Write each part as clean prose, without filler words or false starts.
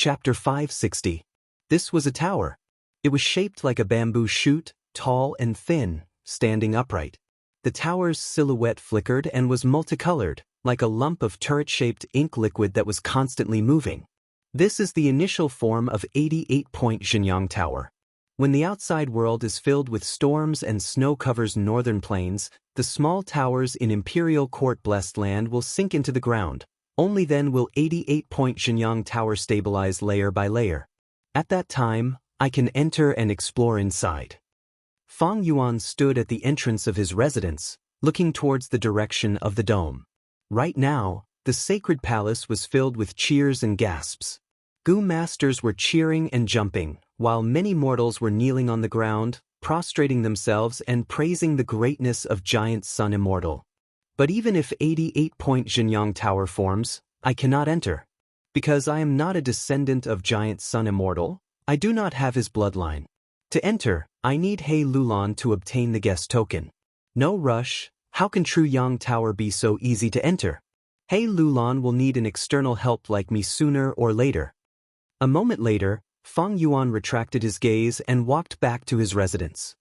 Chapter 560. This was a tower. It was shaped like a bamboo shoot, tall and thin, standing upright. The tower's silhouette flickered and was multicolored, like a lump of turret-shaped ink liquid that was constantly moving. This is the initial form of 88-point Xianxia Tower. When the outside world is filled with storms and snow covers northern plains, the small towers in Imperial Court-blessed land will sink into the ground. Only then will 88-point Xianxia Tower stabilize layer by layer. At that time, I can enter and explore inside. Fang Yuan stood at the entrance of his residence, looking towards the direction of the dome. Right now, the sacred palace was filled with cheers and gasps. Gu masters were cheering and jumping, while many mortals were kneeling on the ground, prostrating themselves and praising the greatness of giant Sun Immortal. But even if 88-point Xianxia Tower forms, I cannot enter. Because I am not a descendant of giant Sun Immortal, I do not have his bloodline. To enter, I need He Lulan to obtain the guest token. No rush. How can True Yang Tower be so easy to enter? He Lulan will need an external help like me sooner or later. A moment later, Fang Yuan retracted his gaze and walked back to his residence.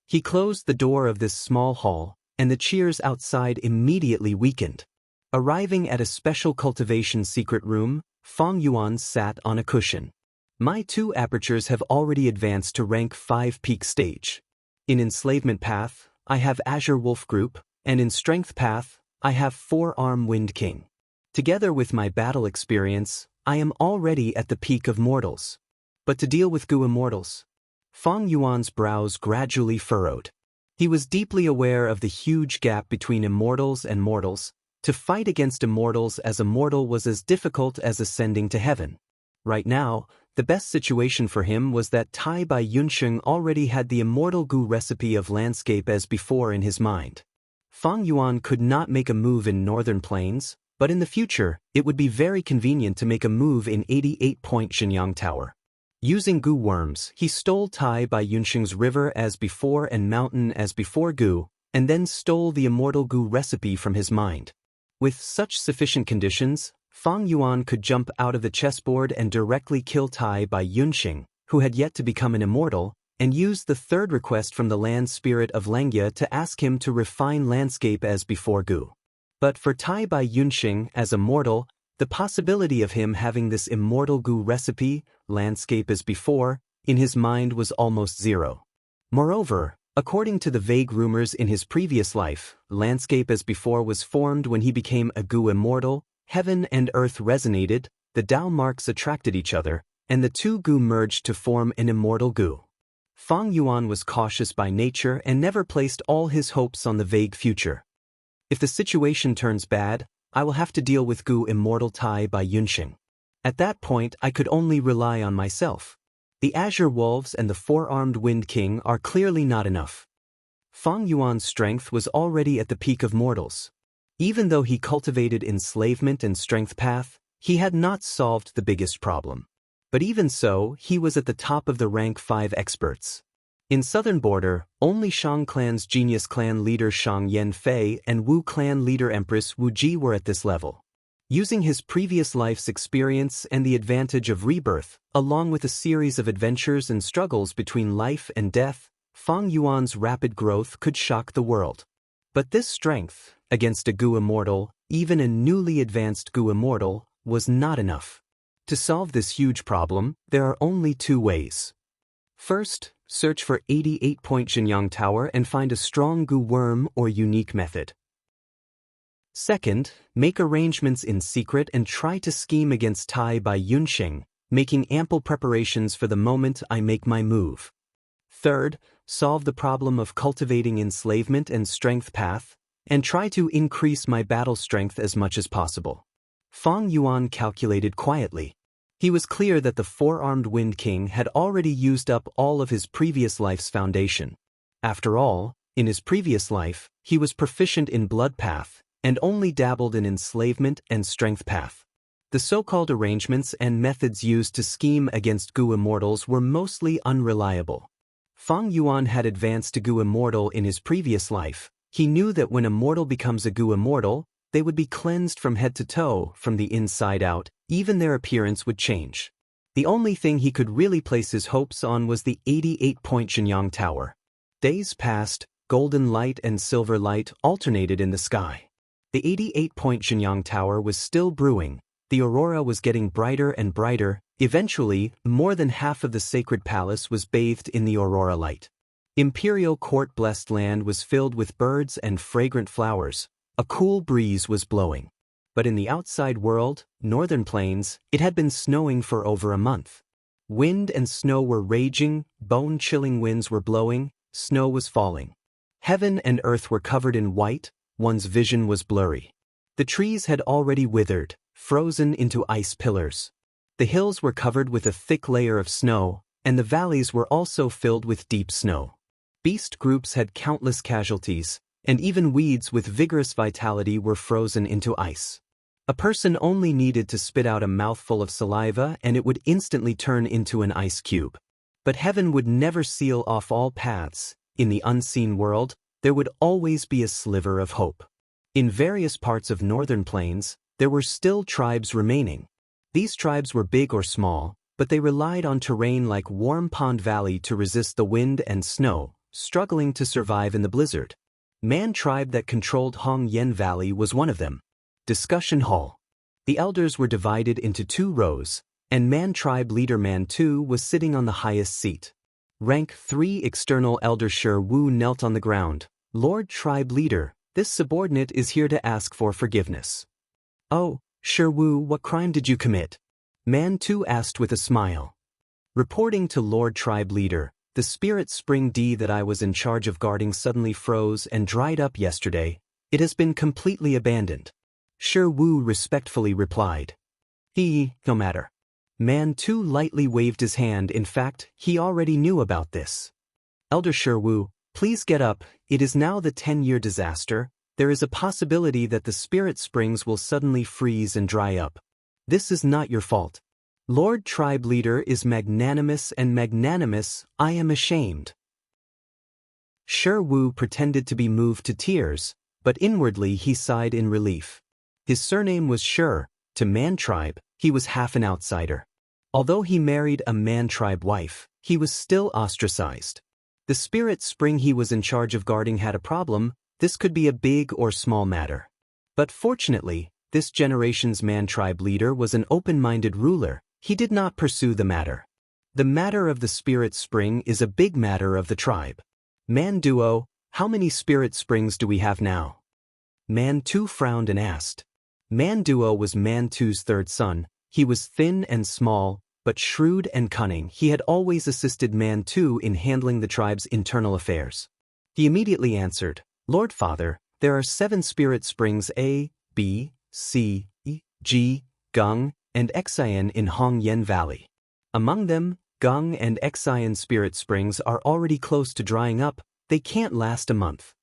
He closed the door of this small hall, and the cheers outside immediately weakened. Arriving at a special cultivation secret room, Fang Yuan sat on a cushion. My 2 apertures have already advanced to rank 5 peak stage. In enslavement path, I have Azure Wolf Group, and in strength path, I have 4-arm Wind King. Together with my battle experience, I am already at the peak of mortals. But to deal with Gu immortals, Fang Yuan's brows gradually furrowed. He was deeply aware of the huge gap between immortals and mortals. To fight against immortals as a mortal was as difficult as ascending to heaven. Right now, the best situation for him was that Tai Bai Yunsheng already had the immortal Gu recipe of landscape as before in his mind. Fang Yuan could not make a move in northern plains, but in the future, it would be very convenient to make a move in 88-point Xianxia Tower. Using Gu worms, he stole Tai Bai Yunsheng's river as before and mountain as before Gu, and then stole the immortal Gu recipe from his mind. With such sufficient conditions, Fang Yuan could jump out of the chessboard and directly kill Tai Bai Yunsheng, who had yet to become an immortal, and use the 3rd request from the land spirit of Langia to ask him to refine landscape as before Gu. But for Tai Bai Yunsheng as a mortal, the possibility of him having this immortal Gu recipe, landscape as before, in his mind was almost zero. Moreover, according to the vague rumors in his previous life, landscape as before was formed when he became a Gu immortal, heaven and earth resonated, the Dao marks attracted each other, and the 2 Gu merged to form an immortal Gu. Fang Yuan was cautious by nature and never placed all his hopes on the vague future. If the situation turns bad, I will have to deal with Gu immortal Tai Bai Yunsheng. At that point, I could only rely on myself. The Azure Wolves and the 4-armed Wind King are clearly not enough. Fang Yuan's strength was already at the peak of mortals. Even though he cultivated enslavement and strength path, he had not solved the biggest problem. But even so, he was at the top of the rank 5 experts. In southern border, only Shang clan's genius clan leader Shang Yanfei and Wu clan leader Empress Wu Ji were at this level. Using his previous life's experience and the advantage of rebirth, along with a series of adventures and struggles between life and death, Fang Yuan's rapid growth could shock the world. But this strength, against a Gu immortal, even a newly advanced Gu immortal, was not enough. To solve this huge problem, there are only 2 ways. First, search for 88-point Xianxia Tower and find a strong Gu worm or unique method. Second, make arrangements in secret and try to scheme against Tai Bai Yunsheng, making ample preparations for the moment I make my move. Third, solve the problem of cultivating enslavement and strength path, and try to increase my battle strength as much as possible. Fang Yuan calculated quietly. He was clear that the 4-armed Wind King had already used up all of his previous life's foundation. After all, in his previous life, he was proficient in blood path, and only dabbled in enslavement and strength path. The so-called arrangements and methods used to scheme against Gu immortals were mostly unreliable. Fang Yuan had advanced to Gu immortal in his previous life. He knew that when a mortal becomes a Gu immortal, they would be cleansed from head to toe, from the inside out, even their appearance would change. The only thing he could really place his hopes on was the 88-point Shenyang Tower. Days passed, golden light and silver light alternated in the sky. The 88-point Shenyang Tower was still brewing. The aurora was getting brighter and brighter. Eventually, more than half of the sacred palace was bathed in the aurora light. Imperial court-blessed land was filled with birds and fragrant flowers. A cool breeze was blowing. But in the outside world, northern plains, it had been snowing for over a month. Wind and snow were raging, bone-chilling winds were blowing, snow was falling. Heaven and earth were covered in white, one's vision was blurry. The trees had already withered, frozen into ice pillars. The hills were covered with a thick layer of snow, and the valleys were also filled with deep snow. Beast groups had countless casualties, and even weeds with vigorous vitality were frozen into ice. A person only needed to spit out a mouthful of saliva and it would instantly turn into an ice cube. But heaven would never seal off all paths. In the unseen world, there would always be a sliver of hope. In various parts of northern plains, there were still tribes remaining. These tribes were big or small, but they relied on terrain like Warm Pond Valley to resist the wind and snow, struggling to survive in the blizzard. Man tribe that controlled Hong Yen Valley was one of them. Discussion Hall. The elders were divided into 2 rows, and Man tribe leader Man Tu was sitting on the highest seat. Rank 3 external elder Shi Wu knelt on the ground. Lord tribe leader, this subordinate is here to ask for forgiveness. Oh, Shi Wu, what crime did you commit? Man Tu asked with a smile. Reporting to Lord tribe leader, the spirit spring D that I was in charge of guarding suddenly froze and dried up yesterday. It has been completely abandoned. Shi Wu respectfully replied. No matter. Man Tu lightly waved his hand. In fact, he already knew about this. Elder Shi Wu, please get up. It is now the 10-year disaster. There is a possibility that the spirit springs will suddenly freeze and dry up. This is not your fault. Lord tribe leader is magnanimous and magnanimous. I am ashamed. Shi Wu pretended to be moved to tears, but inwardly he sighed in relief. His surname was Shi. To Man tribe, he was half an outsider. Although he married a Man tribe wife, he was still ostracized. The spirit spring he was in charge of guarding had a problem. This could be a big or small matter. But fortunately, this generation's Man tribe leader was an open-minded ruler. He did not pursue the matter. The matter of the spirit spring is a big matter of the tribe. Man Duo, how many spirit springs do we have now? Man Tu frowned and asked. Man Duo was Man Tu's 3rd son. He was thin and small, but shrewd and cunning. He had always assisted Man Tu in handling the tribe's internal affairs. He immediately answered, Lord Father, there are 7 spirit springs A, B, C, E, G, Gung, and Xian in Hong Yen Valley. Among them, Gung and Xian spirit springs are already close to drying up. They can't last a month.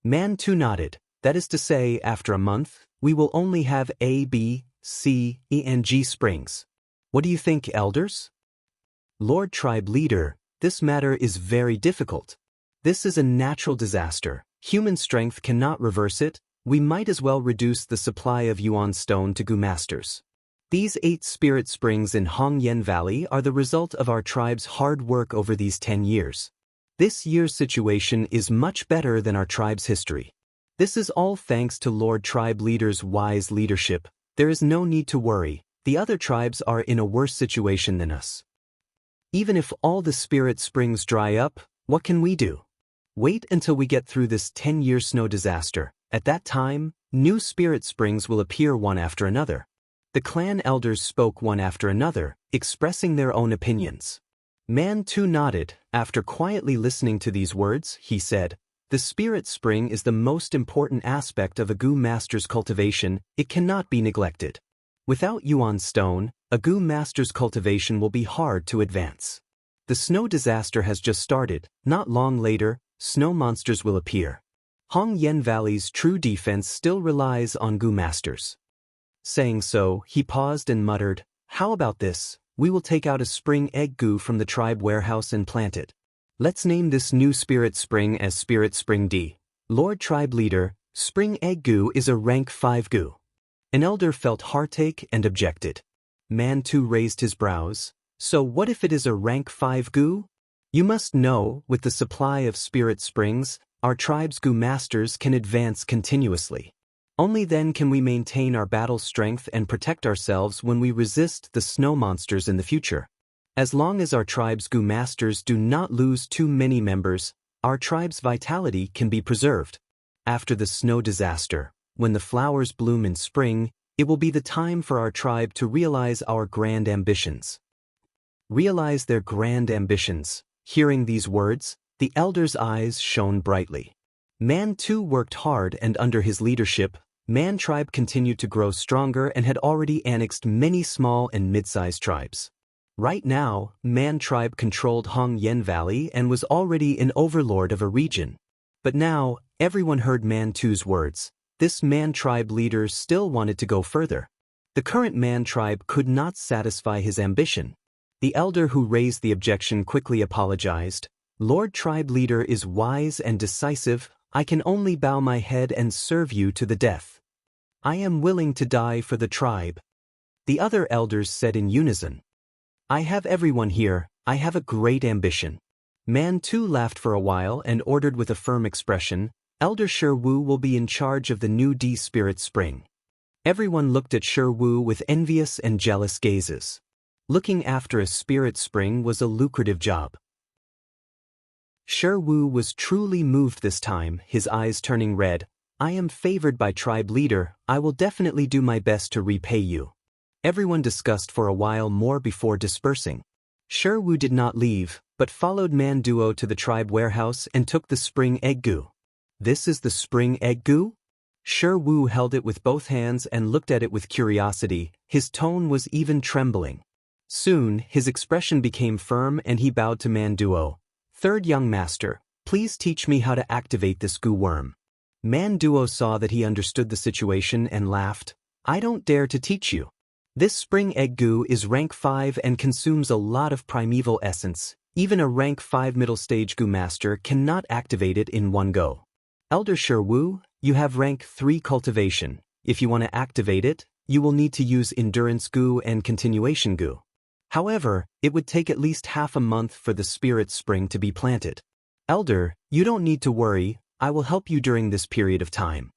Man Tu nodded. That is to say, after a month, we will only have A, B, C, E, and G springs. What do you think, elders? Lord tribe leader, this matter is very difficult. This is a natural disaster. Human strength cannot reverse it. We might as well reduce the supply of Yuan stone to Gu masters. These 8 spirit springs in Hong Yen Valley are the result of our tribe's hard work over these 10 years. This year's situation is much better than our tribe's history. This is all thanks to Lord tribe leader's wise leadership. There is no need to worry. The other tribes are in a worse situation than us. Even if all the spirit springs dry up, what can we do? Wait until we get through this 10-year snow disaster. At that time, new spirit springs will appear one after another. The clan elders spoke one after another, expressing their own opinions. Man Tu nodded. After quietly listening to these words, he said, the spirit spring is the most important aspect of a Gu master's cultivation. It cannot be neglected. Without Yuan stone, a Gu master's cultivation will be hard to advance. The snow disaster has just started. Not long later, snow monsters will appear. Hong Yen Valley's true defense still relies on Gu masters. Saying so, he paused and muttered, how about this? We will take out a spring egg Gu from the tribe warehouse and plant it. Let's name this new spirit spring as Spirit Spring D. Lord tribe leader, Spring Egg Gu is a rank 5 Gu. An elder felt heartache and objected. Man 2 raised his brows. So what if it is a rank 5 goo? You must know, with the supply of spirit springs, our tribe's goo masters can advance continuously. Only then can we maintain our battle strength and protect ourselves when we resist the snow monsters in the future. As long as our tribe's goo masters do not lose too many members, our tribe's vitality can be preserved. After the snow disaster, when the flowers bloom in spring, it will be the time for our tribe to realize our grand ambitions. Realize their grand ambitions. Hearing these words, the elder's eyes shone brightly. Man 2 worked hard, and under his leadership, Man tribe continued to grow stronger and had already annexed many small and mid-sized tribes. Right now, Man tribe controlled Hongyan Valley and was already an overlord of a region. But now, everyone heard Man 2's words. This Man tribe leader still wanted to go further. The current Man tribe could not satisfy his ambition. The elder who raised the objection quickly apologized. Lord tribe leader is wise and decisive. I can only bow my head and serve you to the death. I am willing to die for the tribe. The other elders said in unison. I have everyone here. I have a great ambition. Man 2 laughed for a while and ordered with a firm expression, Elder Shi-Wu will be in charge of the new D-Spirit Spring. Everyone looked at Shi-Wu with envious and jealous gazes. Looking after a spirit spring was a lucrative job. Shi-Wu was truly moved this time, his eyes turning red. I am favored by tribe leader. I will definitely do my best to repay you. Everyone discussed for a while more before dispersing. Shi-Wu did not leave, but followed Man Duo to the tribe warehouse and took the spring egg goo. This is the spring egg goo? Shi-Wu held it with both hands and looked at it with curiosity. His tone was even trembling. Soon, his expression became firm and he bowed to Man Duo. Third young master, please teach me how to activate this goo worm. Man Duo saw that he understood the situation and laughed. I don't dare to teach you. This spring egg goo is rank 5 and consumes a lot of primeval essence. Even a rank 5 middle stage goo master cannot activate it in one go. Elder Shi-Wu, you have rank 3 cultivation. If you want to activate it, you will need to use endurance goo and continuation goo. However, it would take at least half a month for the spirit spring to be planted. Elder, you don't need to worry. I will help you during this period of time.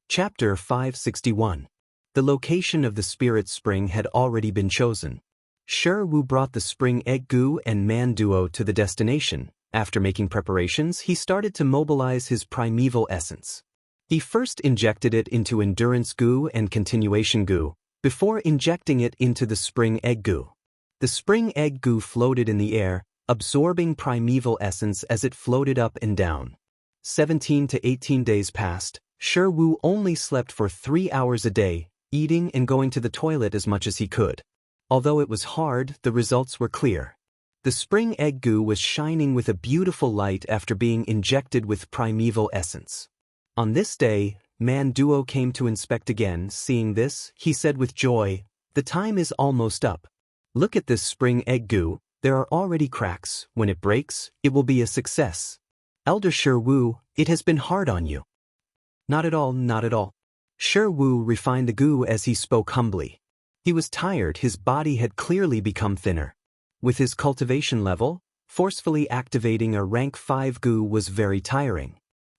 Chapter 561. The location of the spirit spring had already been chosen. Shi-Wu brought the spring egg goo and Man Duo to the destination. After making preparations, he started to mobilize his primeval essence. He first injected it into endurance goo and continuation goo, before injecting it into the spring egg goo. The spring egg goo floated in the air, absorbing primeval essence as it floated up and down. 17 to 18 days passed. Shi-Wu only slept for 3 hours a day, eating and going to the toilet as much as he could. Although it was hard, the results were clear. The spring egg goo was shining with a beautiful light after being injected with primeval essence. On this day, Man Duo came to inspect again. Seeing this, he said with joy, the time is almost up. Look at this spring egg goo. There are already cracks. When it breaks, it will be a success. Elder Shi-Wu, it has been hard on you. Not at all, not at all. Shi-Wu refined the goo as he spoke humbly. He was tired, his body had clearly become thinner. With his cultivation level, forcefully activating a rank 5 goo was very tiring.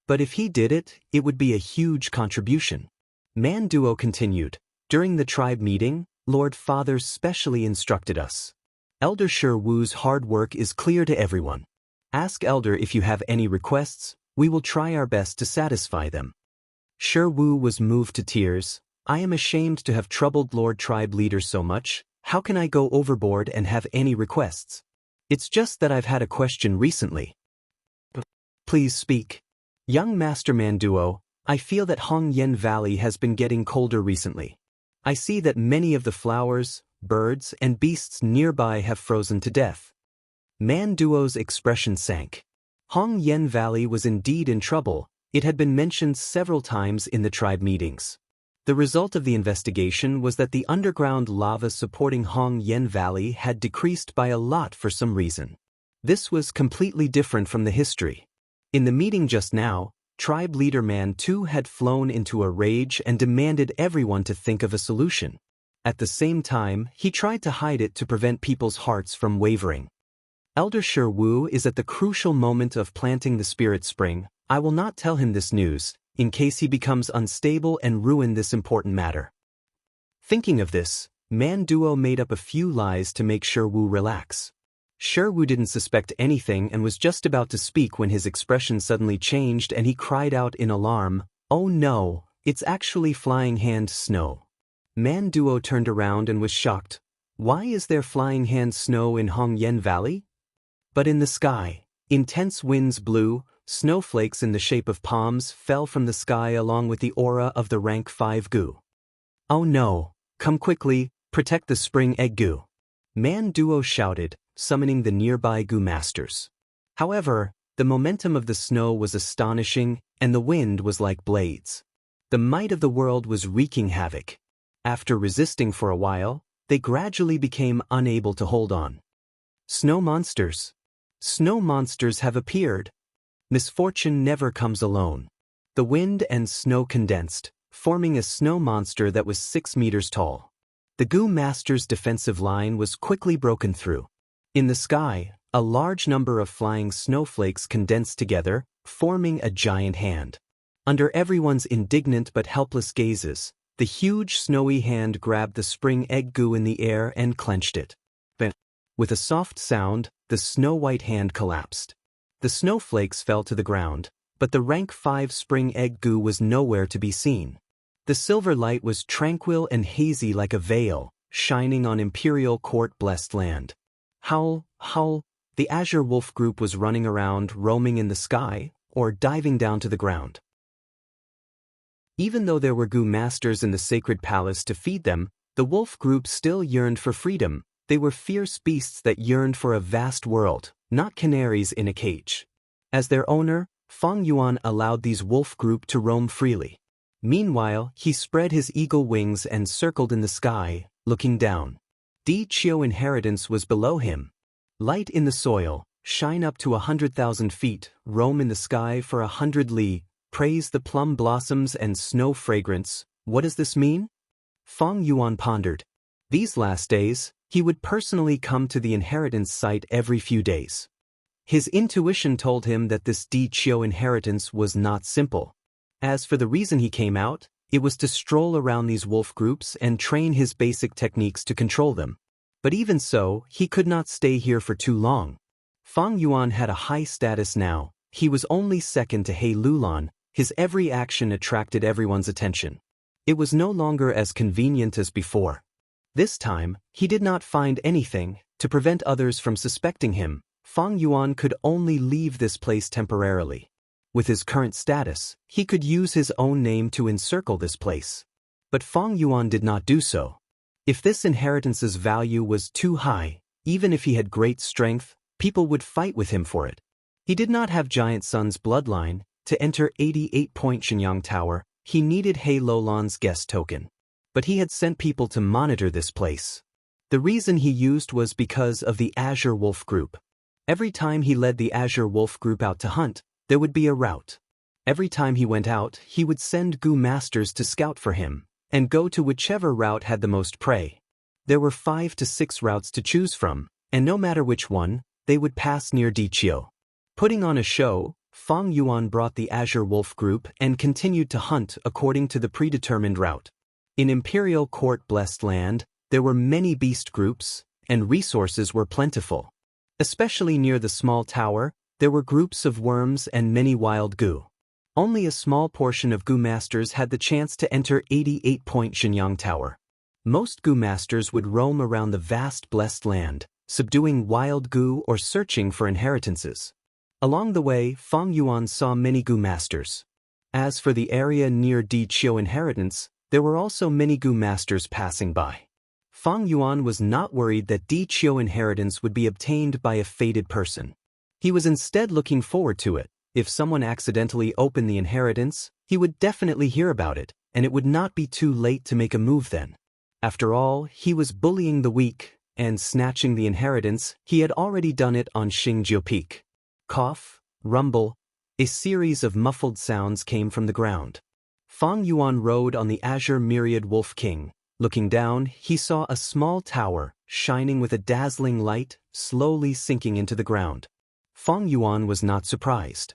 But if he did it, it would be a huge contribution. Man Duo continued, during the tribe meeting, Lord Father specially instructed us. Elder Shi-Wu's hard work is clear to everyone. Ask Elder if you have any requests, we will try our best to satisfy them. Shi-Wu was moved to tears. I am ashamed to have troubled Lord Tribe Leader so much. How can I go overboard and have any requests? It's just that I've had a question recently. Please speak. Young Master Man Duo, I feel that Hongyan Valley has been getting colder recently. I see that many of the flowers, birds, and beasts nearby have frozen to death. Man Duo's expression sank. Hongyan Valley was indeed in trouble. It had been mentioned several times in the tribe meetings. The result of the investigation was that the underground lava supporting Hongyan Valley had decreased by a lot for some reason. This was completely different from the history. In the meeting just now, Tribe leader Man Tu had flown into a rage and demanded everyone to think of a solution. At the same time, he tried to hide it to prevent people's hearts from wavering. Elder Shi Wu is at the crucial moment of planting the spirit spring. I will not tell him this news, in case he becomes unstable and ruin this important matter. Thinking of this, Man Duo made up a few lies to make Shi Wu relax. Shi Wu didn't suspect anything and was just about to speak when his expression suddenly changed and he cried out in alarm, "Oh no, it's actually Flying Hand Snow." Man Duo turned around and was shocked. Why is there Flying Hand Snow in Hongyan Valley? But in the sky, intense winds blew, snowflakes in the shape of palms fell from the sky along with the aura of the rank 5 Gu. "Oh no, come quickly, protect the spring egg Gu." Man Duo shouted, summoning the nearby Gu masters. However, the momentum of the snow was astonishing and the wind was like blades. The might of the world was wreaking havoc. After resisting for a while, they gradually became unable to hold on. Snow monsters. Snow monsters have appeared. Misfortune never comes alone. The wind and snow condensed, forming a snow monster that was 6 meters tall. The Gu Master's defensive line was quickly broken through. In the sky, a large number of flying snowflakes condensed together, forming a giant hand. Under everyone's indignant but helpless gazes, the huge snowy hand grabbed the spring egg Gu in the air and clenched it. With a soft sound, the snow-white hand collapsed. The snowflakes fell to the ground, but the rank 5 spring egg Gu was nowhere to be seen. The silver light was tranquil and hazy like a veil, shining on Imperial Court-blessed land. Howl, howl, the Azure Wolf group was running around, roaming in the sky, or diving down to the ground. Even though there were Gu masters in the sacred palace to feed them, the wolf group still yearned for freedom. They were fierce beasts that yearned for a vast world, not canaries in a cage. As their owner, Feng Yuan allowed these wolf group to roam freely. Meanwhile, he spread his eagle wings and circled in the sky, looking down. Di Qiu inheritance was below him. Light in the soil, shine up to 100,000 feet, roam in the sky for 100 li, praise the plum blossoms and snow fragrance. What does this mean? Feng Yuan pondered. These last days, he would personally come to the inheritance site every few days. His intuition told him that this Di Qiu inheritance was not simple. As for the reason he came out, it was to stroll around these wolf groups and train his basic techniques to control them. But even so, he could not stay here for too long. Feng Yuan had a high status now. He was only second to He Lulan. His every action attracted everyone's attention. It was no longer as convenient as before. This time, he did not find anything. To prevent others from suspecting him, Feng Yuan could only leave this place temporarily. With his current status, he could use his own name to encircle this place. But Feng Yuan did not do so. If this inheritance's value was too high, even if he had great strength, people would fight with him for it. He did not have Giant Sun's bloodline. To enter 88-point Shenyang Tower, he needed He Lulan's guest token. But he had sent people to monitor this place. The reason he used was because of the Azure Wolf group. Every time he led the Azure Wolf group out to hunt, there would be a route. Every time he went out, he would send Gu masters to scout for him, and go to whichever route had the most prey. There were 5 to 6 routes to choose from, and no matter which one, they would pass near Di Qiu. Putting on a show, Feng Yuan brought the Azure Wolf group and continued to hunt according to the predetermined route. In Imperial Court-blessed land, there were many beast groups, and resources were plentiful. Especially near the small tower, there were groups of worms and many wild Gu. Only a small portion of Gu masters had the chance to enter 88-point Shenyang Tower. Most Gu masters would roam around the vast blessed land, subduing wild Gu or searching for inheritances. Along the way, Feng Yuan saw many Gu masters. As for the area near Di Qiu inheritance, there were also many Gu masters passing by. Feng Yuan was not worried that Di Qiu inheritance would be obtained by a fated person. He was instead looking forward to it. If someone accidentally opened the inheritance, he would definitely hear about it, and it would not be too late to make a move then. After all, he was bullying the weak, and snatching the inheritance, he had already done it on Xingjiu Peak. Cough, rumble, A series of muffled sounds came from the ground. Fang Yuan rode on the azure myriad Wolf King. Looking down, he saw a small tower, shining with a dazzling light, slowly sinking into the ground. Fang Yuan was not surprised.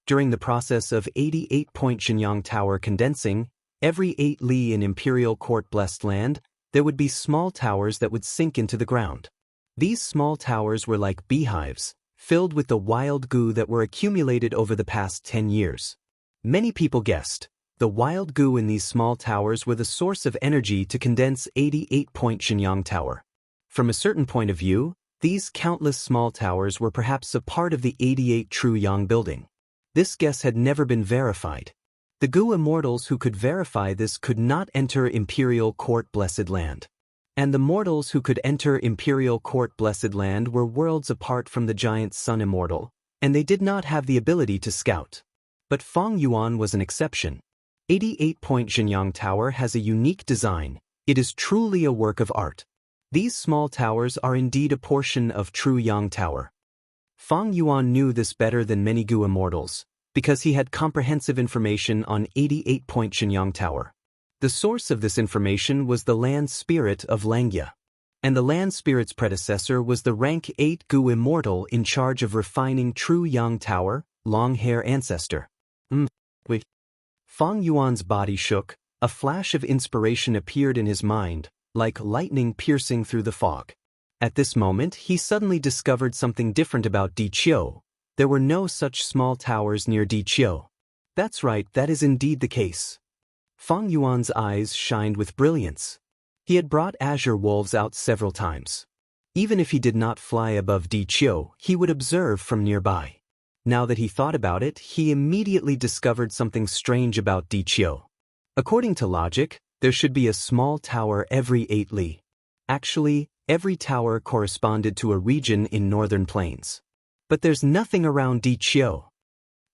During the process of 88-point Xianxia Tower condensing, every 8 li in Imperial Court blessed land, there would be small towers that would sink into the ground. These small towers were like beehives, filled with the wild goo that were accumulated over the past 10 years. Many people guessed. The wild goo in these small towers were the source of energy to condense 88-point Xianxia Tower. From a certain point of view, these countless small towers were perhaps a part of the 88 True Yang building. This guess had never been verified. The goo immortals who could verify this could not enter Imperial Court Blessed Land. And the mortals who could enter Imperial Court Blessed Land were worlds apart from the giant sun Immortal, and they did not have the ability to scout. But Fang Yuan was an exception. 88-point Xianxia Tower has a unique design. It is truly a work of art. These small towers are indeed a portion of True Yang Tower. Fang Yuan knew this better than many goo immortals, because he had comprehensive information on 88-point Xianxia Tower. The source of this information was the land spirit of Langya. And the land spirit's predecessor was the rank 8 goo immortal in charge of refining True Yang Tower, long hair ancestor. Wait. Fang Yuan's body shook, a flash of inspiration appeared in his mind, like lightning piercing through the fog. At this moment, he suddenly discovered something different about Diqiu. There were no such small towers near Diqiu. That's right, that is indeed the case. Fang Yuan's eyes shined with brilliance. He had brought azure wolves out several times. Even if he did not fly above Diqiu, he would observe from nearby. Now that he thought about it, he immediately discovered something strange about Diqiu. According to logic, there should be a small tower every 8 li. Actually, every tower corresponded to a region in northern plains. But there's nothing around Diqiu.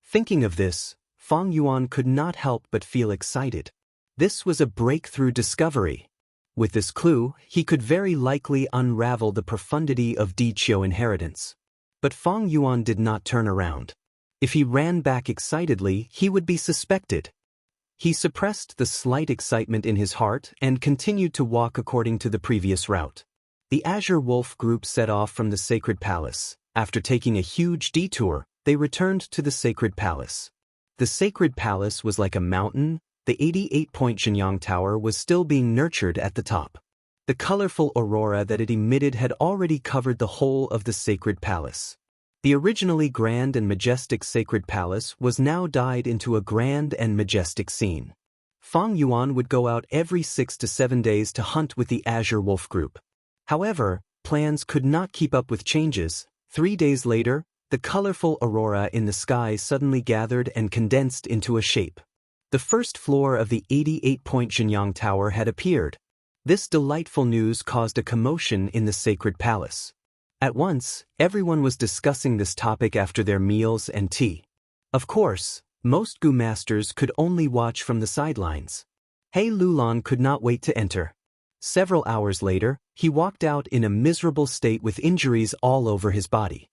Thinking of this, Fang Yuan could not help but feel excited. This was a breakthrough discovery. With this clue, he could very likely unravel the profundity of Diqiu inheritance. But Fang Yuan did not turn around. If he ran back excitedly, he would be suspected. He suppressed the slight excitement in his heart and continued to walk according to the previous route. The Azure Wolf group set off from the Sacred Palace. After taking a huge detour, they returned to the Sacred Palace. The Sacred Palace was like a mountain. The 88-point Xianxia Tower was still being nurtured at the top. The colorful aurora that it emitted had already covered the whole of the Sacred Palace. The originally grand and majestic Sacred Palace was now dyed into a grand and majestic scene. Fang Yuan would go out every 6 to 7 days to hunt with the Azure Wolf group. However, plans could not keep up with changes. 3 days later, the colorful aurora in the sky suddenly gathered and condensed into a shape. The first floor of the 88-point Xianxia Tower had appeared. This delightful news caused a commotion in the Sacred Palace. At once, everyone was discussing this topic after their meals and tea. Of course, most goo masters could only watch from the sidelines. He Lulan could not wait to enter. Several hours later, he walked out in a miserable state with injuries all over his body.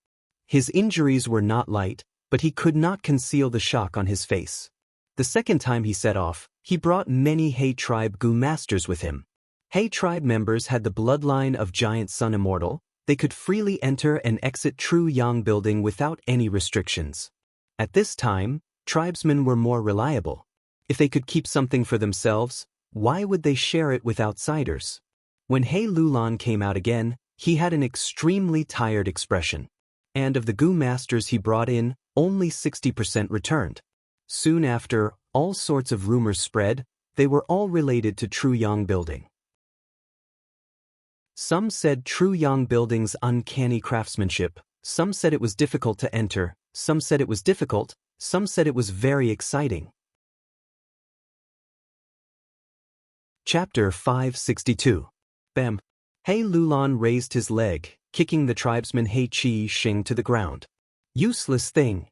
His injuries were not light, but he could not conceal the shock on his face. The second time he set off, he brought many He tribe goo masters with him. He tribe members had the bloodline of Giant Sun Immortal. They could freely enter and exit True Yang building without any restrictions. At this time, tribesmen were more reliable. If they could keep something for themselves, why would they share it with outsiders? When He Lulan came out again, he had an extremely tired expression. And of the goo masters he brought in, only 60% returned. Soon after, all sorts of rumors spread. They were all related to True Yang building. Some said True Yang building's uncanny craftsmanship. Some said it was difficult to enter. Some said it was difficult. Some said it was very exciting. Chapter 562. Bam. He Lulan raised his leg, kicking the tribesman He Qi Xing to the ground. Useless thing.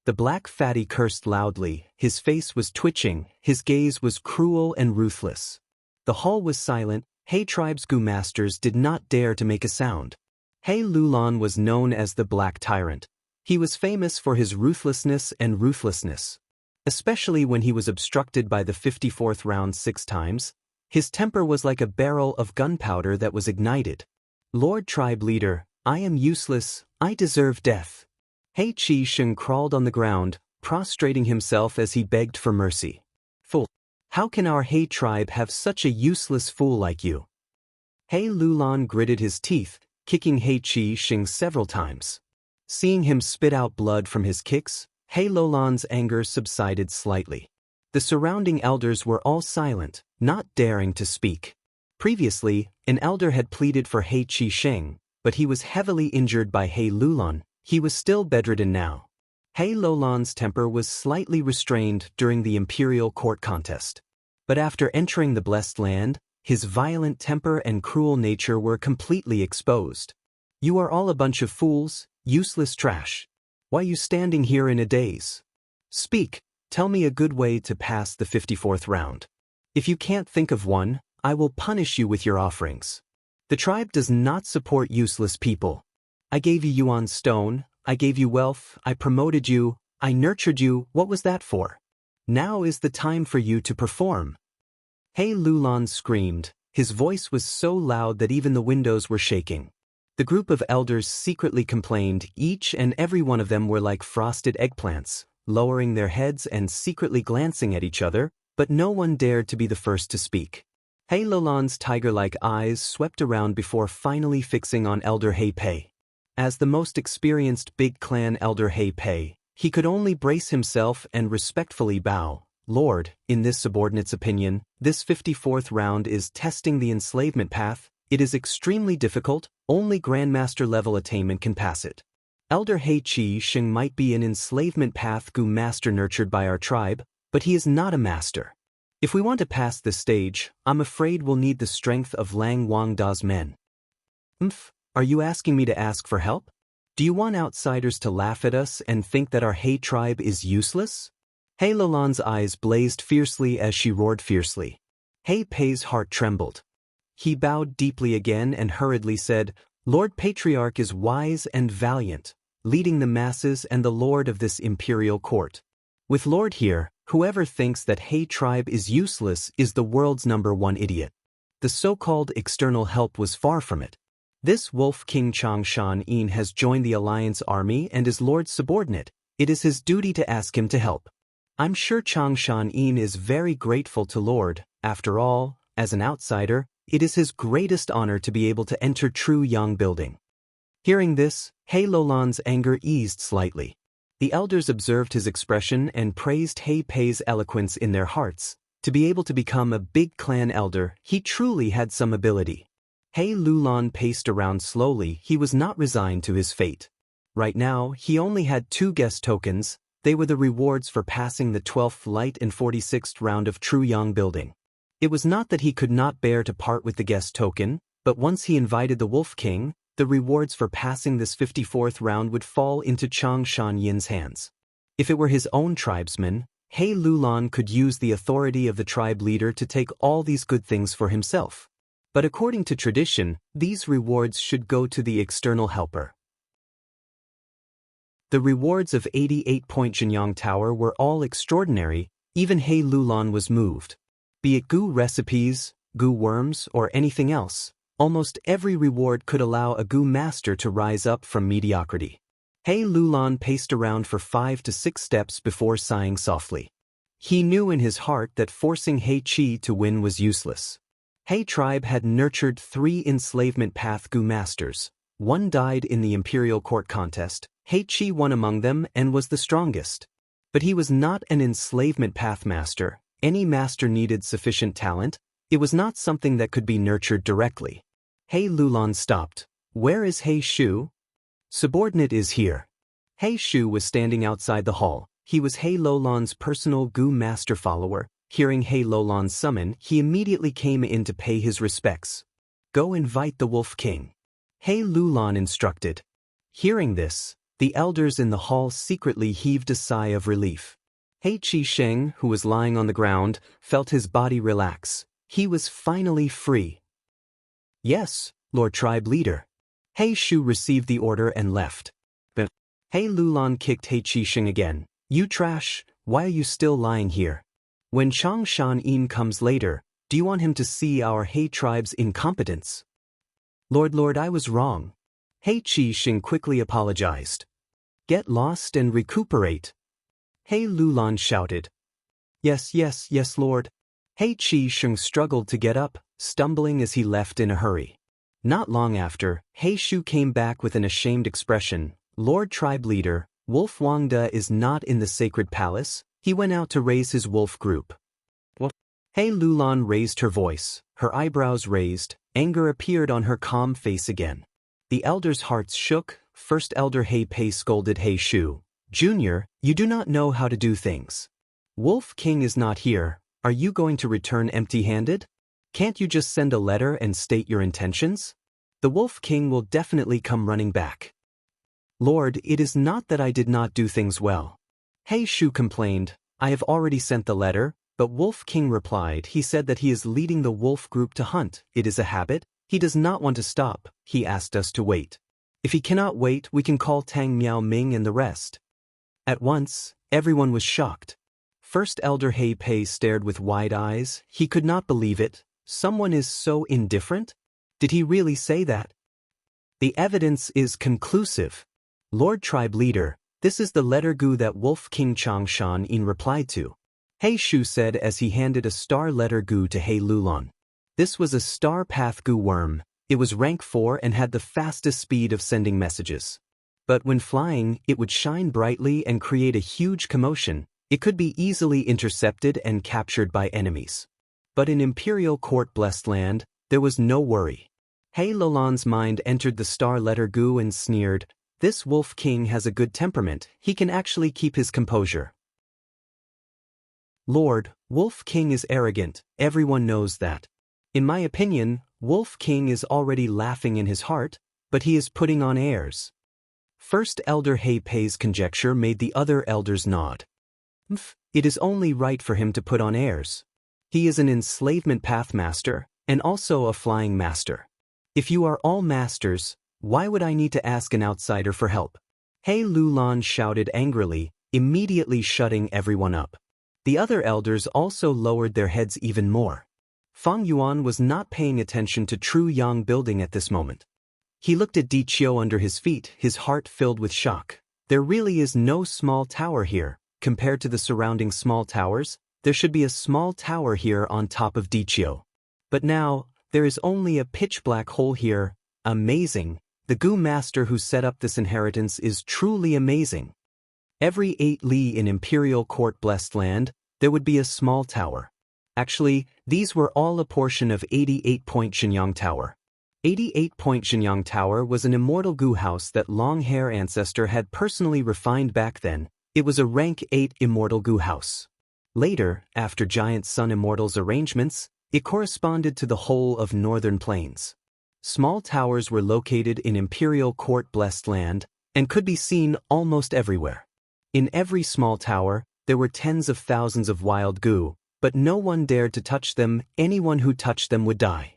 The black fatty cursed loudly. His face was twitching. His gaze was cruel and ruthless. The hall was silent. He tribe's goo masters did not dare to make a sound. He Lulan was known as the Black Tyrant. He was famous for his ruthlessness, especially when he was obstructed by the 54th round 6 times. His temper was like a barrel of gunpowder that was ignited. Lord Tribe Leader, I am useless, I deserve death. He Xianxia crawled on the ground, prostrating himself as he begged for mercy. Fool! How can our He tribe have such a useless fool like you? He Lulan gritted his teeth, kicking He Xianxia several times. Seeing him spit out blood from his kicks, He Lulan's anger subsided slightly. The surrounding elders were all silent, not daring to speak. Previously, an elder had pleaded for He Xianxia, but he was heavily injured by He Lulan. He was still bedridden now. He Lulan's temper was slightly restrained during the imperial court contest. But after entering the blessed land, his violent temper and cruel nature were completely exposed. You are all a bunch of fools, useless trash. Why you standing here in a daze? Speak, tell me a good way to pass the 54th round. If you can't think of one, I will punish you with your offerings. The tribe does not support useless people. I gave you Yuan Stone, I gave you wealth, I promoted you, I nurtured you, what was that for? Now is the time for you to perform. He Lulan screamed, his voice was so loud that even the windows were shaking. The group of elders secretly complained, each and every one of them were like frosted eggplants, lowering their heads and secretly glancing at each other, but no one dared to be the first to speak. He Lulan's tiger-like eyes swept around before finally fixing on Elder He Pei. As the most experienced big clan elder He Pei, he could only brace himself and respectfully bow. Lord, in this subordinate's opinion, this 54th round is testing the enslavement path. It is extremely difficult, only Grandmaster level attainment can pass it. Elder He Xianxia might be an enslavement path Gu master nurtured by our tribe, but he is not a master. If we want to pass this stage, I'm afraid we'll need the strength of Lang Wangda's men. Are you asking me to ask for help? Do you want outsiders to laugh at us and think that our He tribe is useless? He Lulan's eyes blazed fiercely as she roared fiercely. He Pei's heart trembled. He bowed deeply again and hurriedly said, Lord Patriarch is wise and valiant, leading the masses and the lord of this imperial court. With Lord here, whoever thinks that He tribe is useless is the world's #1 idiot. The so-called external help was far from it. This Wolf King Changshan has joined the Alliance army and is Lord's subordinate. It is his duty to ask him to help. I'm sure Changshan is very grateful to Lord. After all, as an outsider, it is his greatest honor to be able to enter True Yang building. Hearing this, He Lulan's anger eased slightly. The elders observed his expression and praised He Pei's eloquence in their hearts. To be able to become a big clan elder, he truly had some ability. He Lulan paced around slowly. He was not resigned to his fate. Right now, he only had 2 guest tokens. They were the rewards for passing the 12th light and 46th round of True Yang building. It was not that he could not bear to part with the guest token, but once he invited the Wolf King, the rewards for passing this 54th round would fall into Changshan hands. If it were his own tribesmen, He Lulan could use the authority of the tribe leader to take all these good things for himself. But according to tradition, these rewards should go to the external helper. The rewards of 88-point Jinyang Tower were all extraordinary. Even He Lulan was moved. Be it Gu recipes, Gu worms, or anything else, almost every reward could allow a Gu master to rise up from mediocrity. He Lulan paced around for 5 to 6 steps before sighing softly. He knew in his heart that forcing He Qi to win was useless. He tribe had nurtured 3 enslavement path Gu masters. 1 died in the imperial court contest. He Qi won among them and was the strongest. But he was not an enslavement path master. Any master needed sufficient talent. It was not something that could be nurtured directly. He Lulan stopped. Where is He Shu? Subordinate is here. He Shu was standing outside the hall. He was He Lulan's personal Gu master follower. Hearing He Lulan summon, he immediately came in to pay his respects. Go invite the Wolf King. He Lulan instructed. Hearing this, the elders in the hall secretly heaved a sigh of relief. He Xianxia, who was lying on the ground, felt his body relax. He was finally free. Yes, Lord Tribe Leader. He Shu received the order and left. He Lulan kicked He Qixing again. You trash, why are you still lying here? When Chang Shan Yin comes later, do you want him to see our He tribe's incompetence? Lord, I was wrong. He Qixing quickly apologized. Get lost and recuperate. He Lulan shouted. Yes, Lord. He Qixing struggled to get up, stumbling as he left in a hurry. Not long after, He Shu came back with an ashamed expression. Lord Tribe Leader, Wolf Wangda is not in the sacred palace. He went out to raise his wolf group. What? He Lulan raised her voice, her eyebrows raised, anger appeared on her calm face again. The elders' hearts shook. First Elder He Pei scolded He Shu. Junior, you do not know how to do things. Wolf King is not here. Are you going to return empty-handed? Can't you just send a letter and state your intentions? The Wolf King will definitely come running back. Lord, it is not that I did not do things well. He Shu complained. I have already sent the letter, but Wolf King replied. He said that he is leading the wolf group to hunt. It is a habit. He does not want to stop. He asked us to wait. If he cannot wait, we can call Tang Miao Ming and the rest. At once, everyone was shocked. First Elder He Pei stared with wide eyes. He could not believe it. Someone is so indifferent? Did he really say that? The evidence is conclusive. Lord Tribe Leader, this is the letter Gu that Wolf King Chang Shan Yin replied to. He Shu said as he handed a star letter Gu to He Lulan. This was a star path Gu worm. It was rank 4 and had the fastest speed of sending messages. But when flying, it would shine brightly and create a huge commotion. It could be easily intercepted and captured by enemies. But in Imperial Court Blessed Land, there was no worry. He Lulan's mind entered the star letter Gu and sneered. This Wolf King has a good temperament. He can actually keep his composure. Lord, Wolf King is arrogant. Everyone knows that. In my opinion, Wolf King is already laughing in his heart, but he is putting on airs. First Elder He Pei's conjecture made the other elders nod. It is only right for him to put on airs. He is an enslavement pathmaster, and also a flying master. If you are all masters, why would I need to ask an outsider for help? He Lulan shouted angrily, immediately shutting everyone up. The other elders also lowered their heads even more. Fang Yuan was not paying attention to Tru Yang building at this moment. He looked at Di Qiu under his feet, his heart filled with shock. There really is no small tower here. Compared to the surrounding small towers, there should be a small tower here on top of Di Qiu. But now, there is only a pitch-black hole here. Amazing. The Gu master who set up this inheritance is truly amazing. Every 8 li in Imperial Court Blessed Land, there would be a small tower. Actually, these were all a portion of 88-point Xinyang Tower. 88-point Xinyang Tower was an immortal Gu house that long-hair ancestor had personally refined back then. It was a rank 8 immortal Gu house. Later, after Giant Sun Immortal's arrangements, it corresponded to the whole of Northern Plains. Small towers were located in Imperial Court Blessed Land and could be seen almost everywhere. In every small tower, there were tens of thousands of wild Gu, but no one dared to touch them. Anyone who touched them would die.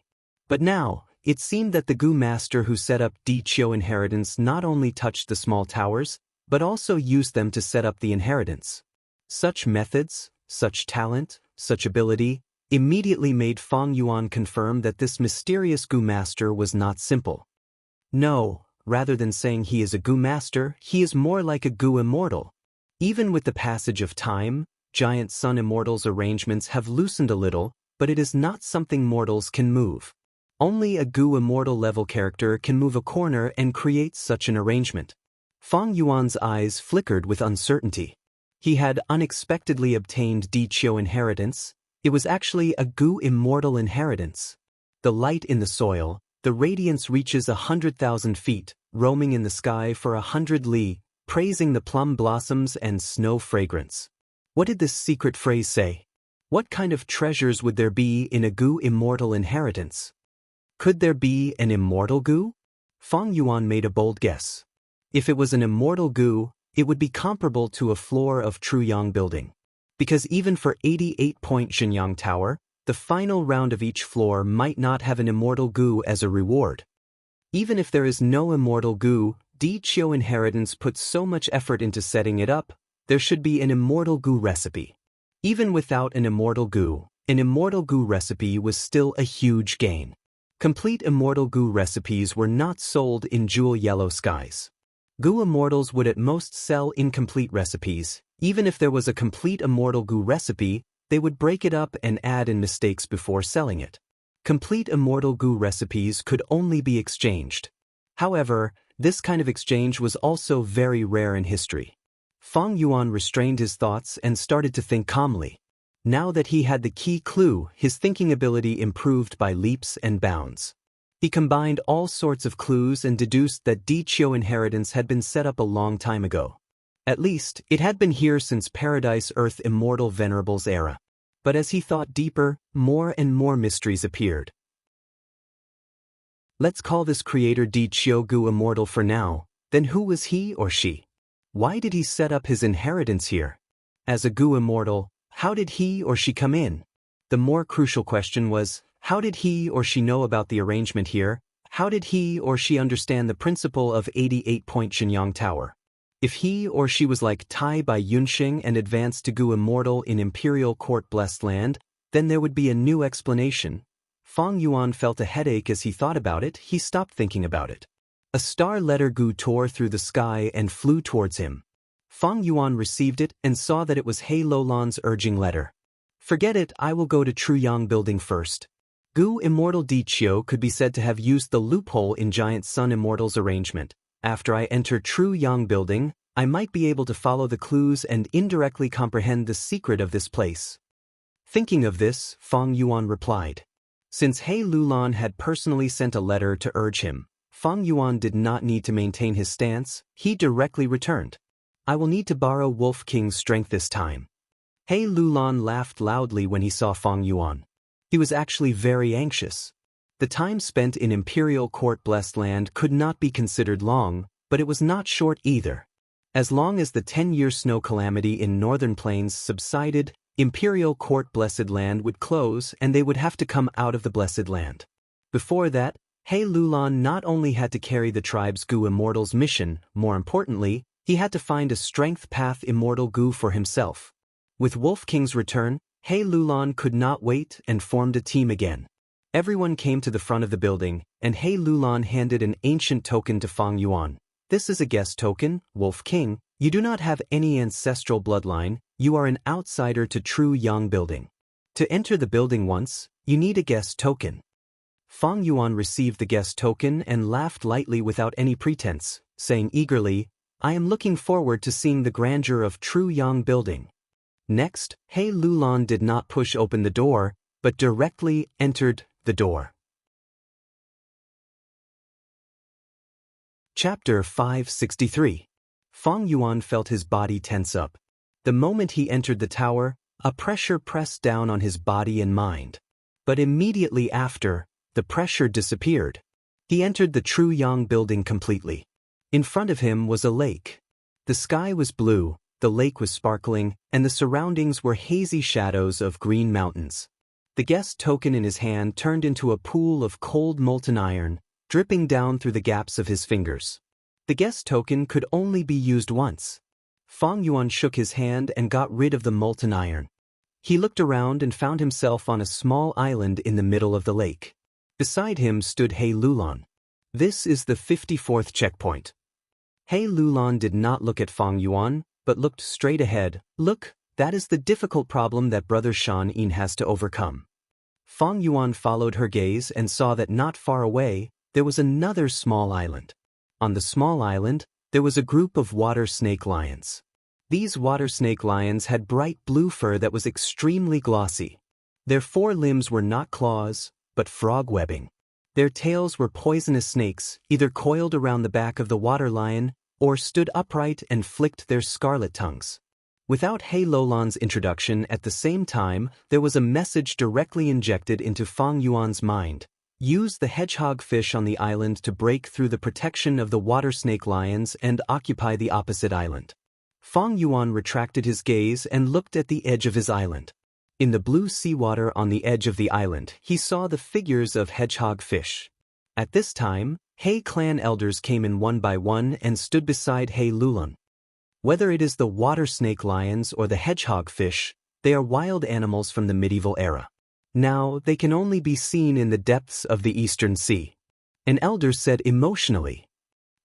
But now, it seemed that the Gu master who set up Di Qiu inheritance not only touched the small towers, but also used them to set up the inheritance. Such methods, such talent, such ability, immediately made Fang Yuan confirm that this mysterious Gu master was not simple. No, rather than saying he is a Gu master, he is more like a Gu immortal. Even with the passage of time, Giant Sun Immortal's arrangements have loosened a little, but it is not something mortals can move. Only a Gu immortal level character can move a corner and create such an arrangement. Fang Yuan's eyes flickered with uncertainty. He had unexpectedly obtained Di Qiu inheritance. It was actually a Gu immortal inheritance. The light in the soil, the radiance reaches 100,000 feet, roaming in the sky for 100 li, praising the plum blossoms and snow fragrance. What did this secret phrase say? What kind of treasures would there be in a Gu immortal inheritance? Could there be an immortal Gu? Fang Yuan made a bold guess. If it was an immortal Gu, it would be comparable to a floor of Tru Yang building. Because even for 88-point Xinyang Tower, the final round of each floor might not have an immortal Gu as a reward. Even if there is no immortal Gu, Dichio inheritance put so much effort into setting it up, there should be an immortal goo recipe. Even without an immortal goo recipe was still a huge gain. Complete immortal goo recipes were not sold in jewel yellow skies. Goo immortals would at most sell incomplete recipes. Even if there was a complete immortal goo recipe, they would break it up and add in mistakes before selling it. Complete immortal goo recipes could only be exchanged. However, this kind of exchange was also very rare in history. Fang Yuan restrained his thoughts and started to think calmly. Now that he had the key clue, his thinking ability improved by leaps and bounds. He combined all sorts of clues and deduced that Dichio inheritance had been set up a long time ago. At least, it had been here since Paradise Earth Immortal Venerable's era. But as he thought deeper, more and more mysteries appeared. Let's call this creator Dichio Goo Immortal for now. Then who was he or she? Why did he set up his inheritance here? As a Goo Immortal, how did he or she come in? The more crucial question was, how did he or she know about the arrangement here? How did he or she understand the principle of 88-point Shenyang Tower? If he or she was like Tai by Yunxing and advanced to Goo Immortal in Imperial Court Blessed Land, then there would be a new explanation. Fang Yuan felt a headache as he thought about it. He stopped thinking about it. A star-letter Goo tore through the sky and flew towards him. Fang Yuan received it and saw that it was He Lolan's urging letter. Forget it, I will go to Truyang Building first. Goo Immortal Dichio could be said to have used the loophole in Giant Sun Immortal's arrangement. After I enter Truyang Building, I might be able to follow the clues and indirectly comprehend the secret of this place. Thinking of this, Fang Yuan replied. Since He Lulan had personally sent a letter to urge him, Fang Yuan did not need to maintain his stance. He directly returned. I will need to borrow Wolf King's strength this time. He Lulan laughed loudly when he saw Fang Yuan. He was actually very anxious. The time spent in Imperial Court Blessed Land could not be considered long, but it was not short either. As long as the 10-year snow calamity in Northern Plains subsided, Imperial Court Blessed Land would close and they would have to come out of the Blessed Land. Before that, He Lulan not only had to carry the tribe's Goo Immortal's mission, more importantly, he had to find a Strength Path Immortal Goo for himself. With Wolf King's return, He Lulan could not wait and formed a team again. Everyone came to the front of the building, and He Lulan handed an ancient token to Fang Yuan. This is a guest token, Wolf King. You do not have any ancestral bloodline, you are an outsider to Truyang Building. To enter the building once, you need a guest token. Fang Yuan received the guest token and laughed lightly without any pretense, saying eagerly, I am looking forward to seeing the grandeur of Truyang Building. Next, He Lulan did not push open the door, but directly entered the door. Chapter 563. Fang Yuan felt his body tense up. The moment he entered the tower, a pressure pressed down on his body and mind. But immediately after, the pressure disappeared. He entered the Truyang Building completely. In front of him was a lake. The sky was blue, the lake was sparkling, and the surroundings were hazy shadows of green mountains. The guest token in his hand turned into a pool of cold molten iron, dripping down through the gaps of his fingers. The guest token could only be used once. Fang Yuan shook his hand and got rid of the molten iron. He looked around and found himself on a small island in the middle of the lake. Beside him stood He Lulan. This is the 54th checkpoint. He Lulan did not look at Fang Yuan, but looked straight ahead. Look, that is the difficult problem that Brother Shan Yin has to overcome. Fang Yuan followed her gaze and saw that not far away, there was another small island. On the small island, there was a group of water snake lions. These water snake lions had bright blue fur that was extremely glossy. Their forelimbs were not claws, but frog webbing. Their tails were poisonous snakes, either coiled around the back of the water lion, or stood upright and flicked their scarlet tongues. Without He Lulan's introduction at the same time, there was a message directly injected into Fang Yuan's mind. Use the hedgehog fish on the island to break through the protection of the water snake lions and occupy the opposite island. Fang Yuan retracted his gaze and looked at the edge of his island. In the blue seawater on the edge of the island, he saw the figures of hedgehog fish. At this time, He clan elders came in one by one and stood beside He Lulan. Whether it is the water snake lions or the hedgehog fish, they are wild animals from the medieval era. Now, they can only be seen in the depths of the Eastern Sea. An elder said emotionally,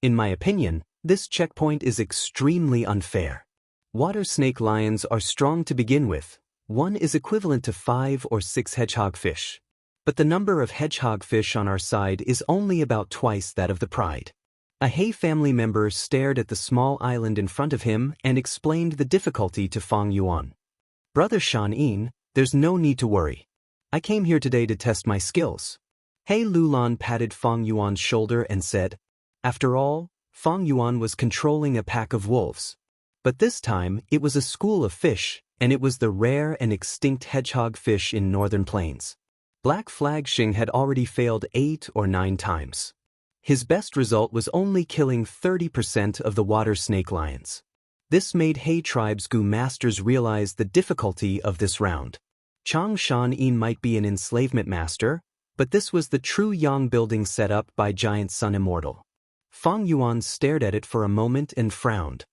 "In my opinion, this checkpoint is extremely unfair. Water snake lions are strong to begin with. One is equivalent to 5 or 6 hedgehog fish. But the number of hedgehog fish on our side is only about twice that of the pride." A He family member stared at the small island in front of him and explained the difficulty to Fang Yuan. "Brother Shan, there's no need to worry. I came here today to test my skills." He Lulan patted Fang Yuan's shoulder and said, "After all, Fang Yuan was controlling a pack of wolves. But this time, it was a school of fish, and it was the rare and extinct hedgehog fish in northern plains. Black Flag Xing had already failed 8 or 9 times. His best result was only killing 30% of the water snake lions. This made He tribe's Gu masters realize the difficulty of this round. Chang Shan might be an enslavement master, but this was the true Yang building set up by Giant Sun Immortal. Fang Yuan stared at it for a moment and frowned.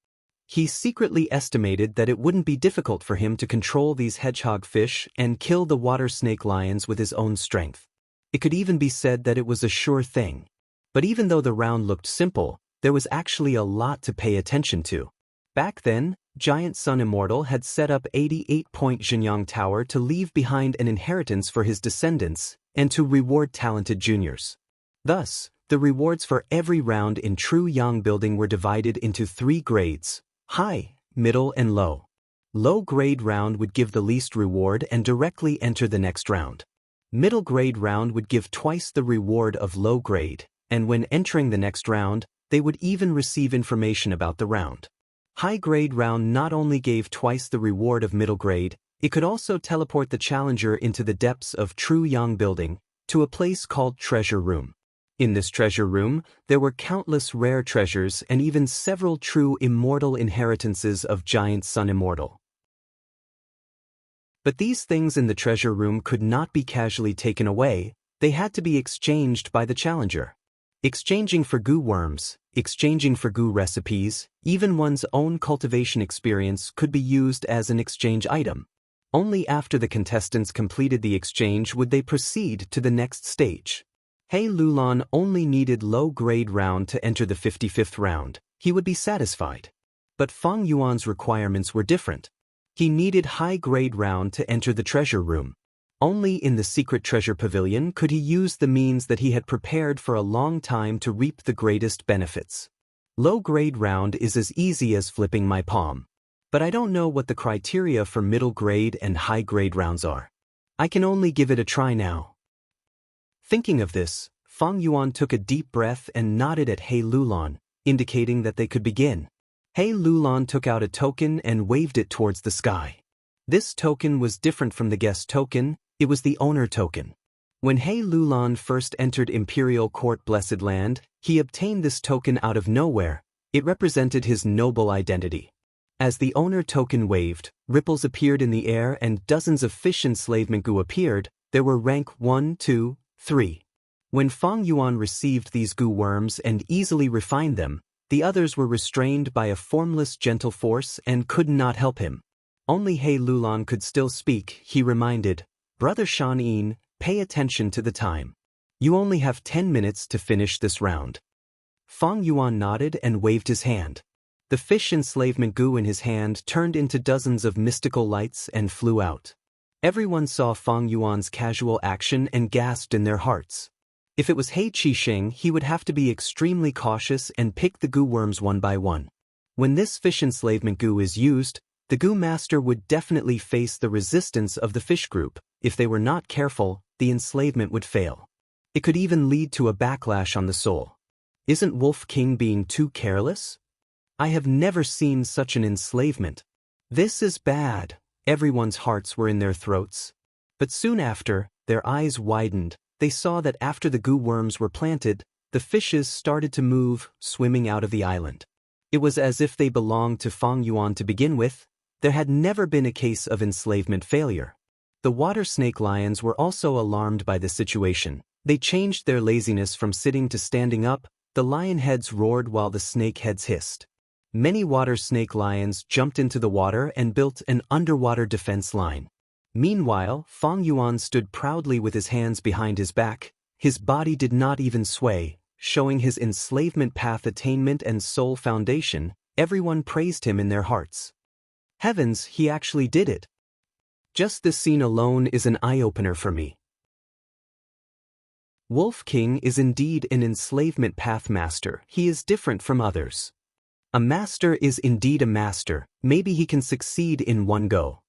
He secretly estimated that it wouldn't be difficult for him to control these hedgehog fish and kill the water snake lions with his own strength. It could even be said that it was a sure thing. But even though the round looked simple, there was actually a lot to pay attention to. Back then, Giant Sun Immortal had set up 88-point Xinyang Tower to leave behind an inheritance for his descendants and to reward talented juniors. Thus, the rewards for every round in true Yang building were divided into 3 grades: high, middle, and low. Low-grade round would give the least reward and directly enter the next round. Middle-grade round would give twice the reward of low-grade, and when entering the next round, they would even receive information about the round. High-grade round not only gave twice the reward of middle grade, it could also teleport the challenger into the depths of true Yang building, to a place called Treasure Room. In this treasure room, there were countless rare treasures and even several true immortal inheritances of Giant Sun Immortal. But these things in the treasure room could not be casually taken away, they had to be exchanged by the challenger. Exchanging for goo worms, exchanging for goo recipes, even one's own cultivation experience could be used as an exchange item. Only after the contestants completed the exchange would they proceed to the next stage. He Lulan only needed low-grade round to enter the 55th round. He would be satisfied. But Fang Yuan's requirements were different. He needed high-grade round to enter the treasure room. Only in the secret treasure pavilion could he use the means that he had prepared for a long time to reap the greatest benefits. Low-grade round is as easy as flipping my palm. But I don't know what the criteria for middle-grade and high-grade rounds are. I can only give it a try now. Thinking of this, Fang Yuan took a deep breath and nodded at He Lulan, indicating that they could begin. He Lulan took out a token and waved it towards the sky. This token was different from the guest token. It was the owner token. When He Lulan first entered Imperial Court Blessed Land, he obtained this token out of nowhere. It represented his noble identity. As the owner token waved, ripples appeared in the air and dozens of fish enslavement goo appeared. There were rank 1, 2, 3. When Fang Yuan received these goo worms and easily refined them, the others were restrained by a formless gentle force and could not help him. Only He Lulan could still speak. He reminded, "Brother Shan, pay attention to the time. You only have 10 minutes to finish this round." Fang Yuan nodded and waved his hand. The fish enslavement goo in his hand turned into dozens of mystical lights and flew out. Everyone saw Fang Yuan's casual action and gasped in their hearts. If it was He Qixing, he would have to be extremely cautious and pick the goo worms one by one. When this fish enslavement goo is used, the goo master would definitely face the resistance of the fish group. If they were not careful, the enslavement would fail. It could even lead to a backlash on the soul. Isn't Wolf King being too careless? I have never seen such an enslavement. This is bad. Everyone's hearts were in their throats. But soon after, their eyes widened. They saw that after the goo worms were planted, the fishes started to move, swimming out of the island. It was as if they belonged to Fang Yuan to begin with. There had never been a case of enslavement failure. The water snake lions were also alarmed by the situation. They changed their laziness from sitting to standing up. The lion heads roared while the snake heads hissed. Many water snake lions jumped into the water and built an underwater defense line. Meanwhile, Fang Yuan stood proudly with his hands behind his back. His body did not even sway, showing his enslavement path attainment and soul foundation. Everyone praised him in their hearts. Heavens, he actually did it. Just this scene alone is an eye-opener for me. Wolf King is indeed an enslavement path master. He is different from others. A master is indeed a master. Maybe he can succeed in one go.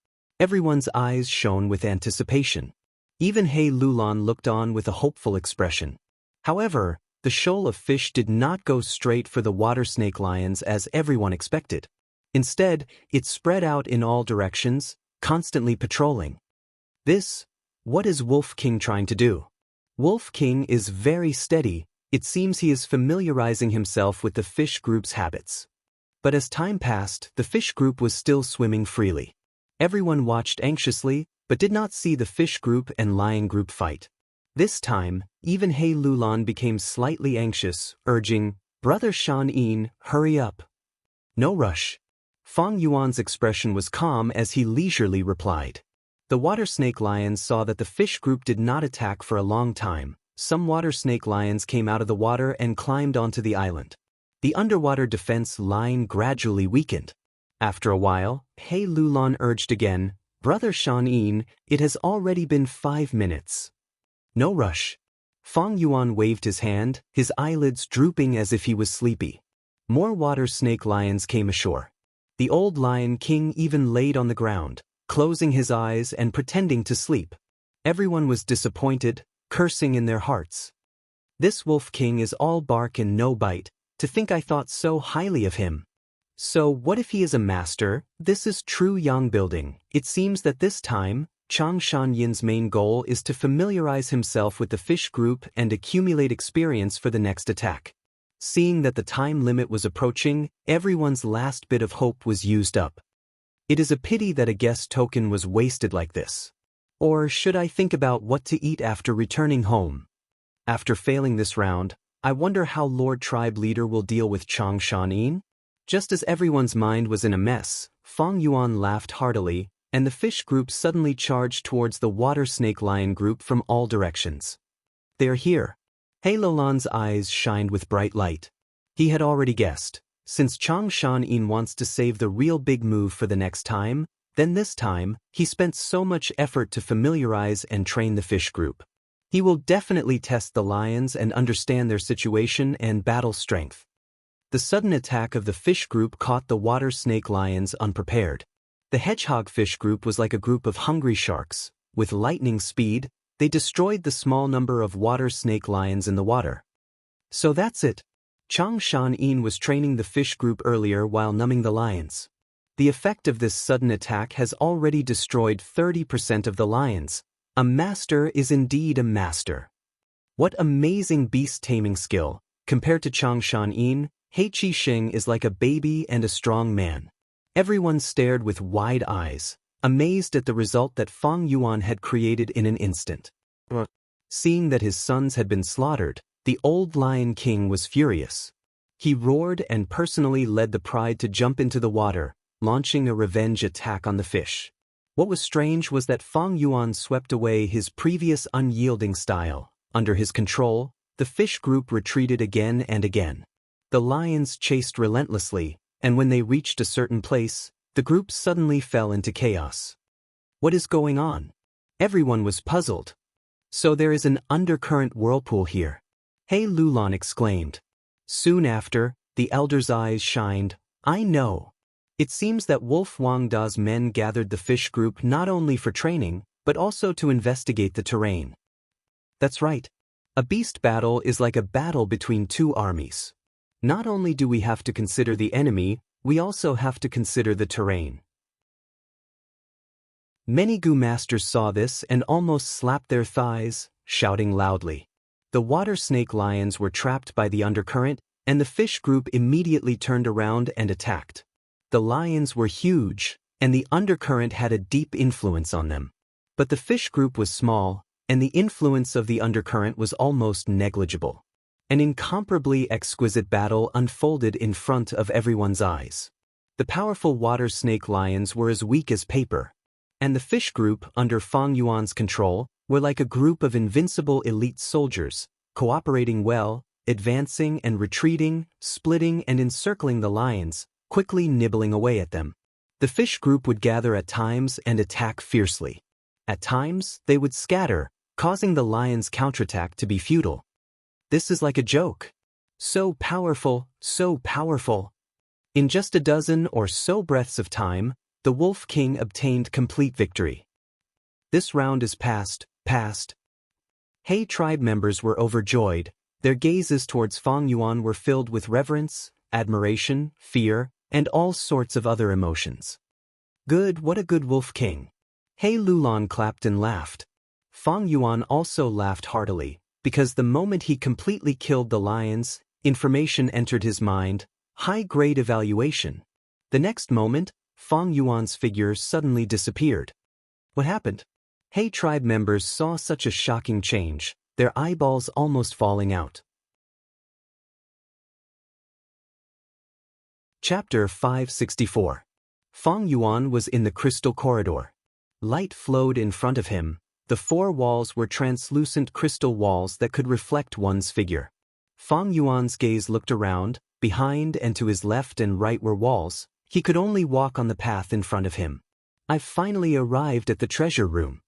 Everyone's eyes shone with anticipation. Even He Lulan looked on with a hopeful expression. However, the shoal of fish did not go straight for the water snake lions as everyone expected. Instead, it spread out in all directions, constantly patrolling. What is Wolf King trying to do? Wolf King is very steady. It seems he is familiarizing himself with the fish group's habits. But as time passed, the fish group was still swimming freely. Everyone watched anxiously, but did not see the fish group and lion group fight. This time, even He Lulan became slightly anxious, urging, "Brother Shan, hurry up." "No rush." Fang Yuan's expression was calm as he leisurely replied. The water snake lions saw that the fish group did not attack for a long time. Some water snake lions came out of the water and climbed onto the island. The underwater defense line gradually weakened. After a while, He Lulan urged again, "Brother Shan, it has already been 5 minutes." "No rush." Fang Yuan waved his hand, his eyelids drooping as if he was sleepy. More water snake lions came ashore. The old Lion King even laid on the ground, closing his eyes and pretending to sleep. Everyone was disappointed, cursing in their hearts. "This Wolf King is all bark and no bite. To think I thought so highly of him. So what if he is a master?" This is true yang building. It seems that this time, Chang Shanyan's main goal is to familiarize himself with the fish group and accumulate experience for the next attack. Seeing that the time limit was approaching, everyone's last bit of hope was used up. It is a pity that a guest token was wasted like this. Or should I think about what to eat after returning home? After failing this round, I wonder how Lord Tribe Leader will deal with Chang Shan. Just as everyone's mind was in a mess, Fang Yuan laughed heartily, and the fish group suddenly charged towards the water snake lion group from all directions. "They are here." He Lulan's eyes shined with bright light. He had already guessed. Since Chang Shan wants to save the real big move for the next time, then this time, he spent so much effort to familiarize and train the fish group. He will definitely test the lions and understand their situation and battle strength. The sudden attack of the fish group caught the water snake lions unprepared. The hedgehog fish group was like a group of hungry sharks. With lightning speed, they destroyed the small number of water snake lions in the water. So that's it. Chang Shan was training the fish group earlier while numbing the lions. The effect of this sudden attack has already destroyed 30% of the lions. A master is indeed a master. What amazing beast taming skill. Compared to Chang Shan, He Qisheng is like a baby and a strong man. Everyone stared with wide eyes, amazed at the result that Fang Yuan had created in an instant. Seeing that his sons had been slaughtered, the old Lion King was furious. He roared and personally led the pride to jump into the water, launching a revenge attack on the fish. What was strange was that Fang Yuan swept away his previous unyielding style. Under his control, the fish group retreated again and again. The lions chased relentlessly, and when they reached a certain place, the group suddenly fell into chaos. What is going on? Everyone was puzzled. So there is an undercurrent whirlpool here. He Lulan exclaimed. Soon after, the elder's eyes shined. I know. It seems that Wolf Wang Da's men gathered the fish group not only for training, but also to investigate the terrain. That's right. A beast battle is like a battle between two armies. Not only do we have to consider the enemy, we also have to consider the terrain. Many Gu masters saw this and almost slapped their thighs, shouting loudly. The water snake lions were trapped by the undercurrent, and the fish group immediately turned around and attacked. The lions were huge, and the undercurrent had a deep influence on them. But the fish group was small, and the influence of the undercurrent was almost negligible. An incomparably exquisite battle unfolded in front of everyone's eyes. The powerful water snake lions were as weak as paper, and the fish group under Fang Yuan's control were like a group of invincible elite soldiers, cooperating well, advancing and retreating, splitting and encircling the lions, quickly nibbling away at them. The fish group would gather at times and attack fiercely. At times, they would scatter, causing the lions' counterattack to be futile. This is like a joke. So powerful, so powerful. In just a dozen or so breaths of time, the Wolf King obtained complete victory. This round is past. He tribe members were overjoyed. Their gazes towards Fang Yuan were filled with reverence, admiration, fear, and all sorts of other emotions. Good, what a good Wolf King. He Lulan clapped and laughed. Fang Yuan also laughed heartily, because the moment he completely killed the lions, information entered his mind, high-grade evaluation. The next moment, Fang Yuan's figure suddenly disappeared. What happened? He tribe members saw such a shocking change, their eyeballs almost falling out. Chapter 564. Fang Yuan was in the crystal corridor. Light flowed in front of him. The four walls were translucent crystal walls that could reflect one's figure. Fang Yuan's gaze looked around. Behind and to his left and right were walls. He could only walk on the path in front of him. I've finally arrived at the treasure room.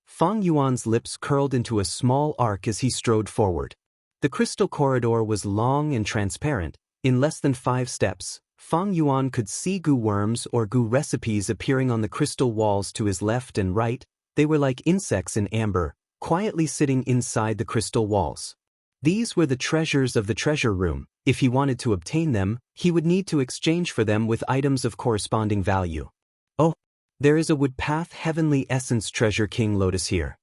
Fang Yuan's lips curled into a small arc as he strode forward. The crystal corridor was long and transparent. In less than 5 steps, Fang Yuan could see goo worms or goo recipes appearing on the crystal walls to his left and right. They were like insects in amber, quietly sitting inside the crystal walls. These were the treasures of the treasure room. If he wanted to obtain them, he would need to exchange for them with items of corresponding value. Oh, there is a woodpath heavenly essence treasure king lotus here.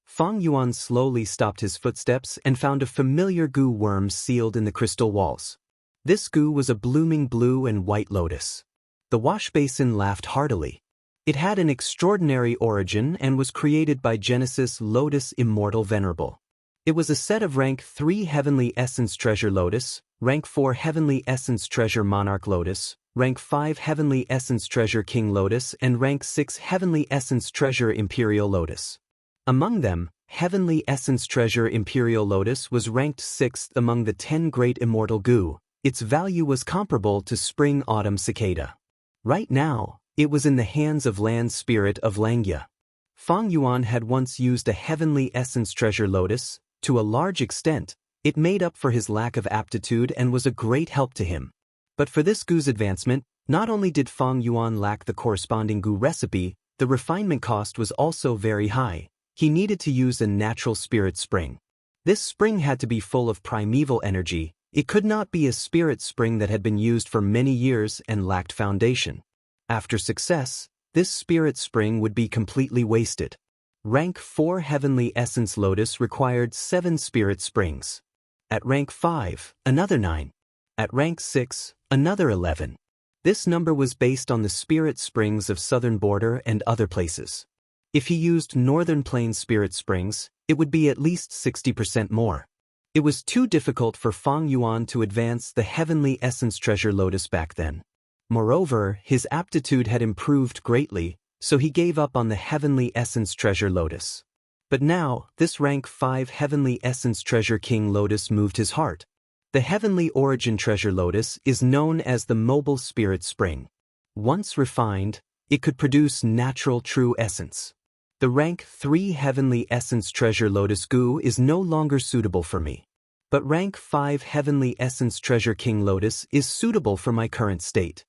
Fang Yuan slowly stopped his footsteps and found a familiar goo worm sealed in the crystal walls. This goo was a blooming blue and white lotus. The wash basin laughed heartily. It had an extraordinary origin and was created by Genesis Lotus Immortal Venerable. It was a set of rank 3 Heavenly Essence Treasure Lotus, rank 4 Heavenly Essence Treasure Monarch Lotus, rank 5 Heavenly Essence Treasure King Lotus and rank 6 Heavenly Essence Treasure Imperial Lotus. Among them, Heavenly Essence Treasure Imperial Lotus was ranked 6th among the 10 Great Immortal Goo. Its value was comparable to Spring-Autumn Cicada. Right now, it was in the hands of Land Spirit of Langya. Fang Yuan had once used a Heavenly Essence Treasure Lotus. To a large extent, it made up for his lack of aptitude and was a great help to him. But for this goo's advancement, not only did Fang Yuan lack the corresponding goo recipe, the refinement cost was also very high. He needed to use a natural spirit spring. This spring had to be full of primeval energy. It could not be a spirit spring that had been used for many years and lacked foundation. After success, this spirit spring would be completely wasted. Rank 4 Heavenly Essence Lotus required 7 spirit springs. At rank 5, another 9. At rank 6, another 11. This number was based on the spirit springs of Southern Border and other places. If he used Northern Plains spirit springs, it would be at least 60% more. It was too difficult for Fang Yuan to advance the Heavenly Essence Treasure Lotus back then. Moreover, his aptitude had improved greatly, so he gave up on the Heavenly Essence Treasure Lotus. But now, this rank 5 Heavenly Essence Treasure King Lotus moved his heart. The Heavenly Origin Treasure Lotus is known as the Mobile Spirit Spring. Once refined, it could produce natural true essence. The rank 3 Heavenly Essence Treasure Lotus Goo is no longer suitable for me. But rank 5 Heavenly Essence Treasure King Lotus is suitable for my current state.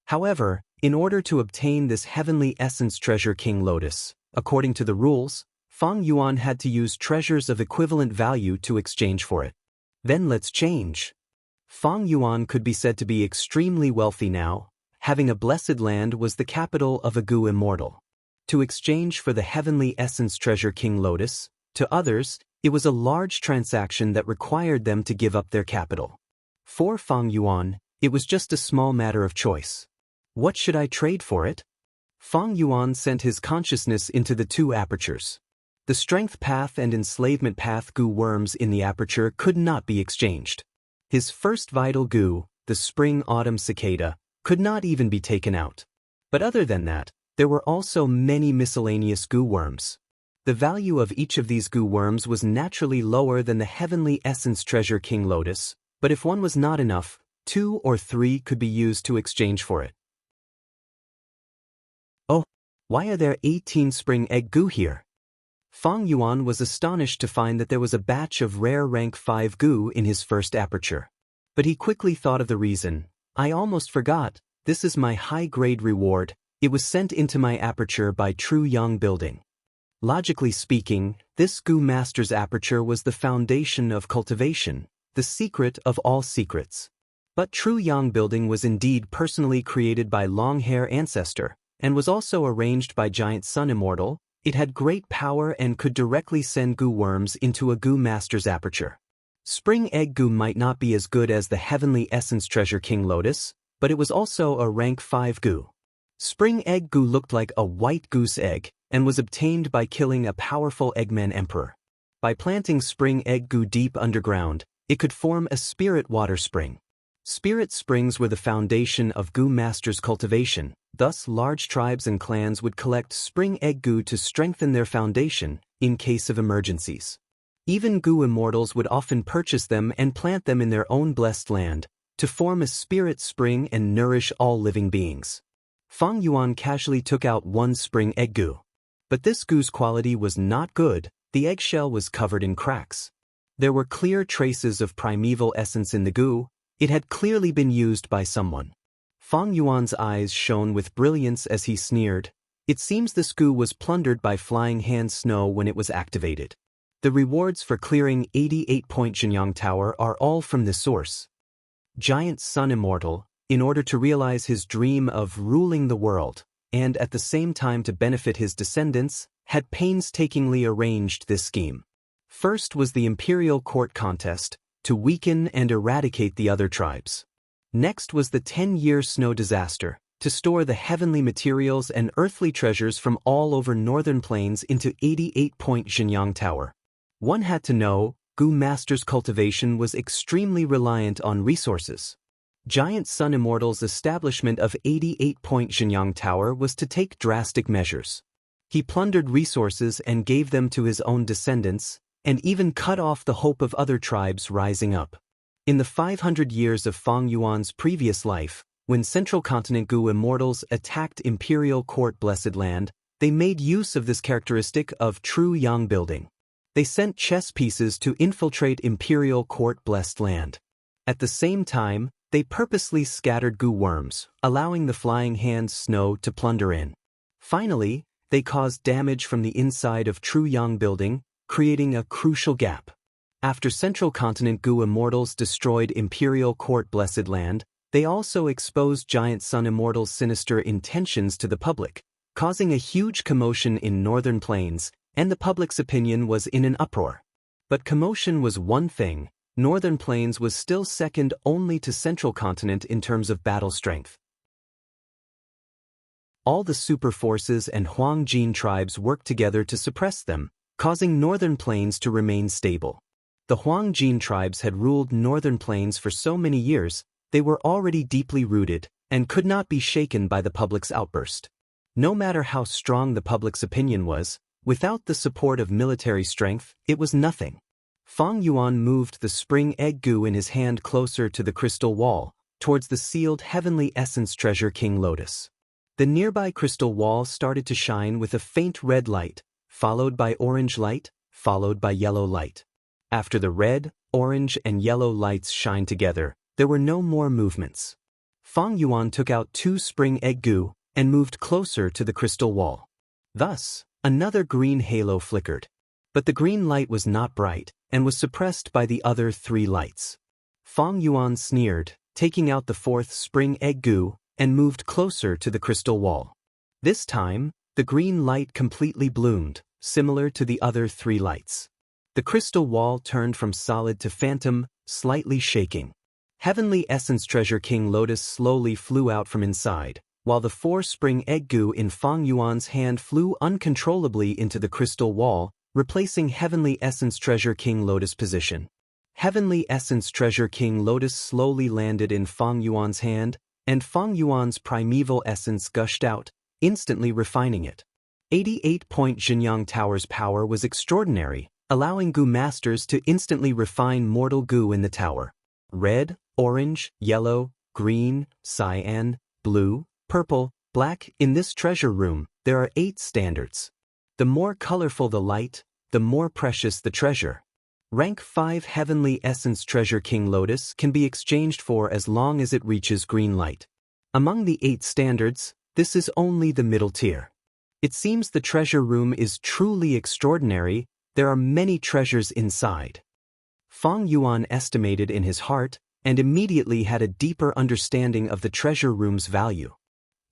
However, in order to obtain this Heavenly Essence Treasure King Lotus, according to the rules, Fang Yuan had to use treasures of equivalent value to exchange for it. Then let's change. Fang Yuan could be said to be extremely wealthy now. Having a blessed land was the capital of a Goo Immortal. To exchange for the Heavenly Essence Treasure King Lotus, to others, it was a large transaction that required them to give up their capital. For Fang Yuan, it was just a small matter of choice. What should I trade for it? Fang Yuan sent his consciousness into the 2 apertures. The strength path and enslavement path goo worms in the aperture could not be exchanged. His first vital goo, the spring-autumn cicada, could not even be taken out. But other than that, there were also many miscellaneous goo worms. The value of each of these goo worms was naturally lower than the heavenly essence treasure King Lotus, but if one was not enough, 2 or 3 could be used to exchange for it. Oh, why are there 18 spring egg goo here? Fang Yuan was astonished to find that there was a batch of rare rank 5 goo in his first aperture. But he quickly thought of the reason. I almost forgot, this is my high-grade reward. It was sent into my aperture by True Yang Building. Logically speaking, this goo master's aperture was the foundation of cultivation, the secret of all secrets. But True Yang Building was indeed personally created by Longhair Ancestor, and was also arranged by Giant Sun Immortal. It had great power and could directly send goo worms into a goo master's aperture. Spring egg goo might not be as good as the heavenly essence treasure King Lotus, but it was also a rank 5 goo. Spring egg goo looked like a white goose egg, and was obtained by killing a powerful Eggman Emperor. By planting spring egg goo deep underground, it could form a spirit water spring. Spirit springs were the foundation of goo masters' cultivation, thus large tribes and clans would collect spring egg goo to strengthen their foundation in case of emergencies. Even goo immortals would often purchase them and plant them in their own blessed land, to form a spirit spring and nourish all living beings. Fang Yuan casually took out 1 spring egg goo. But this goo's quality was not good, the eggshell was covered in cracks. There were clear traces of primeval essence in the goo. It had clearly been used by someone. Fang Yuan's eyes shone with brilliance as he sneered. It seems this goo was plundered by Flying Hand Snow when it was activated. The rewards for clearing 88-point Xianxia Tower are all from this source. Giant Sun Immortal, in order to realize his dream of ruling the world, and at the same time to benefit his descendants, had painstakingly arranged this scheme. First was the Imperial Court contest, to weaken and eradicate the other tribes. Next was the 10-year snow disaster, to store the heavenly materials and earthly treasures from all over northern plains into 88-point Xianxia Tower. One had to know, goo master's cultivation was extremely reliant on resources. Giant Sun Immortal's establishment of 88-point Xianxia Tower was to take drastic measures. He plundered resources and gave them to his own descendants, and even cut off the hope of other tribes rising up. In the 500 years of Fang Yuan's previous life, when Central Continent goo immortals attacked Imperial Court Blessed Land, they made use of this characteristic of True Yang Building. They sent chess pieces to infiltrate Imperial Court Blessed Land. At the same time, they purposely scattered goo worms, allowing the Flying Hand Snow to plunder in. Finally, they caused damage from the inside of True Yang Building, creating a crucial gap. After Central Continent goo immortals destroyed Imperial Court Blessed Land, they also exposed Giant Sun Immortal's sinister intentions to the public, causing a huge commotion in northern plains, and the public's opinion was in an uproar. But commotion was one thing. Northern Plains was still second only to Central Continent in terms of battle strength. All the super forces and Huangjin tribes worked together to suppress them, causing Northern Plains to remain stable. The Huangjin tribes had ruled Northern Plains for so many years, they were already deeply rooted, and could not be shaken by the public's outburst. No matter how strong the public's opinion was, without the support of military strength, it was nothing. Fang Yuan moved the spring egg goo in his hand closer to the crystal wall, towards the sealed heavenly essence treasure King Lotus. The nearby crystal wall started to shine with a faint red light, followed by orange light, followed by yellow light. After the red, orange, and yellow lights shined together, there were no more movements. Fang Yuan took out 2 spring egg goo and moved closer to the crystal wall. Thus, another green halo flickered. But the green light was not bright, and was suppressed by the other 3 lights. Fang Yuan sneered, taking out the 4th spring egg goo, and moved closer to the crystal wall. This time, the green light completely bloomed, similar to the other 3 lights. The crystal wall turned from solid to phantom, slightly shaking. Heavenly Essence Treasure King Lotus slowly flew out from inside, while the 4 spring egg goo in Fang Yuan's hand flew uncontrollably into the crystal wall, replacing Heavenly Essence Treasure King Lotus position. Heavenly Essence Treasure King Lotus slowly landed in Fang Yuan's hand, and Fang Yuan's primeval essence gushed out, instantly refining it. 88-point Xianyang Tower's power was extraordinary, allowing Gu Masters to instantly refine mortal Gu in the tower. Red, orange, yellow, green, cyan, blue, purple, black. In this treasure room, there are 8 standards. The more colorful the light, the more precious the treasure. Rank 5 Heavenly Essence Treasure King Lotus can be exchanged for as long as it reaches green light. Among the 8 standards, this is only the middle tier. It seems the treasure room is truly extraordinary. There are many treasures inside. Fang Yuan estimated in his heart and immediately had a deeper understanding of the treasure room's value.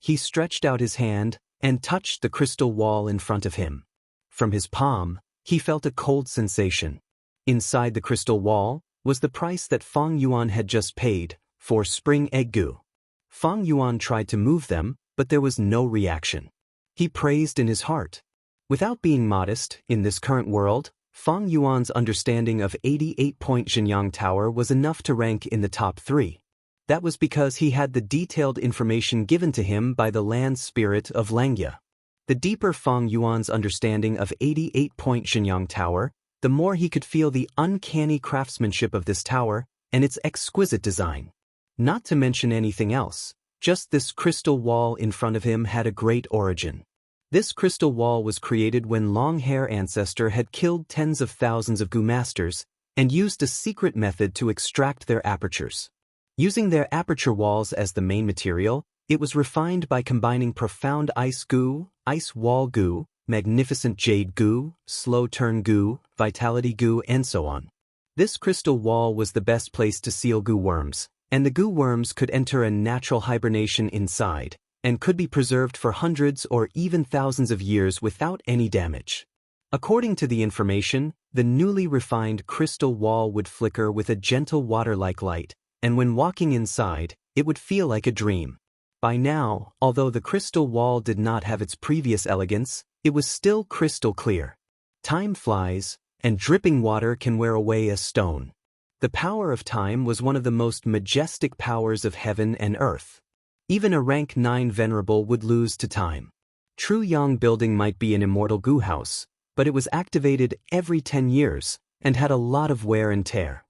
He stretched out his hand and touched the crystal wall in front of him. From his palm, he felt a cold sensation. Inside the crystal wall was the price that Fang Yuan had just paid for spring egg Gu. Fang Yuan tried to move them, but there was no reaction. He praised in his heart. Without being modest, in this current world, Fang Yuan's understanding of 88-point Xianyang Tower was enough to rank in the top 3. That was because he had the detailed information given to him by the land spirit of Langya. The deeper Fang Yuan's understanding of 88-point Xianyang Tower, the more he could feel the uncanny craftsmanship of this tower and its exquisite design. Not to mention anything else, just this crystal wall in front of him had a great origin. This crystal wall was created when long-hair ancestor had killed tens of thousands of Gu Masters and used a secret method to extract their apertures. Using their aperture walls as the main material, it was refined by combining profound ice Gu, ice wall Gu, magnificent jade Gu, slow turn Gu, vitality Gu, and so on. This crystal wall was the best place to seal Gu worms, and the Gu worms could enter a natural hibernation inside, and could be preserved for hundreds or even thousands of years without any damage. According to the information, the newly refined crystal wall would flicker with a gentle water-like light, and when walking inside, it would feel like a dream. By now, although the crystal wall did not have its previous elegance, it was still crystal clear. Time flies, and dripping water can wear away a stone. The power of time was one of the most majestic powers of heaven and earth. Even a rank 9 venerable would lose to time. True Yang building might be an immortal Gu house, but it was activated every 10 years and had a lot of wear and tear.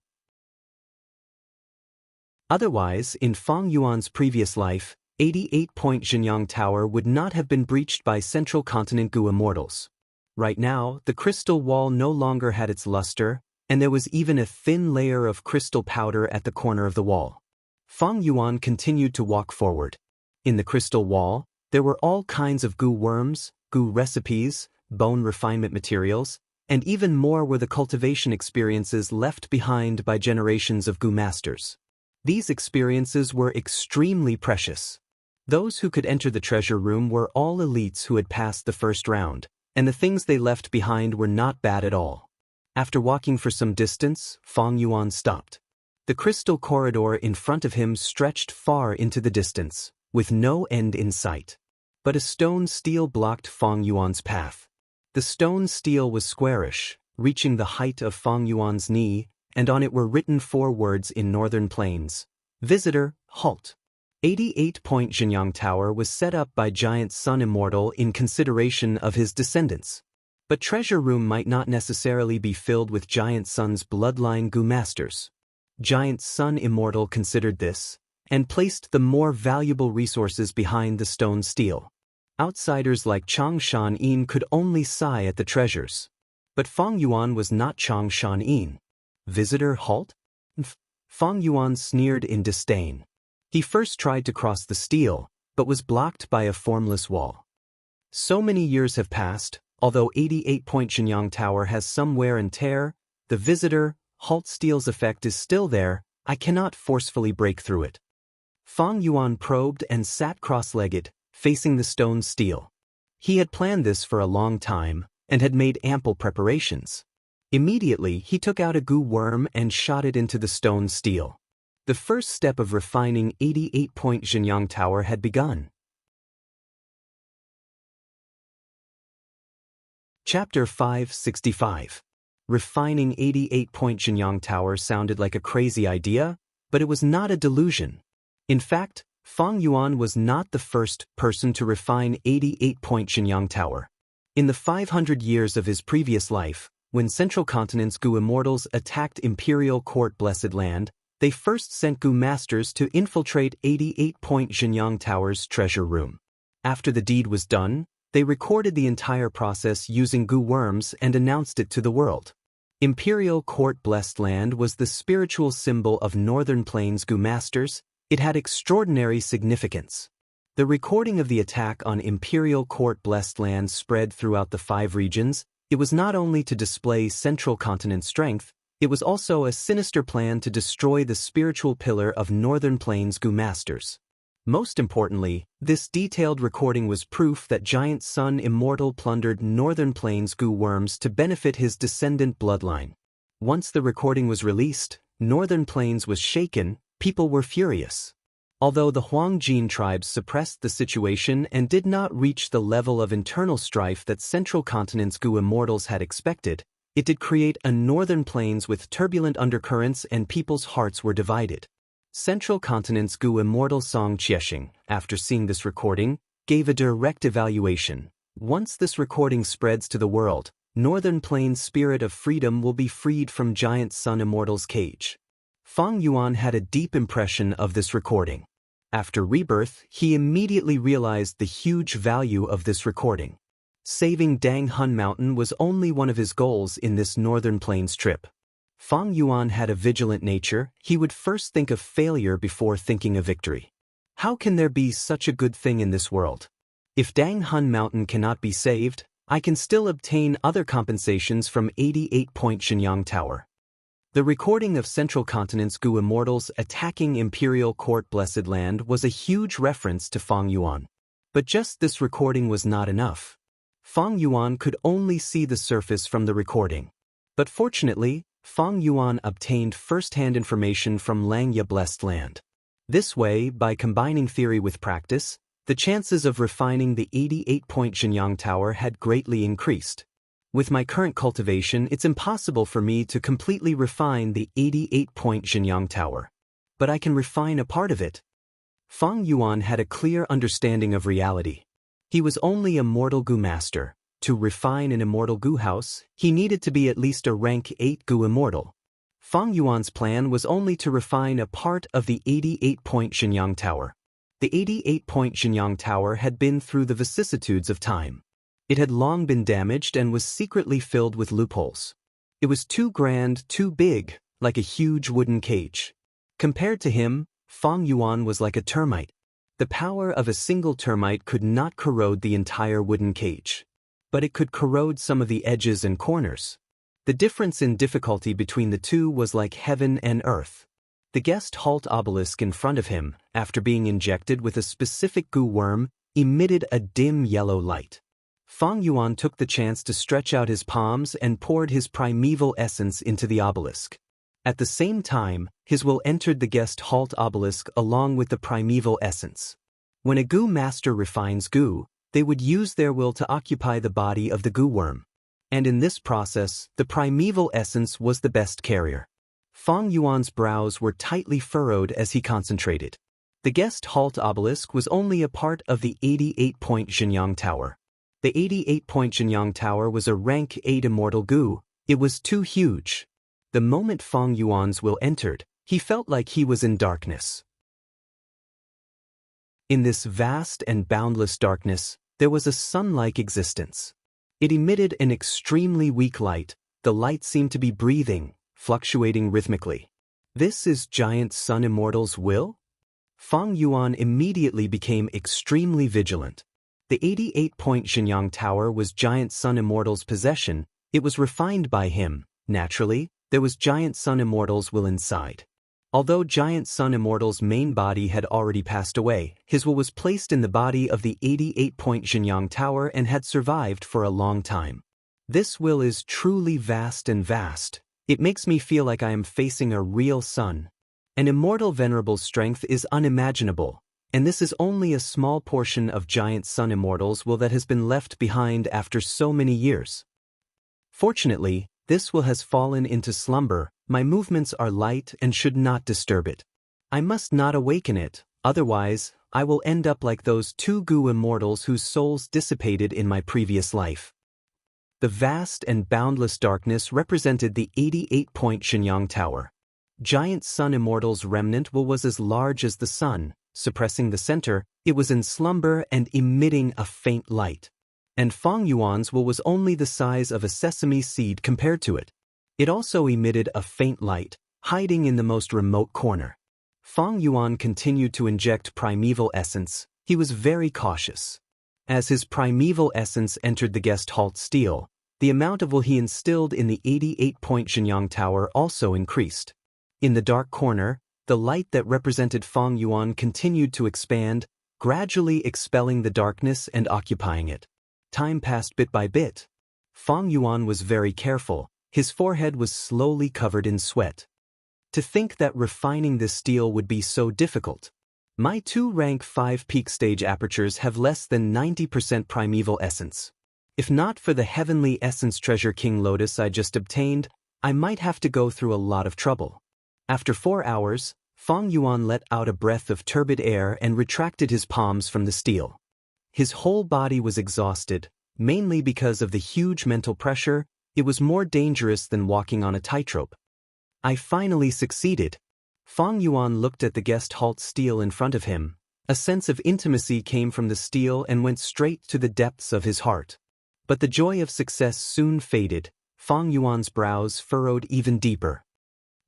Otherwise, in Fang Yuan's previous life, 88-point Xianyang Tower would not have been breached by Central Continent Gu immortals. Right now, the crystal wall no longer had its luster, and there was even a thin layer of crystal powder at the corner of the wall. Fang Yuan continued to walk forward. In the crystal wall, there were all kinds of Gu worms, Gu recipes, bone refinement materials, and even more were the cultivation experiences left behind by generations of Gu masters. These experiences were extremely precious. Those who could enter the treasure room were all elites who had passed the first round, and the things they left behind were not bad at all. After walking for some distance, Fang Yuan stopped. The crystal corridor in front of him stretched far into the distance, with no end in sight. But a stone stele blocked Fang Yuan's path. The stone stele was squarish, reaching the height of Fang Yuan's knee, and on it were written 4 words in northern plains. Visitor, halt. 88-point Xianyang Tower was set up by Giant Sun Immortal in consideration of his descendants. But treasure room might not necessarily be filled with Giant Sun's bloodline Gu masters. Giant Sun Immortal considered this, and placed the more valuable resources behind the stone stele. Outsiders like Chang Shan-yin could only sigh at the treasures. But Fang Yuan was not Chang Shan-yin. Visitor, halt? Fang Yuan sneered in disdain. He first tried to cross the stele, but was blocked by a formless wall. So many years have passed, although 88-point Xianyang Tower has some wear and tear, the visitor, halt stele's effect is still there. I cannot forcefully break through it. Fang Yuan probed and sat cross-legged, facing the stone stele. He had planned this for a long time, and had made ample preparations. Immediately, he took out a Gu worm and shot it into the stone stele. The first step of refining 88-point Xianyang Tower had begun. Chapter 565. Refining 88-point Xianxia Tower sounded like a crazy idea, but it was not a delusion. In fact, Fang Yuan was not the first person to refine 88-point Xianxia Tower. In the 500 years of his previous life, when Central Continent's Gu Immortals attacked Imperial Court Blessed Land, they first sent Gu Masters to infiltrate 88-point Xianxia Tower's treasure room. After the deed was done, they recorded the entire process using Gu worms and announced it to the world. Imperial Court Blessed Land was the spiritual symbol of Northern Plains Gu Masters. It had extraordinary significance. The recording of the attack on Imperial Court Blessed Land spread throughout the 5 regions. It was not only to display Central Continent strength, it was also a sinister plan to destroy the spiritual pillar of Northern Plains Gu Masters. Most importantly, this detailed recording was proof that Giant Sun Immortal plundered Northern Plains Gu worms to benefit his descendant bloodline. Once the recording was released, Northern Plains was shaken, people were furious. Although the Huangjin tribes suppressed the situation and did not reach the level of internal strife that Central Continent's Gu Immortals had expected, it did create a Northern Plains with turbulent undercurrents and people's hearts were divided. Central Continent's Gu Immortal Song Qiexing, after seeing this recording, gave a direct evaluation. Once this recording spreads to the world, Northern Plains' spirit of freedom will be freed from Giant Sun Immortal's cage. Fang Yuan had a deep impression of this recording. After rebirth, he immediately realized the huge value of this recording. Saving Dang Hun Mountain was only one of his goals in this Northern Plains trip. Fang Yuan had a vigilant nature. He would first think of failure before thinking of victory. How can there be such a good thing in this world? If Dang Hun Mountain cannot be saved, I can still obtain other compensations from 88-point Xianxia Tower. The recording of Central Continent's Gu Immortals attacking Imperial Court Blessed Land was a huge reference to Fang Yuan. But just this recording was not enough. Fang Yuan could only see the surface from the recording. But fortunately, Fang Yuan obtained first-hand information from Langya Blessed Land. This way, by combining theory with practice, the chances of refining the 88-point Xianxia Tower had greatly increased. With my current cultivation, it's impossible for me to completely refine the 88-point Xianxia Tower. But I can refine a part of it. Fang Yuan had a clear understanding of reality. He was only a mortal Gu master. To refine an immortal Gu house, he needed to be at least a rank 8 Gu immortal. Fang Yuan's plan was only to refine a part of the 88-point Xianxia Tower. The 88-point Xianxia Tower had been through the vicissitudes of time. It had long been damaged and was secretly filled with loopholes. It was too grand, too big, like a huge wooden cage. Compared to him, Fang Yuan was like a termite. The power of a single termite could not corrode the entire wooden cage. But it could corrode some of the edges and corners. The difference in difficulty between the two was like heaven and earth. The guest halt obelisk in front of him, after being injected with a specific Gu worm, emitted a dim yellow light. Fang Yuan took the chance to stretch out his palms and poured his primeval essence into the obelisk. At the same time, his will entered the guest halt obelisk along with the primeval essence. When a Gu master refines Gu, they would use their will to occupy the body of the Gu worm. And in this process, the primeval essence was the best carrier. Fang Yuan's brows were tightly furrowed as he concentrated. The guest halt obelisk was only a part of the 88-point Xianxia Tower. The 88-point Xianxia Tower was a rank 8 immortal Gu. It was too huge. The moment Fang Yuan's will entered, he felt like he was in darkness. In this vast and boundless darkness, there was a sun-like existence. It emitted an extremely weak light. The light seemed to be breathing, fluctuating rhythmically. This is Giant Sun Immortal's will? Fang Yuan immediately became extremely vigilant. The 88-point Xianxia Tower was Giant Sun Immortal's possession. It was refined by him. Naturally, there was Giant Sun Immortal's will inside. Although Giant Sun Immortal's main body had already passed away, his will was placed in the body of the 88-point Xianxia Tower and had survived for a long time. This will is truly vast and vast. It makes me feel like I am facing a real sun. An immortal venerable's strength is unimaginable, and this is only a small portion of Giant Sun Immortal's will that has been left behind after so many years. Fortunately, this will has fallen into slumber. My movements are light and should not disturb it. I must not awaken it, otherwise, I will end up like those two goo immortals whose souls dissipated in my previous life. The vast and boundless darkness represented the 88-point Xianxia Tower. Giant Sun Immortal's remnant was as large as the sun, suppressing the center. It was in slumber and emitting a faint light. And Fang Yuan's was only the size of a sesame seed compared to it. It also emitted a faint light, hiding in the most remote corner. Fang Yuan continued to inject primeval essence. He was very cautious. As his primeval essence entered the guest halt steel, the amount of will he instilled in the 88-point Xianxia Tower also increased. In the dark corner, the light that represented Fang Yuan continued to expand, gradually expelling the darkness and occupying it. Time passed bit by bit. Fang Yuan was very careful. His forehead was slowly covered in sweat. To think that refining this steel would be so difficult. My 2 rank 5 peak stage apertures have less than 90% primeval essence. If not for the heavenly essence treasure King Lotus I just obtained, I might have to go through a lot of trouble. After 4 hours, Fang Yuan let out a breath of turbid air and retracted his palms from the steel. His whole body was exhausted, mainly because of the huge mental pressure. It was more dangerous than walking on a tightrope. I finally succeeded. Fang Yuan looked at the guest halt steel in front of him. A sense of intimacy came from the steel and went straight to the depths of his heart. But the joy of success soon faded. Fang Yuan's brows furrowed even deeper.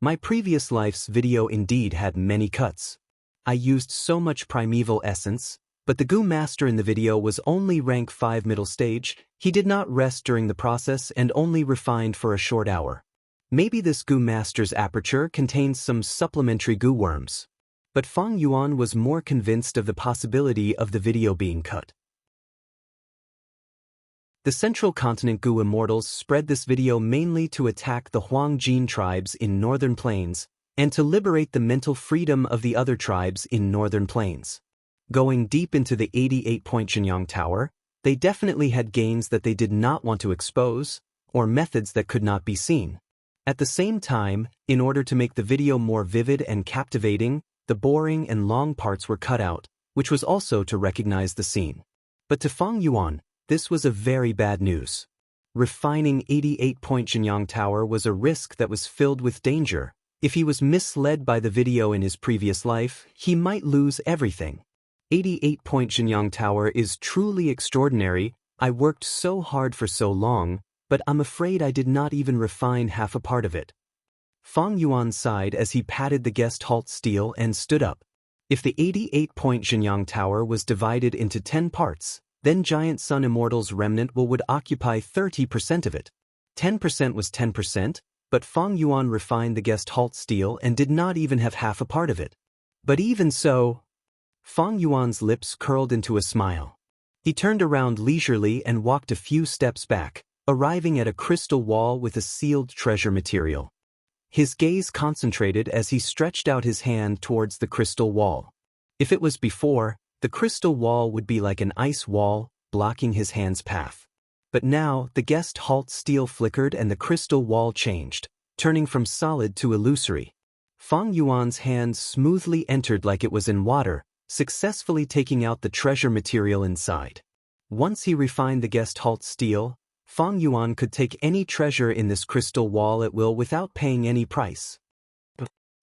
My previous life's video indeed had many cuts. I used so much primeval essence, but the Goo Master in the video was only rank 5 middle stage. He did not rest during the process and only refined for a short hour. Maybe this Goo Master's aperture contains some supplementary goo worms. But Fang Yuan was more convinced of the possibility of the video being cut. The Central Continent Goo Immortals spread this video mainly to attack the Huangjin tribes in Northern Plains and to liberate the mental freedom of the other tribes in Northern Plains. Going deep into the 88-point Xianxia Tower, they definitely had gains that they did not want to expose, or methods that could not be seen. At the same time, in order to make the video more vivid and captivating, the boring and long parts were cut out, which was also to recognize the scene. But to Fang Yuan, this was a very bad news. Refining 88-point Xianxia Tower was a risk that was filled with danger. If he was misled by the video in his previous life, he might lose everything. 88-point Xianxia Tower is truly extraordinary. I worked so hard for so long, but I'm afraid I did not even refine half a part of it. Fang Yuan sighed as he patted the guest halt steel and stood up. If the 88-point Xianxia Tower was divided into 10 parts, then Giant Sun Immortal's remnant would occupy 30% of it. 10% was 10%, but Fang Yuan refined the guest halt steel and did not even have half a part of it. But even so, Fang Yuan's lips curled into a smile. He turned around leisurely and walked a few steps back, arriving at a crystal wall with a sealed treasure material. His gaze concentrated as he stretched out his hand towards the crystal wall. If it was before, the crystal wall would be like an ice wall, blocking his hand's path. But now, the guest halt steel flickered and the crystal wall changed, turning from solid to illusory. Fang Yuan's hand smoothly entered like it was in water, successfully taking out the treasure material inside. Once he refined the guest halt steel, Fang Yuan could take any treasure in this crystal wall at will without paying any price.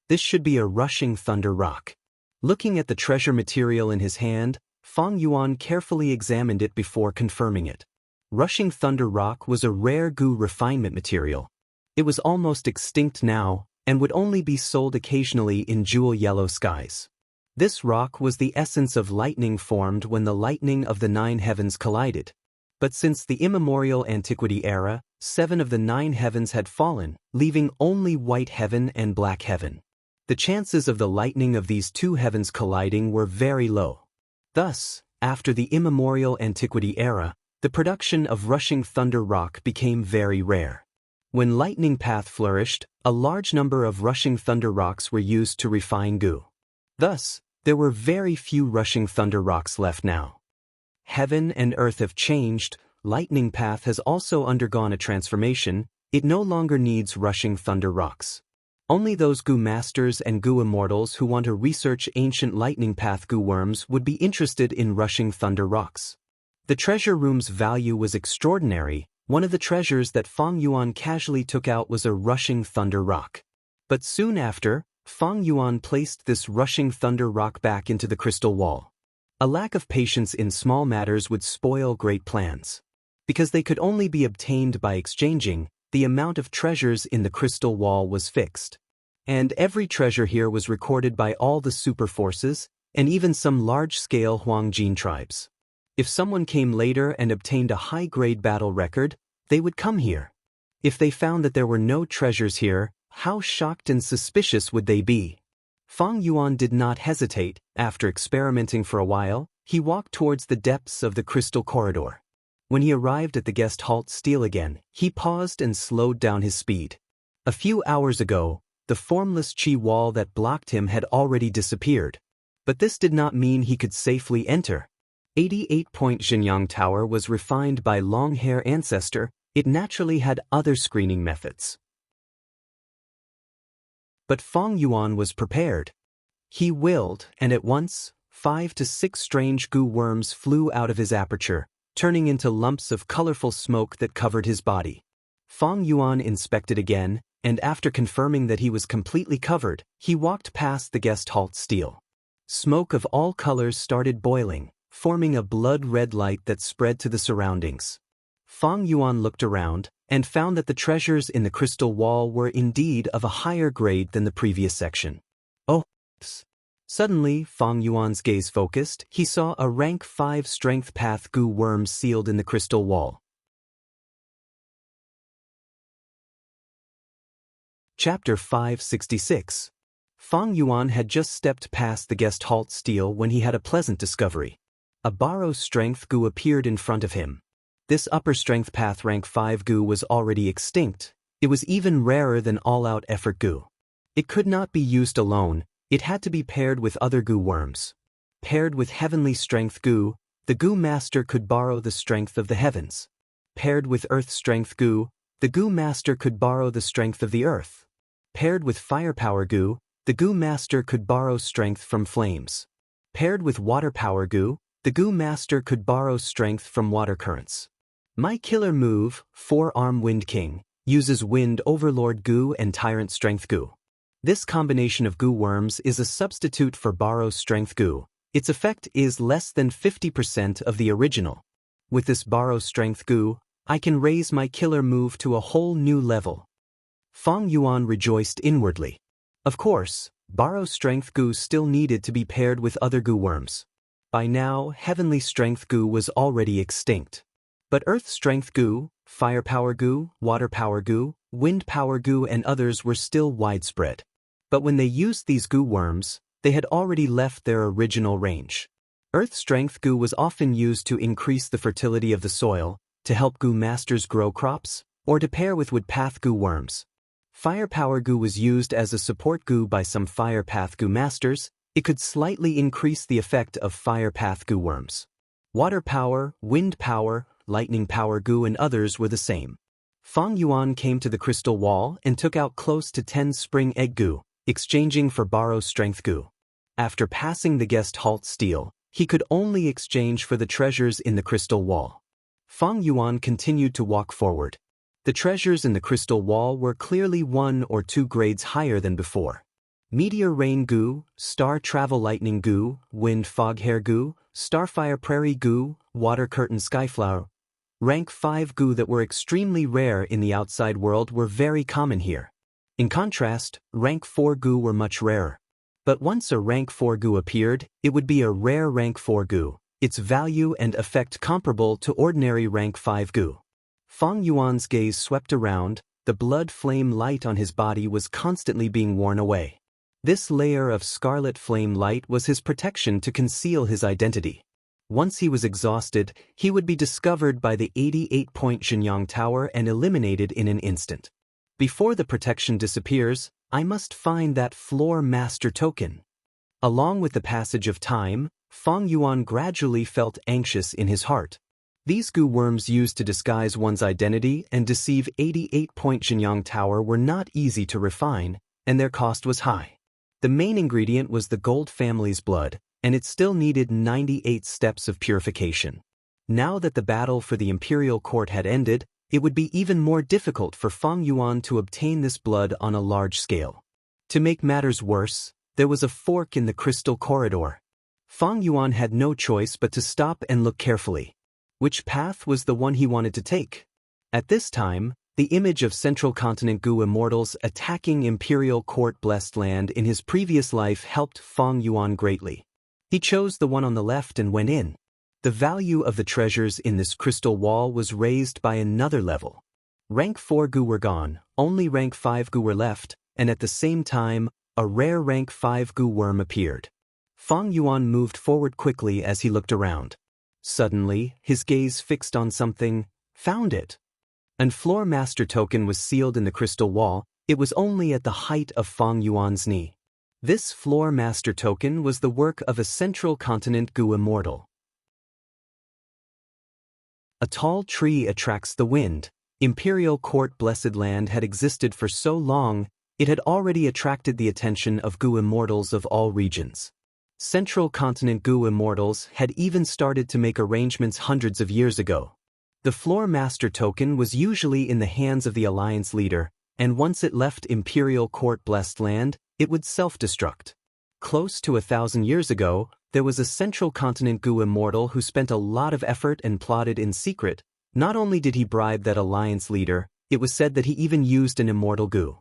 This should be a rushing thunder rock. Looking at the treasure material in his hand, Fang Yuan carefully examined it before confirming it. Rushing thunder rock was a rare goo refinement material. It was almost extinct now, and would only be sold occasionally in jewel yellow skies. This rock was the essence of lightning formed when the lightning of the 9 heavens collided. But since the immemorial antiquity era, 7 of the 9 heavens had fallen, leaving only white heaven and black heaven. The chances of the lightning of these 2 heavens colliding were very low. Thus, after the immemorial antiquity era, the production of rushing thunder rock became very rare. When lightning path flourished, a large number of rushing thunder rocks were used to refine goo. Thus, there were very few rushing thunder rocks left now. Heaven and earth have changed, lightning path has also undergone a transformation. It no longer needs rushing thunder rocks. Only those goo masters and goo immortals who want to research ancient lightning path goo worms would be interested in rushing thunder rocks. The treasure room's value was extraordinary. One of the treasures that Fang Yuan casually took out was a rushing thunder rock. But soon after, Fang Yuan placed this rushing thunder rock back into the crystal wall. A lack of patience in small matters would spoil great plans. Because they could only be obtained by exchanging, the amount of treasures in the crystal wall was fixed. And every treasure here was recorded by all the super forces, and even some large-scale Huangjin tribes. If someone came later and obtained a high-grade battle record, they would come here. If they found that there were no treasures here, how shocked and suspicious would they be? Fang Yuan did not hesitate. After experimenting for a while, he walked towards the depths of the crystal corridor. When he arrived at the guest halt stele again, he paused and slowed down his speed. A few hours ago, the formless qi wall that blocked him had already disappeared. But this did not mean he could safely enter. 88-point Xianyang Tower was refined by long-hair ancestor. It naturally had other screening methods. But Fang Yuan was prepared. He willed, and at once, 5 to 6 strange goo worms flew out of his aperture, turning into lumps of colorful smoke that covered his body. Fang Yuan inspected again, and after confirming that he was completely covered, he walked past the guest halt stele. Smoke of all colors started boiling, forming a blood-red light that spread to the surroundings. Fang Yuan looked around, and found that the treasures in the crystal wall were indeed of a higher grade than the previous section. Oh! Suddenly, Fang Yuan's gaze focused. He saw a rank 5 strength path goo worm sealed in the crystal wall. Chapter 566. Fang Yuan had just stepped past the guest halt stele when he had a pleasant discovery. A borrow strength goo appeared in front of him. This upper strength path rank 5 goo was already extinct. It was even rarer than all-out effort goo. It could not be used alone. It had to be paired with other goo worms. Paired with heavenly strength goo, the goo master could borrow the strength of the heavens. Paired with earth strength goo, the goo master could borrow the strength of the earth. Paired with firepower goo, the goo master could borrow strength from flames. Paired with water power goo, the goo master could borrow strength from water currents. My killer move, 4-arm Wind King, uses Wind Overlord goo and Tyrant strength goo. This combination of goo worms is a substitute for borrow strength goo. Its effect is less than 50% of the original. With this borrow strength goo, I can raise my killer move to a whole new level. Fang Yuan rejoiced inwardly. Of course, borrow strength goo still needed to be paired with other goo worms. By now, heavenly strength goo was already extinct. But earth strength goo, firepower goo, water power goo, wind power goo and others were still widespread. But when they used these goo worms, they had already left their original range. Earth strength goo was often used to increase the fertility of the soil, to help goo masters grow crops, or to pair with wood path goo worms. Firepower goo was used as a support goo by some fire path goo masters. It could slightly increase the effect of fire path goo worms. Water power, wind power, lightning power goo and others were the same. Fang Yuan came to the crystal wall and took out close to 10 spring egg goo, exchanging for borrow strength goo. After passing the guest halt stele, he could only exchange for the treasures in the crystal wall. Fang Yuan continued to walk forward. The treasures in the crystal wall were clearly 1 or 2 grades higher than before. Meteor rain goo, star travel lightning goo, wind fog hair goo, starfire prairie goo, water curtain skyflower. Rank 5 goo that were extremely rare in the outside world were very common here. In contrast, rank 4 goo were much rarer. But once a rank 4 goo appeared, it would be a rare rank 4 goo, its value and effect comparable to ordinary rank 5 goo. Fang Yuan's gaze swept around. The blood flame light on his body was constantly being worn away. This layer of scarlet flame light was his protection to conceal his identity. Once he was exhausted, he would be discovered by the 88-point Xianyang Tower and eliminated in an instant. Before the protection disappears, I must find that floor master token. Along with the passage of time, Fang Yuan gradually felt anxious in his heart. These goo worms used to disguise one's identity and deceive 88-point Shenyang Tower were not easy to refine, and their cost was high. The main ingredient was the gold family's blood, and it still needed 98 steps of purification. Now that the battle for the imperial court had ended, it would be even more difficult for Fang Yuan to obtain this blood on a large scale. To make matters worse, there was a fork in the crystal corridor. Fang Yuan had no choice but to stop and look carefully. Which path was the one he wanted to take? At this time, the image of Central Continent Goo immortals attacking Imperial Court Blessed Land in his previous life helped Fang Yuan greatly. He chose the one on the left and went in. The value of the treasures in this crystal wall was raised by another level. Rank 4 Goo were gone, only rank 5 Goo were left, and at the same time, a rare rank 5 Goo worm appeared. Fang Yuan moved forward quickly as he looked around. Suddenly, his gaze fixed on something. Found it! An floor master token was sealed in the crystal wall. It was only at the height of Fang Yuan's knee. This floor master token was the work of a Central Continent Goo immortal. A tall tree attracts the wind. Imperial Court Blessed Land had existed for so long, it had already attracted the attention of Goo immortals of all regions. Central Continent Goo immortals had even started to make arrangements hundreds of years ago. The floor master token was usually in the hands of the alliance leader, and once it left Imperial Court Blessed Land, it would self-destruct. Close to 1,000 years ago, there was a Central Continent Goo immortal who spent a lot of effort and plotted in secret. Not only did he bribe that alliance leader, it was said that he even used an immortal goo.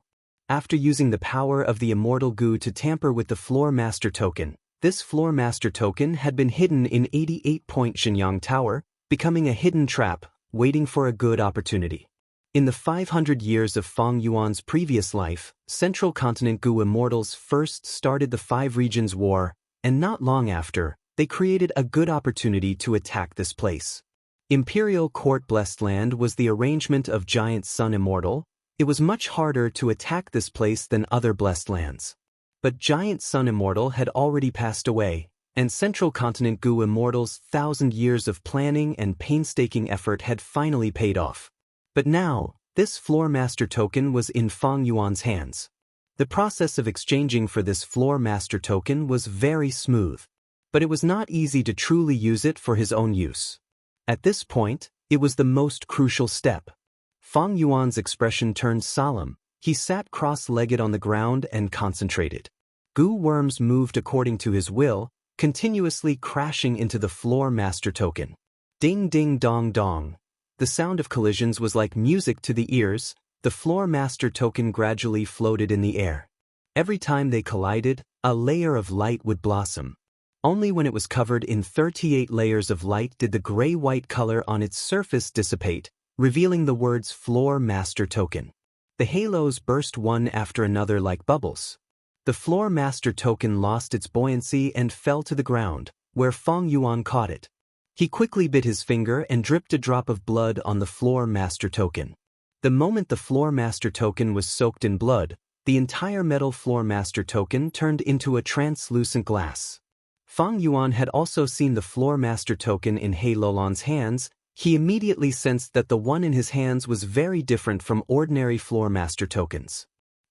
After using the power of the immortal goo to tamper with the floor master token, this floor master token had been hidden in 88-point Shenyang Tower, becoming a hidden trap, waiting for a good opportunity. In the 500 years of Fang Yuan's previous life, Central Continent Goo immortals first started the Five Regions War, and not long after, they created a good opportunity to attack this place. Imperial Court Blessed Land was the arrangement of Giant Sun Immortal. It was much harder to attack this place than other Blessed Lands. But Giant Sun Immortal had already passed away, and Central Continent Goo immortals' 1,000 years of planning and painstaking effort had finally paid off. But now, this floor master token was in Fang Yuan's hands. The process of exchanging for this floor master token was very smooth, but it was not easy to truly use it for his own use. At this point, it was the most crucial step. Fang Yuan's expression turned solemn. He sat cross-legged on the ground and concentrated. Goo worms moved according to his will, continuously crashing into the floor master token. Ding ding dong dong. The sound of collisions was like music to the ears. The floor master token gradually floated in the air. Every time they collided, a layer of light would blossom. Only when it was covered in 38 layers of light did the gray-white color on its surface dissipate, revealing the words floor master token. The halos burst one after another like bubbles. The floor master token lost its buoyancy and fell to the ground, where Fang Yuan caught it. He quickly bit his finger and dripped a drop of blood on the floor master token. The moment the floor master token was soaked in blood, the entire metal floor master token turned into a translucent glass. Fang Yuan had also seen the floor master token in He Lolan's hands. He immediately sensed that the one in his hands was very different from ordinary floor master tokens.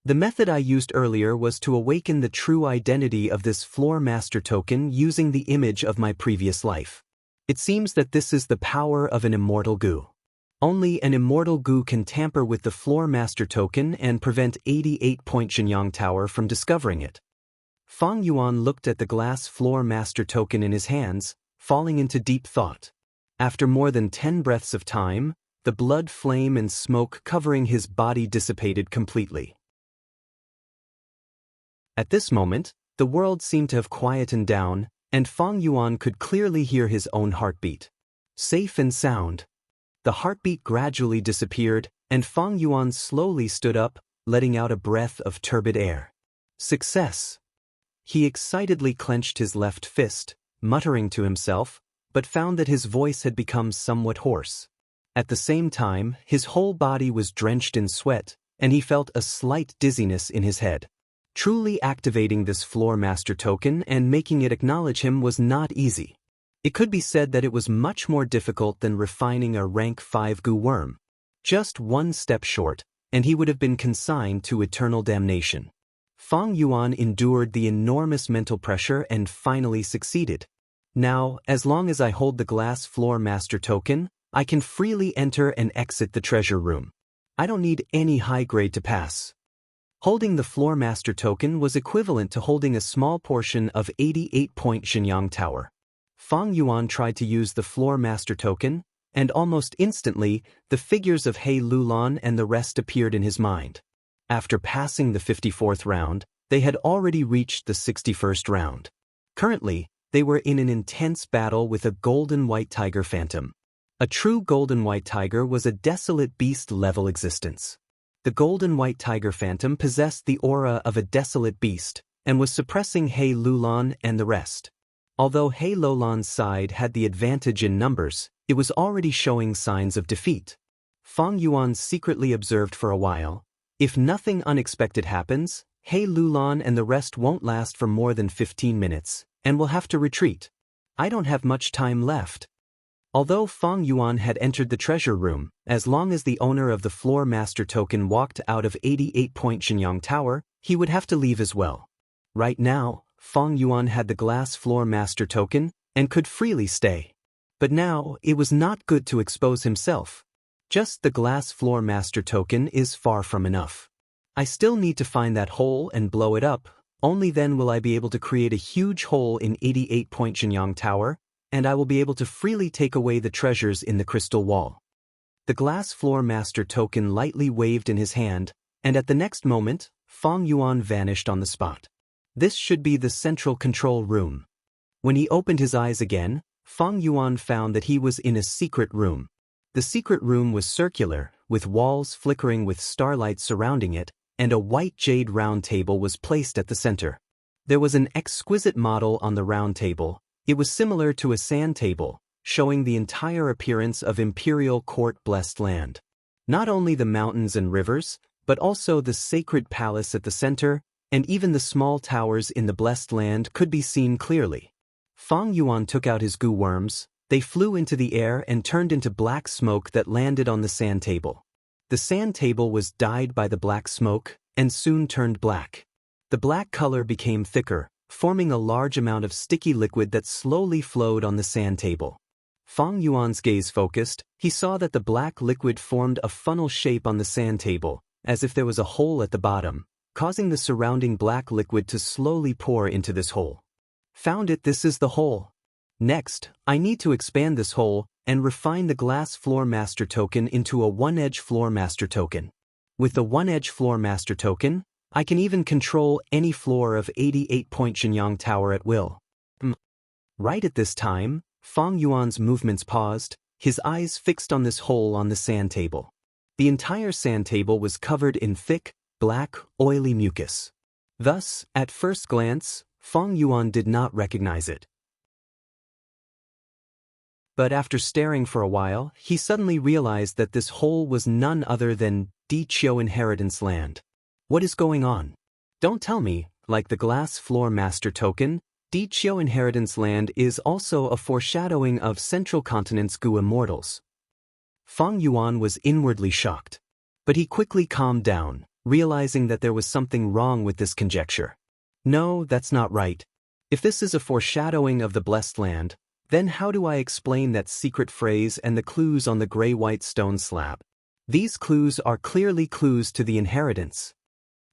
The method I used earlier was to awaken the true identity of this floor master token using the image of my previous life. It seems that this is the power of an immortal goo. Only an immortal goo can tamper with the floor master token and prevent 88-point Shenyang Tower from discovering it. Fang Yuan looked at the glass floor master token in his hands, falling into deep thought. After more than 10 breaths of time, the blood flame and smoke covering his body dissipated completely. At this moment, the world seemed to have quietened down, and Fang Yuan could clearly hear his own heartbeat. Safe and sound. The heartbeat gradually disappeared, and Fang Yuan slowly stood up, letting out a breath of turbid air. Success! He excitedly clenched his left fist, muttering to himself, but found that his voice had become somewhat hoarse. At the same time, his whole body was drenched in sweat, and he felt a slight dizziness in his head. Truly activating this floor master token and making it acknowledge him was not easy. It could be said that it was much more difficult than refining a rank 5 goo worm. Just one step short, and he would have been consigned to eternal damnation. Fang Yuan endured the enormous mental pressure and finally succeeded. Now, as long as I hold the glass floor master token, I can freely enter and exit the treasure room. I don't need any high grade to pass. Holding the floor master token was equivalent to holding a small portion of 88-point Xianyang Tower. Fang Yuan tried to use the floor master token, and almost instantly, the figures of He Lulan and the rest appeared in his mind. After passing the 54th round, they had already reached the 61st round. Currently, they were in an intense battle with a golden white tiger phantom. A true golden white tiger was a desolate beast-level existence. The golden white tiger phantom possessed the aura of a desolate beast, and was suppressing He Lulan and the rest. Although He Lulan's side had the advantage in numbers, it was already showing signs of defeat. Fang Yuan secretly observed for a while. If nothing unexpected happens, He Lulan and the rest won't last for more than 15 minutes, and will have to retreat. I don't have much time left. Although Fang Yuan had entered the treasure room, as long as the owner of the floor master token walked out of 88-point Xianyang Tower, he would have to leave as well. Right now, Fang Yuan had the glass floor master token, and could freely stay. But now, it was not good to expose himself. Just the glass floor master token is far from enough. I still need to find that hole and blow it up, only then will I be able to create a huge hole in 88-point Xianyang Tower, and I will be able to freely take away the treasures in the crystal wall. The glass floor master token lightly waved in his hand, and at the next moment, Fang Yuan vanished on the spot. This should be the central control room. When he opened his eyes again, Fang Yuan found that he was in a secret room. The secret room was circular, with walls flickering with starlight surrounding it, and a white jade round table was placed at the center. There was an exquisite model on the round table. It was similar to a sand table, showing the entire appearance of imperial court blessed land. Not only the mountains and rivers, but also the sacred palace at the center, and even the small towers in the blessed land could be seen clearly. Fang Yuan took out his goo worms. They flew into the air and turned into black smoke that landed on the sand table. The sand table was dyed by the black smoke, and soon turned black. The black color became thicker, forming a large amount of sticky liquid that slowly flowed on the sand table. Fang Yuan's gaze focused. He saw that the black liquid formed a funnel shape on the sand table, as if there was a hole at the bottom, causing the surrounding black liquid to slowly pour into this hole. Found it, this is the hole. Next, I need to expand this hole and refine the glass floor master token into a one-edge floor master token. With the one-edge floor master token, I can even control any floor of 88-point Xianyang Tower at will. Right at this time, Fang Yuan's movements paused, his eyes fixed on this hole on the sand table. The entire sand table was covered in thick, black, oily mucus. Thus, at first glance, Fang Yuan did not recognize it. But after staring for a while, he suddenly realized that this hole was none other than Di Qiu Inheritance Land. What is going on? Don't tell me, like the glass floor master token, Di Qiu Inheritance Land is also a foreshadowing of Central Continent's Goo Immortals. Fang Yuan was inwardly shocked. But he quickly calmed down, realizing that there was something wrong with this conjecture. No, that's not right. If this is a foreshadowing of the Blessed Land, then how do I explain that secret phrase and the clues on the gray-white stone slab? These clues are clearly clues to the inheritance.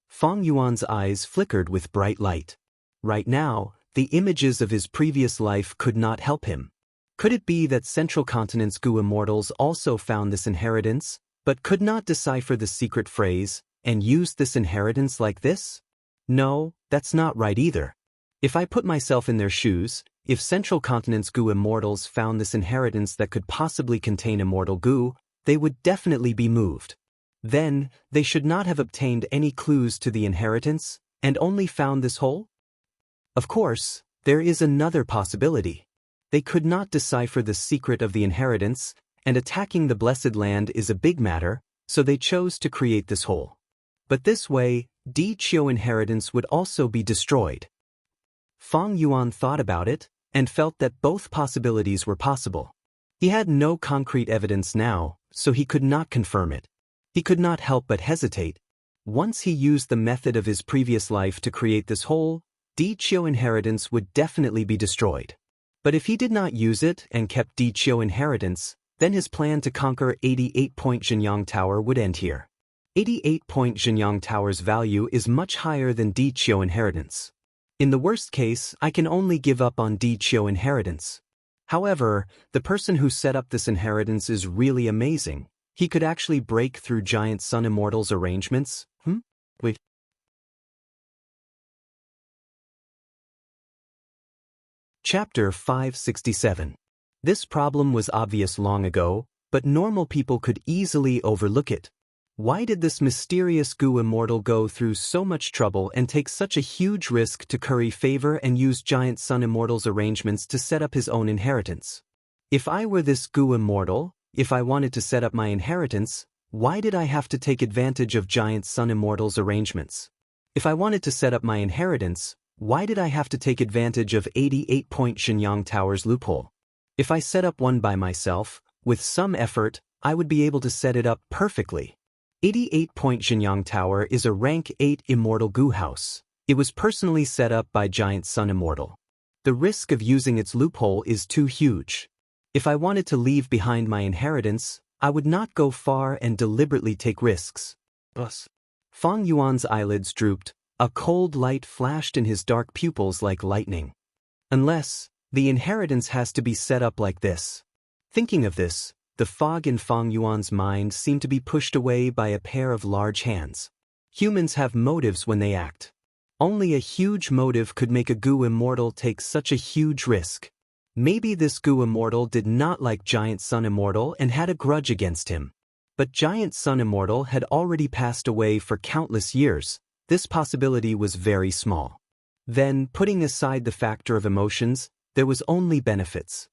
Fang Yuan's eyes flickered with bright light. Right now, the images of his previous life could not help him. Could it be that Central Continent's Goo Immortals also found this inheritance, but could not decipher the secret phrase, and used this inheritance like this? No, that's not right either. If I put myself in their shoes, if Central Continent's Goo Immortals found this inheritance that could possibly contain immortal goo, they would definitely be moved. Then, they should not have obtained any clues to the inheritance, and only found this hole? Of course, there is another possibility. They could not decipher the secret of the inheritance, and attacking the Blessed Land is a big matter, so they chose to create this hole. But this way, Di Qiu Inheritance would also be destroyed. Fang Yuan thought about it, and felt that both possibilities were possible. He had no concrete evidence now, so he could not confirm it. He could not help but hesitate. Once he used the method of his previous life to create this whole Di Chio inheritance would definitely be destroyed. But if he did not use it and kept Di Chio inheritance, then his plan to conquer 88-point Xianxia Tower would end here. 88-point Xianxia Tower's value is much higher than Di Chio inheritance. In the worst case, I can only give up on Di Chio inheritance. However, the person who set up this inheritance is really amazing. He could actually break through Giant Sun Immortal's arrangements. Wait. Chapter 567. This problem was obvious long ago, but normal people could easily overlook it. Why did this mysterious Gu Immortal go through so much trouble and take such a huge risk to curry favor and use Giant Sun Immortal's arrangements to set up his own inheritance? If I were this Gu Immortal, if I wanted to set up my inheritance, why did I have to take advantage of Giant Sun Immortal's arrangements? If I wanted to set up my inheritance, why did I have to take advantage of 88-point Xianxia Tower's loophole? If I set up one by myself, with some effort, I would be able to set it up perfectly. 88-point Xianxia Tower is a rank 8 immortal Gu house. It was personally set up by Giant Sun Immortal. The risk of using its loophole is too huge. If I wanted to leave behind my inheritance, I would not go far and deliberately take risks. Fang Yuan's eyelids drooped. A cold light flashed in his dark pupils like lightning. Unless, the inheritance has to be set up like this. Thinking of this, the fog in Fang Yuan's mind seemed to be pushed away by a pair of large hands. Humans have motives when they act. Only a huge motive could make a Gu Immortal take such a huge risk. Maybe this Gu Immortal did not like Giant Sun Immortal and had a grudge against him. But Giant Sun Immortal had already passed away for countless years. This possibility was very small. Then, putting aside the factor of emotions, there was only benefits.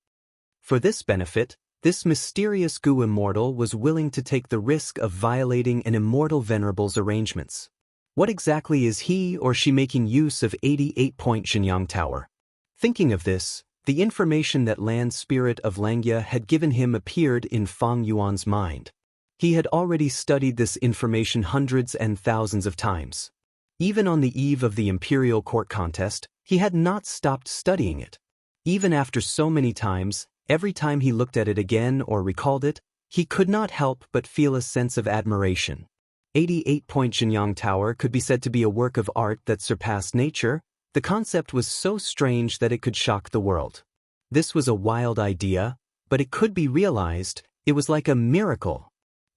For this benefit, this mysterious Gu Immortal was willing to take the risk of violating an immortal venerable's arrangements. What exactly is he or she making use of 88-point Xianxia Tower? Thinking of this, the information that land spirit of Langia had given him appeared in Fang Yuan's mind. He had already studied this information hundreds and thousands of times. Even on the eve of the Imperial Court contest, he had not stopped studying it. Even after so many times, every time he looked at it again or recalled it, he could not help but feel a sense of admiration. 88-point Xianxia Tower could be said to be a work of art that surpassed nature. The concept was so strange that it could shock the world. This was a wild idea, but it could be realized. It was like a miracle.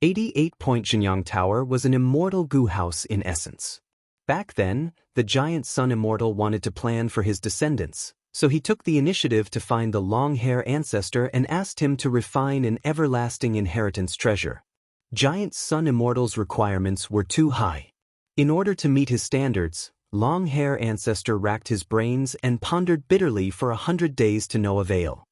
88-point Xianxia Tower was an immortal Gu house in essence. Back then, the Giant Sun Immortal wanted to plan for his descendants, so he took the initiative to find the long-hair ancestor and asked him to refine an everlasting inheritance treasure. Giant Sun Immortal's requirements were too high. In order to meet his standards, long-hair ancestor racked his brains and pondered bitterly for 100 days to no avail.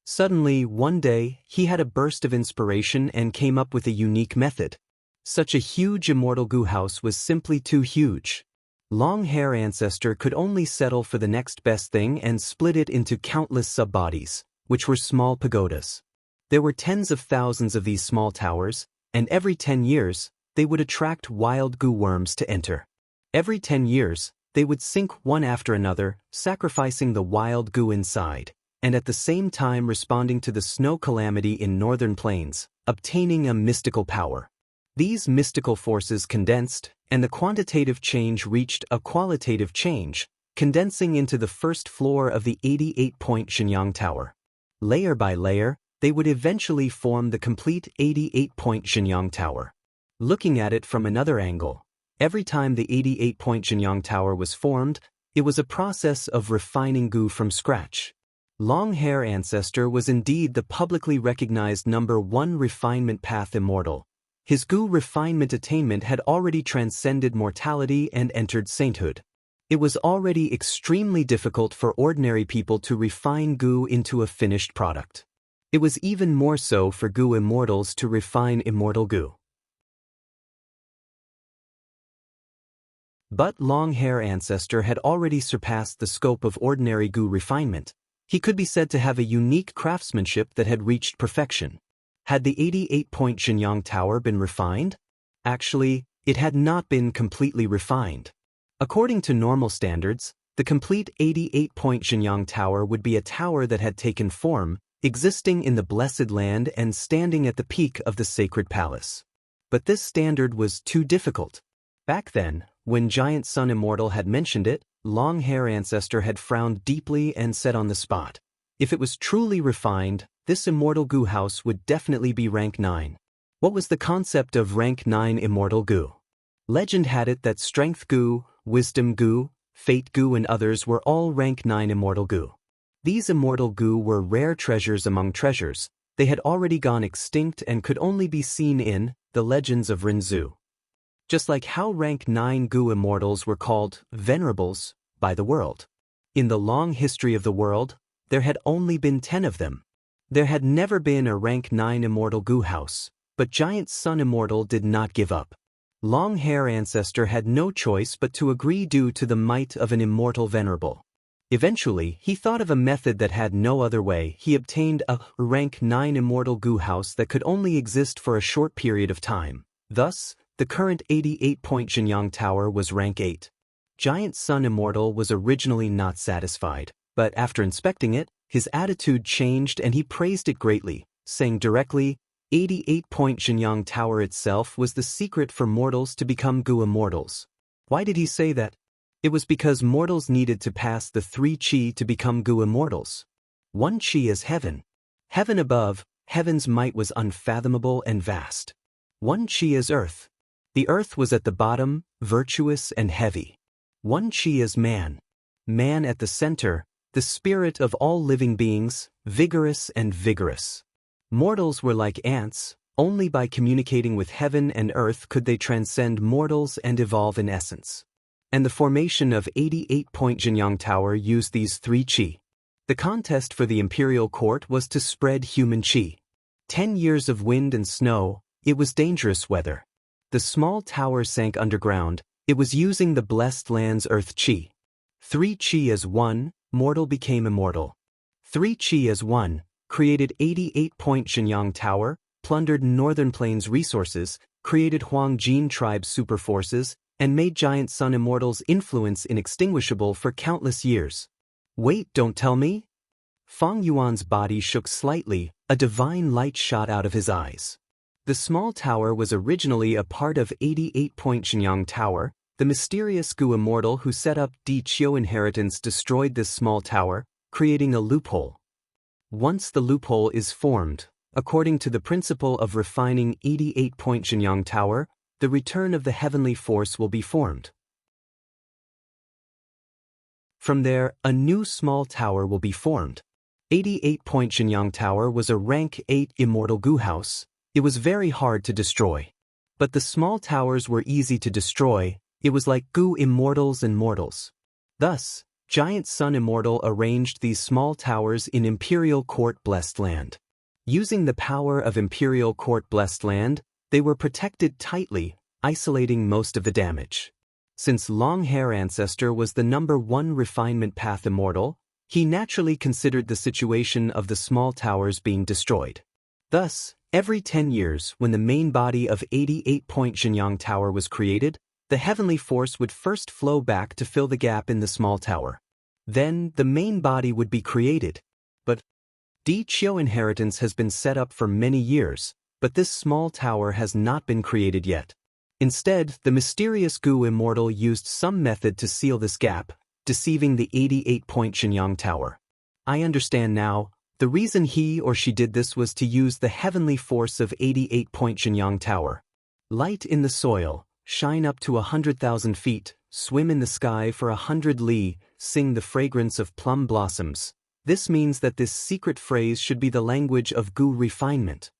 Suddenly, one day, he had a burst of inspiration and came up with a unique method. Such a huge immortal Gu house was simply too huge. Long-hair ancestor could only settle for the next best thing and split it into countless sub-bodies, which were small pagodas. There were tens of thousands of these small towers, and every 10 years, they would attract wild Gu worms to enter. Every 10 years, they would sink one after another, sacrificing the wild Gu inside, and at the same time responding to the snow calamity in northern plains, obtaining a mystical power. These mystical forces condensed, and the quantitative change reached a qualitative change, condensing into the first floor of the 88-point Xianxia Tower. Layer by layer, they would eventually form the complete 88-point Xianxia Tower. Looking at it from another angle, every time the 88-point Xianxia Tower was formed, it was a process of refining Gu from scratch. Long-hair ancestor was indeed the publicly recognized #1 refinement path immortal. His Gu refinement attainment had already transcended mortality and entered sainthood. It was already extremely difficult for ordinary people to refine Gu into a finished product. It was even more so for Gu immortals to refine immortal Gu. But long-hair ancestor had already surpassed the scope of ordinary Gu refinement. He could be said to have a unique craftsmanship that had reached perfection. Had the 88-point Xianxia Tower been refined? Actually, it had not been completely refined. According to normal standards, the complete 88-point Xianxia Tower would be a tower that had taken form, existing in the Blessed Land and standing at the peak of the sacred palace. But this standard was too difficult. Back then, when Giant Sun Immortal had mentioned it, Long Hair Ancestor had frowned deeply and said on the spot, if it was truly refined, this immortal goo house would definitely be rank 9. What was the concept of rank 9 immortal goo? Legend had it that strength goo, wisdom goo, fate goo and others were all rank 9 immortal goo. These immortal goo were rare treasures among treasures. They had already gone extinct and could only be seen in the legends of Rinzhu. Just like how rank 9 goo immortals were called venerables by the world. In the long history of the world, there had only been 10 of them. There had never been a rank 9 immortal goo house, but Giant Sun Immortal did not give up. Long Hair Ancestor had no choice but to agree due to the might of an immortal venerable. Eventually, he thought of a method that had no other way. He obtained a rank 9 immortal goo house that could only exist for a short period of time. Thus, the current 88-point Xianxia Tower was rank 8. Giant Sun Immortal was originally not satisfied, but after inspecting it, his attitude changed and he praised it greatly, saying directly, 88-point Xianxia Tower itself was the secret for mortals to become goo immortals. Why did he say that? It was because mortals needed to pass the 3 chi to become goo immortals. 1 chi is heaven. Heaven above, heaven's might was unfathomable and vast. 1 chi is earth. The earth was at the bottom, virtuous and heavy. 1 chi is man. Man at the center, the spirit of all living beings, vigorous and vigorous. Mortals were like ants, only by communicating with heaven and earth could they transcend mortals and evolve in essence. And the formation of 88-point Xianxia Tower used these 3 chi. The contest for the imperial court was to spread human chi. 10 years of wind and snow, it was dangerous weather. The small tower sank underground, it was using the blessed land's earth chi. 3 chi as 1, mortal became immortal. 3 chi as 1, created 88-point Xianxia Tower, plundered Northern Plains resources, created Huangjin tribe super forces, and made Giant Sun Immortal's influence inextinguishable for countless years. Wait, don't tell me? Feng Yuan's body shook slightly, a divine light shot out of his eyes. The small tower was originally a part of 88-point Xianxia Tower. The mysterious goo immortal who set up Di Qiu inheritance destroyed this small tower, creating a loophole. Once the loophole is formed, according to the principle of refining 88-point Xianxia Tower, the return of the heavenly force will be formed. From there, a new small tower will be formed. 88-point Xianxia Tower was a rank 8 immortal goo house. It was very hard to destroy. But the small towers were easy to destroy. It was like goo immortals and mortals. Thus, Giant Sun Immortal arranged these small towers in Imperial Court Blessed Land. Using the power of Imperial Court Blessed Land, they were protected tightly, isolating most of the damage. Since Long Hair Ancestor was the #1 refinement path immortal, he naturally considered the situation of the small towers being destroyed. Thus, every 10 years, when the main body of 88-point Xianxia Tower was created, the heavenly force would first flow back to fill the gap in the small tower. Then, the main body would be created. But Di Qiu inheritance has been set up for many years, but this small tower has not been created yet. Instead, the mysterious goo immortal used some method to seal this gap, deceiving the 88-point Xianxia Tower. I understand now. The reason he or she did this was to use the heavenly force of 88-point Xianxia Tower. Light in the soil, shine up to 100,000 feet, swim in the sky for 100 li, sing the fragrance of plum blossoms. This means that this secret phrase should be the language of goo refinement.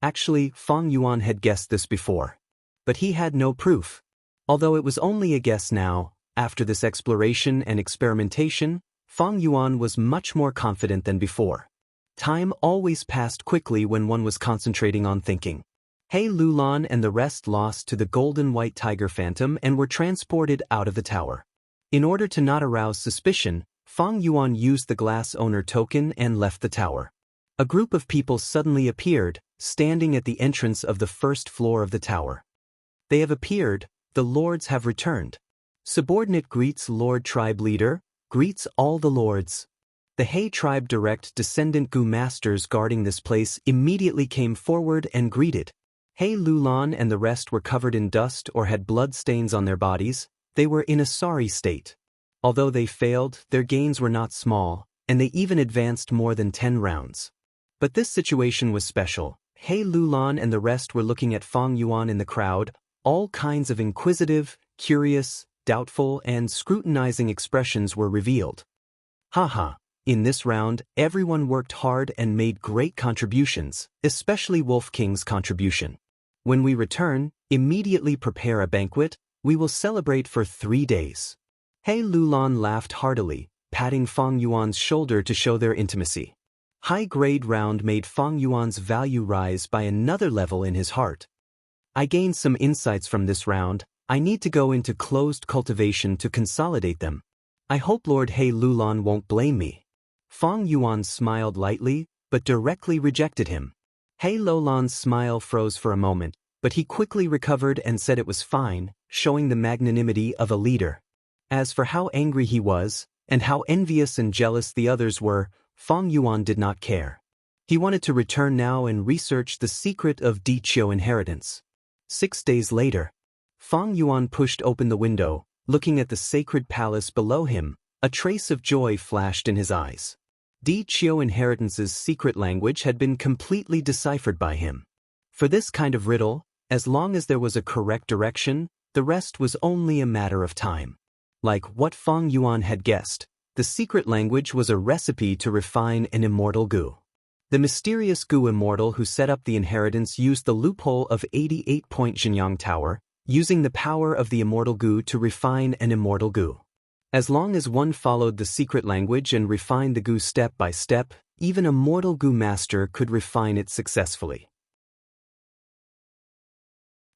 Actually, Feng Yuan had guessed this before. But he had no proof. Although it was only a guess now, after this exploration and experimentation, Feng Yuan was much more confident than before. Time always passed quickly when one was concentrating on thinking. He Lulan and the rest lost to the golden white tiger phantom and were transported out of the tower. In order to not arouse suspicion, Fang Yuan used the glass owner token and left the tower. A group of people suddenly appeared, standing at the entrance of the first floor of the tower. They have appeared, the lords have returned. Subordinate greets Lord Tribe Leader, greets all the lords. The He Tribe direct descendant Gu masters guarding this place immediately came forward and greeted. He Lulan and the rest were covered in dust or had blood stains on their bodies. They were in a sorry state. Although they failed, their gains were not small, and they even advanced more than 10 rounds. But this situation was special. He Lulan and the rest were looking at Fang Yuan in the crowd. All kinds of inquisitive, curious, doubtful, and scrutinizing expressions were revealed. Haha. In this round, everyone worked hard and made great contributions, especially Wolf King's contribution. When we return, immediately prepare a banquet. We will celebrate for 3 days. He Lulan laughed heartily, patting Fang Yuan's shoulder to show their intimacy. High-grade round made Fang Yuan's value rise by another level in his heart. I gained some insights from this round. I need to go into closed cultivation to consolidate them. I hope Lord He Lulan won't blame me. Fang Yuan smiled lightly, but directly rejected him. He Lulan's smile froze for a moment, but he quickly recovered and said it was fine, showing the magnanimity of a leader. As for how angry he was, and how envious and jealous the others were, Fang Yuan did not care. He wanted to return now and research the secret of Diqiu inheritance. 6 days later, Fang Yuan pushed open the window, looking at the sacred palace below him. A trace of joy flashed in his eyes. Diqiu inheritance's secret language had been completely deciphered by him. For this kind of riddle, as long as there was a correct direction, the rest was only a matter of time. Like what Fang Yuan had guessed, the secret language was a recipe to refine an immortal Gu. The mysterious Gu immortal who set up the inheritance used the loophole of 88-point Xianxia Tower, using the power of the immortal Gu to refine an immortal Gu. As long as one followed the secret language and refined the Gu step by step, even a mortal Gu master could refine it successfully.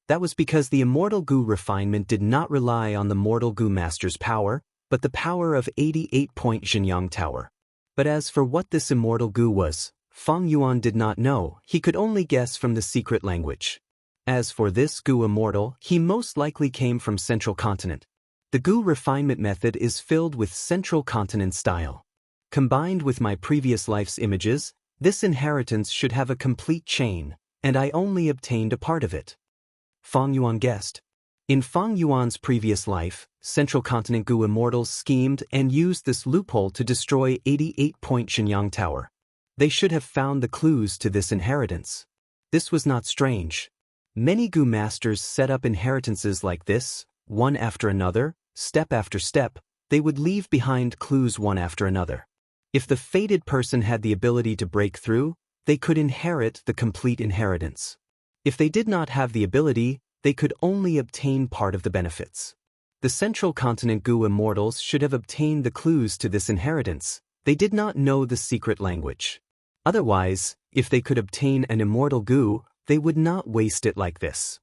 That was because the immortal Gu refinement did not rely on the mortal Gu master's power, but the power of 88-point Xianxia Tower. But as for what this immortal Gu was, Fang Yuan did not know. He could only guess from the secret language. As for this Gu immortal, he most likely came from Central Continent. The Gu refinement method is filled with Central Continent style. Combined with my previous life's images, this inheritance should have a complete chain, and I only obtained a part of it. Fang Yuan guessed. In Fang Yuan's previous life, Central Continent Gu immortals schemed and used this loophole to destroy 88-point Xianxia Tower. They should have found the clues to this inheritance. This was not strange. Many Gu masters set up inheritances like this, one after another, step after step. They would leave behind clues one after another. If the fated person had the ability to break through, they could inherit the complete inheritance. If they did not have the ability, they could only obtain part of the benefits. The Central Continent Gu immortals should have obtained the clues to this inheritance. They did not know the secret language. Otherwise, if they could obtain an immortal Gu, they would not waste it like this.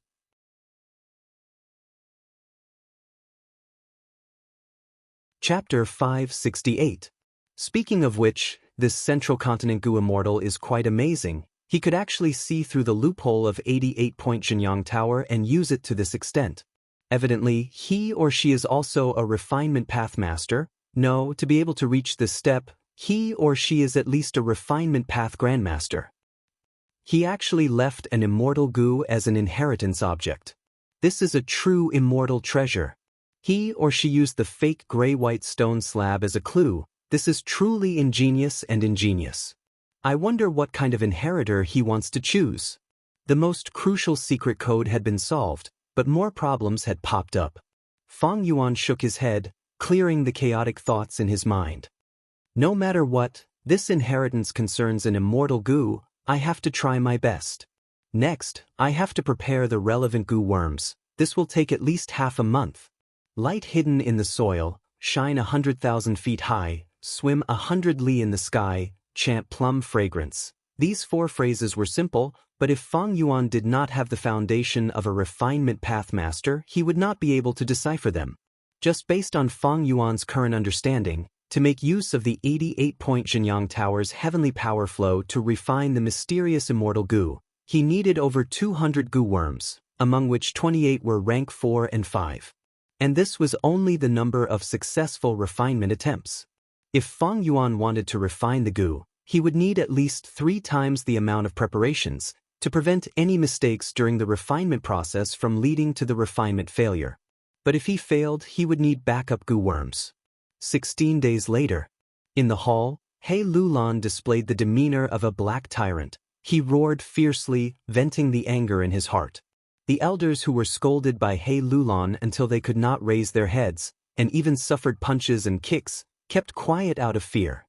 Chapter 568. Speaking of which, this Central Continent Gu immortal is quite amazing. He could actually see through the loophole of 88-point Xianxia Tower and use it to this extent. Evidently, he or she is also a refinement path master. No, to be able to reach this step, he or she is at least a refinement path grandmaster. He actually left an immortal Gu as an inheritance object. This is a true immortal treasure. He or she used the fake gray-white stone slab as a clue. This is truly ingenious and ingenious. I wonder what kind of inheritor he wants to choose. The most crucial secret code had been solved, but more problems had popped up. Fang Yuan shook his head, clearing the chaotic thoughts in his mind. No matter what, this inheritance concerns an immortal Gu. I have to try my best. Next, I have to prepare the relevant Gu worms. This will take at least half a month. Light hidden in the soil, shine 100,000 feet high, swim 100 li in the sky, chant plum fragrance. These 4 phrases were simple, but if Fang Yuan did not have the foundation of a refinement path master, he would not be able to decipher them. Just based on Fang Yuan's current understanding, to make use of the 88-point Xianxia Tower's heavenly power flow to refine the mysterious immortal goo, he needed over 200 goo worms, among which 28 were rank 4 and 5. And this was only the number of successful refinement attempts. If Feng Yuan wanted to refine the goo, he would need at least 3 times the amount of preparations to prevent any mistakes during the refinement process from leading to the refinement failure. But if he failed, he would need backup goo worms. 16 days later, in the hall, He Lulan displayed the demeanor of a black tyrant. He roared fiercely, venting the anger in his heart. The elders who were scolded by He Lulan until they could not raise their heads, and even suffered punches and kicks, kept quiet out of fear.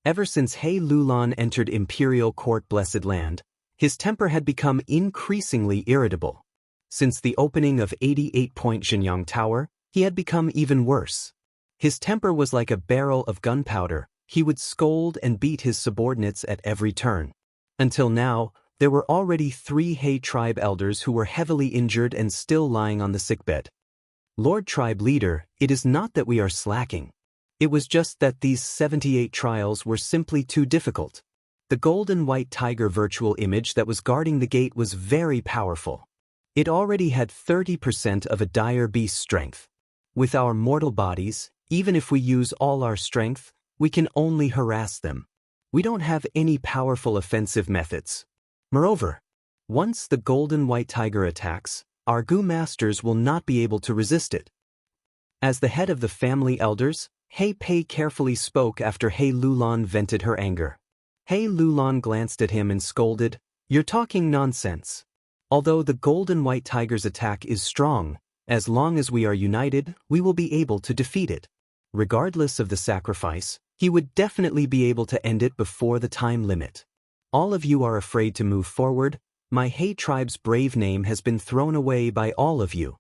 Ever since He Lulan entered Imperial Court Blessed Land, his temper had become increasingly irritable. Since the opening of 88-point Xianxia Tower, he had become even worse. His temper was like a barrel of gunpowder. He would scold and beat his subordinates at every turn. Until now, there were already 3 He tribe elders who were heavily injured and still lying on the sickbed. Lord Tribe Leader, it is not that we are slacking. It was just that these 78 trials were simply too difficult. The golden white tiger virtual image that was guarding the gate was very powerful. It already had 30% of a dire beast's strength. With our mortal bodies, even if we use all our strength, we can only harass them. We don't have any powerful offensive methods. Moreover, once the golden white tiger attacks, our goo masters will not be able to resist it. As the head of the family elders, He Pei carefully spoke after He Lulan vented her anger. He Lulan glanced at him and scolded, "You're talking nonsense. Although the golden white tiger's attack is strong, as long as we are united, we will be able to defeat it. Regardless of the sacrifice, he would definitely be able to end it before the time limit. All of you are afraid to move forward. My He tribe's brave name has been thrown away by all of you."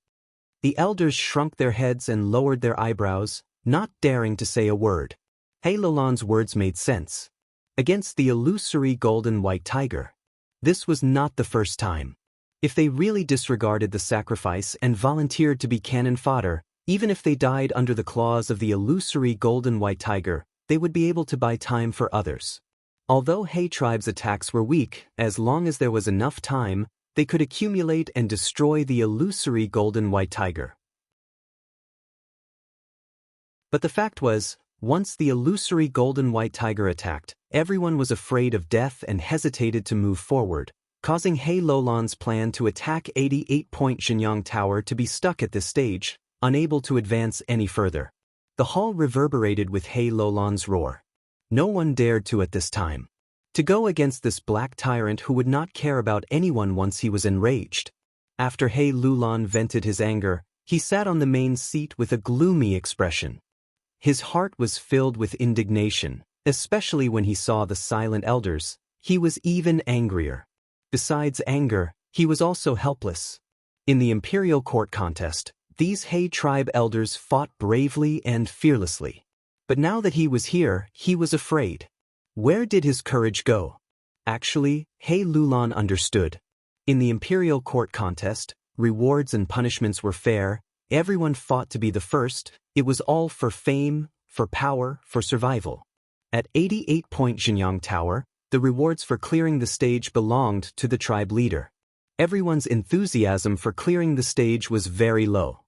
The elders shrunk their heads and lowered their eyebrows, not daring to say a word. He Lulan's words made sense. Against the illusory golden white tiger. This was not the first time. If they really disregarded the sacrifice and volunteered to be cannon fodder, even if they died under the claws of the illusory golden white tiger, they would be able to buy time for others. Although He tribe's attacks were weak, as long as there was enough time, they could accumulate and destroy the illusory golden white tiger. But the fact was, once the illusory golden white tiger attacked, everyone was afraid of death and hesitated to move forward, causing He Lulan's plan to attack 88-point Xianxia Tower to be stuck at this stage, unable to advance any further. The hall reverberated with He Lulan's roar. No one dared to at this time. To go against this black tyrant who would not care about anyone once he was enraged. After He Lulan vented his anger, he sat on the main seat with a gloomy expression. His heart was filled with indignation, especially when he saw the silent elders. He was even angrier. Besides anger, he was also helpless. In the Imperial Court contest, these He tribe elders fought bravely and fearlessly. But now that he was here, he was afraid. Where did his courage go? Actually, He Lulan understood. In the Imperial Court contest, rewards and punishments were fair. Everyone fought to be the first. It was all for fame, for power, for survival. At 88-point Xianxia Tower, the rewards for clearing the stage belonged to the tribe leader. Everyone's enthusiasm for clearing the stage was very low.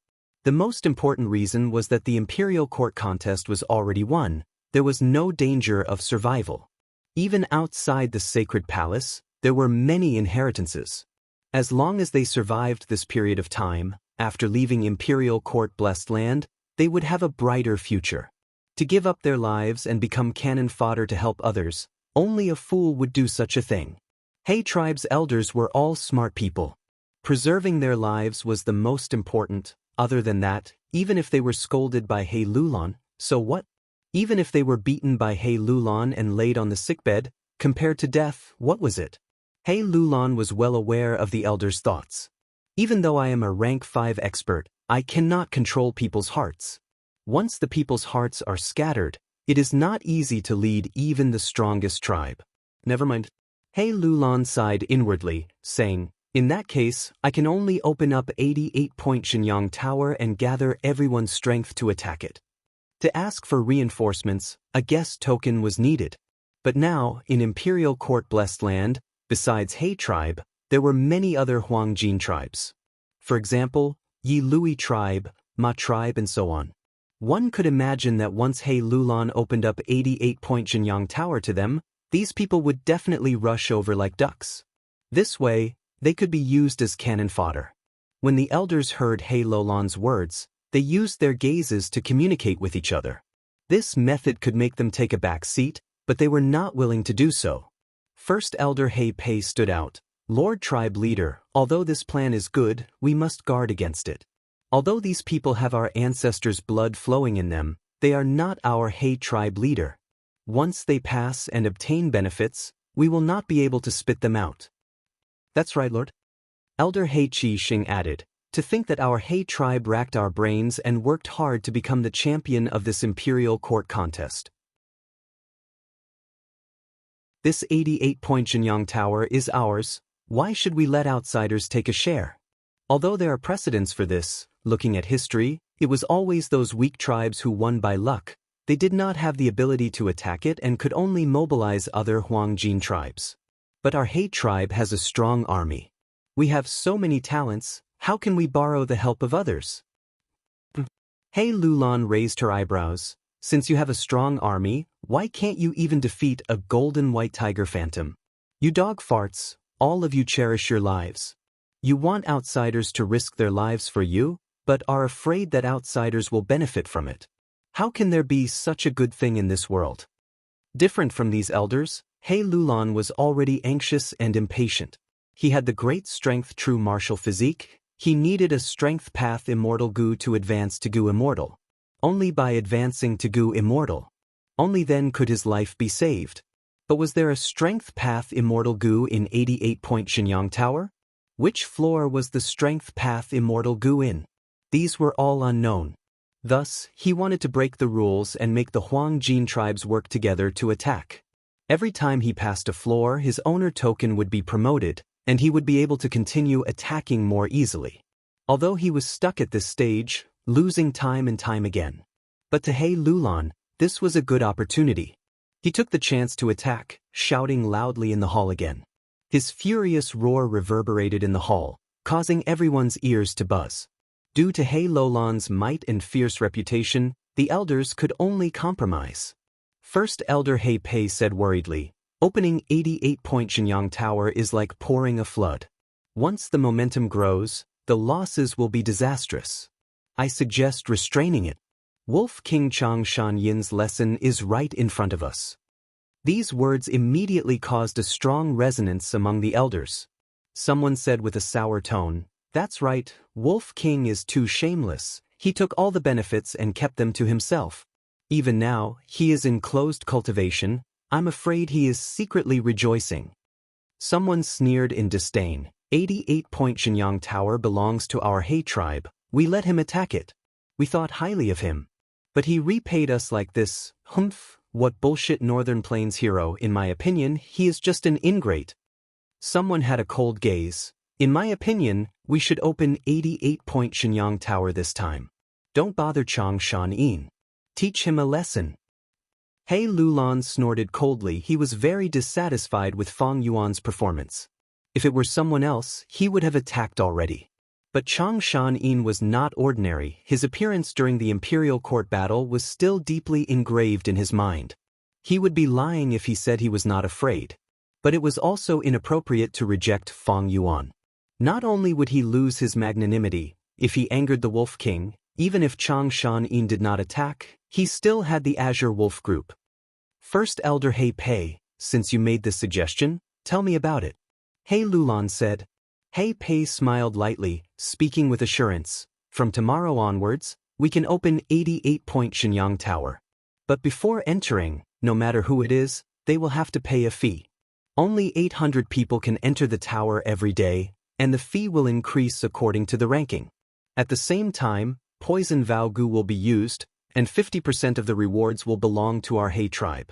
The most important reason was that the Imperial Court contest was already won. There was no danger of survival. Even outside the sacred palace, there were many inheritances. As long as they survived this period of time, after leaving Imperial Court Blessed Land, they would have a brighter future. To give up their lives and become cannon fodder to help others, only a fool would do such a thing. He tribe's elders were all smart people. Preserving their lives was the most important. Other than that, even if they were scolded by He Lulan, so what? Even if they were beaten by He Lulan and laid on the sickbed, compared to death, what was it? He Lulan was well aware of the elders' thoughts. Even though I am a rank 5 expert, I cannot control people's hearts. Once the people's hearts are scattered, it is not easy to lead even the strongest tribe. Never mind. He Lulan sighed inwardly, saying, "In that case, I can only open up 88-point Xianxia Tower and gather everyone's strength to attack it." To ask for reinforcements, a guest token was needed. But now, in Imperial Court-blessed land, besides He tribe, there were many other Huangjin tribes. For example, Yi Lui tribe, Ma tribe and so on. One could imagine that once He Lulan opened up 88-point Jinyang Tower to them, these people would definitely rush over like ducks. This way, they could be used as cannon fodder. When the elders heard He Lulan's words, they used their gazes to communicate with each other. This method could make them take a back seat, but they were not willing to do so. First Elder He Pei stood out. Lord Tribe Leader, although this plan is good, we must guard against it. Although these people have our ancestors' blood flowing in them, they are not our He Tribe Leader. Once they pass and obtain benefits, we will not be able to spit them out. That's right, Lord. Elder He Qi Xing added, to think that our He tribe racked our brains and worked hard to become the champion of this imperial court contest. This 88-point Jinyang Tower is ours. Why should we let outsiders take a share? Although there are precedents for this, looking at history, it was always those weak tribes who won by luck. They did not have the ability to attack it and could only mobilize other Huangjin tribes. But our He tribe has a strong army. We have so many talents, how can we borrow the help of others? He Lulan raised her eyebrows. Since you have a strong army, why can't you even defeat a golden white tiger phantom? You dog farts. All of you cherish your lives. You want outsiders to risk their lives for you, but are afraid that outsiders will benefit from it. How can there be such a good thing in this world? Different from these elders, He Lulan was already anxious and impatient. He had the great strength true martial physique. He needed a strength path immortal gu to advance to gu immortal. Only by advancing to gu immortal. Only then could his life be saved. But was there a strength path immortal gu in 88-point Jinyang Tower? Which floor was the strength path immortal gu in? These were all unknown. Thus, he wanted to break the rules and make the Huangjin tribes work together to attack. Every time he passed a floor, his owner token would be promoted, and he would be able to continue attacking more easily. Although he was stuck at this stage, losing time and time again. But to He Lulan, this was a good opportunity. He took the chance to attack, shouting loudly in the hall again. His furious roar reverberated in the hall, causing everyone's ears to buzz. Due to He Lulan's might and fierce reputation, the elders could only compromise. First Elder He Pei said worriedly, opening 88-point Jinyang Tower is like pouring a flood. Once the momentum grows, the losses will be disastrous. I suggest restraining it. Wolf King Chang Shan Yin's lesson is right in front of us. These words immediately caused a strong resonance among the elders. Someone said with a sour tone, that's right, Wolf King is too shameless. He took all the benefits and kept them to himself. Even now, he is in closed cultivation. I'm afraid he is secretly rejoicing. Someone sneered in disdain. 88-point Jinyang Tower belongs to our He tribe. We let him attack it. We thought highly of him. But he repaid us like this. Humph, what bullshit Northern Plains hero. In my opinion, he is just an ingrate. Someone had a cold gaze. In my opinion, we should open 88-point Jinyang Tower this time. Don't bother Chang Shan Yin. Teach him a lesson. He Lulan snorted coldly. He was very dissatisfied with Fang Yuan's performance. If it were someone else, he would have attacked already. But Chang Shan Yin was not ordinary. His appearance during the imperial court battle was still deeply engraved in his mind. He would be lying if he said he was not afraid. But it was also inappropriate to reject Fang Yuan. Not only would he lose his magnanimity, if he angered the Wolf King, even if Chang Shan Yin did not attack, he still had the Azure Wolf group. First Elder He Pei, since you made this suggestion, tell me about it. He Lulan said. He Pei smiled lightly, speaking with assurance. From tomorrow onwards, we can open 88-point Jinyang Tower. But before entering, no matter who it is, they will have to pay a fee. Only 800 people can enter the tower every day, and the fee will increase according to the ranking. At the same time, poison Vao Gu will be used, and 50% of the rewards will belong to our He tribe.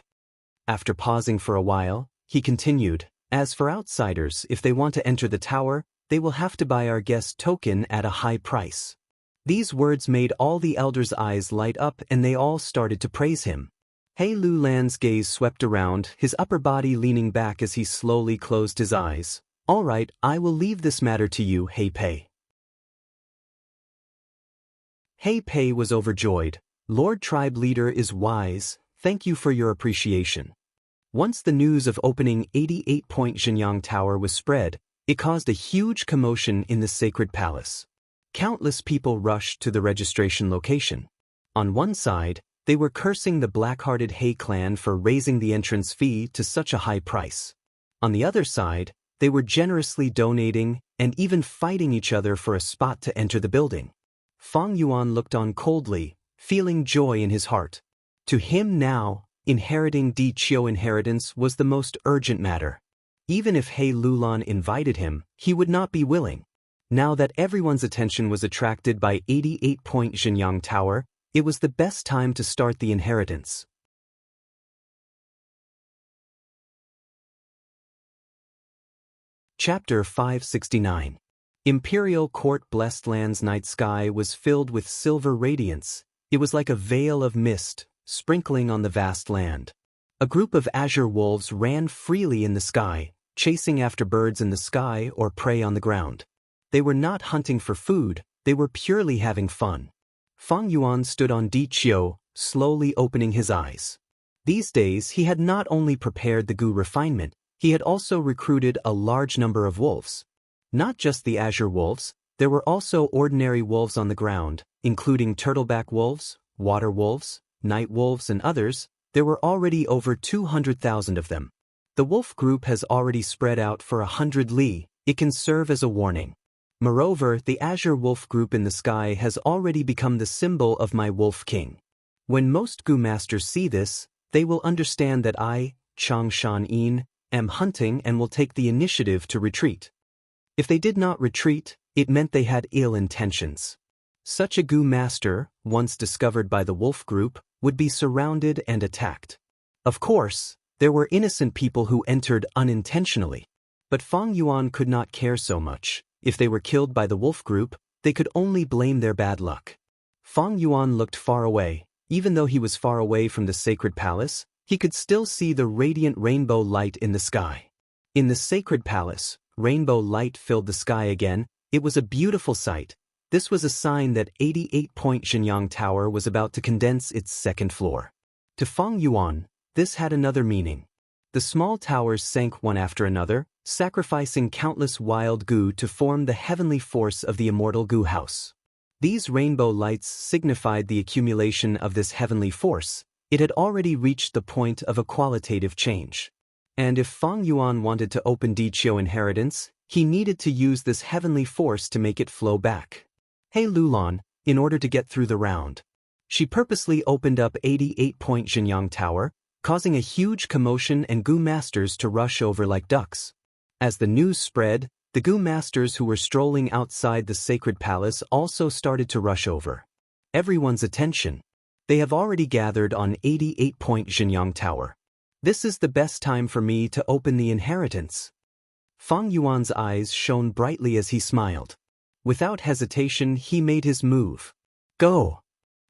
After pausing for a while, he continued, as for outsiders, if they want to enter the tower, they will have to buy our guest token at a high price. These words made all the elders' eyes light up and they all started to praise him. He Lulan's gaze swept around, his upper body leaning back as he slowly closed his eyes. All right, I will leave this matter to you, He Pei. He Pei was overjoyed. Lord Tribe Leader is wise, thank you for your appreciation. Once the news of opening 88-point Xiangyang Tower was spread, it caused a huge commotion in the sacred palace. Countless people rushed to the registration location. On one side, they were cursing the black-hearted He clan for raising the entrance fee to such a high price. On the other side, they were generously donating and even fighting each other for a spot to enter the building. Fang Yuan looked on coldly, feeling joy in his heart. To him now, inheriting Di Qiu inheritance was the most urgent matter. Even if He Lulan invited him, he would not be willing. Now that everyone's attention was attracted by 88-point Xiangyang Tower, it was the best time to start the inheritance. Chapter 569. Imperial Court. Blessed land's night sky was filled with silver radiance. It was like a veil of mist, sprinkling on the vast land. A group of azure wolves ran freely in the sky, chasing after birds in the sky or prey on the ground. They were not hunting for food, they were purely having fun. Fang Yuan stood on Di Qiu, slowly opening his eyes. These days he had not only prepared the gu refinement, he had also recruited a large number of wolves. Not just the azure wolves, there were also ordinary wolves on the ground, including turtleback wolves, water wolves, night wolves and others. There were already over 200,000 of them. The wolf group has already spread out for 100 li, it can serve as a warning. Moreover, the azure wolf group in the sky has already become the symbol of my wolf king. When most gu masters see this, they will understand that I, Chang Shan Yin, am hunting and will take the initiative to retreat. If they did not retreat, it meant they had ill intentions. Such a gu master, once discovered by the wolf group, would be surrounded and attacked. Of course, there were innocent people who entered unintentionally. But Fang Yuan could not care so much. If they were killed by the wolf group, they could only blame their bad luck. Fang Yuan looked far away. Even though he was far away from the sacred palace, he could still see the radiant rainbow light in the sky. In the sacred palace, rainbow light filled the sky again. It was a beautiful sight. This was a sign that 88-point Xiangyang Tower was about to condense its second floor. To Fang Yuan, this had another meaning. The small towers sank one after another, sacrificing countless wild gu to form the heavenly force of the immortal gu house. These rainbow lights signified the accumulation of this heavenly force. It had already reached the point of a qualitative change. And if Fang Yuan wanted to open Di Qiu inheritance, he needed to use this heavenly force to make it flow back. He Lulan, in order to get through the round. She purposely opened up 88-point Xiangyang Tower, causing a huge commotion and gu masters to rush over like ducks. As the news spread, the gu masters who were strolling outside the sacred palace also started to rush over. Everyone's attention. They have already gathered on 88-point Xiangyang Tower. This is the best time for me to open the inheritance. Fang Yuan's eyes shone brightly as he smiled. Without hesitation, he made his move. Go!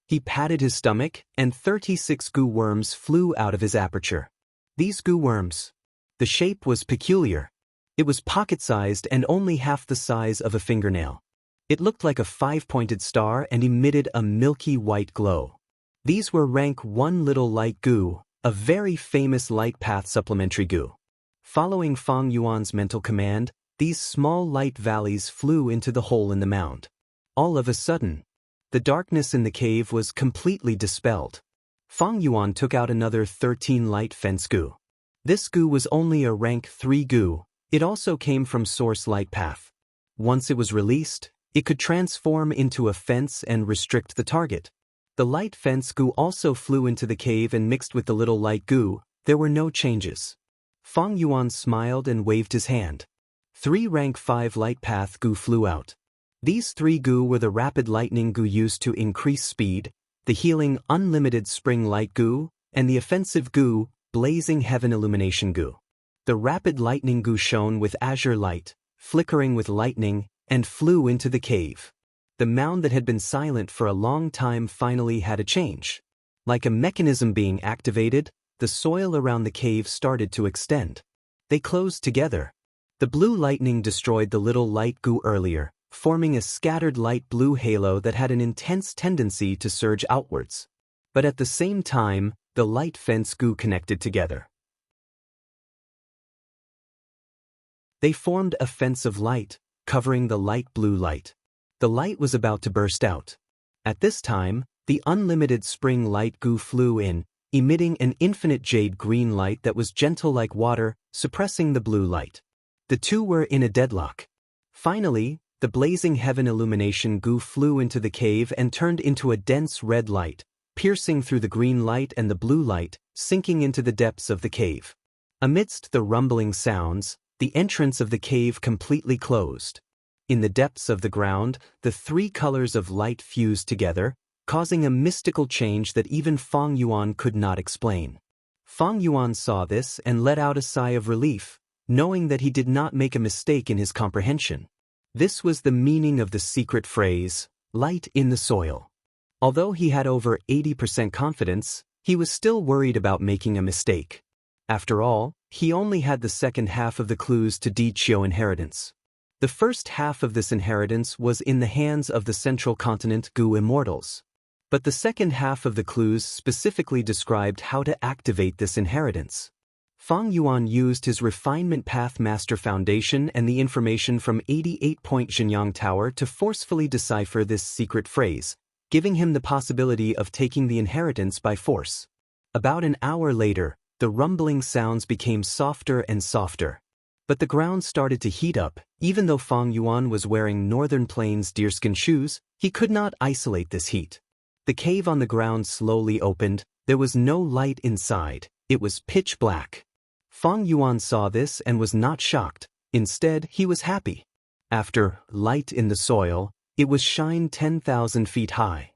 He patted his stomach, and 36 gu worms flew out of his aperture. These gu worms. The shape was peculiar. It was pocket-sized and only half the size of a fingernail. It looked like a 5-pointed star and emitted a milky white glow. These were rank 1 little light gu, a very famous light path supplementary gu. Following Fang Yuan's mental command, these small light valleys flew into the hole in the mound. All of a sudden, the darkness in the cave was completely dispelled. Fang Yuan took out another 13 light fence gu. This gu was only a rank 3 gu. It also came from source light path. Once it was released, it could transform into a fence and restrict the target. The light fence gu also flew into the cave and mixed with the little light gu. There were no changes. Fang Yuan smiled and waved his hand. 3 rank 5 light path gu flew out. These 3 gu were the rapid lightning gu used to increase speed, the healing unlimited spring light gu, and the offensive gu, blazing heaven illumination gu. The rapid lightning gu shone with azure light, flickering with lightning, and flew into the cave. the mound that had been silent for a long time finally had a change. Like a mechanism being activated, the soil around the cave started to extend. They closed together. The blue lightning destroyed the little light goo earlier, forming a scattered light blue halo that had an intense tendency to surge outwards. But at the same time, the light fence goo connected together. They formed a fence of light, covering the light blue light. The light was about to burst out. At this time, the unlimited spring light goo flew in, emitting an infinite jade green light that was gentle like water, suppressing the blue light. The two were in a deadlock. Finally, the blazing heaven illumination goo flew into the cave and turned into a dense red light, piercing through the green light and the blue light, sinking into the depths of the cave. Amidst the rumbling sounds, the entrance of the cave completely closed. In the depths of the ground, the three colors of light fused together, causing a mystical change that even Fang Yuan could not explain. Fang Yuan saw this and let out a sigh of relief, knowing that he did not make a mistake in his comprehension. This was the meaning of the secret phrase, light in the soil. Although he had over 80% confidence, he was still worried about making a mistake. After all, he only had the second half of the clues to Di Qiu inheritance. The first half of this inheritance was in the hands of the central continent Gu immortals. But the second half of the clues specifically described how to activate this inheritance. Fang Yuan used his refinement path master foundation and the information from 88-point Xinyang Tower to forcefully decipher this secret phrase, giving him the possibility of taking the inheritance by force. About an hour later, the rumbling sounds became softer and softer. But the ground started to heat up. Even though Fang Yuan was wearing Northern Plains deerskin shoes, he could not isolate this heat. The cave on the ground slowly opened. There was no light inside. It was pitch black. Fang Yuan saw this and was not shocked. Instead, he was happy. After light in the soil, it was shine 10,000 feet high.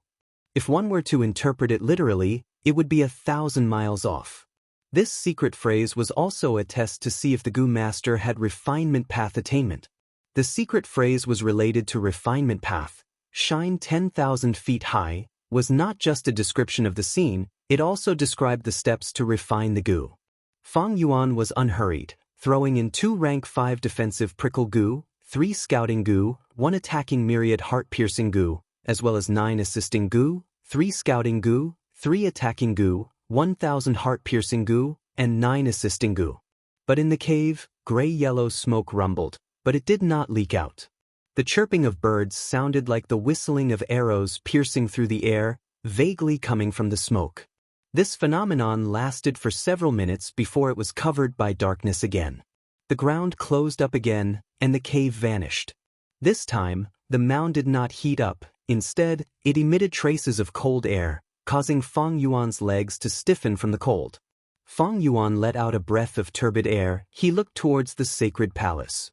If one were to interpret it literally, it would be 1,000 miles off. This secret phrase was also a test to see if the Gu Master had refinement path attainment. The secret phrase was related to refinement path. Shine 10,000 feet high was not just a description of the scene, it also described the steps to refine the Gu. Fang Yuan was unhurried, throwing in 2 rank 5 defensive prickle Gu, 3 scouting Gu, 1 attacking myriad heart-piercing Gu, as well as 9 assisting Gu, 3 scouting Gu, 3 attacking Gu, 1,000 heart-piercing Gu, and 9 assisting Gu. But in the cave, gray-yellow smoke rumbled, but it did not leak out. The chirping of birds sounded like the whistling of arrows piercing through the air, vaguely coming from the smoke. This phenomenon lasted for several minutes before it was covered by darkness again. The ground closed up again, and the cave vanished. This time, the mound did not heat up. Instead, it emitted traces of cold air, causing Fang Yuan's legs to stiffen from the cold. Fang Yuan let out a breath of turbid air. He looked towards the sacred palace.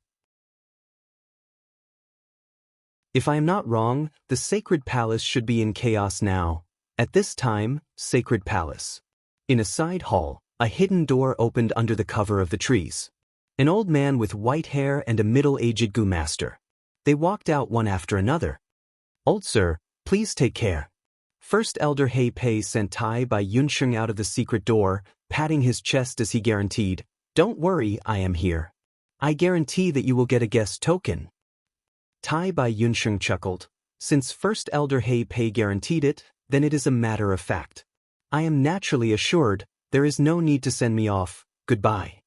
If I am not wrong, the sacred palace should be in chaos now. At this time, sacred palace. In a side hall, a hidden door opened under the cover of the trees. An old man with white hair and a middle-aged Gu master. They walked out one after another. Old sir, please take care. First Elder He Pei sent Tai Bai Yunsheng out of the secret door, patting his chest as he guaranteed, "Don't worry, I am here. I guarantee that you will get a guest token." Tai Bai Yunsheng chuckled. Since First Elder He Pei guaranteed it, then it is a matter of fact. I am naturally assured, there is no need to send me off. Goodbye.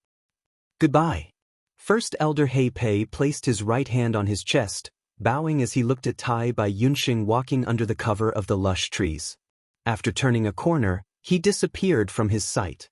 Goodbye. First Elder He Pei placed his right hand on his chest, bowing as he looked at Tai Bai Yunsheng walking under the cover of the lush trees. After turning a corner, he disappeared from his sight.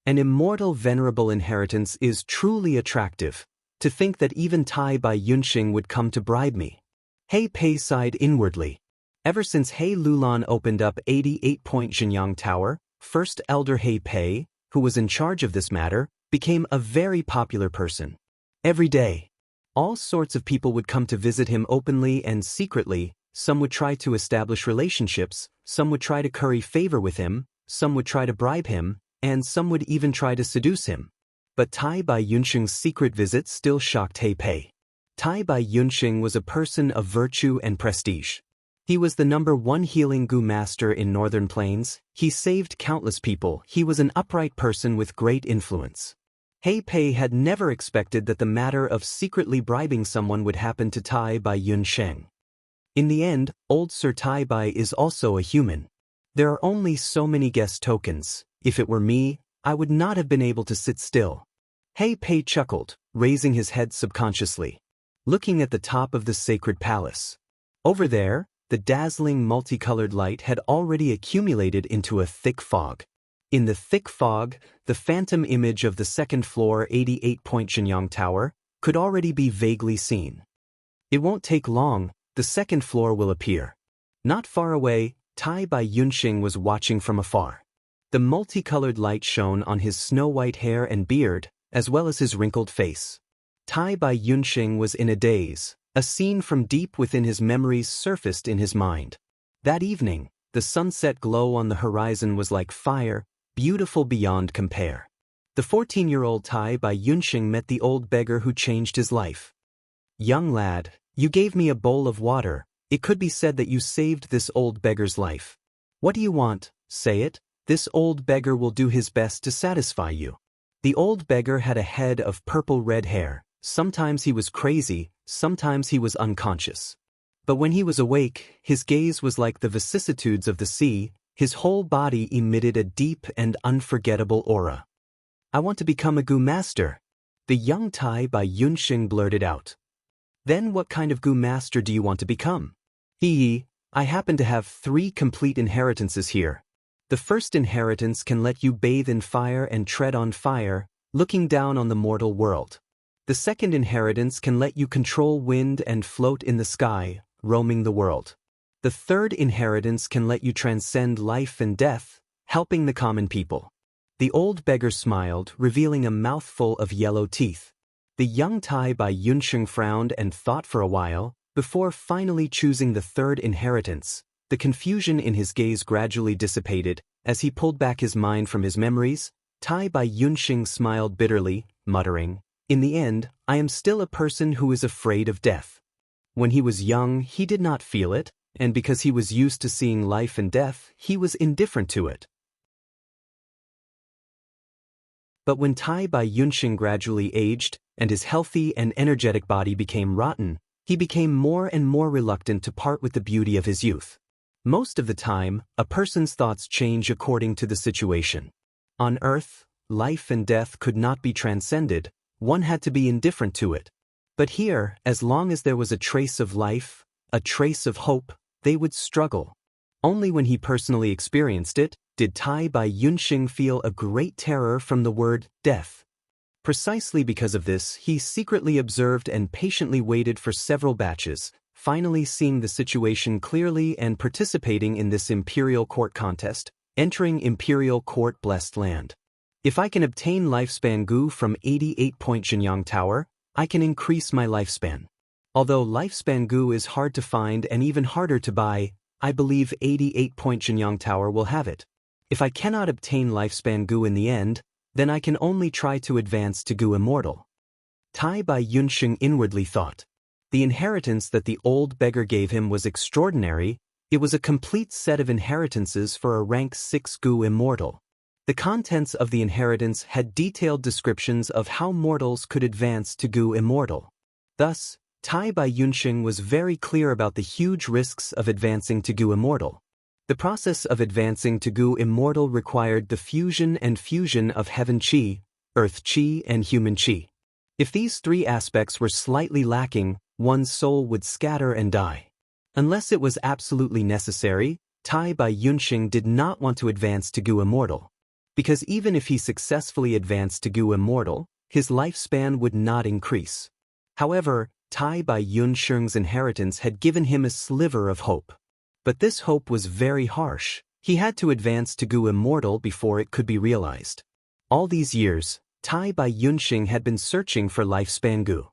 An immortal venerable inheritance is truly attractive. To think that even Tai Bai Yunsheng would come to bribe me. He Pei sighed inwardly. Ever since He Lulan opened up 88-point Xinyang Tower, First Elder He Pei, who was in charge of this matter, became a very popular person. Every day, all sorts of people would come to visit him openly and secretly. Some would try to establish relationships, some would try to curry favor with him, some would try to bribe him, and some would even try to seduce him. But Tai Bai Yunsheng's secret visit still shocked He Pei. Tai Bai Yunxing was a person of virtue and prestige. He was the #1 healing Gu master in Northern Plains. He saved countless people. He was an upright person with great influence. He Pei had never expected that the matter of secretly bribing someone would happen to Tai Bai Yunxing. In the end, old Sir Tai Bai is also a human. There are only so many guest tokens. If it were me, I would not have been able to sit still. He Pei chuckled, raising his head subconsciously, looking at the top of the sacred palace. Over there, the dazzling multicolored light had already accumulated into a thick fog. In the thick fog, the phantom image of the second-floor 88-point Xianxia Tower could already be vaguely seen. It won't take long, the second floor will appear. Not far away, Tai Bai Yunxing was watching from afar. The multicolored light shone on his snow-white hair and beard, as well as his wrinkled face. Tai Bai Yunxing was in a daze. A scene from deep within his memories surfaced in his mind. That evening, the sunset glow on the horizon was like fire, beautiful beyond compare. The 14-year-old Tai Bai Yunxing met the old beggar who changed his life. "Young lad, you gave me a bowl of water. It could be said that you saved this old beggar's life. What do you want? Say it. This old beggar will do his best to satisfy you." The old beggar had a head of purple-red hair. Sometimes he was crazy, sometimes he was unconscious. But when he was awake, his gaze was like the vicissitudes of the sea. His whole body emitted a deep and unforgettable aura. "I want to become a Gu master," the young Tai Bai Yunxing blurted out. "Then what kind of Gu master do you want to become?" I happen to have 3 complete inheritances here. The first inheritance can let you bathe in fire and tread on fire, looking down on the mortal world. The second inheritance can let you control wind and float in the sky, roaming the world. The third inheritance can let you transcend life and death, helping the common people. The old beggar smiled, revealing a mouthful of yellow teeth. The young Tai Bai Yunxing frowned and thought for a while, before finally choosing the third inheritance. The confusion in his gaze gradually dissipated. As he pulled back his mind from his memories, Tai Bai Yunxing smiled bitterly, muttering, "In the end, I am still a person who is afraid of death." When he was young, he did not feel it, and because he was used to seeing life and death, he was indifferent to it. But when Tai Bai Yunxing gradually aged, and his healthy and energetic body became rotten, he became more and more reluctant to part with the beauty of his youth. Most of the time, a person's thoughts change according to the situation. On Earth, life and death could not be transcended. One had to be indifferent to it. But here, as long as there was a trace of life, a trace of hope, they would struggle. Only when he personally experienced it, did Tai Bai Yunxing feel a great terror from the word death. Precisely because of this, he secretly observed and patiently waited for several batches, finally seeing the situation clearly and participating in this imperial court contest, entering imperial court blessed land. If I can obtain lifespan Gu from 88-point Xianxia Tower, I can increase my lifespan. Although lifespan Gu is hard to find and even harder to buy, I believe 88-point Xianxia Tower will have it. If I cannot obtain lifespan Gu in the end, then I can only try to advance to Gu Immortal. Tai Bai Yunxing inwardly thought. The inheritance that the old beggar gave him was extraordinary. It was a complete set of inheritances for a rank 6 Gu Immortal. The contents of the inheritance had detailed descriptions of how mortals could advance to Gu Immortal. Thus, Tai Bai Yunxing was very clear about the huge risks of advancing to Gu Immortal. The process of advancing to Gu Immortal required the fusion and fusion of heaven qi, earth qi, and human qi. If these 3 aspects were slightly lacking, one's soul would scatter and die. Unless it was absolutely necessary, Tai Bai Yunxing did not want to advance to Gu Immortal. Because even if he successfully advanced to Gu Immortal, his lifespan would not increase. However, Tai Bai Yunxing's inheritance had given him a sliver of hope. But this hope was very harsh. He had to advance to Gu Immortal before it could be realized. All these years, Tai Bai Yunxing had been searching for lifespan Gu.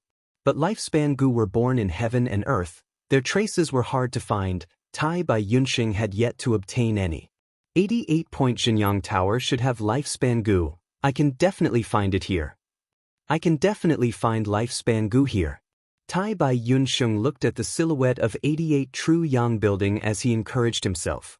But lifespan Gu were born in heaven and earth. Their traces were hard to find. Tai Bai Yunxing had yet to obtain any. 88-point Xianxia Tower should have lifespan Gu. I can definitely find it here. I can definitely find lifespan Gu here. Tai Bai Yunsheng looked at the silhouette of 88 True Yang building as he encouraged himself.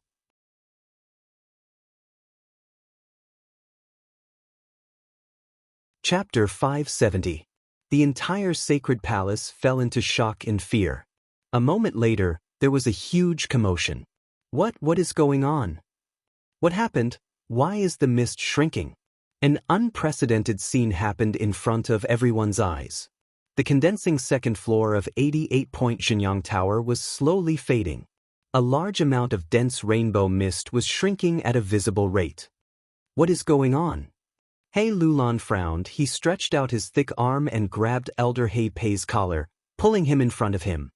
Chapter 570. The entire sacred palace fell into shock and fear. A moment later, there was a huge commotion. What is going on? What happened? Why is the mist shrinking? An unprecedented scene happened in front of everyone's eyes. The condensing second floor of 88-point Xianxia Tower was slowly fading. A large amount of dense rainbow mist was shrinking at a visible rate. What is going on? He Lulan frowned. He stretched out his thick arm and grabbed Elder He Pei's collar, pulling him in front of him.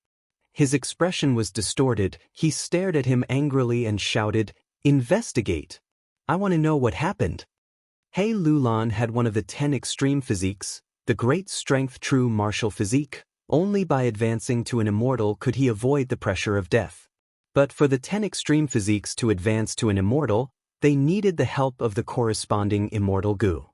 His expression was distorted. He stared at him angrily and shouted, "Investigate! I want to know what happened." He Lulan had one of the 10 extreme physiques, the great strength true martial physique. Only by advancing to an immortal could he avoid the pressure of death. But for the 10 extreme physiques to advance to an immortal, they needed the help of the corresponding immortal goo.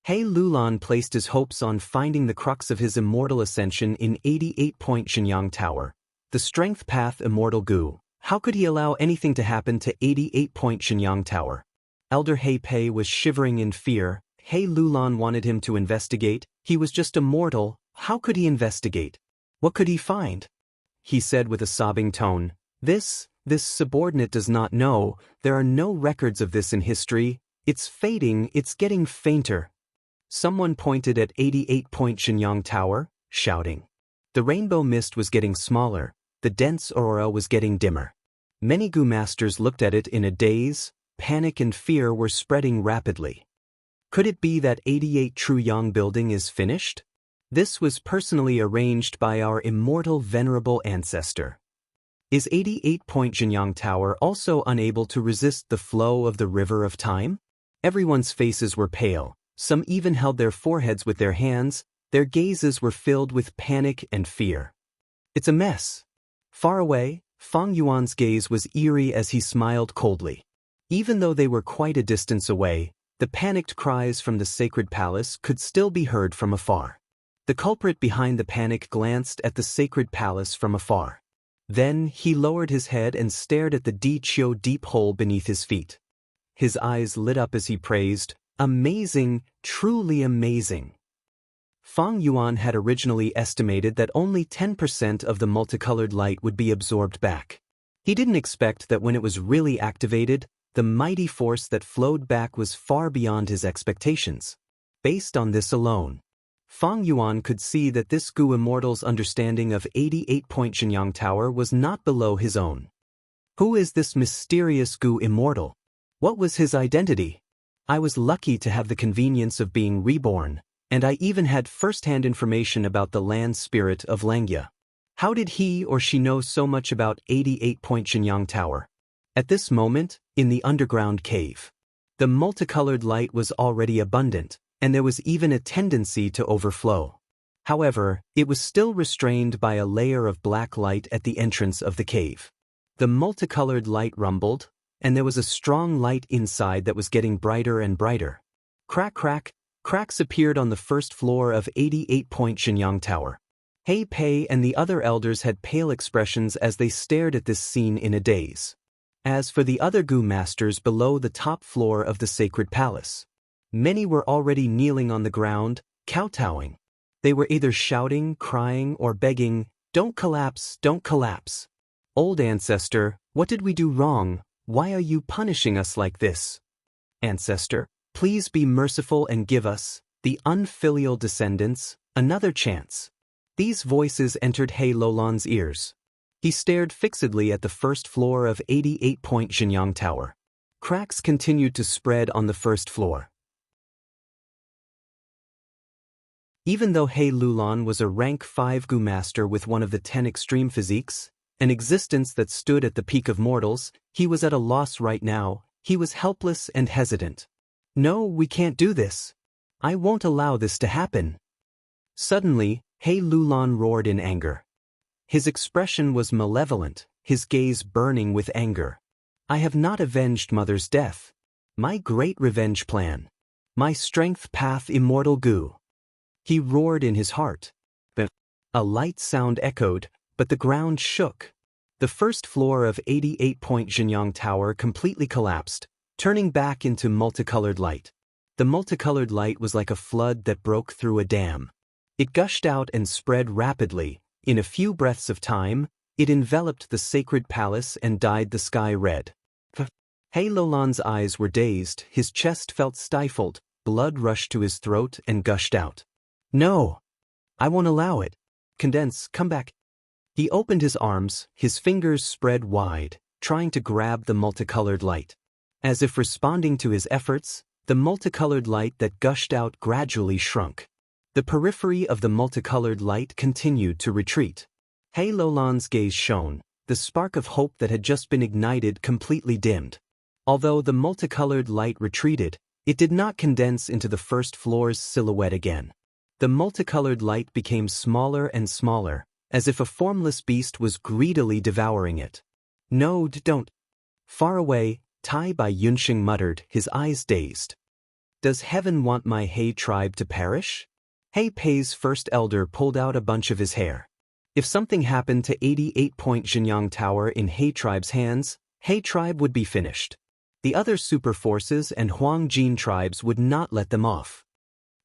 He Lulan placed his hopes on finding the crux of his immortal ascension in 88-point Xianxia Tower, the strength path immortal goo. How could he allow anything to happen to 88-point Xianxia Tower? Elder He Pei was shivering in fear. He Lulan wanted him to investigate. He was just a mortal. How could he investigate? What could he find? He said with a sobbing tone, This subordinate does not know. There are no records of this in history. It's fading, it's getting fainter. Someone pointed at 88-point Xianxia Tower, shouting. The rainbow mist was getting smaller. The dense aurora was getting dimmer. Many goo masters looked at it in a daze. Panic and fear were spreading rapidly. Could it be that 88 True Yang building is finished? This was personally arranged by our immortal venerable ancestor. Is 88-point Xianxia Tower also unable to resist the flow of the river of time? Everyone's faces were pale. Some even held their foreheads with their hands. Their gazes were filled with panic and fear. It's a mess. Far away, Fang Yuan's gaze was eerie as he smiled coldly. Even though they were quite a distance away, the panicked cries from the sacred palace could still be heard from afar. The culprit behind the panic glanced at the sacred palace from afar. Then he lowered his head and stared at the Di-Chio deep hole beneath his feet. His eyes lit up as he praised, "Amazing, truly amazing." Fang Yuan had originally estimated that only 10% of the multicolored light would be absorbed back. He didn't expect that when it was really activated, the mighty force that flowed back was far beyond his expectations. Based on this alone, Fang Yuan could see that this Gu Immortal's understanding of 88-point Xianxia Tower was not below his own. Who is this mysterious Gu Immortal? What was his identity? I was lucky to have the convenience of being reborn, and I even had first-hand information about the land spirit of Langya. How did he or she know so much about 88-point Xianxia Tower? At this moment, in the underground cave, the multicolored light was already abundant, and there was even a tendency to overflow. However, it was still restrained by a layer of black light at the entrance of the cave. The multicolored light rumbled, and there was a strong light inside that was getting brighter and brighter. Crack, crack, cracks appeared on the first floor of 88-point Xianxia Tower. He Pei and the other elders had pale expressions as they stared at this scene in a daze. As for the other Gu masters below the top floor of the sacred palace, many were already kneeling on the ground, kowtowing. They were either shouting, crying, or begging, "Don't collapse, don't collapse. Old ancestor, what did we do wrong? Why are you punishing us like this? Ancestor, please be merciful and give us, the unfilial descendants, another chance." These voices entered He Lulan's ears. He stared fixedly at the first floor of 88-point Xianxia Tower. Cracks continued to spread on the first floor. Even though He Lulan was a rank 5 Gu master with one of the 10 extreme physiques, an existence that stood at the peak of mortals, he was at a loss right now. He was helpless and hesitant. "No, we can't do this. I won't allow this to happen." Suddenly, He Lulan roared in anger. His expression was malevolent, his gaze burning with anger. "I have not avenged Mother's death. My great revenge plan. My strength path immortal Gu." He roared in his heart. A light sound echoed, but the ground shook. The first floor of 88-point Xianxia Tower completely collapsed, turning back into multicolored light. The multicolored light was like a flood that broke through a dam. It gushed out and spread rapidly. In a few breaths of time, it enveloped the sacred palace and dyed the sky red. He Lulan's eyes were dazed, his chest felt stifled, blood rushed to his throat and gushed out. No! I won't allow it. Condense, come back. He opened his arms, his fingers spread wide, trying to grab the multicolored light. As if responding to his efforts, the multicolored light that gushed out gradually shrunk. The periphery of the multicolored light continued to retreat. He Lulan's gaze shone, the spark of hope that had just been ignited completely dimmed. Although the multicolored light retreated, it did not condense into the first floor's silhouette again. The multicolored light became smaller and smaller, as if a formless beast was greedily devouring it. No, don't. Far away, Tai Bai Yunxing muttered, his eyes dazed. Does heaven want my He tribe to perish? He Pei's first elder pulled out a bunch of his hair. If something happened to 88-point Xianxia Tower in He tribe's hands, He tribe would be finished. The other super forces and Huang Jin tribes would not let them off.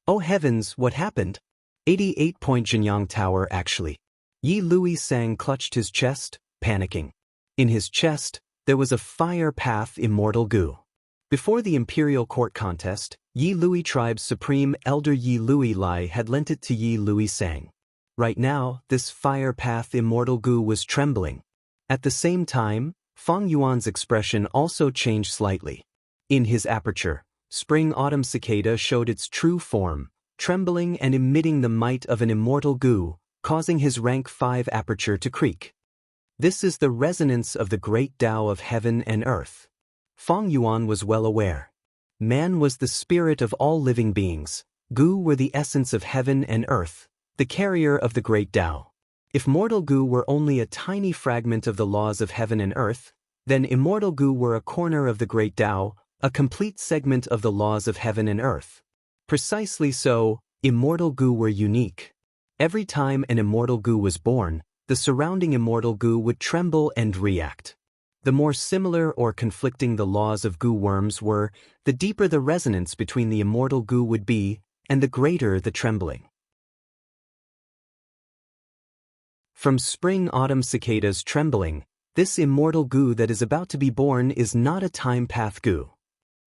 Oh heavens, what happened? 88-point Xianxia Tower actually. Yi Lui Sang clutched his chest, panicking. In his chest, there was a fire path immortal goo. Before the Imperial Court contest, Yi Lui tribe's supreme elder Yi Lui Lai had lent it to Yi Lui Sang. Right now, this fire path immortal goo was trembling. At the same time, Fang Yuan's expression also changed slightly. In his aperture, spring-autumn cicada showed its true form, trembling and emitting the might of an immortal goo, causing his rank 5 aperture to creak. This is the resonance of the great Tao of heaven and earth. Fang Yuan was well aware. Man was the spirit of all living beings, goo were the essence of heaven and earth, the carrier of the great Tao. If mortal goo were only a tiny fragment of the laws of heaven and earth, then immortal goo were a corner of the great Tao, a complete segment of the laws of heaven and earth. Precisely so, immortal goo were unique. Every time an immortal goo was born, the surrounding immortal goo would tremble and react. The more similar or conflicting the laws of goo worms were, the deeper the resonance between the immortal goo would be, and the greater the trembling. From spring-autumn cicadas trembling, this immortal goo that is about to be born is not a time-path goo.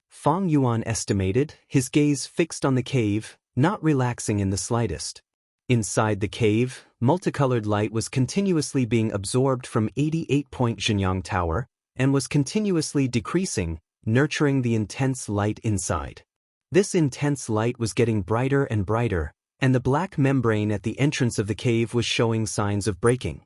Fang Yuan estimated, his gaze fixed on the cave, not relaxing in the slightest. Inside the cave, multicolored light was continuously being absorbed from 88-point Xianxia Tower, and was continuously decreasing, nurturing the intense light inside. This intense light was getting brighter and brighter, and the black membrane at the entrance of the cave was showing signs of breaking.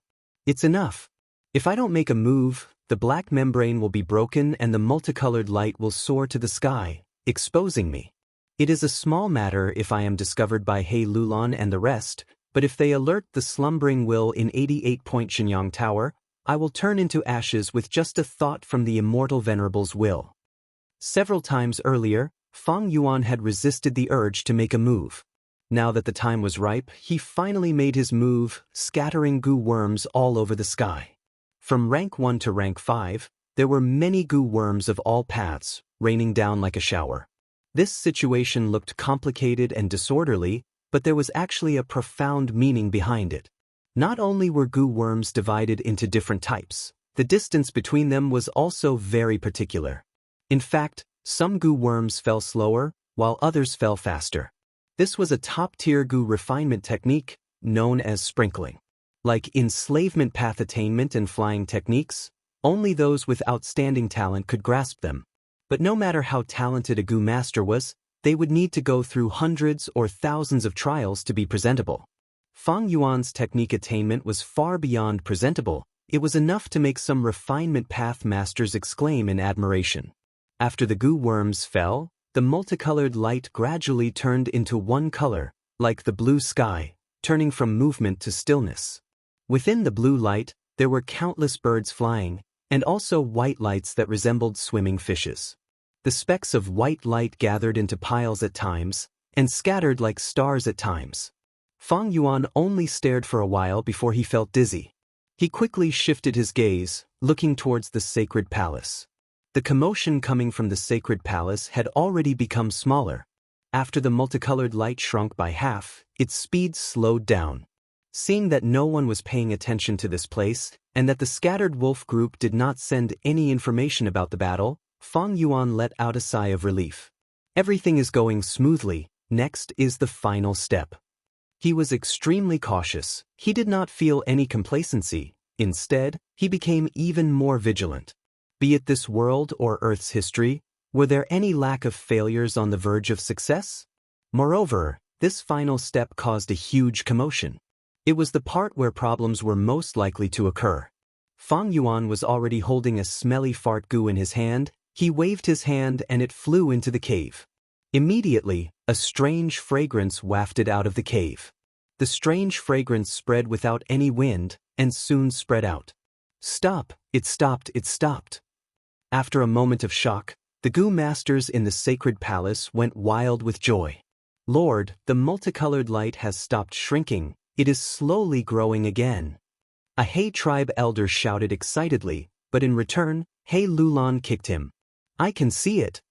It's enough. If I don't make a move, the black membrane will be broken and the multicolored light will soar to the sky, exposing me. It is a small matter if I am discovered by He Lulan and the rest, but if they alert the slumbering will in 88-point Xianxia Tower, I will turn into ashes with just a thought from the immortal Venerable's will. Several times earlier, Fang Yuan had resisted the urge to make a move. Now that the time was ripe, he finally made his move, scattering goo worms all over the sky. From rank 1 to rank 5, there were many goo worms of all paths, raining down like a shower. This situation looked complicated and disorderly, but there was actually a profound meaning behind it. Not only were goo worms divided into different types, the distance between them was also very particular. In fact, some goo worms fell slower, while others fell faster. This was a top-tier goo refinement technique, known as sprinkling. Like enslavement path attainment and flying techniques, only those with outstanding talent could grasp them. But no matter how talented a goo master was, they would need to go through hundreds or thousands of trials to be presentable. Fang Yuan's technique attainment was far beyond presentable. It was enough to make some refinement path masters exclaim in admiration. After the goo worms fell, the multicolored light gradually turned into one color, like the blue sky, turning from movement to stillness. Within the blue light, there were countless birds flying, and also white lights that resembled swimming fishes. The specks of white light gathered into piles at times, and scattered like stars at times. Fang Yuan only stared for a while before he felt dizzy. He quickly shifted his gaze, looking towards the sacred palace. The commotion coming from the sacred palace had already become smaller. After the multicolored light shrunk by half, its speed slowed down. Seeing that no one was paying attention to this place, and that the scattered wolf group did not send any information about the battle, Fang Yuan let out a sigh of relief. Everything is going smoothly, next is the final step. He was extremely cautious. He did not feel any complacency. Instead, he became even more vigilant. Be it this world or Earth's history, were there any lack of failures on the verge of success? Moreover, this final step caused a huge commotion. It was the part where problems were most likely to occur. Fang Yuan was already holding a smelly fart goo in his hand. He waved his hand and it flew into the cave. Immediately, a strange fragrance wafted out of the cave. The strange fragrance spread without any wind, and soon spread out. Stop! It stopped, it stopped. After a moment of shock, the goo masters in the sacred palace went wild with joy. Lord, the multicolored light has stopped shrinking. It is slowly growing again. A He tribe elder shouted excitedly, but in return, He Lulan kicked him. I can see it.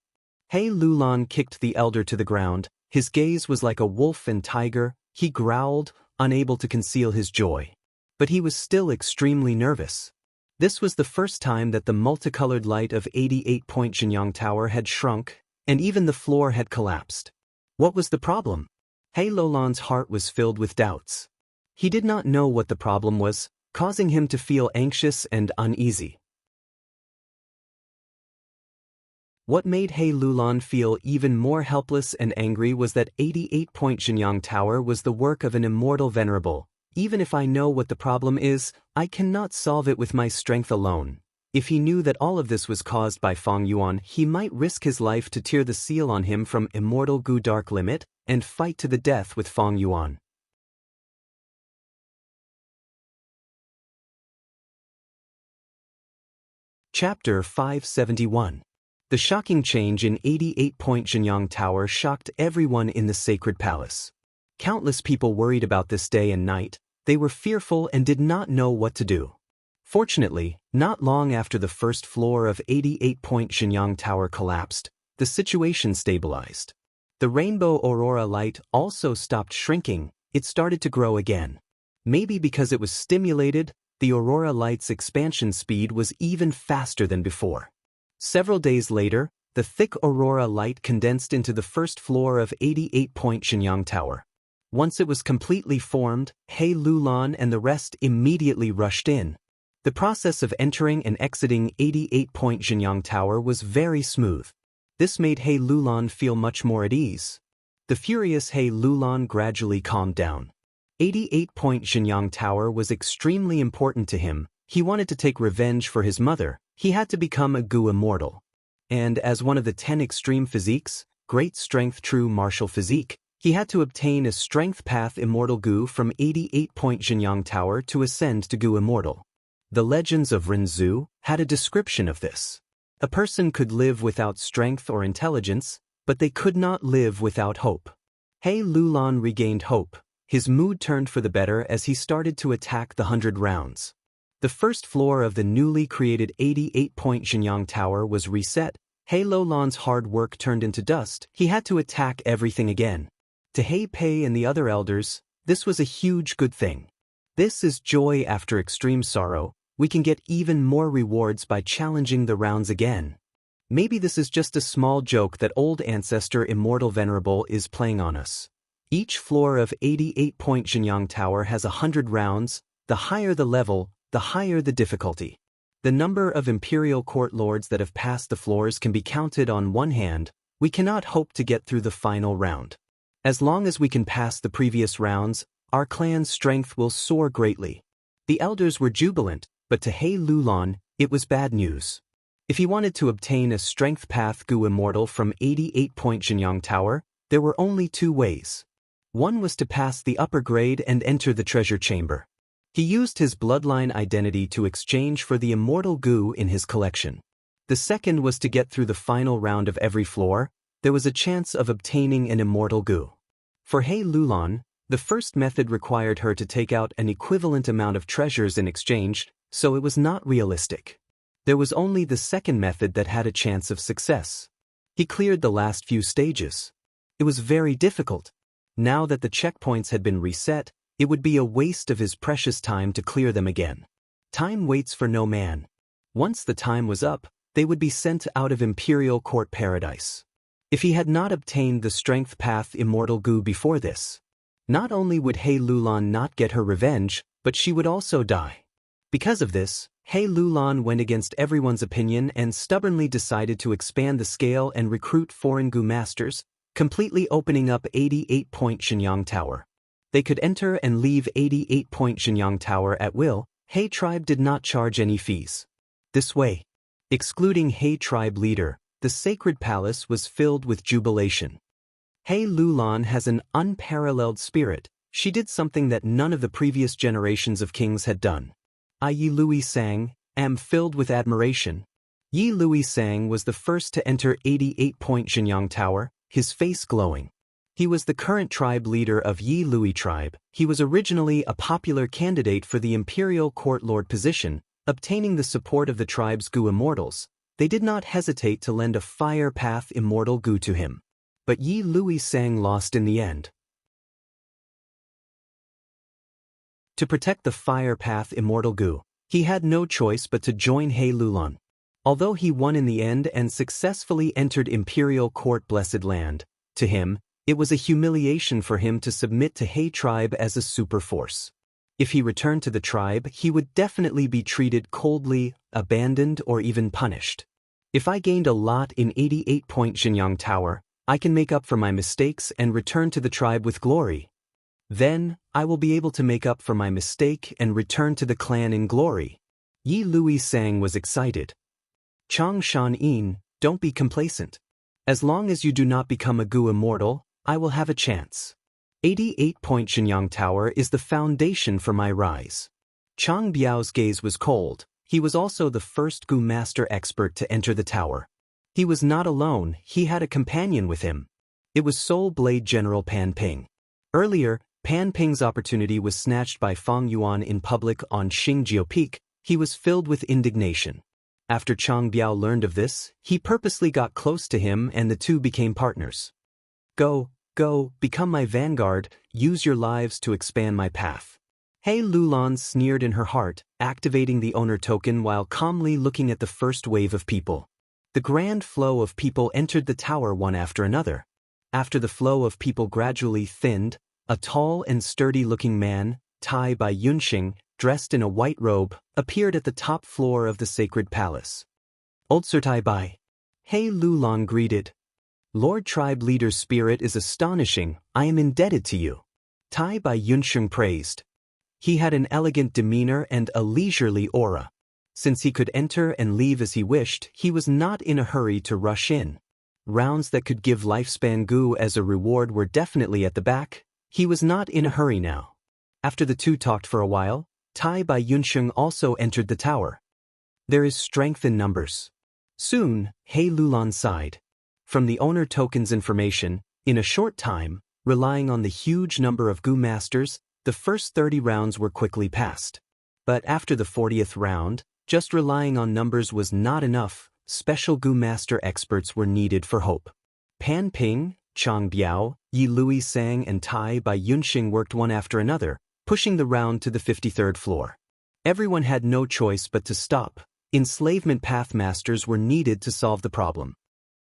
He Lulan kicked the elder to the ground. His gaze was like a wolf and tiger. He growled, unable to conceal his joy. But he was still extremely nervous. This was the first time that the multicolored light of 88-point Xianxia Tower had shrunk, and even the floor had collapsed. What was the problem? He Lulan's heart was filled with doubts. He did not know what the problem was, causing him to feel anxious and uneasy. What made He Lulan feel even more helpless and angry was that 88-point Xianxia Tower was the work of an immortal venerable. Even if I know what the problem is, I cannot solve it with my strength alone. If he knew that all of this was caused by Fang Yuan, he might risk his life to tear the seal on him from Immortal Gu Dark Limit and fight to the death with Fang Yuan. Chapter 571. The shocking change in 88-point Xianxia Tower shocked everyone in the sacred palace. Countless people worried about this day and night. They were fearful and did not know what to do. Fortunately, not long after the first floor of 88-point Xianxia Tower collapsed, the situation stabilized. The rainbow aurora light also stopped shrinking. It started to grow again. Maybe because it was stimulated, the aurora light's expansion speed was even faster than before. Several days later, the thick aurora light condensed into the first floor of 88-point Xianxia Tower. Once it was completely formed, He Lulan and the rest immediately rushed in. The process of entering and exiting 88-point Xianxia Tower was very smooth. This made He Lulan feel much more at ease. The furious He Lulan gradually calmed down. 88-point Xianxia Tower was extremely important to him. He wanted to take revenge for his mother. He had to become a Gu Immortal. And as one of the 10 extreme physiques, great strength true martial physique, he had to obtain a strength path Immortal Gu from 88-point Xianxia Tower to ascend to Gu Immortal. The legends of Renzu had a description of this. A person could live without strength or intelligence, but they could not live without hope. He Lulan regained hope. His mood turned for the better as he started to attack the 100 rounds. The first floor of the newly created 88-point Xianxia Tower was reset. He Lulan's hard work turned into dust. He had to attack everything again. To He Pei and the other elders, this was a huge good thing. This is joy after extreme sorrow. We can get even more rewards by challenging the rounds again. Maybe this is just a small joke that old ancestor Immortal Venerable is playing on us. Each floor of 88-point Xianxia Tower has 100 rounds. The higher the level, the higher the difficulty. The number of imperial court lords that have passed the floors can be counted on one hand. We cannot hope to get through the final round. As long as we can pass the previous rounds, our clan's strength will soar greatly. The elders were jubilant, but to He Lulan, it was bad news. If he wanted to obtain a strength path Gu Immortal from 88-point Xianxia Tower, there were only two ways. One was to pass the upper grade and enter the treasure chamber. He used his bloodline identity to exchange for the Immortal Gu in his collection. The second was to get through the final round of every floor. There was a chance of obtaining an Immortal Gu. For He Lulan, The first method required her to take out an equivalent amount of treasures in exchange, so it was not realistic. There was only the second method that had a chance of success. He cleared the last few stages. It was very difficult. Now that the checkpoints had been reset, it would be a waste of his precious time to clear them again. Time waits for no man. Once the time was up, they would be sent out of Imperial Court Paradise. If he had not obtained the Strength Path Immortal Goo before this, not only would He Lulan not get her revenge, but she would also die. Because of this, He Lulan went against everyone's opinion and stubbornly decided to expand the scale and recruit foreign Goo masters, completely opening up 88-point Xianxia Tower. They could enter and leave 88-point Xianxia Tower at will. He tribe did not charge any fees. This way, excluding He tribe leader, the sacred palace was filled with jubilation. He Lulan has an unparalleled spirit. She did something that none of the previous generations of kings had done. I Yi Lui Sang, am filled with admiration. Yi Lui Sang was the first to enter 88-point Xianxia Tower, his face glowing. He was the current tribe leader of Yi Lui tribe. He was originally a popular candidate for the Imperial Court Lord position, obtaining the support of the tribe's Goo immortals. They did not hesitate to lend a Fire Path Immortal Goo to him. But Yi Lui Sang lost in the end. To protect the Fire Path Immortal Goo, he had no choice but to join He Lulan. Although he won in the end and successfully entered Imperial Court Blessed Land, to him, it was a humiliation for him to submit to He tribe as a super force. If he returned to the tribe, he would definitely be treated coldly, abandoned, or even punished. If I gained a lot in 88-point Xianxia Tower, I can make up for my mistakes and return to the tribe with glory. Then, I will be able to make up for my mistake and return to the clan in glory. Yi Lui Sang was excited. Chang Shan Yin, don't be complacent. As long as you do not become a Goo immortal, I will have a chance. 88-point Xianxia Tower is the foundation for my rise. Chang Biao's gaze was cold. He was also the first Goo master expert to enter the tower. He was not alone, he had a companion with him. It was Soul Blade General Pan Ping. Earlier, Pan Ping's opportunity was snatched by Fang Yuan in public on Xingjiu Peak. He was filled with indignation. After Chang Biao learned of this, he purposely got close to him and the two became partners. Go, become my vanguard, use your lives to expand my path. He Lulan sneered in her heart, activating the owner token while calmly looking at the first wave of people. The grand flow of people entered the tower one after another. After the flow of people gradually thinned, a tall and sturdy-looking man, Tai Bai Yunxing, dressed in a white robe, appeared at the top floor of the sacred palace. Old Sir Tai Bai. He Lulan greeted. Lord Tribe Leader's spirit is astonishing, I am indebted to you. Tai Bai Yunxing praised. He had an elegant demeanor and a leisurely aura. Since he could enter and leave as he wished, he was not in a hurry to rush in. Rounds that could give lifespan Goo as a reward were definitely at the back. He was not in a hurry now. After the two talked for a while, Tai Bai Yunxing also entered the tower. There is strength in numbers. Soon, He Lulan sighed. From the owner token's information, in a short time, relying on the huge number of Goo masters, the first 30 rounds were quickly passed. But after the 40th round, just relying on numbers was not enough. Special Goo master experts were needed for hope. Pan Ping, Chang Biao, Yi Lui Sang and Tai Bai Yunxing worked one after another, pushing the round to the 53rd floor. Everyone had no choice but to stop. Enslavement path masters were needed to solve the problem.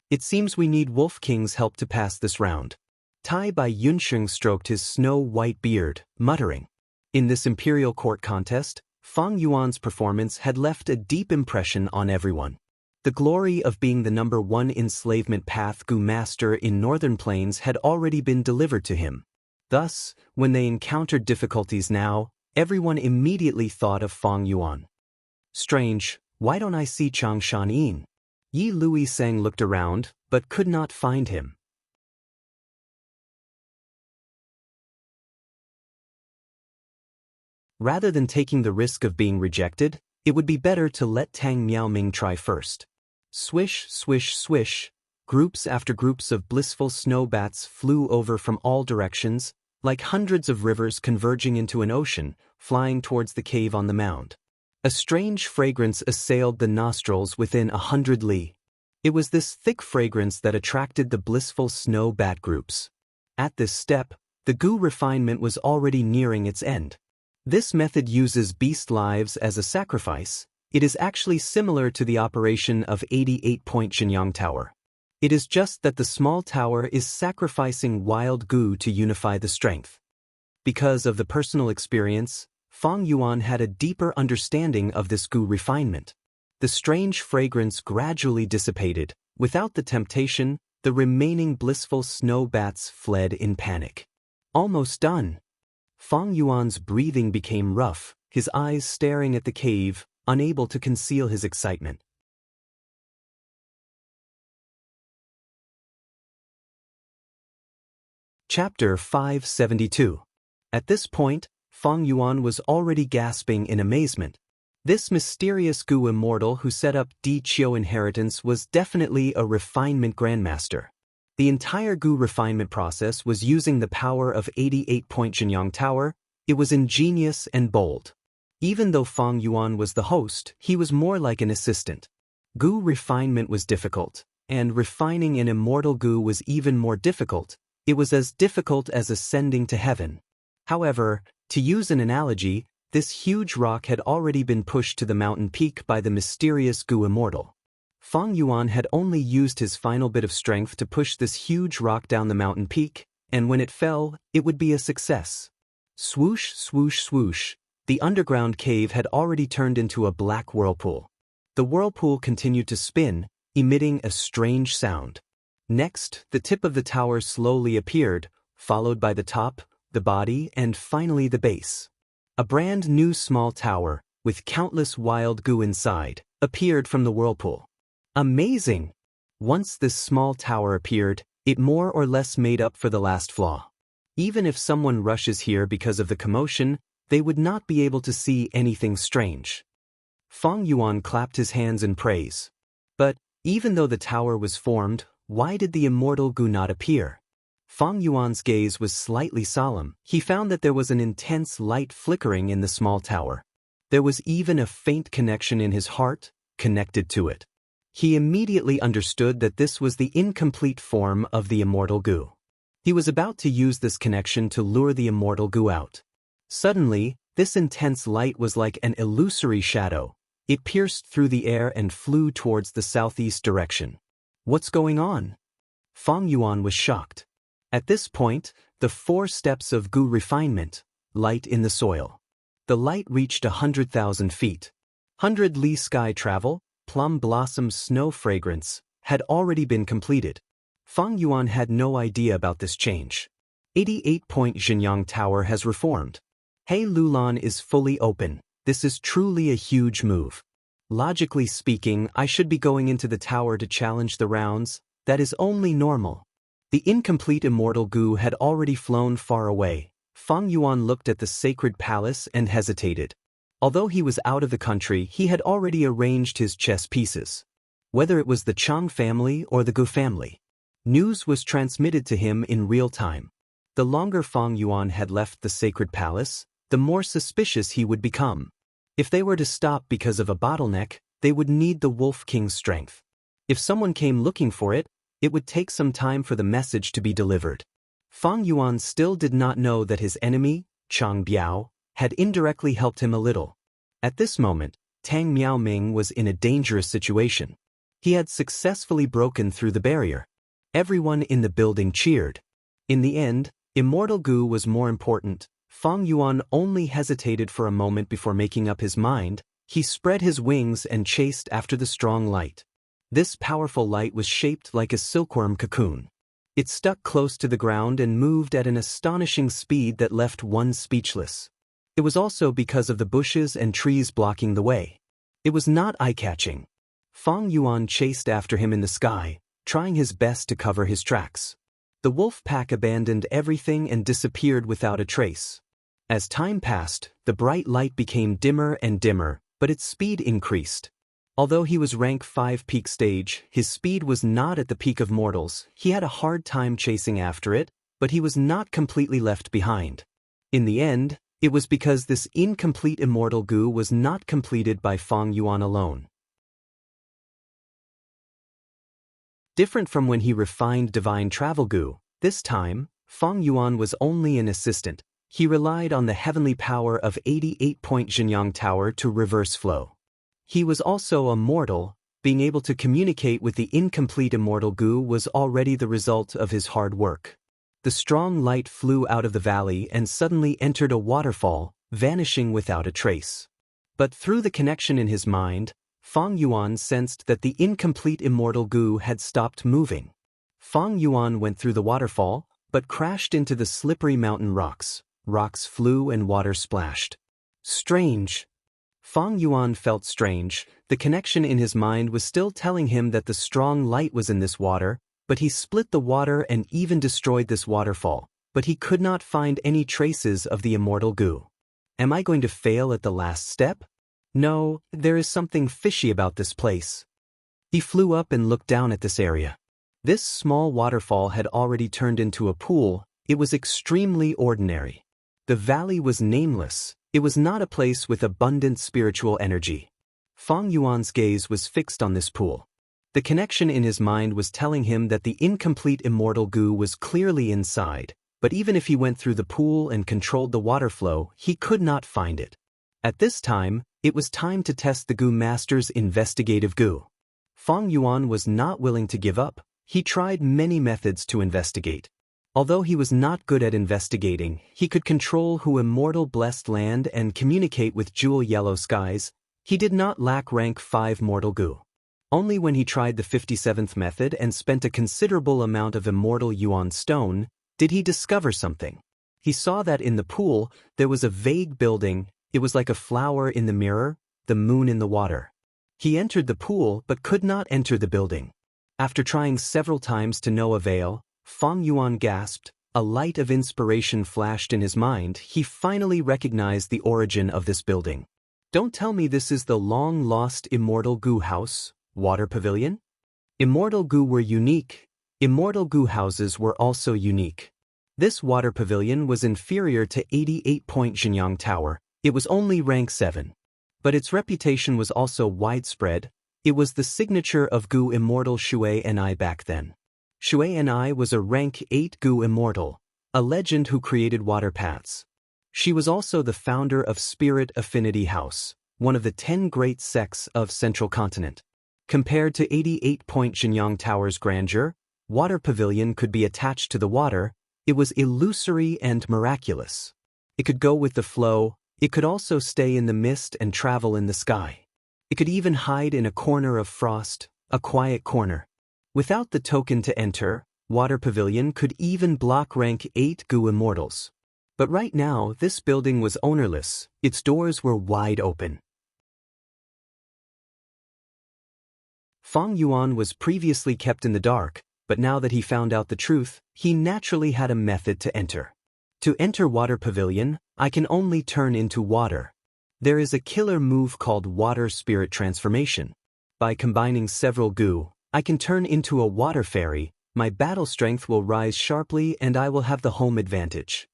It seems we need Wolf King's help to pass this round. Tai Bai Yunxing stroked his snow-white beard, muttering. In this Imperial Court contest, Fang Yuan's performance had left a deep impression on everyone. The glory of being the #1 enslavement path Goo master in Northern Plains had already been delivered to him. Thus, when they encountered difficulties now, everyone immediately thought of Fang Yuan. Strange, why don't I see Chang Shan Yin? Yi Lui Sang looked around, but could not find him. Rather than taking the risk of being rejected, it would be better to let Tang Miaoming try first. Swish, swish, swish, groups after groups of blissful snow bats flew over from all directions, like hundreds of rivers converging into an ocean, flying towards the cave on the mound. A strange fragrance assailed the nostrils within 100 li. It was this thick fragrance that attracted the blissful snow bat groups. At this step, the goo refinement was already nearing its end. This method uses beast lives as a sacrifice. It is actually similar to the operation of 88-point Xianxia Tower. It is just that the small tower is sacrificing wild goo to unify the strength. Because of the personal experience, Fang Yuan had a deeper understanding of this goo refinement. The strange fragrance gradually dissipated. Without the temptation, the remaining blissful snow bats fled in panic. Almost done. Fang Yuan's breathing became rough, his eyes staring at the cave, unable to conceal his excitement. Chapter 572. At this point, Fang Yuan was already gasping in amazement. This mysterious goo immortal who set up Di Qiu inheritance was definitely a refinement grandmaster. The entire goo refinement process was using the power of 88-point Xianxia Tower. It was ingenious and bold. Even though Fang Yuan was the host, he was more like an assistant. Goo refinement was difficult, and refining an immortal goo was even more difficult. It was as difficult as ascending to heaven. However, to use an analogy, this huge rock had already been pushed to the mountain peak by the mysterious goo immortal. Fang Yuan had only used his final bit of strength to push this huge rock down the mountain peak, and when it fell, it would be a success. Swoosh, swoosh, swoosh. The underground cave had already turned into a black whirlpool. The whirlpool continued to spin, emitting a strange sound. Next, the tip of the tower slowly appeared, followed by the top, the body, and finally the base. A brand new small tower, with countless wild goo inside, appeared from the whirlpool. Amazing! Once this small tower appeared, it more or less made up for the last flaw. Even if someone rushes here because of the commotion, they would not be able to see anything strange. Fang Yuan clapped his hands in praise. But, even though the tower was formed, why did the immortal goo not appear? Fang Yuan's gaze was slightly solemn. He found that there was an intense light flickering in the small tower. There was even a faint connection in his heart, connected to it. He immediately understood that this was the incomplete form of the immortal goo. He was about to use this connection to lure the immortal goo out. Suddenly, this intense light was like an illusory shadow. It pierced through the air and flew towards the southeast direction. What's going on? Fang Yuan was shocked. At this point, the 4 steps of goo refinement, light in the soil. The light reached 100,000 feet. 100 li sky travel, plum blossom snow fragrance, had already been completed. Fang Yuan had no idea about this change. 88-point Xianxia Tower has reformed. He Lulan is fully open. This is truly a huge move. Logically speaking, I should be going into the tower to challenge the rounds. That is only normal. The incomplete immortal goo had already flown far away. Fang Yuan looked at the sacred palace and hesitated. Although he was out of the country, he had already arranged his chess pieces. Whether it was the Chang family or the Gu family, news was transmitted to him in real time. The longer Fang Yuan had left the sacred palace, the more suspicious he would become. If they were to stop because of a bottleneck, they would need the Wolf King's strength. If someone came looking for it, it would take some time for the message to be delivered. Fang Yuan still did not know that his enemy, Chang Biao, had indirectly helped him a little. At this moment, Tang Miaoming was in a dangerous situation. He had successfully broken through the barrier. Everyone in the building cheered. In the end, immortal goo was more important. Fang Yuan only hesitated for a moment before making up his mind. He spread his wings and chased after the strong light. This powerful light was shaped like a silkworm cocoon. It stuck close to the ground and moved at an astonishing speed that left one speechless. It was also because of the bushes and trees blocking the way. It was not eye-catching. Fang Yuan chased after him in the sky, trying his best to cover his tracks. The wolf pack abandoned everything and disappeared without a trace. As time passed, the bright light became dimmer and dimmer, but its speed increased. Although he was rank 5 peak stage, his speed was not at the peak of mortals. He had a hard time chasing after it. but he was not completely left behind. In the end, it was because this incomplete immortal goo was not completed by Fang Yuan alone. Different from when he refined divine travel goo, this time, Fang Yuan was only an assistant. He relied on the heavenly power of 88-point Xianyang Tower to reverse flow. He was also a mortal. Being able to communicate with the incomplete immortal goo was already the result of his hard work. The strong light flew out of the valley and suddenly entered a waterfall, vanishing without a trace. But through the connection in his mind, Fang Yuan sensed that the incomplete immortal goo had stopped moving. Fang Yuan went through the waterfall, but crashed into the slippery mountain rocks. Rocks flew and water splashed. Strange. Fang Yuan felt strange. The connection in his mind was still telling him that the strong light was in this water, but he split the water and even destroyed this waterfall, but he could not find any traces of the immortal goo. Am I going to fail at the last step? No, there is something fishy about this place. He flew up and looked down at this area. This small waterfall had already turned into a pool. It was extremely ordinary. The valley was nameless. It was not a place with abundant spiritual energy. Fang Yuan's gaze was fixed on this pool. The connection in his mind was telling him that the incomplete immortal goo was clearly inside, but even if he went through the pool and controlled the water flow, he could not find it. At this time, it was time to test the Goo Master's investigative goo. Fang Yuan was not willing to give up. He tried many methods to investigate. Although he was not good at investigating, he could control who immortal blessed land and communicate with jewel yellow skies. He did not lack rank 5 mortal goo. Only when he tried the 57th method and spent a considerable amount of immortal yuan stone, did he discover something. He saw that in the pool, there was a vague building. It was like a flower in the mirror, the moon in the water. He entered the pool but could not enter the building. After trying several times to no avail, Fang Yuan gasped. A light of inspiration flashed in his mind. He finally recognized the origin of this building. Don't tell me this is the long-lost immortal goo house, water pavilion? Immortal goo were unique. Immortal goo houses were also unique. This water pavilion was inferior to 88-point Xianyang Tower. It was only rank 7. But its reputation was also widespread. It was the signature of Goo Immortal Shui and I back then. Shui and I was a rank 8 Goo Immortal, a legend who created water paths. She was also the founder of Spirit Affinity House, one of the 10 great sects of Central Continent. Compared to 88-point Xianyang Tower's grandeur, Water Pavilion could be attached to the water. It was illusory and miraculous. It could go with the flow. It could also stay in the mist and travel in the sky. It could even hide in a corner of frost, a quiet corner. Without the token to enter, Water Pavilion could even block rank 8 Goo Immortals. But right now, this building was ownerless. Its doors were wide open. Fang Yuan was previously kept in the dark, but now that he found out the truth, he naturally had a method to enter. To enter Water Pavilion, I can only turn into water. There is a killer move called Water Spirit Transformation. By combining several goo, I can turn into a water fairy. My battle strength will rise sharply and I will have the home advantage.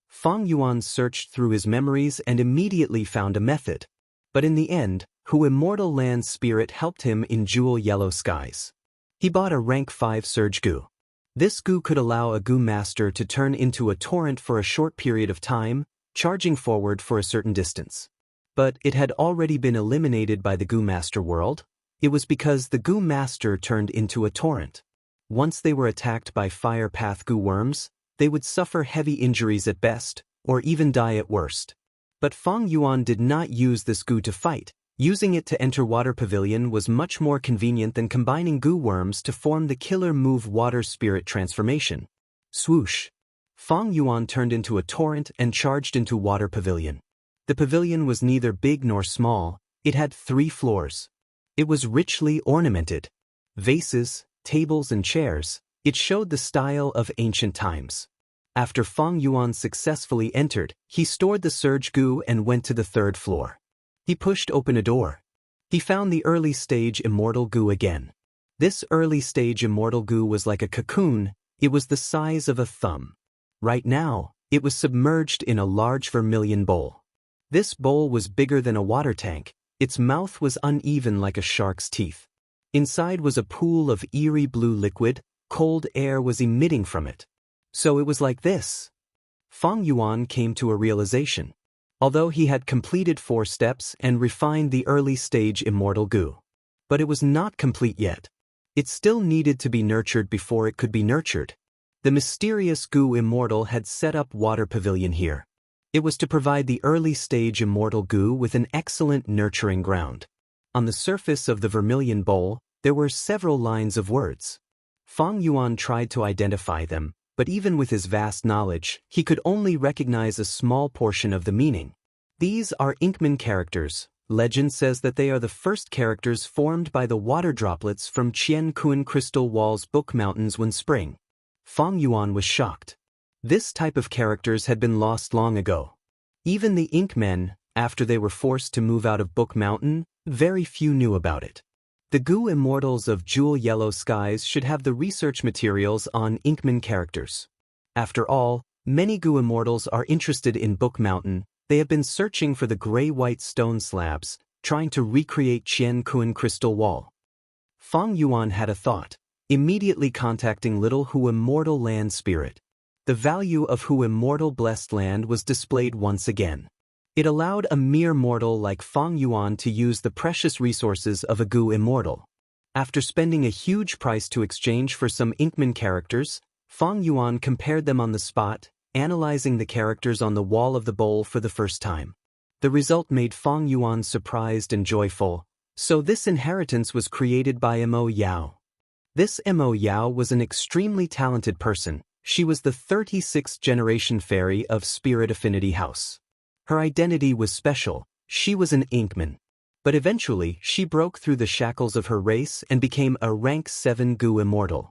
Fang Yuan searched through his memories and immediately found a method. But in the end, Hu Immortal Land Spirit helped him in Jewel Yellow Skies. He bought a rank 5 Surge Goo. This goo could allow a Goo Master to turn into a torrent for a short period of time, charging forward for a certain distance. But it had already been eliminated by the Goo Master world. It was because the Goo Master turned into a torrent. Once they were attacked by Fire Path Goo worms, they would suffer heavy injuries at best, or even die at worst. But Fang Yuan did not use this goo to fight. Using it to enter Water Pavilion was much more convenient than combining goo worms to form the killer move Water Spirit Transformation. Swoosh! Fang Yuan turned into a torrent and charged into Water Pavilion. The pavilion was neither big nor small. It had 3 floors. It was richly ornamented. Vases, tables and chairs. It showed the style of ancient times. After Fang Yuan successfully entered, he stored the Surge Goo and went to the 3rd floor. He pushed open a door. He found the early stage Immortal Goo again. This early stage Immortal Goo was like a cocoon. It was the size of a thumb. Right now, it was submerged in a large vermilion bowl. This bowl was bigger than a water tank. Its mouth was uneven like a shark's teeth. Inside was a pool of eerie blue liquid. Cold air was emitting from it. So it was like this. Fang Yuan came to a realization. Although he had completed 4 steps and refined the early stage immortal goo. But it was not complete yet. It still needed to be nurtured before it could be nurtured. The mysterious goo immortal had set up water pavilion here. It was to provide the early stage immortal goo with an excellent nurturing ground. On the surface of the vermilion bowl, there were several lines of words. Fang Yuan tried to identify them, but even with his vast knowledge, he could only recognize a small portion of the meaning. These are Inkman characters. Legend says that they are the first characters formed by the water droplets from Qianquan crystal walls book mountains one spring. Fang Yuan was shocked. This type of characters had been lost long ago. Even the Inkmen, after they were forced to move out of Book Mountain, very few knew about it. The goo immortals of Jewel Yellow Skies should have the research materials on Inkman characters. After all, many goo immortals are interested in Book Mountain. They have been searching for the gray-white stone slabs, trying to recreate Qianquan crystal wall. Fang Yuan had a thought, immediately contacting Little Hu Immortal Land Spirit. The value of Hu Immortal Blessed Land was displayed once again. It allowed a mere mortal like Fang Yuan to use the precious resources of a goo immortal. After spending a huge price to exchange for some Inkman characters, Fang Yuan compared them on the spot, analyzing the characters on the wall of the bowl for the first time. The result made Fang Yuan surprised and joyful. So this inheritance was created by Mo Yao. This Mo Yao was an extremely talented person. She was the 36th generation fairy of Spirit Affinity House. Her identity was special. She was an Inkman. But eventually, she broke through the shackles of her race and became a rank 7 goo immortal.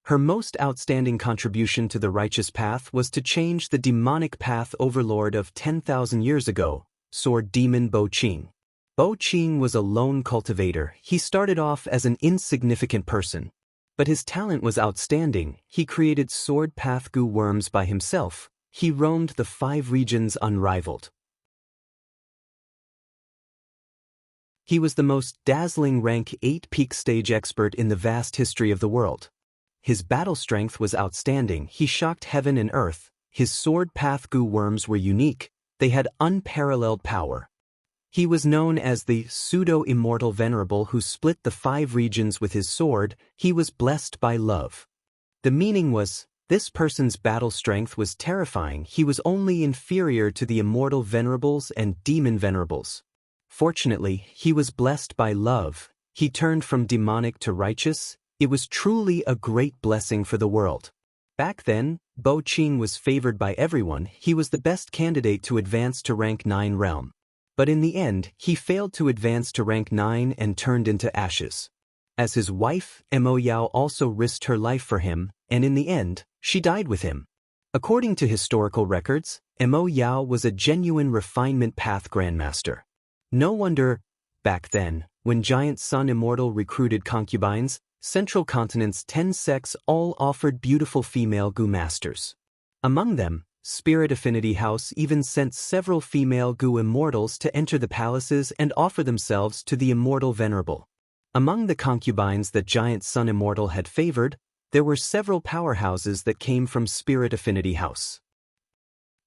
Her most outstanding contribution to the righteous path was to change the demonic path overlord of 10,000 years ago, Sword Demon Bo Qing. Bo Qing was a lone cultivator. He started off as an insignificant person. But his talent was outstanding. He created sword path goo worms by himself. He roamed the 5 regions unrivaled. He was the most dazzling rank 8 peak stage expert in the vast history of the world. His battle strength was outstanding. He shocked heaven and earth. His sword path goo worms were unique. They had unparalleled power. He was known as the pseudo-immortal venerable who split the 5 regions with his sword. He was blessed by love. The meaning was, this person's battle strength was terrifying. He was only inferior to the immortal venerables and demon venerables. Fortunately, he was blessed by love. He turned from demonic to righteous. It was truly a great blessing for the world. Back then, Bo Qing was favored by everyone. He was the best candidate to advance to rank 9 realm. But in the end, he failed to advance to rank 9 and turned into ashes. As his wife, Mo Yao also risked her life for him, and in the end, she died with him. According to historical records, Mo Yao was a genuine refinement path grandmaster. No wonder, back then, when Giant Sun Immortal recruited concubines, Central Continent's 10 sects all offered beautiful female goo masters. Among them, Spirit Affinity House even sent several female goo immortals to enter the palaces and offer themselves to the immortal venerable. Among the concubines that Giant Sun Immortal had favored, there were several powerhouses that came from Spirit Affinity House.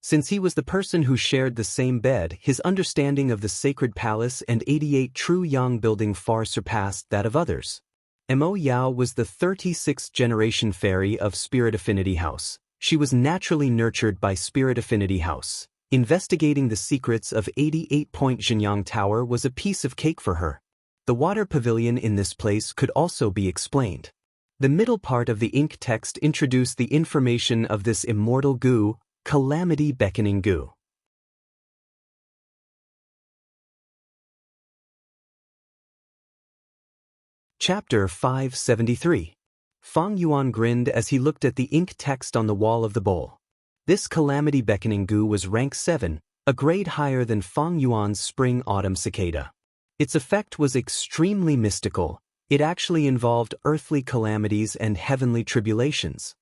Since he was the person who shared the same bed, his understanding of the sacred palace and 88 true yang building far surpassed that of others. Mo Yao was the 36th generation fairy of Spirit Affinity House. She was naturally nurtured by Spirit Affinity House. Investigating the secrets of 88-point Jinyang Tower was a piece of cake for her. The water pavilion in this place could also be explained. The middle part of the ink text introduced the information of this immortal goo, Calamity Beckoning Goo. Chapter 573. Fang Yuan grinned as he looked at the ink text on the wall of the bowl. This Calamity Beckoning Goo was rank 7, a grade higher than Fang Yuan's Spring-Autumn Cicada. Its effect was extremely mystical. It actually involved earthly calamities and heavenly tribulations.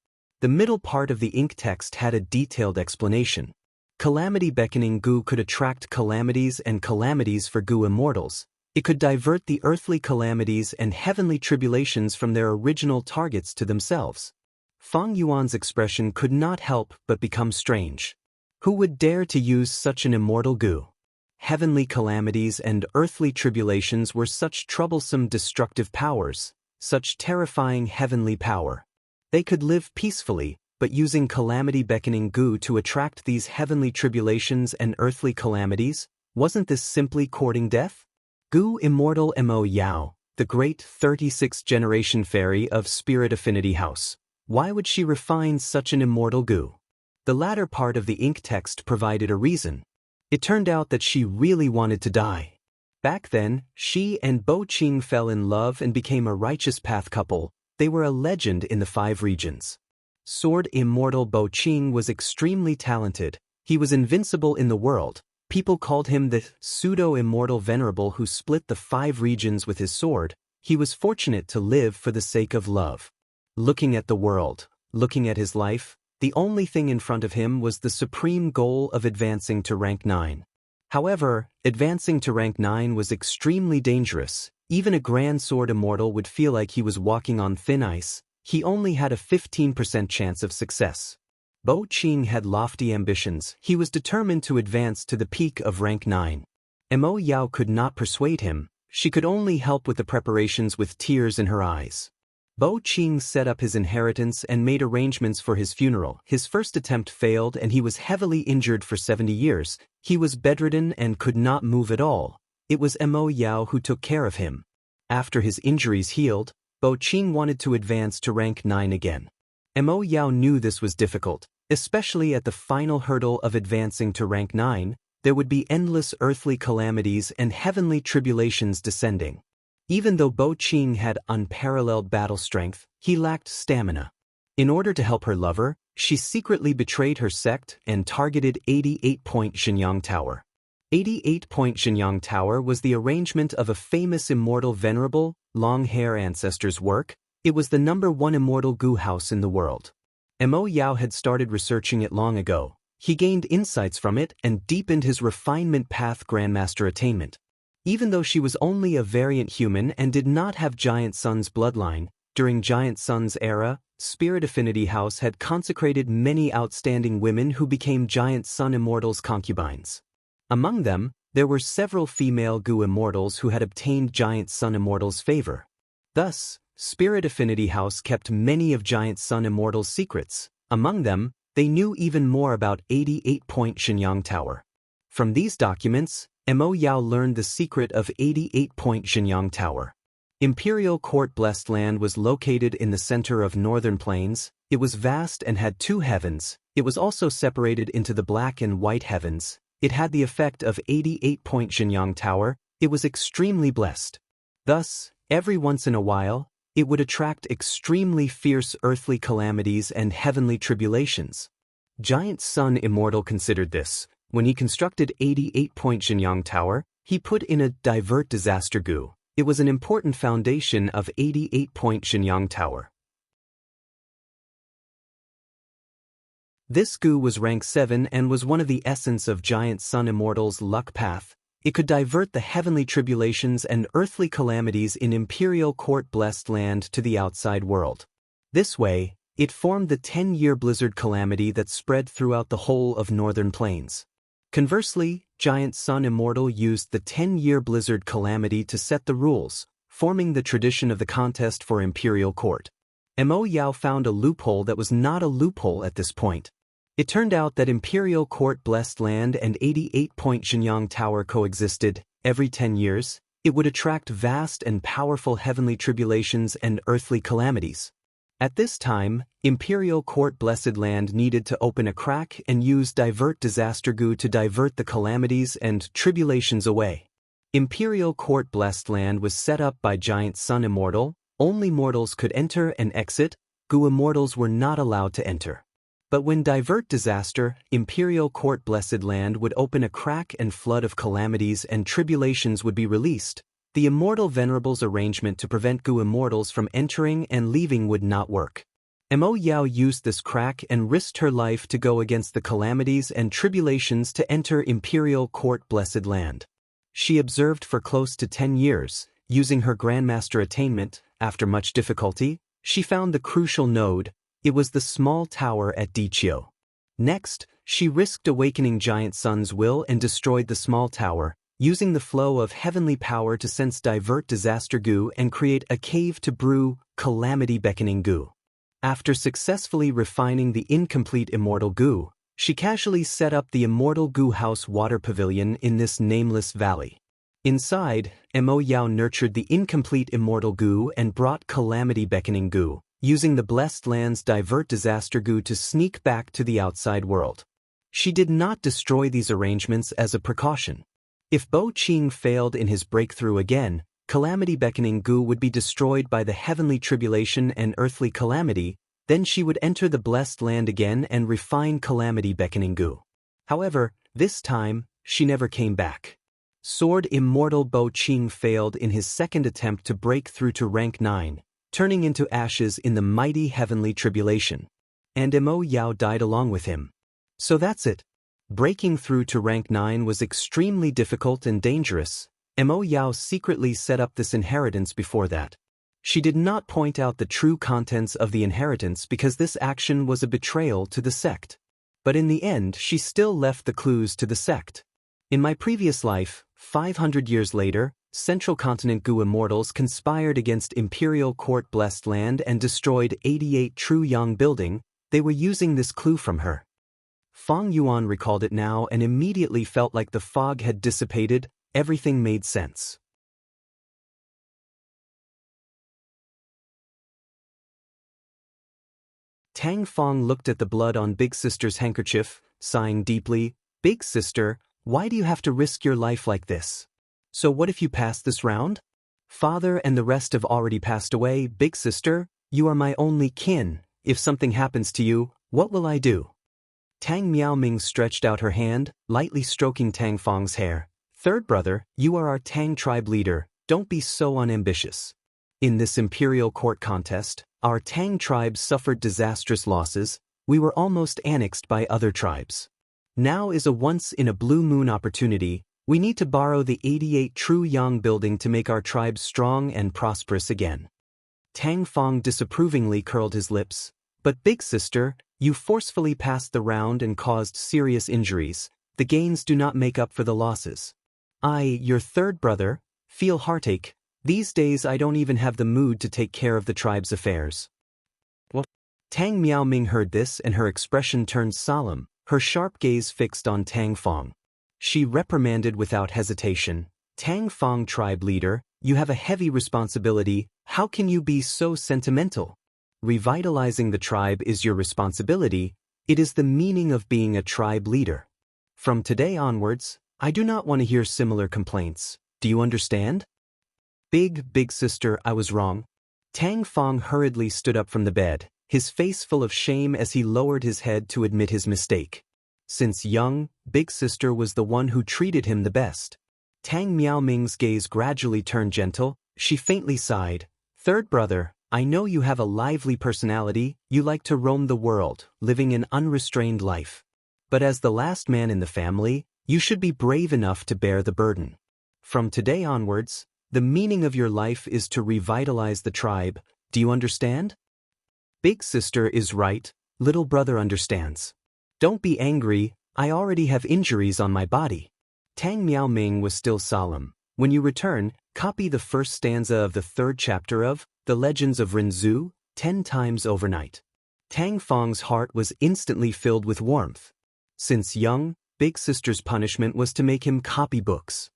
The middle part of the ink text had a detailed explanation. Calamity beckoning Gu could attract calamities and calamities for Gu immortals. It could divert the earthly calamities and heavenly tribulations from their original targets to themselves. Feng Yuan's expression could not help but become strange. Who would dare to use such an immortal Gu? Heavenly calamities and earthly tribulations were such troublesome destructive powers, such terrifying heavenly power. They could live peacefully, but using calamity beckoning Gu to attract these heavenly tribulations and earthly calamities, wasn't this simply courting death? Gu Immortal Mo Yao, the great 36th generation fairy of Spirit Affinity House. Why would she refine such an immortal Gu? The latter part of the ink text provided a reason. It turned out that she really wanted to die. Back then, she and Bo Qing fell in love and became a righteous path couple. They were a legend in the 5 regions. Sword Immortal Bo Qing was extremely talented. He was invincible in the world. People called him the pseudo-immortal venerable who split the 5 regions with his sword. He was fortunate to live for the sake of love. Looking at the world, looking at his life, the only thing in front of him was the supreme goal of advancing to rank 9. However, advancing to rank 9 was extremely dangerous. Even a Grand Sword Immortal would feel like he was walking on thin ice. He only had a 15% chance of success. Bo Qing had lofty ambitions. He was determined to advance to the peak of rank 9. Mo Yao could not persuade him. She could only help with the preparations with tears in her eyes. Bo Qing set up his inheritance and made arrangements for his funeral. His first attempt failed and he was heavily injured for 70 years. He was bedridden and could not move at all. It was Mo Yao who took care of him. After his injuries healed, Bo Qing wanted to advance to rank 9 again. Mo Yao knew this was difficult, especially at the final hurdle of advancing to rank 9. There would be endless earthly calamities and heavenly tribulations descending. Even though Bo Qing had unparalleled battle strength, he lacked stamina. In order to help her lover, she secretly betrayed her sect and targeted 88-point Xianxia Tower. 88-point Xianxia Tower was the arrangement of a famous immortal venerable, long-hair ancestor's work. It was the #1 immortal Gu house in the world. Mo Yao had started researching it long ago. He gained insights from it and deepened his refinement path grandmaster attainment. Even though she was only a variant human and did not have Giant Sun's bloodline, during Giant Sun's era, Spirit Affinity House had consecrated many outstanding women who became Giant Sun Immortals' concubines. Among them, there were several female Gu Immortals who had obtained Giant Sun Immortals' favor. Thus, Spirit Affinity House kept many of Giant Sun Immortals' secrets. Among them, they knew even more about 88-point Xianxia Tower. From these documents, Mo Yao learned the secret of 88-point Xianxia Tower. Imperial Court Blessed Land was located in the center of northern plains. It was vast and had 2 heavens. It was also separated into the black and white heavens. It had the effect of 88-point Xianxia Tower. It was extremely blessed. Thus, every once in a while, it would attract extremely fierce earthly calamities and heavenly tribulations. Giant Sun Immortal considered this. When he constructed 88-point Xianxia Tower, he put in a divert disaster Gu. It was an important foundation of 88-point Xianxia Tower. This Gu was rank 7 and was one of the essence of Giant Sun Immortal's luck path. It could divert the heavenly tribulations and earthly calamities in Imperial Court Blessed Land to the outside world. This way, it formed the 10-year blizzard calamity that spread throughout the whole of northern plains. Conversely, Giant Sun Immortal used the 10-year blizzard calamity to set the rules, forming the tradition of the contest for Imperial Court. Mo Yao found a loophole that was not a loophole at this point. It turned out that Imperial Court Blessed Land and 88-point Xianxia Tower coexisted. Every 10 years, it would attract vast and powerful heavenly tribulations and earthly calamities. At this time, Imperial Court Blessed Land needed to open a crack and use Divert Disaster Gu to divert the calamities and tribulations away. Imperial Court Blessed Land was set up by Giant Sun Immortal. Only mortals could enter and exit. Gu Immortals were not allowed to enter. But when Divert Disaster, Imperial Court Blessed Land would open a crack and flood of calamities and tribulations would be released. The Immortal Venerable's arrangement to prevent Gu Immortals from entering and leaving would not work. Mo Yao used this crack and risked her life to go against the calamities and tribulations to enter Imperial Court Blessed Land. She observed for close to 10 years, using her Grandmaster attainment. After much difficulty, she found the crucial node. It was the small tower at Dichio. Next, she risked awakening Giant Sun's will and destroyed the small tower, using the flow of heavenly power to sense divert disaster goo and create a cave to brew calamity beckoning goo. After successfully refining the incomplete immortal goo, she casually set up the Immortal Goo House water pavilion in this nameless valley. Inside, Mo Yao nurtured the incomplete immortal goo and brought calamity beckoning goo, using the blessed land's divert disaster goo to sneak back to the outside world. She did not destroy these arrangements as a precaution. If Bo Qing failed in his breakthrough again, calamity beckoning goo would be destroyed by the heavenly tribulation and earthly calamity. Then she would enter the blessed land again and refine calamity beckoning goo. However, this time, she never came back. Sword Immortal Bo Qing failed in his second attempt to break through to rank 9, turning into ashes in the mighty heavenly tribulation. And Mo Yao died along with him. So that's it. Breaking through to rank 9 was extremely difficult and dangerous. Mo Yao secretly set up this inheritance before that. She did not point out the true contents of the inheritance because this action was a betrayal to the sect. But in the end, she still left the clues to the sect. In my previous life, 500 years later, Central Continent Goo Immortals conspired against Imperial Court Blessed Land and destroyed 88 True Yang Building. They were using this clue from her. Fang Yuan recalled it now and immediately felt like the fog had dissipated. Everything made sense. Tang Fong looked at the blood on Big Sister's handkerchief, sighing deeply. Big Sister, why do you have to risk your life like this? So what if you pass this round? Father and the rest have already passed away. Big Sister, you are my only kin. If something happens to you, what will I do? Tang Miaoming stretched out her hand, lightly stroking Tang Fong's hair. Third brother, you are our Tang tribe leader. Don't be so unambitious. In this imperial court contest, our Tang tribe suffered disastrous losses. We were almost annexed by other tribes. Now is a once-in-a-blue-moon opportunity. We need to borrow the 88 True Yang building to make our tribe strong and prosperous again. Tang Fong disapprovingly curled his lips. But Big Sister, you forcefully passed the round and caused serious injuries. The gains do not make up for the losses. I, your third brother, feel heartache. These days I don't even have the mood to take care of the tribe's affairs. What? Tang Miaoming heard this and her expression turned solemn, her sharp gaze fixed on Tang Fong. She reprimanded without hesitation. Tang Fong tribe leader, you have a heavy responsibility. How can you be so sentimental? Revitalizing the tribe is your responsibility. It is the meaning of being a tribe leader. From today onwards, I do not want to hear similar complaints. Do you understand? Big Sister, I was wrong. Tang Fong hurriedly stood up from the bed, his face full of shame as he lowered his head to admit his mistake. Since young, Big Sister was the one who treated him the best. Tang Miaoming's gaze gradually turned gentle. She faintly sighed. Third brother, I know you have a lively personality. You like to roam the world, living an unrestrained life. But as the last man in the family, you should be brave enough to bear the burden. From today onwards, the meaning of your life is to revitalize the tribe. Do you understand? Big Sister is right. Little brother understands. Don't be angry. I already have injuries on my body. Tang Miaoming was still solemn. When you return, copy the first stanza of the third chapter of The Legends of Renzu 10 times overnight. Tang Fong's heart was instantly filled with warmth. Since young, Big Sister's punishment was to make him copy books.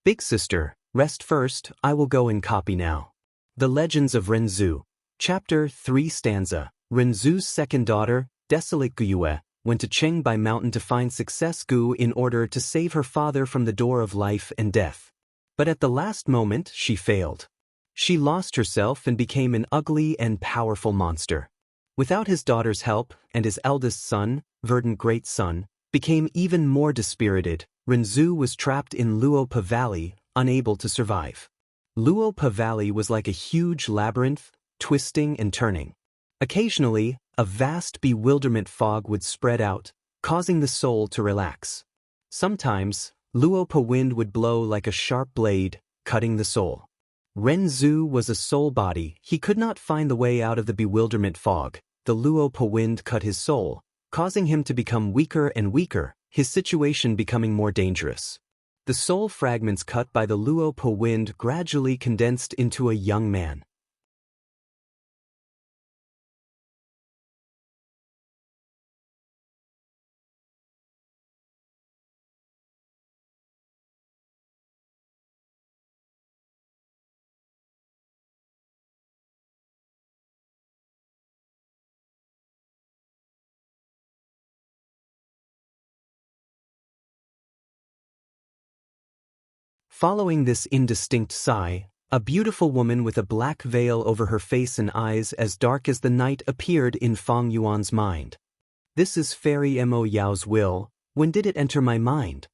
Big Sister, rest first, I will go and copy now. The Legends of Renzu, Chapter 3 stanza. Renzu's second daughter, Desolate Guyue, went to Chengbai Mountain to find success Gu in order to save her father from the door of life and death. But at the last moment, she failed. She lost herself and became an ugly and powerful monster. Without his daughter's help, and his eldest son, Verdant Great Son, became even more dispirited, Renzu was trapped in Luopa Valley, unable to survive. Luopa Valley was like a huge labyrinth, twisting and turning. Occasionally, a vast bewilderment fog would spread out, causing the soul to relax. Sometimes, Luopa wind would blow like a sharp blade, cutting the soul. Renzu was a soul body. He could not find the way out of the bewilderment fog. The Luopa wind cut his soul, causing him to become weaker and weaker, his situation becoming more dangerous. The soul fragments cut by the Luopa wind gradually condensed into a young man. Following this indistinct sigh, a beautiful woman with a black veil over her face and eyes as dark as the night appeared in Fang Yuan's mind. This is Fairy Mo Yao's will. When did it enter my mind?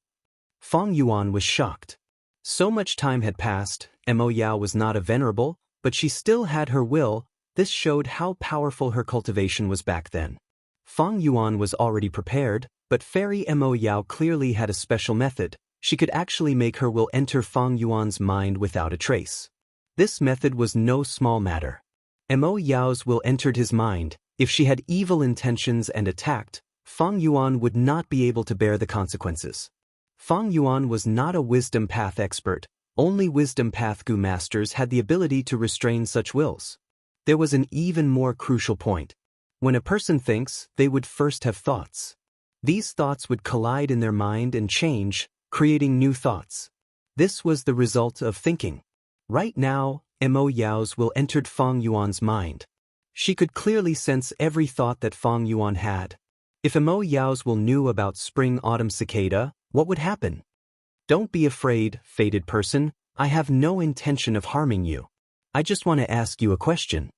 Fang Yuan was shocked. So much time had passed. Mo Yao was not a venerable, but she still had her will. This showed how powerful her cultivation was back then. Fang Yuan was already prepared, but Fairy Mo Yao clearly had a special method. She could actually make her will enter Fang Yuan's mind without a trace. This method was no small matter. Mo Yao's will entered his mind. If she had evil intentions and attacked, Fang Yuan would not be able to bear the consequences. Fang Yuan was not a wisdom path expert. Only wisdom path Gu masters had the ability to restrain such wills. There was an even more crucial point. When a person thinks, they would first have thoughts. These thoughts would collide in their mind and change, creating new thoughts. This was the result of thinking. Right now, Mo Yao's will entered Fang Yuan's mind. She could clearly sense every thought that Fang Yuan had. If Mo Yao's will knew about spring-autumn cicada, what would happen? Don't be afraid, fated person. I have no intention of harming you. I just want to ask you a question.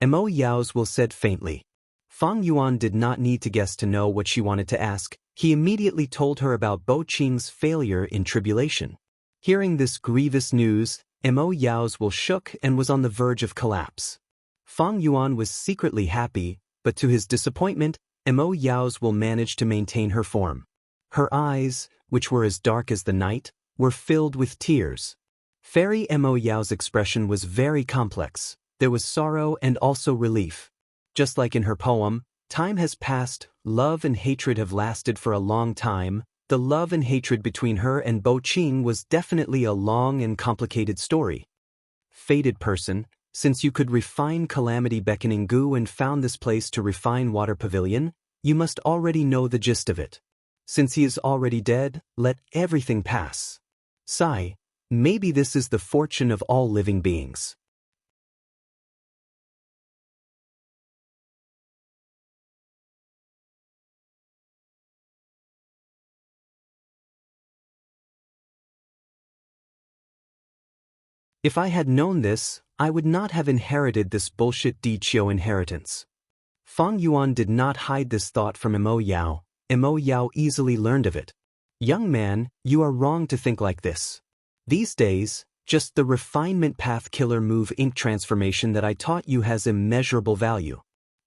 Mo Yao's will said faintly. Fang Yuan did not need to guess to know what she wanted to ask. He immediately told her about Bo Qing's failure in tribulation. Hearing this grievous news, Mo Yao's will shook and was on the verge of collapse. Fang Yuan was secretly happy, but to his disappointment, Mo Yao's will managed to maintain her form. Her eyes, which were as dark as the night, were filled with tears. Fairy Mo Yao's expression was very complex. There was sorrow and also relief. Just like in her poem, time has passed, love and hatred have lasted for a long time. The love and hatred between her and Bo Qing was definitely a long and complicated story. Fated person, since you could refine Calamity Beckoning Gu and found this place to refine Water Pavilion, you must already know the gist of it. Since he is already dead, let everything pass. Sigh, maybe this is the fortune of all living beings. If I had known this, I would not have inherited this bullshit Diqiu inheritance. Fang Yuan did not hide this thought from Mo Yao. Mo Yao easily learned of it. Young man, you are wrong to think like this. These days, just the refinement path killer move ink transformation that I taught you has immeasurable value.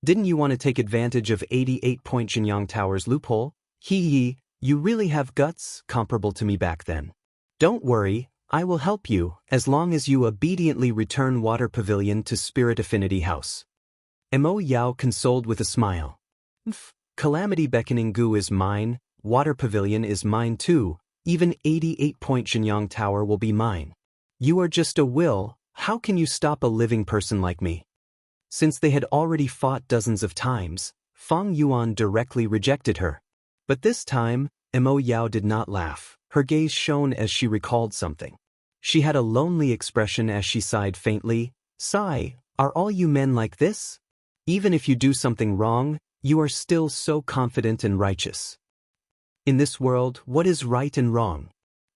Didn't you want to take advantage of 88-point Jinyang Tower's loophole? Hee, you really have guts comparable to me back then. Don't worry. I will help you, as long as you obediently return Water Pavilion to Spirit Affinity House. Mo Yao consoled with a smile. Calamity Beckoning Gu is mine, Water Pavilion is mine too, even 88-point Jinyang Tower will be mine. You are just a will, how can you stop a living person like me? Since they had already fought dozens of times, Fang Yuan directly rejected her. But this time, Mo Yao did not laugh. Her gaze shone as she recalled something. She had a lonely expression as she sighed faintly. Sigh, are all you men like this? Even if you do something wrong, you are still so confident and righteous. In this world, what is right and wrong?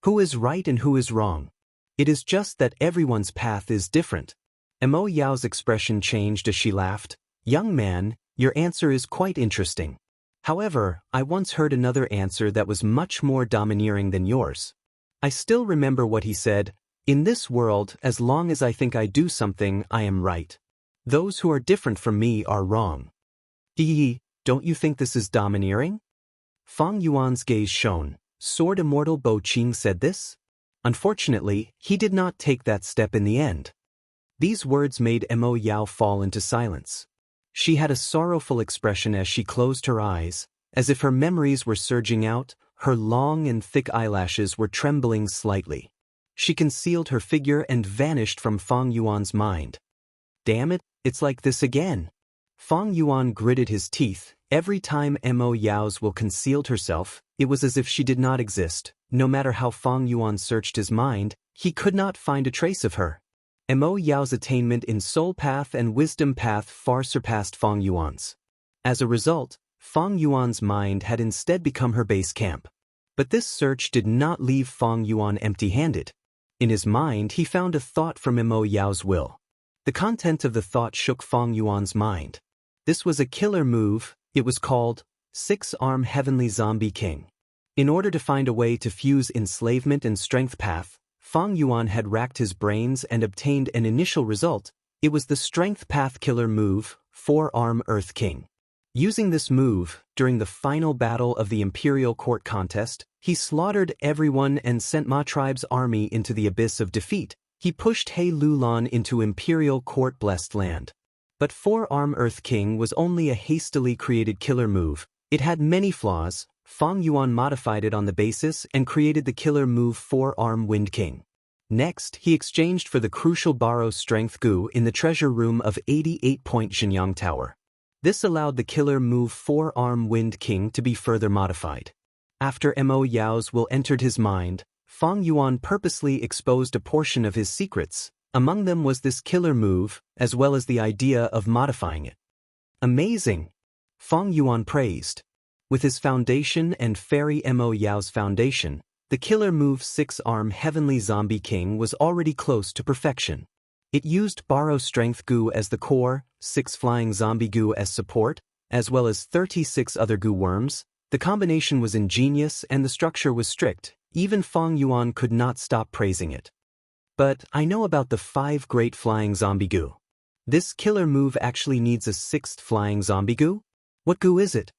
Who is right and who is wrong? It is just that everyone's path is different. Mo Yao's expression changed as she laughed. Young man, your answer is quite interesting. However, I once heard another answer that was much more domineering than yours. I still remember what he said, in this world, as long as I think I do something, I am right. Those who are different from me are wrong. Yi, don't you think this is domineering? Fang Yuan's gaze shone. Sword Immortal Bo Qing said this? Unfortunately, he did not take that step in the end. These words made Mo Yao fall into silence. She had a sorrowful expression as she closed her eyes, as if her memories were surging out. Her long and thick eyelashes were trembling slightly. She concealed her figure and vanished from Fang Yuan's mind. Damn it, it's like this again. Fang Yuan gritted his teeth. Every time Mo Yao's will concealed herself, it was as if she did not exist. No matter how Fang Yuan searched his mind, he could not find a trace of her. Mo Yao's attainment in Soul Path and Wisdom Path far surpassed Fang Yuan's. As a result, Fang Yuan's mind had instead become her base camp. But this search did not leave Fang Yuan empty-handed. In his mind he found a thought from Mo Yao's will. The content of the thought shook Fang Yuan's mind. This was a killer move. It was called Six-Arm Heavenly Zombie King. In order to find a way to fuse enslavement and strength path, Fang Yuan had racked his brains and obtained an initial result. It was the strength path killer move, Four-Arm Earth King. Using this move, during the final battle of the Imperial Court contest, he slaughtered everyone and sent Ma Tribe's army into the abyss of defeat. He pushed He Lulan into Imperial Court blessed land. But Four-Arm Earth King was only a hastily created killer move. It had many flaws. Fang Yuan modified it on the basis and created the killer move Four-Arm Wind King. Next, he exchanged for the crucial borrow strength Gu in the treasure room of 88-point Xinyang Tower. This allowed the killer move Four-Arm Wind King to be further modified. After Mo Yao's will entered his mind, Fang Yuan purposely exposed a portion of his secrets. Among them was this killer move, as well as the idea of modifying it. Amazing! Fang Yuan praised. With his foundation and Fairy Mo Yao's foundation, the killer move Six-Arm Heavenly Zombie King was already close to perfection. It used Borrow Strength Gu as the core, 6 Flying Zombie Gu as support, as well as 36 other Gu worms. The combination was ingenious and the structure was strict. Even Fang Yuan could not stop praising it. But I know about the 5 Great Flying Zombie Gu. This killer move actually needs a 6th Flying Zombie Gu? What Gu is it?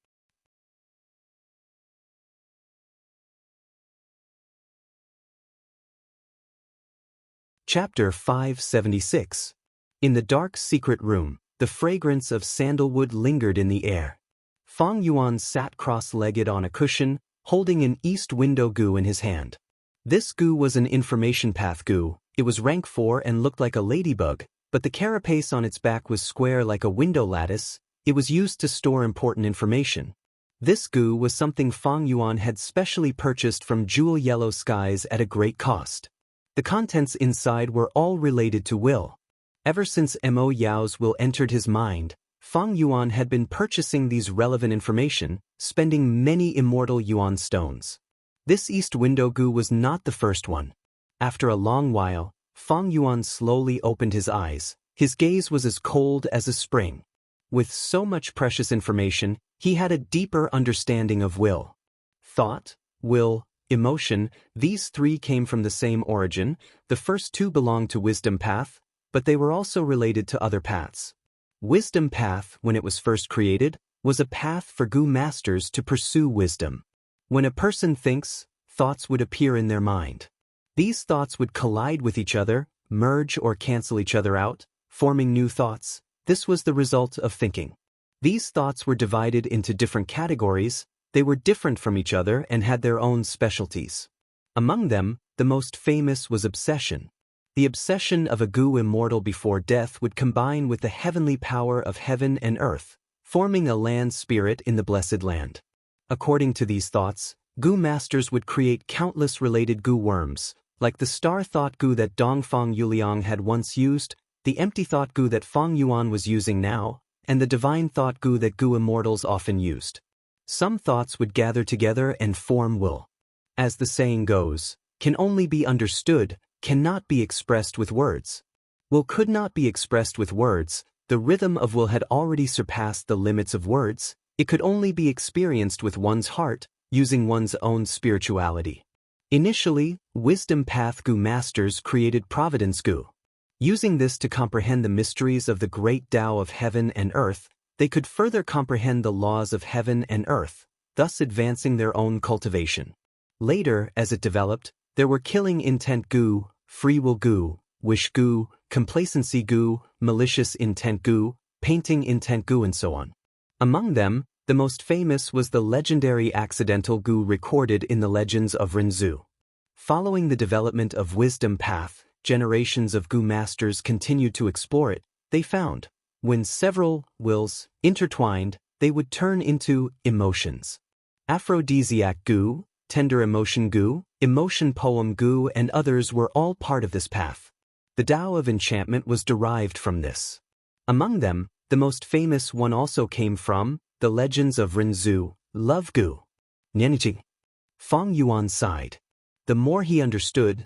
Chapter 576. In the dark secret room, the fragrance of sandalwood lingered in the air. Fang Yuan sat cross-legged on a cushion, holding an East Window Gu in his hand. This Gu was an information path Gu. It was rank 4 and looked like a ladybug, but the carapace on its back was square like a window lattice. It was used to store important information. This Gu was something Fang Yuan had specially purchased from Jewel Yellow Skies at a great cost. The contents inside were all related to will. Ever since Mo Yao's will entered his mind, Fang Yuan had been purchasing these relevant information, spending many immortal yuan stones. This East Window Gu was not the first one. After a long while, Fang Yuan slowly opened his eyes. His gaze was as cold as a spring. With so much precious information, he had a deeper understanding of will. Thought, will, emotion, these 3 came from the same origin. The first 2 belonged to Wisdom Path, but they were also related to other paths. Wisdom Path, when it was first created, was a path for Gu masters to pursue wisdom. When a person thinks, thoughts would appear in their mind. These thoughts would collide with each other, merge or cancel each other out, forming new thoughts. This was the result of thinking. These thoughts were divided into different categories. They were different from each other and had their own specialties. Among them, the most famous was obsession. The obsession of a Gu immortal before death would combine with the heavenly power of heaven and earth, forming a land spirit in the blessed land. According to these thoughts, Gu masters would create countless related Gu worms, like the star thought Gu that Dongfang Yuliang had once used, the empty thought Gu that Fang Yuan was using now, and the divine thought Gu that Gu immortals often used. Some thoughts would gather together and form will. As the saying goes, can only be understood, cannot be expressed with words. Will could not be expressed with words. The rhythm of will had already surpassed the limits of words. It could only be experienced with one's heart, using one's own spirituality. Initially, Wisdom Path Gu masters created Providence Gu. Using this to comprehend the mysteries of the great Tao of heaven and earth, they could further comprehend the laws of heaven and earth, thus advancing their own cultivation. Later, as it developed, there were killing intent gu, free will gu, wish gu, complacency gu, malicious intent gu, painting intent gu, and so on. Among them, the most famous was the legendary accidental gu recorded in the legends of Renzu. Following the development of wisdom path, generations of gu masters continued to explore it. They found, when several wills intertwined, they would turn into emotions. Aphrodisiac gu, tender emotion gu, emotion poem gu, and others were all part of this path. The Tao of enchantment was derived from this. Among them, the most famous one also came from the legends of Renzu, love gu. Nianjing. Fang Yuan sighed. The more he understood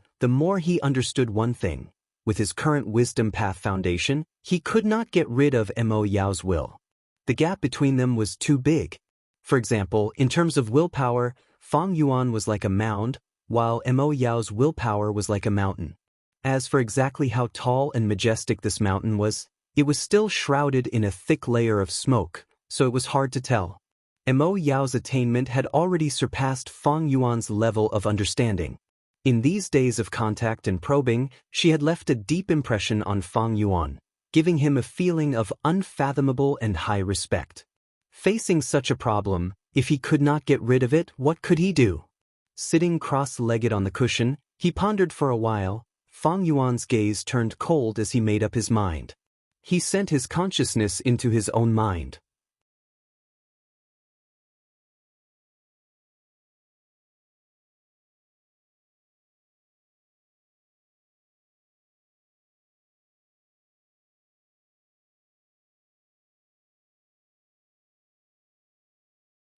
one thing. With his current wisdom path foundation, he could not get rid of Mo Yao's will. The gap between them was too big. For example, in terms of willpower, Fang Yuan was like a mound, while Mo Yao's willpower was like a mountain. As for exactly how tall and majestic this mountain was, it was still shrouded in a thick layer of smoke, so it was hard to tell. Mo Yao's attainment had already surpassed Fang Yuan's level of understanding. In these days of contact and probing, she had left a deep impression on Fang Yuan, giving him a feeling of unfathomable and high respect. Facing such a problem, if he could not get rid of it, what could he do? Sitting cross-legged on the cushion, he pondered for a while. Fang Yuan's gaze turned cold as he made up his mind. He sent his consciousness into his own mind.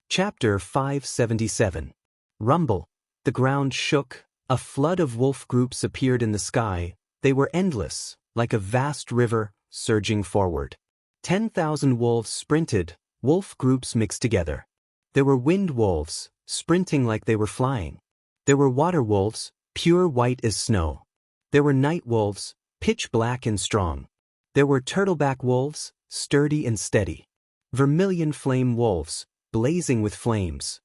Chapter 577. Rumble. The ground shook, a flood of wolf groups appeared in the sky. They were endless, like a vast river, surging forward. 10,000 wolves sprinted, wolf groups mixed together. There were wind wolves, sprinting like they were flying. There were water wolves, pure white as snow. There were night wolves, pitch black and strong. There were turtleback wolves, sturdy and steady. Vermilion flame wolves, blazing with flames.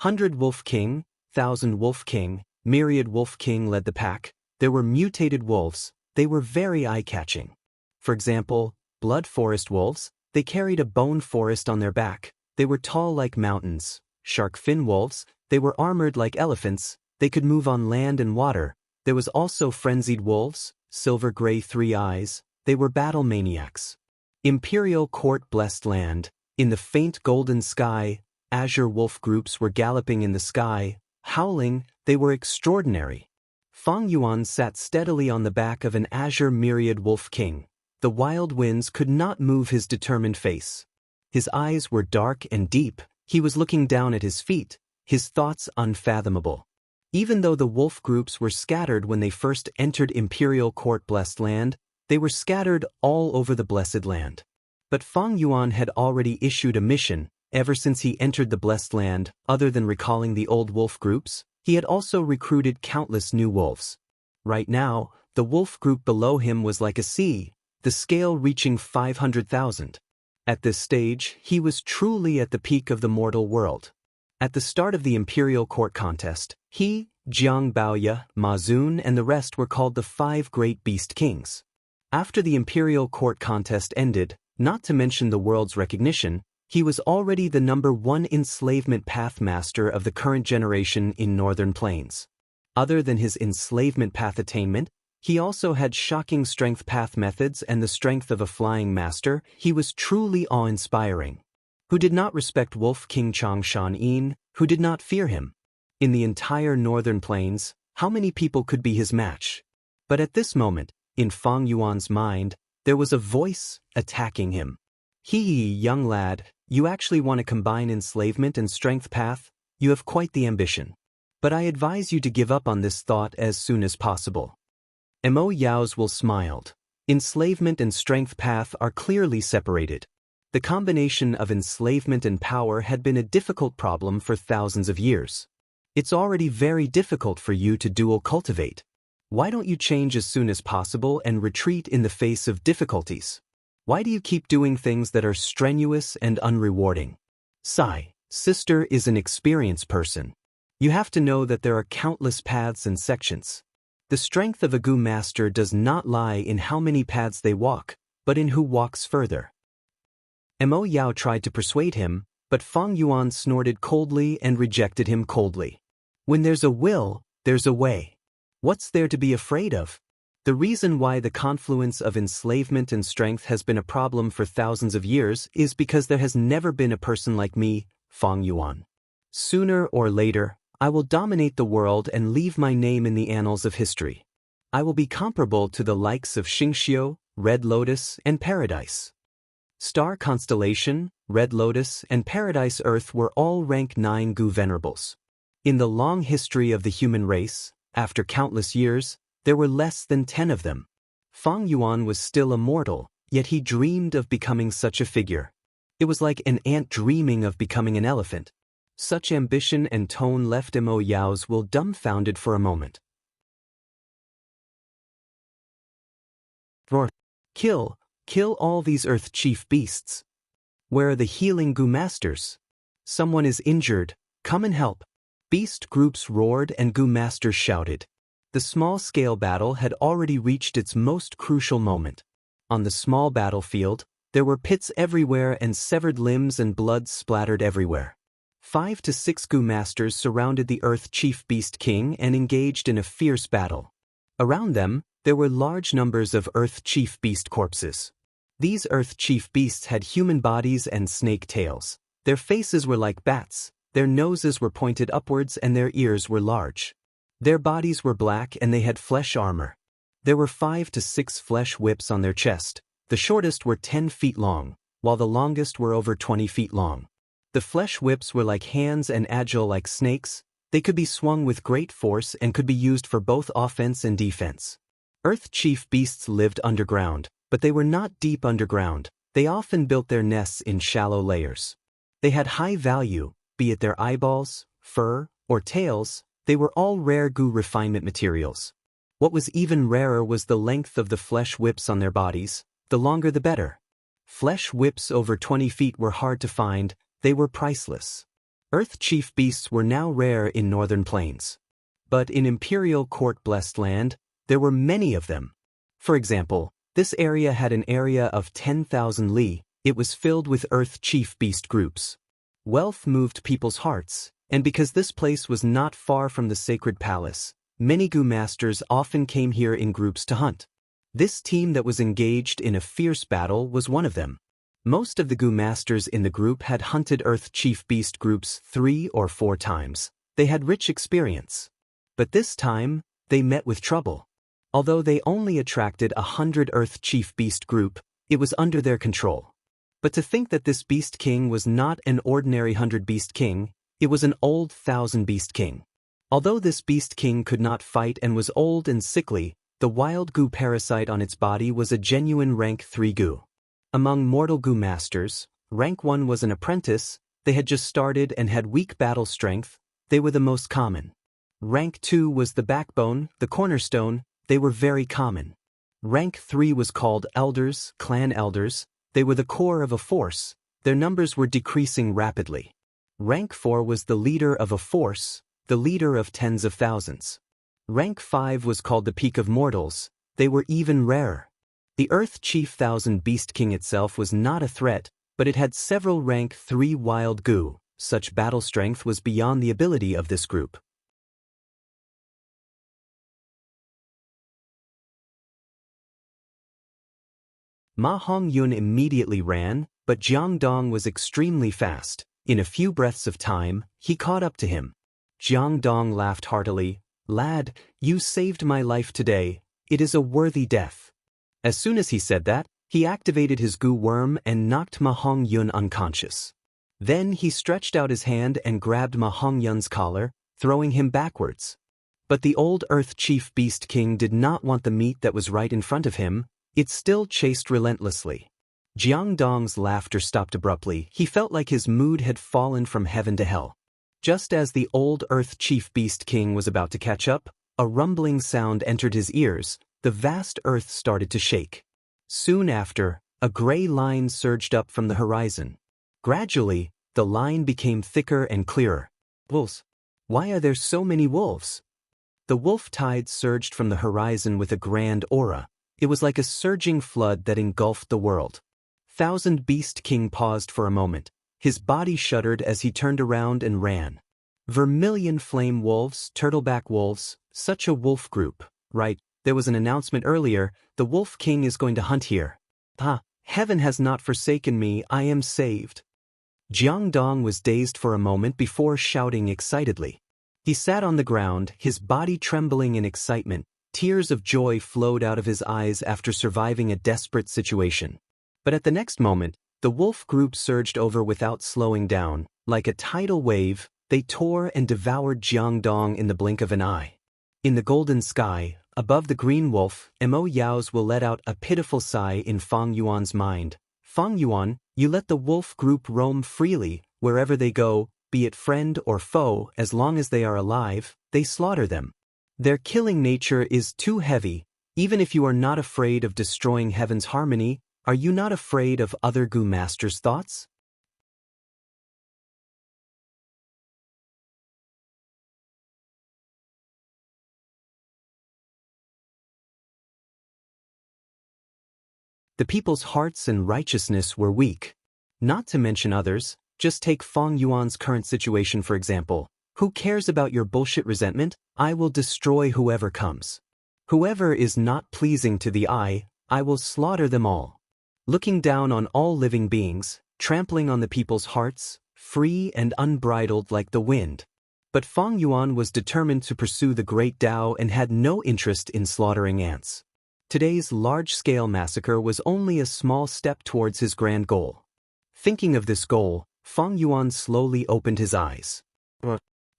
100 Wolf King, 1,000 Wolf King, myriad Wolf King led the pack. There were mutated wolves. They were very eye-catching. For example, blood forest wolves. They carried a bone forest on their back. They were tall like mountains. Shark fin wolves. They were armored like elephants. They could move on land and water. There was also frenzied wolves, silver gray 3 eyes. They were battle maniacs. Imperial court blessed land. In the faint golden sky, azure wolf groups were galloping in the sky, howling. They were extraordinary. Fang Yuan sat steadily on the back of an azure myriad wolf king. The wild winds could not move his determined face. His eyes were dark and deep. He was looking down at his feet, his thoughts unfathomable. Even though the wolf groups were scattered when they first entered Imperial Court Blessed Land, they were scattered all over the Blessed Land. But Fang Yuan had already issued a mission. Ever since he entered the Blessed Land, other than recalling the old wolf groups, he had also recruited countless new wolves. Right now, the wolf group below him was like a sea, the scale reaching 500,000. At this stage, he was truly at the peak of the mortal world. At the start of the Imperial Court contest, he, Jiang Baoya, Ma Zun, and the rest were called the 5 Great Beast Kings. After the Imperial Court contest ended, not to mention the world's recognition, he was already the #1 enslavement path master of the current generation in Northern Plains. Other than his enslavement path attainment, he also had shocking strength path methods and the strength of a flying master. He was truly awe-inspiring. Who did not respect Wolf King Changshan Yin, who did not fear him? In the entire Northern Plains, how many people could be his match? But at this moment, in Fang Yuan's mind, there was a voice attacking him. Young lad, you actually want to combine enslavement and strength path? You have quite the ambition. But I advise you to give up on this thought as soon as possible. Mo Yao's will smiled. Enslavement and strength path are clearly separated. The combination of enslavement and power had been a difficult problem for thousands of years. It's already very difficult for you to dual cultivate. Why don't you change as soon as possible and retreat in the face of difficulties? Why do you keep doing things that are strenuous and unrewarding? Sai, sister is an experienced person. You have to know that there are countless paths and sections. The strength of a Gu master does not lie in how many paths they walk, but in who walks further. Mo Yao tried to persuade him, but Fang Yuan snorted coldly and rejected him coldly. When there's a will, there's a way. What's there to be afraid of? The reason why the confluence of enslavement and strength has been a problem for thousands of years is because there has never been a person like me, Fang Yuan. Sooner or later, I will dominate the world and leave my name in the annals of history. I will be comparable to the likes of Xingxiu, Red Lotus, and Paradise. Star Constellation, Red Lotus, and Paradise Earth were all rank 9 Gu venerables. In the long history of the human race, after countless years, there were less than 10 of them. Fang Yuan was still a mortal, yet he dreamed of becoming such a figure. It was like an ant dreaming of becoming an elephant. Such ambition and tone left Mo Yao's will dumbfounded for a moment. Roar. Kill all these earth chief beasts. Where are the healing Gu masters? Someone is injured, come and help. Beast groups roared and Gu masters shouted. The small-scale battle had already reached its most crucial moment. On the small battlefield, there were pits everywhere and severed limbs and blood splattered everywhere. 5 to 6 Gu masters surrounded the Earth Chief Beast King and engaged in a fierce battle. Around them, there were large numbers of Earth Chief Beast corpses. These Earth Chief Beasts had human bodies and snake tails. Their faces were like bats, their noses were pointed upwards and their ears were large. Their bodies were black and they had flesh armor. There were 5 to 6 flesh whips on their chest. The shortest were 10 feet long, while the longest were over 20 feet long. The flesh whips were like hands and agile like snakes. They could be swung with great force and could be used for both offense and defense. Earth Chief Beasts lived underground, but they were not deep underground. They often built their nests in shallow layers. They had high value, be it their eyeballs, fur, or tails. They were all rare Gu refinement materials. What was even rarer was the length of the flesh whips on their bodies. The longer the better. Flesh whips over 20 feet were hard to find. They were priceless. Earth Chief Beasts were now rare in northern plains. But in Imperial Court-blessed land, there were many of them. For example, this area had an area of 10,000 li. It was filled with Earth Chief Beast groups. Wealth moved people's hearts, and because this place was not far from the sacred palace, many Gu masters often came here in groups to hunt. This team that was engaged in a fierce battle was one of them. Most of the Gu masters in the group had hunted Earth Chief Beast groups 3 or 4 times. They had rich experience. But this time, they met with trouble. Although they only attracted 100 Earth Chief Beast group, it was under their control. But to think that this Beast King was not an ordinary 100 Beast King, it was an old 1,000 Beast King. Although this Beast King could not fight and was old and sickly, the wild Gu parasite on its body was a genuine rank 3 Gu. Among mortal Gu masters, rank 1 was an apprentice. They had just started and had weak battle strength. They were the most common. Rank 2 was the backbone, the cornerstone. They were very common. Rank 3 was called elders, clan elders. They were the core of a force. Their numbers were decreasing rapidly. Rank 4 was the leader of a force, the leader of tens of thousands. Rank 5 was called the peak of mortals. They were even rarer. The Earth Chief 1,000 Beast King itself was not a threat, but it had several rank 3 wild Gu. Such battle strength was beyond the ability of this group. Ma Hongyun immediately ran, but Jiang Dong was extremely fast. In a few breaths of time, he caught up to him. Jiang Dong laughed heartily. "Lad, you saved my life today. It is a worthy death." As soon as he said that, he activated his Gu worm and knocked Ma Hongyun unconscious. Then he stretched out his hand and grabbed Ma Hongyun's collar, throwing him backwards. But the old Earth Chief Beast King did not want the meat that was right in front of him. It still chased relentlessly. Jiang Dong's laughter stopped abruptly. He felt like his mood had fallen from heaven to hell. Just as the old Earth Chief Beast King was about to catch up, A rumbling sound entered his ears, the vast earth started to shake. Soon after, a gray line surged up from the horizon. Gradually, the line became thicker and clearer. Wolves. Why are there so many wolves? The wolf tide surged from the horizon with a grand aura. It was like a surging flood that engulfed the world. Thousand Beast King paused for a moment. His body shuddered as he turned around and ran. Vermilion flame wolves, turtleback wolves, such a wolf group. Right, there was an announcement earlier, the Wolf King is going to hunt here. Heaven has not forsaken me, I am saved. Jiangdong was dazed for a moment before shouting excitedly. He sat on the ground, his body trembling in excitement. Tears of joy flowed out of his eyes after surviving a desperate situation. But at the next moment, the wolf group surged over without slowing down. Like a tidal wave, they tore and devoured Jiangdong in the blink of an eye. In the golden sky, above the green wolf, Mo Yao's will let out a pitiful sigh in Fang Yuan's mind. Fang Yuan, you let the wolf group roam freely, wherever they go, be it friend or foe, as long as they are alive, they slaughter them. Their killing nature is too heavy. Even if you are not afraid of destroying heaven's harmony, are you not afraid of other Gu Master's thoughts? The people's hearts and righteousness were weak. Not to mention others, just take Fang Yuan's current situation for example. Who cares about your bullshit resentment? I will destroy whoever comes. Whoever is not pleasing to the eye, I will slaughter them all. Looking down on all living beings, trampling on the people's hearts, free and unbridled like the wind. But Fang Yuan was determined to pursue the great Tao and had no interest in slaughtering ants. Today's large-scale massacre was only a small step towards his grand goal. Thinking of this goal, Fang Yuan slowly opened his eyes.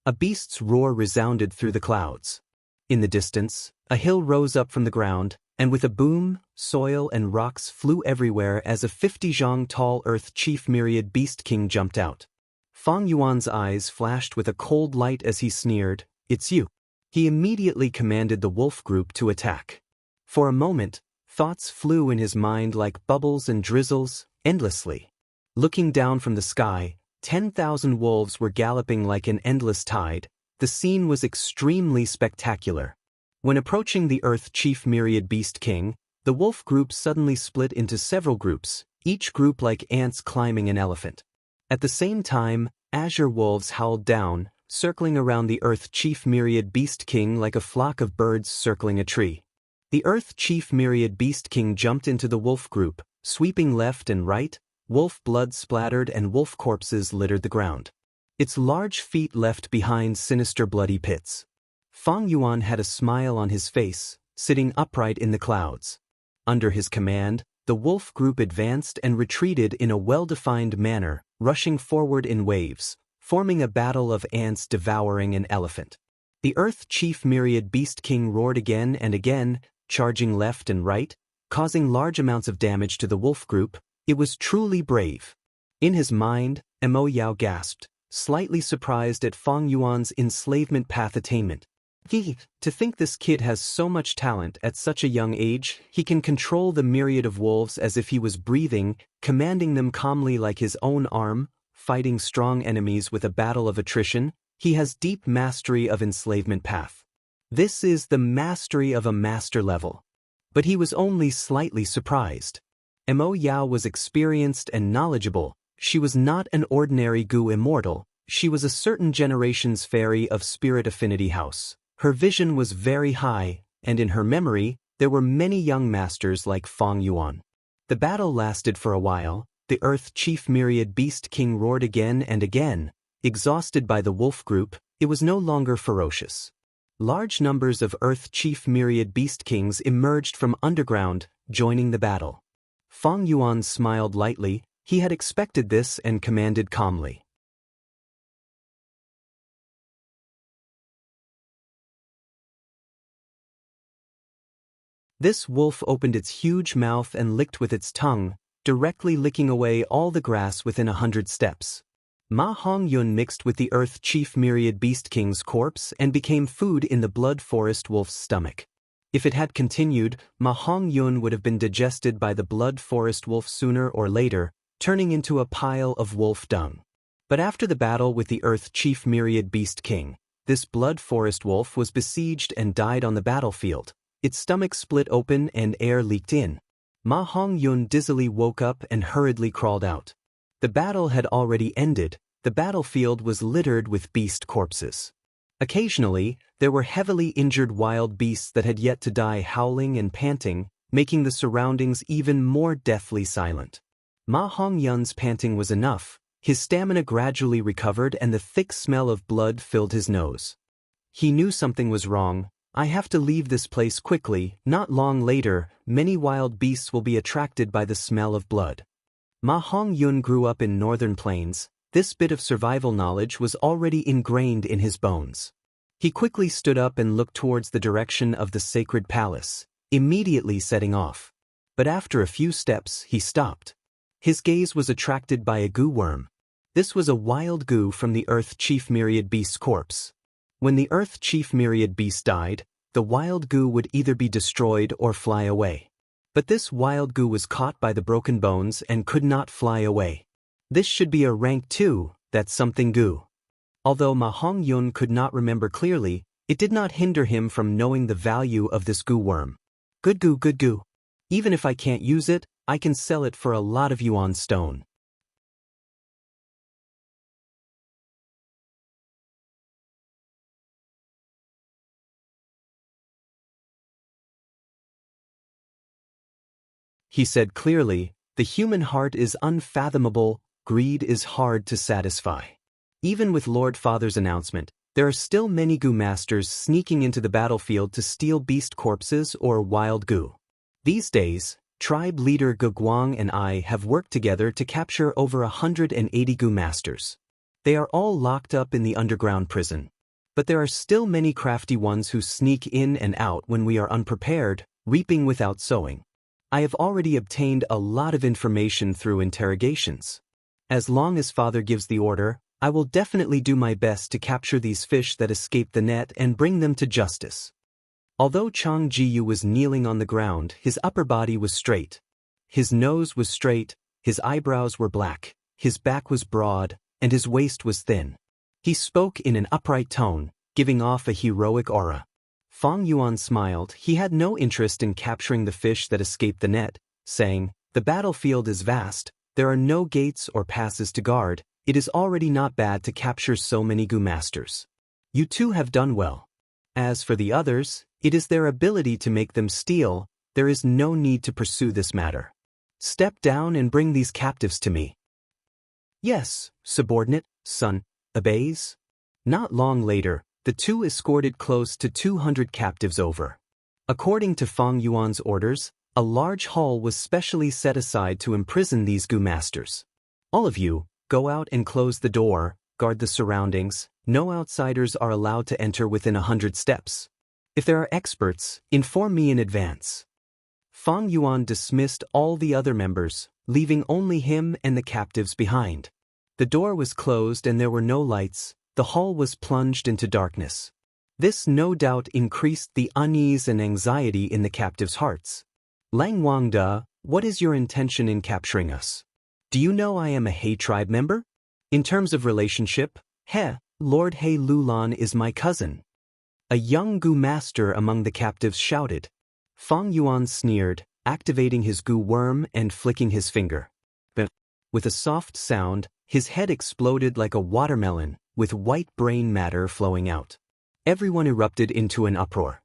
A beast's roar resounded through the clouds. In the distance, a hill rose up from the ground, and with a boom, soil and rocks flew everywhere as a 50-zhang tall Earth Chief Myriad Beast King jumped out. Fang Yuan's eyes flashed with a cold light as he sneered, "It's you." He immediately commanded the wolf group to attack. For a moment, thoughts flew in his mind like bubbles and drizzles, endlessly. Looking down from the sky, 10,000 wolves were galloping like an endless tide. The scene was extremely spectacular. When approaching the Earth Chief Myriad Beast King, the wolf group suddenly split into several groups, each group like ants climbing an elephant. At the same time, azure wolves howled down, circling around the Earth Chief Myriad Beast King like a flock of birds circling a tree. The Earth Chief Myriad Beast King jumped into the wolf group, sweeping left and right. Wolf blood splattered and wolf corpses littered the ground. Its large feet left behind sinister bloody pits. Fang Yuan had a smile on his face, sitting upright in the clouds. Under his command, the wolf group advanced and retreated in a well-defined manner, rushing forward in waves, forming a battle of ants devouring an elephant. The Earth Chief Myriad Beast King roared again and again, charging left and right, causing large amounts of damage to the wolf group. It was truly brave. In his mind, Mo Yao gasped, slightly surprised at Fang Yuan's enslavement path attainment. To think this kid has so much talent at such a young age, he can control the myriad of wolves as if he was breathing, commanding them calmly like his own arm, fighting strong enemies with a battle of attrition. He has deep mastery of enslavement path. This is the mastery of a master level. But he was only slightly surprised. Mo Yao was experienced and knowledgeable. She was not an ordinary Gu immortal. She was a certain generation's fairy of Spirit Affinity House. Her vision was very high, and in her memory, there were many young masters like Fang Yuan. The battle lasted for a while. The Earth Chief Myriad Beast King roared again and again. Exhausted by the wolf group, it was no longer ferocious. Large numbers of Earth Chief Myriad Beast Kings emerged from underground, joining the battle. Fang Yuan smiled lightly. He had expected this and commanded calmly. This wolf opened its huge mouth and licked with its tongue, directly licking away all the grass within 100 steps. Ma Hongyun mixed with the Earth Chief Myriad Beast King's corpse and became food in the Blood Forest Wolf's stomach. If it had continued, Ma Hongyun would have been digested by the Blood Forest Wolf sooner or later, turning into a pile of wolf dung. But after the battle with the Earth Chief Myriad Beast King, this Blood Forest Wolf was besieged and died on the battlefield. Its stomach split open and air leaked in. Ma Hongyun dizzily woke up and hurriedly crawled out. The battle had already ended. The battlefield was littered with beast corpses. Occasionally, there were heavily injured wild beasts that had yet to die howling and panting, making the surroundings even more deathly silent. Ma Hongyun's panting was enough. His stamina gradually recovered and the thick smell of blood filled his nose. He knew something was wrong. I have to leave this place quickly. Not long later, many wild beasts will be attracted by the smell of blood. Ma Hongyun grew up in northern plains. This bit of survival knowledge was already ingrained in his bones. He quickly stood up and looked towards the direction of the sacred palace, immediately setting off. But after a few steps, he stopped. His gaze was attracted by a goo worm. This was a wild goo from the Earth Chief Myriad Beast's corpse. When the Earth Chief Myriad Beast died, the wild goo would either be destroyed or fly away. But this wild goo was caught by the broken bones and could not fly away. This should be a rank 2, that's something goo. Although Ma Hongyun could not remember clearly, it did not hinder him from knowing the value of this goo worm. Good goo, good goo. Even if I can't use it, I can sell it for a lot of yuan stone. He said clearly, the human heart is unfathomable, greed is hard to satisfy. Even with Lord Father's announcement, there are still many goo masters sneaking into the battlefield to steal beast corpses or wild goo. These days, tribe leader Guguang and I have worked together to capture over 180 goo masters. They are all locked up in the underground prison. But there are still many crafty ones who sneak in and out when we are unprepared, reaping without sowing. I have already obtained a lot of information through interrogations. As long as Father gives the order, I will definitely do my best to capture these fish that escaped the net and bring them to justice. Although Chang Jiyu was kneeling on the ground, his upper body was straight. His nose was straight, his eyebrows were black, his back was broad, and his waist was thin. He spoke in an upright tone, giving off a heroic aura. Fang Yuan smiled. He had no interest in capturing the fish that escaped the net, saying, "The battlefield is vast. There are no gates or passes to guard. It is already not bad to capture so many goo masters. You two have done well. As for the others, it is their ability to make them steal. There is no need to pursue this matter. Step down and bring these captives to me." "Yes, subordinate, son," obeys. Not long later, the two escorted close to 200 captives over. According to Fang Yuan's orders, a large hall was specially set aside to imprison these goo masters. "All of you, go out and close the door, guard the surroundings. No outsiders are allowed to enter within 100 steps. If there are experts, inform me in advance." Fang Yuan dismissed all the other members, leaving only him and the captives behind. The door was closed and there were no lights. The hall was plunged into darkness. This no doubt increased the unease and anxiety in the captives' hearts. "Lang Wangda, what is your intention in capturing us? Do you know I am a He tribe member? In terms of relationship, Lord He Lulan is my cousin." A young goo master among the captives shouted. Fang Yuan sneered, activating his goo worm and flicking his finger. With a soft sound, his head exploded like a watermelon, with white brain matter flowing out. Everyone erupted into an uproar.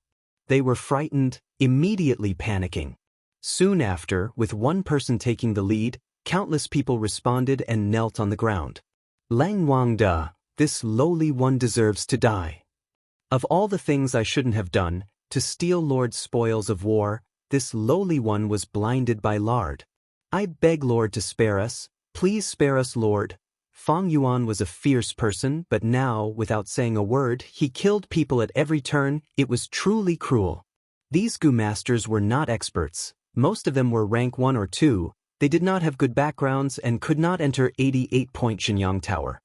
They were frightened, immediately panicking. Soon after, with one person taking the lead, countless people responded and knelt on the ground. "Lang Wangda, this lowly one deserves to die. Of all the things I shouldn't have done, to steal Lord's spoils of war, this lowly one was blinded by lard. I beg Lord to spare us, please spare us, Lord." Fang Yuan was a fierce person, but now, without saying a word, he killed people at every turn. It was truly cruel. These goo masters were not experts. Most of them were rank 1 or 2. They did not have good backgrounds and could not enter 88-point Shenyang Tower.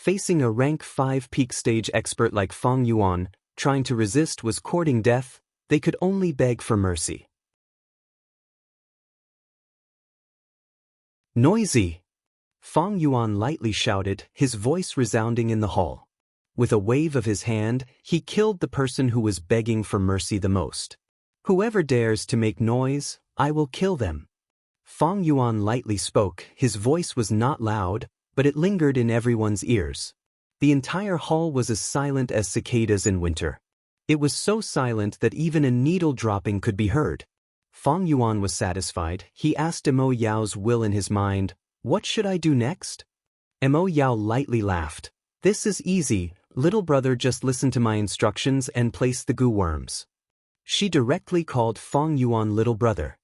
Facing a rank 5 peak stage expert like Fang Yuan, trying to resist was courting death. They could only beg for mercy. Noisy! Fang Yuan lightly shouted, his voice resounding in the hall. With a wave of his hand, he killed the person who was begging for mercy the most. Whoever dares to make noise, I will kill them. Fang Yuan lightly spoke, his voice was not loud, but it lingered in everyone's ears. The entire hall was as silent as cicadas in winter. It was so silent that even a needle dropping could be heard. Fang Yuan was satisfied. He asked Mo Yao's will in his mind, "What should I do next?" Mo Yao lightly laughed. "This is easy, little brother, just listen to my instructions and place the goo worms." She directly called Fang Yuan little brother.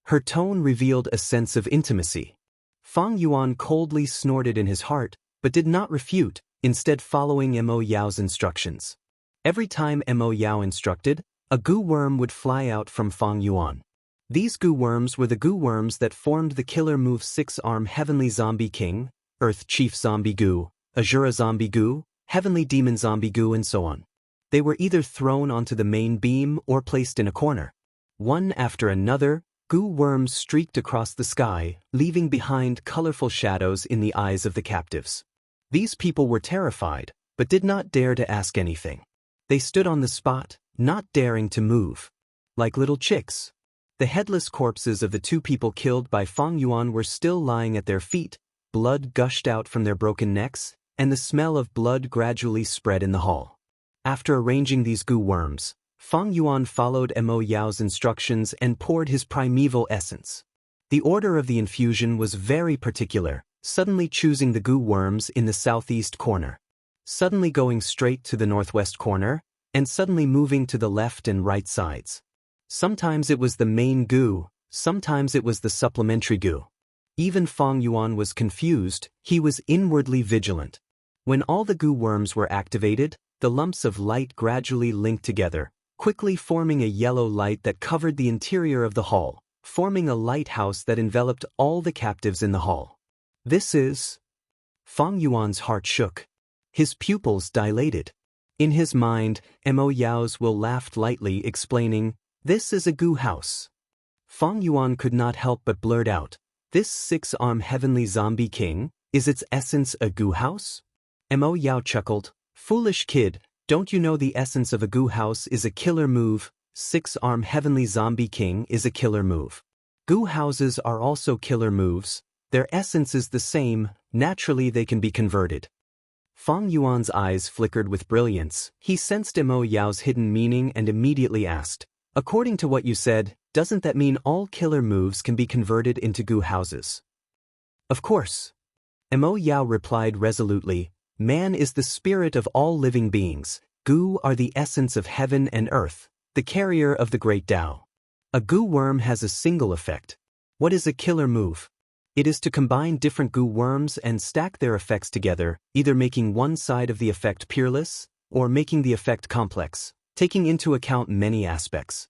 Her tone revealed a sense of intimacy. Fang Yuan coldly snorted in his heart, but did not refute, instead following Mo Yao's instructions. Every time Mo Yao instructed, a goo worm would fly out from Fang Yuan. These goo worms were the goo worms that formed the killer move 6-arm Heavenly Zombie King, Earth Chief Zombie Goo, Azura Zombie Goo, Heavenly Demon Zombie Goo, and so on. They were either thrown onto the main beam or placed in a corner. One after another, goo worms streaked across the sky, leaving behind colorful shadows in the eyes of the captives. These people were terrified, but did not dare to ask anything. They stood on the spot, not daring to move. Like little chicks. The headless corpses of the 2 people killed by Fang Yuan were still lying at their feet, blood gushed out from their broken necks, and the smell of blood gradually spread in the hall. After arranging these goo worms, Fang Yuan followed Mo Yao's instructions and poured his primeval essence. The order of the infusion was very particular, suddenly choosing the goo worms in the southeast corner, suddenly going straight to the northwest corner, and suddenly moving to the left and right sides. Sometimes it was the main goo, sometimes it was the supplementary goo. Even Fang Yuan was confused, he was inwardly vigilant. When all the goo worms were activated, the lumps of light gradually linked together, quickly forming a yellow light that covered the interior of the hall, forming a lighthouse that enveloped all the captives in the hall. This is... Fang Yuan's heart shook. His pupils dilated. In his mind, Mo Yao's will laughed lightly, explaining, "This is a goo house." Fang Yuan could not help but blurt out, "This 6-arm Heavenly Zombie King, is its essence a goo house?" Mo Yao chuckled, "Foolish kid, don't you know the essence of a goo house is a killer move? 6-arm Heavenly Zombie King is a killer move. Goo houses are also killer moves. Their essence is the same, naturally they can be converted." Fang Yuan's eyes flickered with brilliance. He sensed Mo Yao's hidden meaning and immediately asked, "According to what you said, doesn't that mean all killer moves can be converted into goo houses?" "Of course." Mo Yao replied resolutely, "Man is the spirit of all living beings. Goo are the essence of heaven and earth, the carrier of the great Tao. A goo worm has a single effect. What is a killer move? It is to combine different goo worms and stack their effects together, either making one side of the effect peerless, or making the effect complex, taking into account many aspects."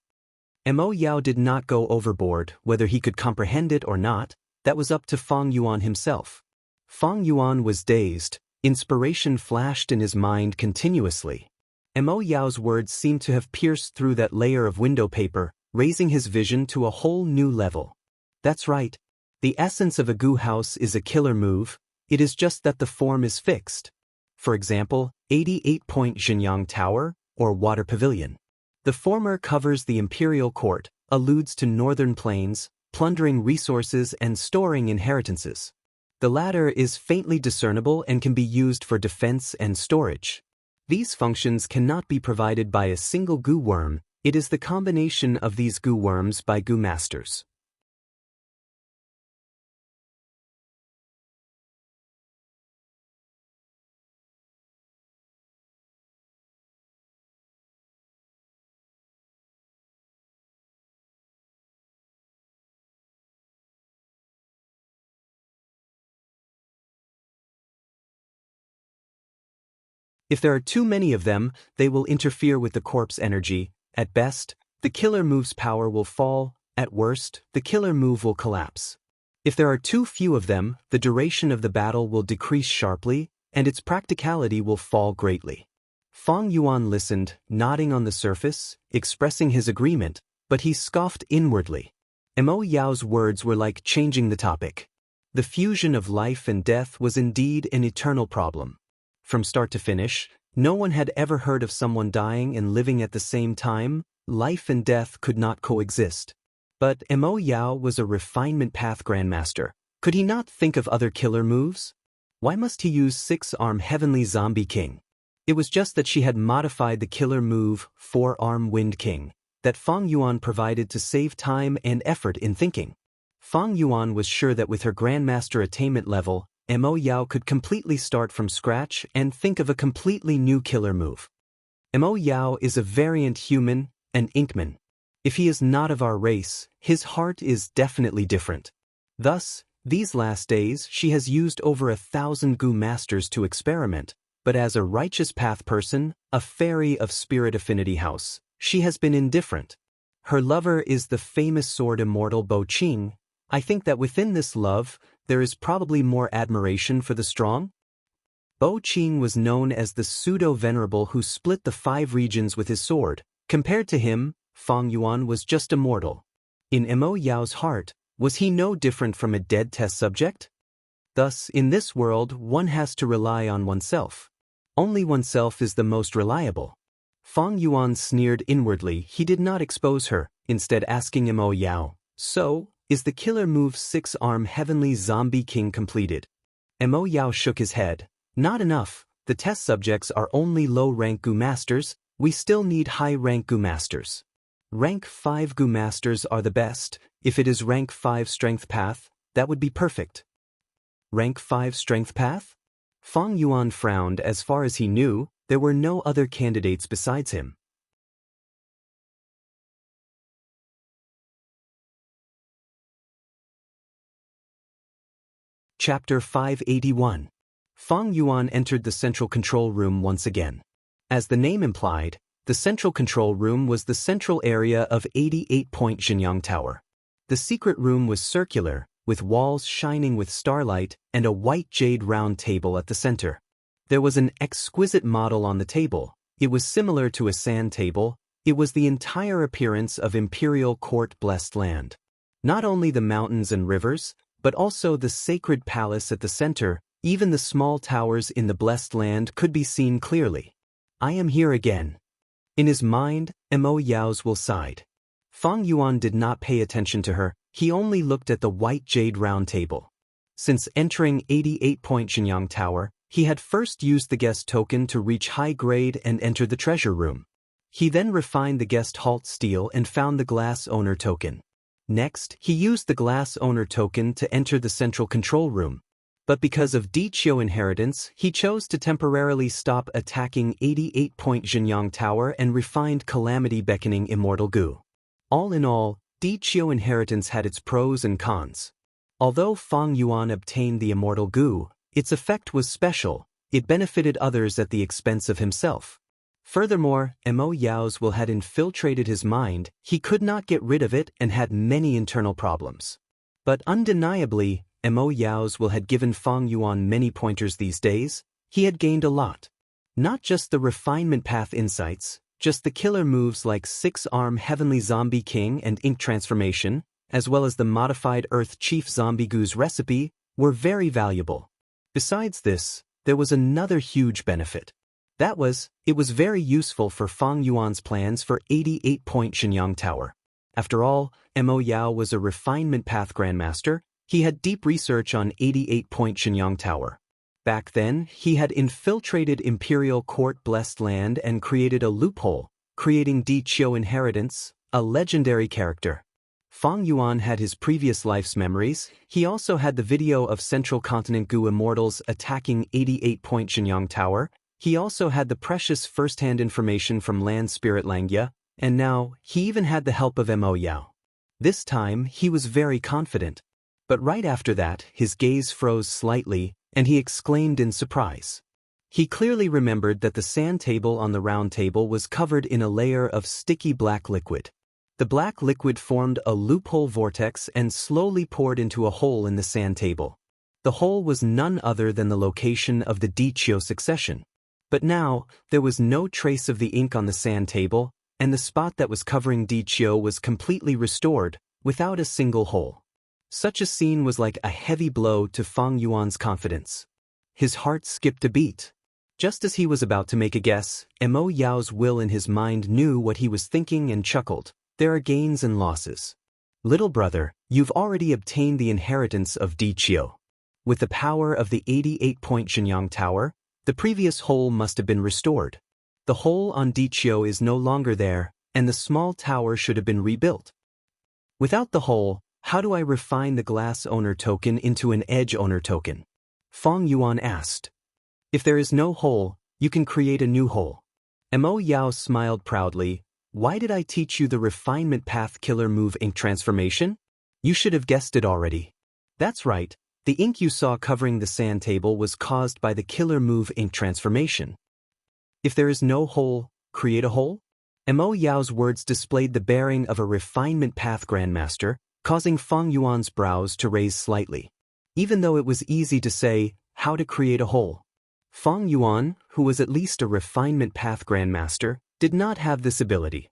Mo Yao did not go overboard. Whether he could comprehend it or not, that was up to Fang Yuan himself. Fang Yuan was dazed. Inspiration flashed in his mind continuously. Mo Yao's words seemed to have pierced through that layer of window paper, raising his vision to a whole new level. That's right. The essence of a goo house is a killer move, it is just that the form is fixed. For example, 88-point Xinyang Tower, or Water Pavilion. The former covers the imperial court, alludes to northern plains, plundering resources and storing inheritances. The latter is faintly discernible and can be used for defense and storage. These functions cannot be provided by a single goo worm, it is the combination of these goo worms by goo masters. If there are too many of them, they will interfere with the corpse energy. At best, the killer move's power will fall. At worst, the killer move will collapse. If there are too few of them, the duration of the battle will decrease sharply. and its practicality will fall greatly. Fang Yuan listened, nodding on the surface, expressing his agreement, but he scoffed inwardly. Mo Yao's words were like changing the topic. The fusion of life and death was indeed an eternal problem. From start to finish, no one had ever heard of someone dying and living at the same time. Life and death could not coexist. But Mo Yao was a refinement path grandmaster. Could he not think of other killer moves? Why must he use 6-arm Heavenly Zombie King? It was just that she had modified the killer move 4-arm Wind King that Fang Yuan provided to save time and effort in thinking. Fang Yuan was sure that with her grandmaster attainment level, Mo Yao could completely start from scratch and think of a completely new killer move. Mo Yao is a variant human, an Inkman. If he is not of our race, his heart is definitely different. Thus, these last days she has used over 1,000 Gu masters to experiment, but as a righteous path person, a fairy of spirit affinity house, she has been indifferent. Her lover is the famous sword immortal Bo Qing. I think that within this love, there is probably more admiration for the strong. Bo Qing was known as the pseudo-venerable who split the 5 regions with his sword. Compared to him, Fang Yuan was just a mortal. In Mo Yao's heart, was he no different from a dead test subject? Thus, in this world, one has to rely on oneself. Only oneself is the most reliable. Fang Yuan sneered inwardly. He did not expose her, instead asking Mo Yao, "So, is the killer move 6-arm Heavenly Zombie King completed?" Mo Yao shook his head. "Not enough. The test subjects are only low-rank Gu masters. We still need high-rank Gu masters. Rank 5 Gu masters are the best. If it is rank 5 strength path, that would be perfect." Rank 5 strength path? Fang Yuan frowned. As far as he knew, there were no other candidates besides him. Chapter 581. Fang Yuan entered the central control room once again. As the name implied, the central control room was the central area of 88-point Xianxia Tower. The secret room was circular, with walls shining with starlight and a white jade round table at the center. There was an exquisite model on the table. It was similar to a sand table. It was the entire appearance of imperial court blessed land. Not only the mountains and rivers, but also the sacred palace at the center. Even the small towers in the blessed land could be seen clearly. "I am here again." In his mind, Mo Yao's will sighed. Fang Yuan did not pay attention to her. He only looked at the white jade round table. Since entering 88-point Xianxia Tower, he had first used the guest token to reach high grade and enter the treasure room. He then refined the guest halt steal and found the glass owner token. Next, he used the glass owner token to enter the central control room. But because of Diqiu inheritance, he chose to temporarily stop attacking 88-point Xianxia Tower and refined calamity beckoning immortal Gu. All in all, Diqiu inheritance had its pros and cons. Although Fang Yuan obtained the immortal Gu, its effect was special. It benefited others at the expense of himself. Furthermore, Mo Yao's will had infiltrated his mind. He could not get rid of it and had many internal problems. But undeniably, Mo Yao's will had given Fang Yuan many pointers these days. He had gained a lot. Not just the refinement path insights, just the killer moves like 6-arm Heavenly Zombie King and Ink Transformation, as well as the modified Earth Chief Zombie Gu's recipe, were very valuable. Besides this, there was another huge benefit. That was, it was very useful for Fang Yuan's plans for 88-point Xianxia Tower. After all, Mo Yao was a refinement path grandmaster. He had deep research on 88-point Xianxia Tower. Back then, he had infiltrated imperial court blessed land and created a loophole, creating Diqiu inheritance, a legendary character. Fang Yuan had his previous life's memories. He also had the video of Central Continent Gu immortals attacking 88-point Xianxia Tower. He also had the precious first-hand information from Land Spirit Langya, and now, he even had the help of Mo Yao. This time, he was very confident. But right after that, his gaze froze slightly, and he exclaimed in surprise. He clearly remembered that the sand table on the round table was covered in a layer of sticky black liquid. The black liquid formed a loophole vortex and slowly poured into a hole in the sand table. The hole was none other than the location of the Diqiu succession. But now, there was no trace of the ink on the sand table, and the spot that was covering Diqiu was completely restored, without a single hole. Such a scene was like a heavy blow to Fang Yuan's confidence. His heart skipped a beat. Just as he was about to make a guess, Mo Yao's will in his mind knew what he was thinking and chuckled. There are gains and losses. Little brother, you've already obtained the inheritance of Diqiu. With the power of the 88-point Xianxia Tower, the previous hole must have been restored. The hole on Diqiu is no longer there, and the small tower should have been rebuilt. Without the hole, how do I refine the glass owner token into an edge owner token? Fang Yuan asked. If there is no hole, you can create a new hole. Mo Yao smiled proudly. Why did I teach you the refinement path killer move ink transformation? You should have guessed it already. That's right, the ink you saw covering the sand table was caused by the killer move ink transformation. If there is no hole, create a hole? Mo Yao's words displayed the bearing of a refinement path grandmaster, causing Fang Yuan's brows to raise slightly. Even though it was easy to say, how to create a hole. Fang Yuan, who was at least a refinement path grandmaster, did not have this ability.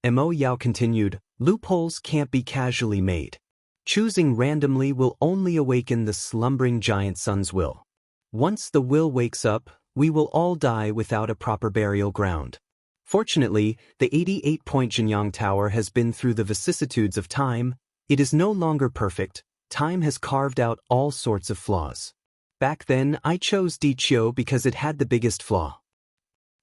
Mo Yao continued, loopholes can't be casually made. Choosing randomly will only awaken the slumbering giant sun's will. Once the will wakes up, we will all die without a proper burial ground. Fortunately, the 88-point Xianxia Tower has been through the vicissitudes of time. It is no longer perfect. Time has carved out all sorts of flaws. Back then, I chose Diqiu because it had the biggest flaw.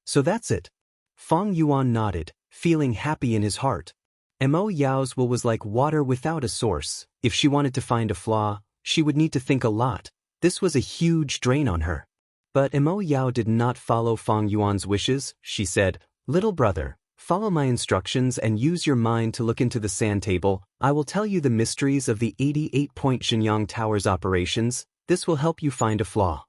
So that's it. Fang Yuan nodded, feeling happy in his heart. Mo Yao's will was like water without a source. If she wanted to find a flaw, she would need to think a lot. This was a huge drain on her. But Mo Yao did not follow Fang Yuan's wishes. She said, little brother, follow my instructions and use your mind to look into the sand table. I will tell you the mysteries of the 88-point Xianxia Tower's operations. This will help you find a flaw.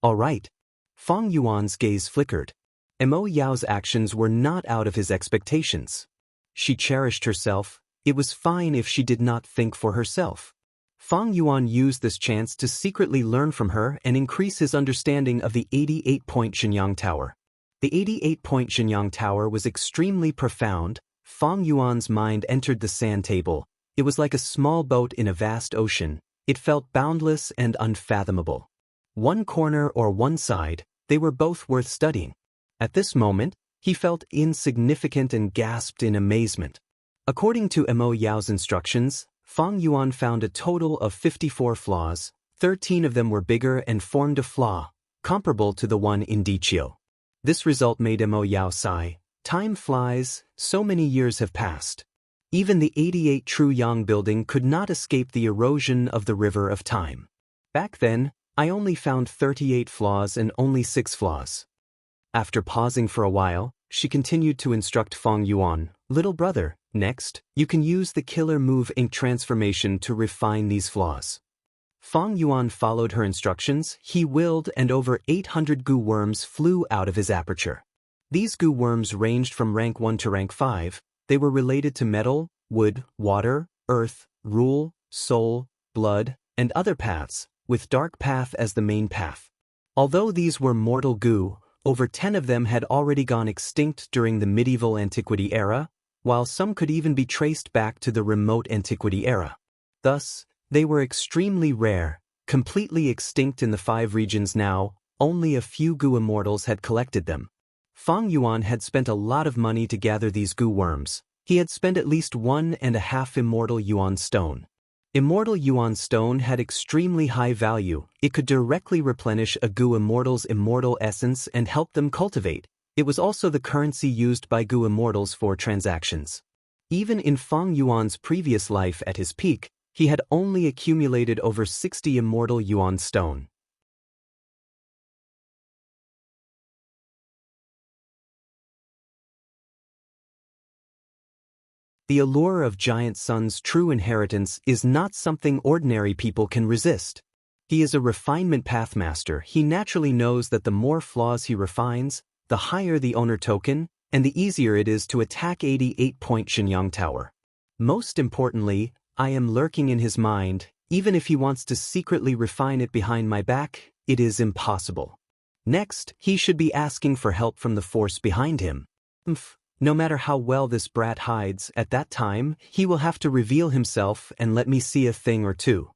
All right. Fang Yuan's gaze flickered. Mo Yao's actions were not out of his expectations. She cherished herself. It was fine if she did not think for herself. Fang Yuan used this chance to secretly learn from her and increase his understanding of the 88-point Xianxia Tower. The 88-point Xianxia Tower was extremely profound. Fang Yuan's mind entered the sand table. It was like a small boat in a vast ocean. It felt boundless and unfathomable. One corner or one side, they were both worth studying. At this moment, he felt insignificant and gasped in amazement. According to Mo Yao's instructions, Fang Yuan found a total of 54 flaws. 13 of them were bigger and formed a flaw, comparable to the one in Diqiu. This result made Mo Yao sigh. Time flies, so many years have passed. Even the 88 True Yang building could not escape the erosion of the river of time. Back then, I only found 38 flaws and only 6 flaws. After pausing for a while, she continued to instruct Fang Yuan, little brother, next, you can use the killer move ink transformation to refine these flaws. Fang Yuan followed her instructions. He willed and over 800 goo worms flew out of his aperture. These goo worms ranged from rank 1 to rank 5. They were related to metal, wood, water, earth, rule, soul, blood, and other paths, with dark path as the main path. Although these were mortal goo, over 10 of them had already gone extinct during the medieval antiquity era, while some could even be traced back to the remote antiquity era. Thus, they were extremely rare, completely extinct in the 5 regions now. Only a few goo immortals had collected them. Fang Yuan had spent a lot of money to gather these goo worms. He had spent at least 1.5 immortal yuan stone. Immortal yuan stone had extremely high value. It could directly replenish a goo immortal's immortal essence and help them cultivate. It was also the currency used by goo immortals for transactions. Even in Fang Yuan's previous life at his peak, he had only accumulated over 60 immortal yuan stone. The allure of Giant Sun's true inheritance is not something ordinary people can resist. He is a refinement pathmaster. He naturally knows that the more flaws he refines, the higher the owner token, and the easier it is to attack 88-point Xianxia Tower. Most importantly, I am lurking in his mind, even if he wants to secretly refine it behind my back, it is impossible. Next, he should be asking for help from the force behind him. No matter how well this brat hides, at that time, he will have to reveal himself and let me see a thing or two.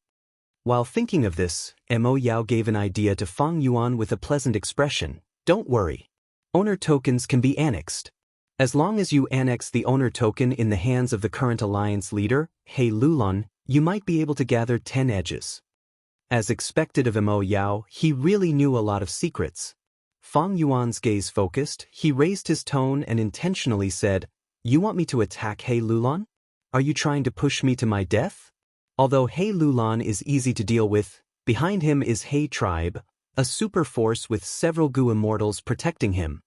While thinking of this, Mo Yao gave an idea to Fang Yuan with a pleasant expression. Don't worry. Owner tokens can be annexed. As long as you annex the owner token in the hands of the current alliance leader, He Lulon, you might be able to gather 10 edges. As expected of Mo Yao, he really knew a lot of secrets. Fang Yuan's gaze focused, he raised his tone and intentionally said, "You want me to attack He Lulon? Are you trying to push me to my death?" Although He Lulon is easy to deal with, behind him is He Tribe, a super force with several Gu immortals protecting him.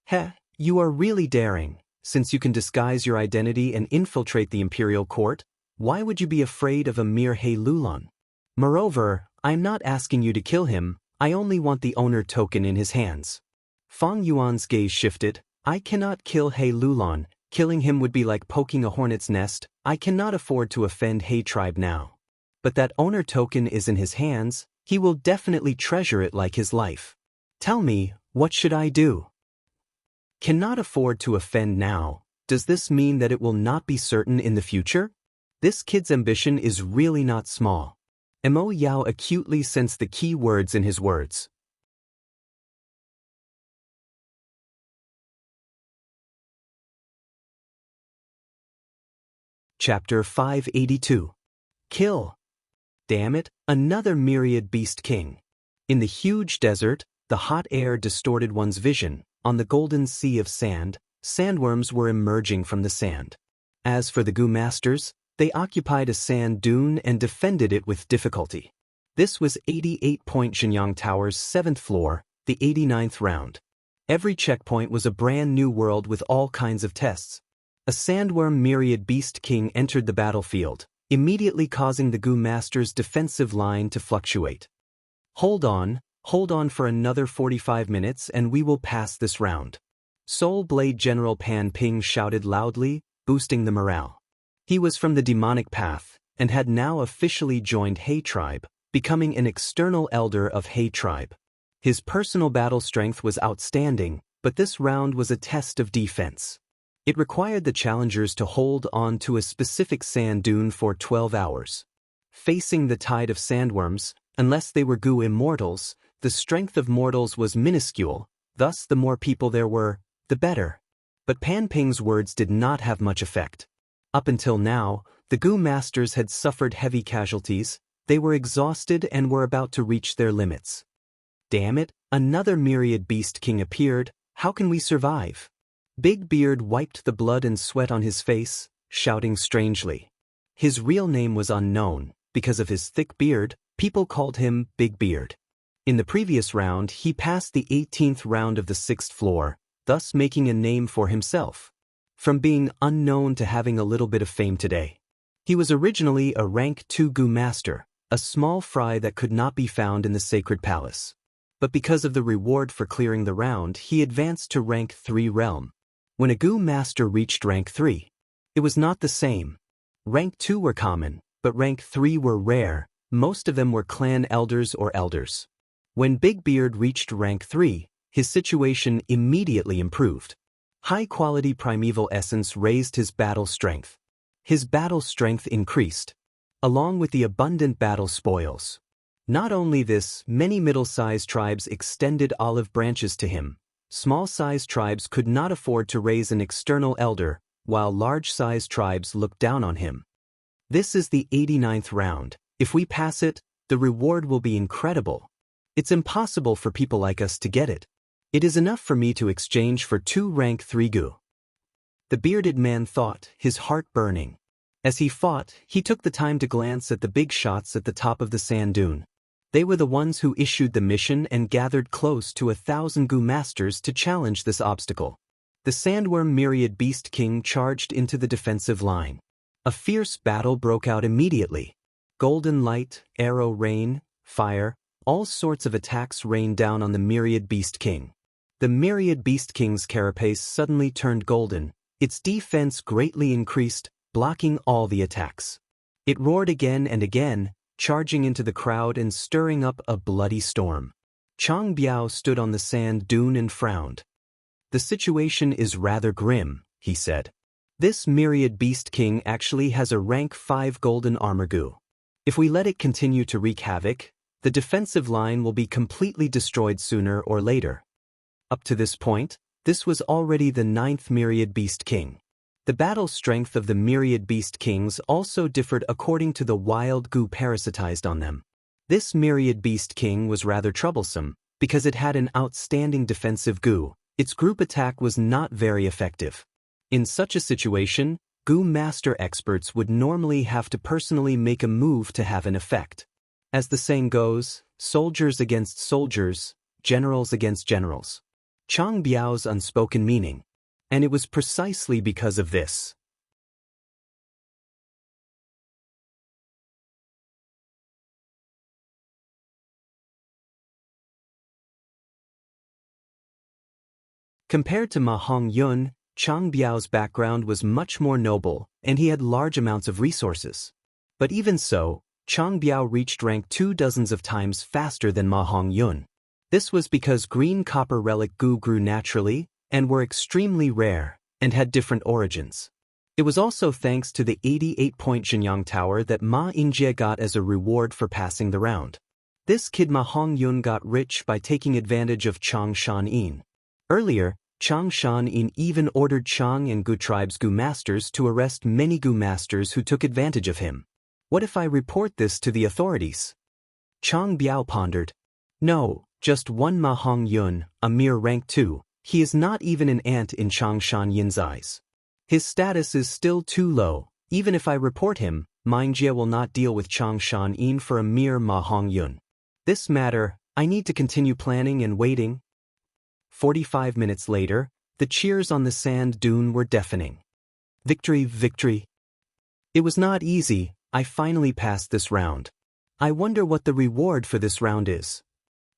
Heh, you are really daring. Since you can disguise your identity and infiltrate the imperial court, why would you be afraid of a mere He Lulon? Moreover, I'm not asking you to kill him, I only want the owner token in his hands. Fang Yuan's gaze shifted. I cannot kill He Lulon, killing him would be like poking a hornet's nest, I cannot afford to offend He Tribe now. But that owner token is in his hands, he will definitely treasure it like his life. Tell me, what should I do? Cannot afford to offend now, does this mean that it will not be certain in the future? This kid's ambition is really not small. Mo Yao acutely sensed the key words in his words. Chapter 582. Kill. Damn it, another myriad beast king. In the huge desert, the hot air distorted one's vision. On the golden sea of sand, sandworms were emerging from the sand. As for the Gu masters, they occupied a sand dune and defended it with difficulty. This was 88-point Xiangyang Tower's 7th floor, the 89th round. Every checkpoint was a brand new world with all kinds of tests. A sandworm myriad beast king entered the battlefield, immediately causing the Gu master's defensive line to fluctuate. Hold on for another 45 minutes and we will pass this round. Soul Blade General Pan Ping shouted loudly, boosting the morale. He was from the demonic path, and had now officially joined He Tribe, becoming an external elder of He Tribe. His personal battle strength was outstanding, but this round was a test of defense. It required the challengers to hold on to a specific sand dune for 12 hours. Facing the tide of sandworms, unless they were Gu immortals, the strength of mortals was minuscule, thus the more people there were, the better. But Pan Ping's words did not have much effect. Up until now, the Gu masters had suffered heavy casualties, they were exhausted and were about to reach their limits. Damn it, another myriad beast king appeared, how can we survive? Big Beard wiped the blood and sweat on his face, shouting strangely. His real name was unknown, because of his thick beard, people called him Big Beard. In the previous round, he passed the 18th round of the 6th floor, thus making a name for himself. From being unknown to having a little bit of fame today. He was originally a rank 2 Gu master, a small fry that could not be found in the sacred palace. But because of the reward for clearing the round, he advanced to rank 3 realm. When a Gu master reached rank 3, it was not the same. Rank 2 were common, but rank 3 were rare, most of them were clan elders or elders. When Big Beard reached rank 3, his situation immediately improved. High-quality primeval essence raised his battle strength. His battle strength increased, along with the abundant battle spoils. Not only this, many middle-sized tribes extended olive branches to him. Small-sized tribes could not afford to raise an external elder, while large-sized tribes looked down on him. This is the 89th round. If we pass it, the reward will be incredible. It's impossible for people like us to get it. It is enough for me to exchange for 2 rank 3 Gu. The bearded man thought, his heart burning. As he fought, he took the time to glance at the big shots at the top of the sand dune. They were the ones who issued the mission and gathered close to 1,000 Gu masters to challenge this obstacle. The sandworm myriad beast king charged into the defensive line. A fierce battle broke out immediately. Golden light, arrow rain, fire, all sorts of attacks rained down on the myriad beast king. The myriad beast king's carapace suddenly turned golden, its defense greatly increased, blocking all the attacks. It roared again and again, charging into the crowd and stirring up a bloody storm. Chang Biao stood on the sand dune and frowned. "The situation is rather grim," he said. "This myriad beast king actually has a rank 5 golden armor gu. If we let it continue to wreak havoc, the defensive line will be completely destroyed sooner or later." Up to this point, this was already the 9th myriad beast king. The battle strength of the myriad beast kings also differed according to the wild gu parasitized on them. This myriad beast king was rather troublesome, because it had an outstanding defensive gu. Its group attack was not very effective. In such a situation, gu master experts would normally have to personally make a move to have an effect. As the saying goes, soldiers against soldiers, generals against generals. Chang Biao's unspoken meaning. And it was precisely because of this. Compared to Ma Hongyun, Chang Biao's background was much more noble, and he had large amounts of resources. But even so, Chang Biao reached rank 2 dozens of times faster than Ma Hongyun. This was because green copper relic gu grew naturally, and were extremely rare, and had different origins. It was also thanks to the 88-point Shenyang Tower that Ma Yingjie got as a reward for passing the round. This kid Ma Hongyun got rich by taking advantage of Chang Shan-yin. Earlier, Chang Shan-yin even ordered Chang and Gu tribe's Gu masters to arrest many Gu masters who took advantage of him. What if I report this to the authorities? Chang Biao pondered. No, just one Ma Hongyun, a mere rank 2, he is not even an ant in Chang Shan-yin's eyes. His status is still too low. Even if I report him, Ma Yingjie will not deal with Chang Shan-yin for a mere Ma Hongyun. This matter, I need to continue planning and waiting. 45 minutes later, the cheers on the sand dune were deafening. Victory, victory. It was not easy. I finally passed this round. I wonder what the reward for this round is.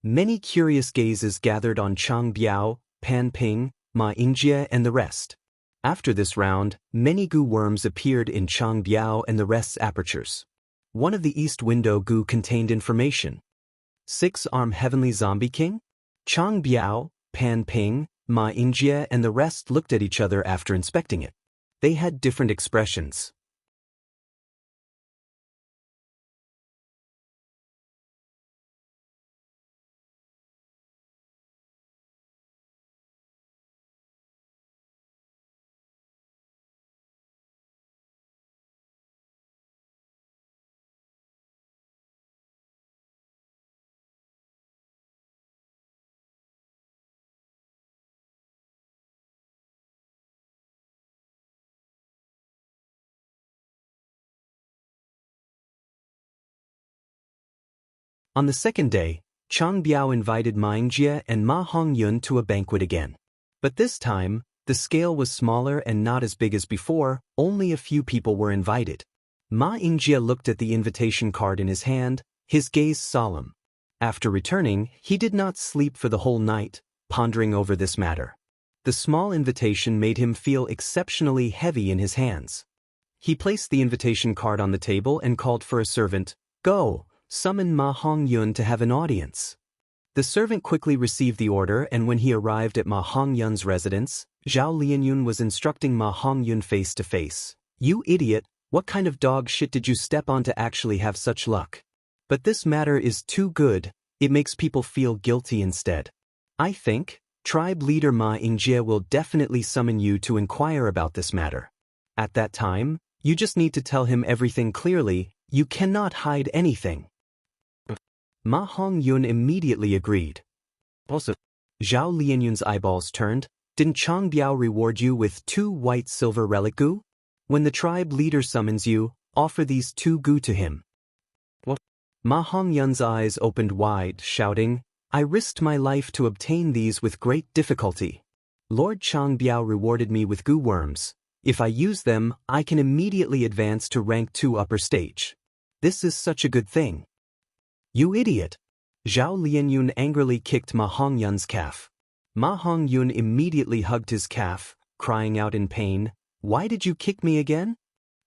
Many curious gazes gathered on Chang Biao, Pan Ping, Ma Yingjie and the rest. After this round, many gu worms appeared in Chang Biao and the rest's apertures. One of the east window gu contained information. 6-arm heavenly zombie king? Chang Biao, Pan Ping, Ma Yingjie and the rest looked at each other after inspecting it. They had different expressions. On the second day, Chang Biao invited Ma Yingjie and Ma Hongyun to a banquet again. But this time, the scale was smaller and not as big as before, only a few people were invited. Ma Yingjie looked at the invitation card in his hand, his gaze solemn. After returning, he did not sleep for the whole night, pondering over this matter. The small invitation made him feel exceptionally heavy in his hands. He placed the invitation card on the table and called for a servant. Go, summon Ma Hongyun to have an audience. The servant quickly received the order, and when he arrived at Ma Hongyun's residence, Zhao Lianyun was instructing Ma Hongyun face to face. You idiot, what kind of dog shit did you step on to actually have such luck? But this matter is too good, it makes people feel guilty instead. I think, tribe leader Ma Yingjie will definitely summon you to inquire about this matter. At that time, you just need to tell him everything clearly, you cannot hide anything. Ma Hongyun immediately agreed. Also, Zhao Lianyun's eyeballs turned. Didn't Chang Biao reward you with 2 white silver relic gu? When the tribe leader summons you, offer these 2 gu to him. What? Ma Hongyun's eyes opened wide, shouting, I risked my life to obtain these with great difficulty. Lord Chang Biao rewarded me with gu worms. If I use them, I can immediately advance to rank 2 upper stage. This is such a good thing. You idiot! Zhao Lianyun angrily kicked Ma Hongyun's calf. Ma Hongyun immediately hugged his calf, crying out in pain, Why did you kick me again?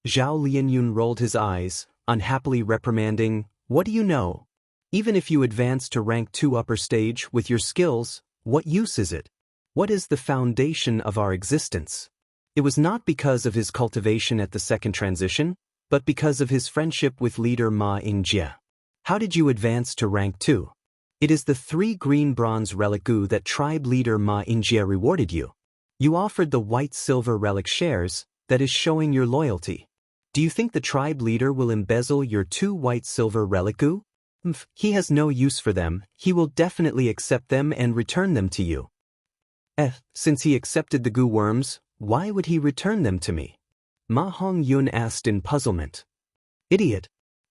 Zhao Lianyun rolled his eyes. unhappily reprimanding, "What do you know? Even if you advance to rank 2 upper stage with your skills, what use is it? What is the foundation of our existence?" It was not because of his cultivation at the second transition, but because of his friendship with leader Ma Yingjie. "How did you advance to rank 2? It is the 3 green bronze relic goo that tribe leader Ma Yingjie rewarded you. You offered the white silver relic shares, that is showing your loyalty. Do you think the tribe leader will embezzle your 2 white silver relic goo? He has no use for them, he will definitely accept them and return them to you." Since he accepted the goo worms, why would he return them to me? Ma Hongyun asked in puzzlement. "Idiot."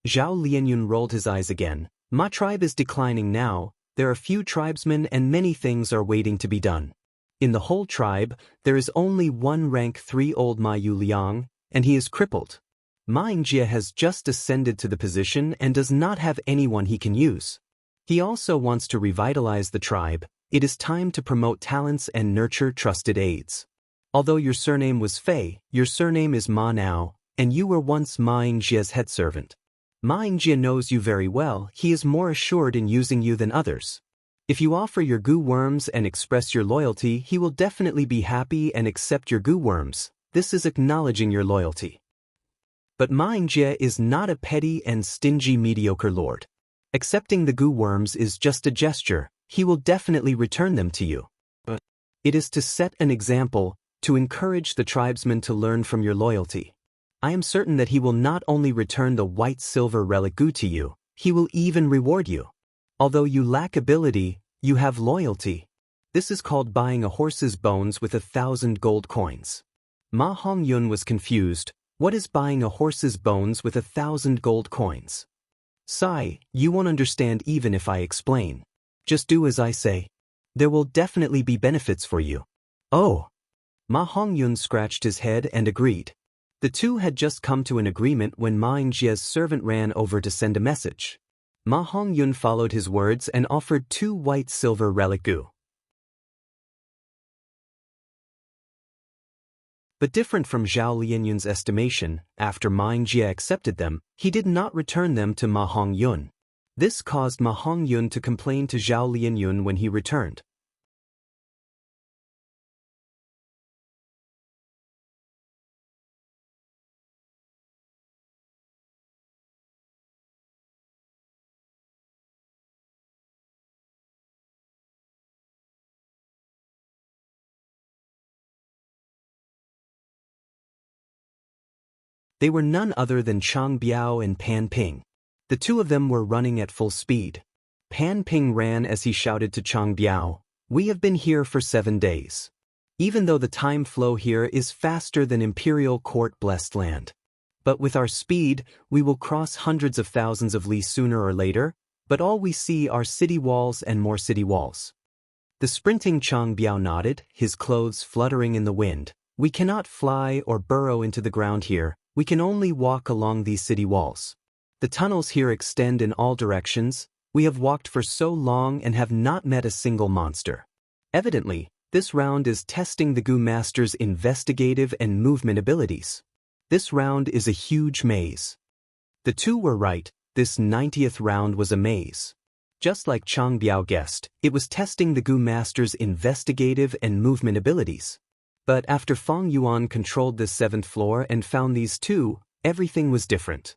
Zhao Lianyun rolled his eyes again. "Ma tribe is declining now, there are few tribesmen and many things are waiting to be done. In the whole tribe, there is only one rank 3 old Ma Yu Liang, and he is crippled. Ma Yingjie has just ascended to the position and does not have anyone he can use. He also wants to revitalize the tribe. It is time to promote talents and nurture trusted aides. Although your surname was Fei, your surname is Ma now, and you were once Ma Yingjie's head servant. Ma Yingjie knows you very well, he is more assured in using you than others. If you offer your goo worms and express your loyalty, he will definitely be happy and accept your goo worms. This is acknowledging your loyalty. But Ma Yingjie is not a petty and stingy mediocre lord. Accepting the goo worms is just a gesture, he will definitely return them to you. But it is to set an example, to encourage the tribesmen to learn from your loyalty. I am certain that he will not only return the white silver relic goo to you, he will even reward you. Although you lack ability, you have loyalty. This is called buying a horse's bones with 1,000 gold coins. Ma Hongyun was confused. What is buying a horse's bones with 1,000 gold coins? Sai, you won't understand even if I explain. Just do as I say. There will definitely be benefits for you. Oh. Ma Hongyun scratched his head and agreed. The two had just come to an agreement when Ma Yingjie's servant ran over to send a message. Ma Hongyun followed his words and offered 2 white silver relic goo. But different from Zhao Lianyun's estimation, after Ma Yingjie accepted them, he did not return them to Ma Hongyun. This caused Ma Hongyun to complain to Zhao Lianyun when he returned. They were none other than Chang Biao and Pan Ping. The two of them were running at full speed. Pan Ping ran as he shouted to Chang Biao, "We have been here for 7 days. Even though the time flow here is faster than Imperial Court blessed land. But with our speed, we will cross hundreds of thousands of li sooner or later, but all we see are city walls and more city walls." The sprinting Chang Biao nodded, his clothes fluttering in the wind. "We cannot fly or burrow into the ground here, we can only walk along these city walls. The tunnels here extend in all directions, we have walked for so long and have not met a single monster. Evidently, this round is testing the Goo Master's investigative and movement abilities. This round is a huge maze." The two were right, this 90th round was a maze. Just like Chang Biao guessed, it was testing the Goo Master's investigative and movement abilities. But after Fang Yuan controlled the 7th floor and found these two, everything was different.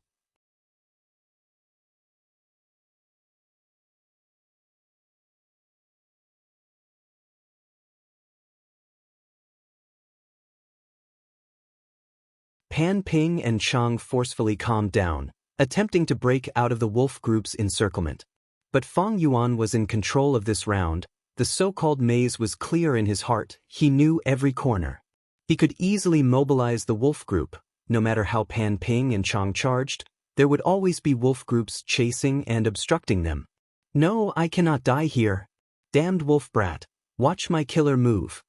Pan Ping and Chang forcefully calmed down, attempting to break out of the wolf group's encirclement. But Fang Yuan was in control of this round. The so-called maze was clear in his heart, he knew every corner. He could easily mobilize the wolf group. No matter how Pan Ping and Chang charged, there would always be wolf groups chasing and obstructing them. "No, I cannot die here. Damned wolf brat, watch my killer move."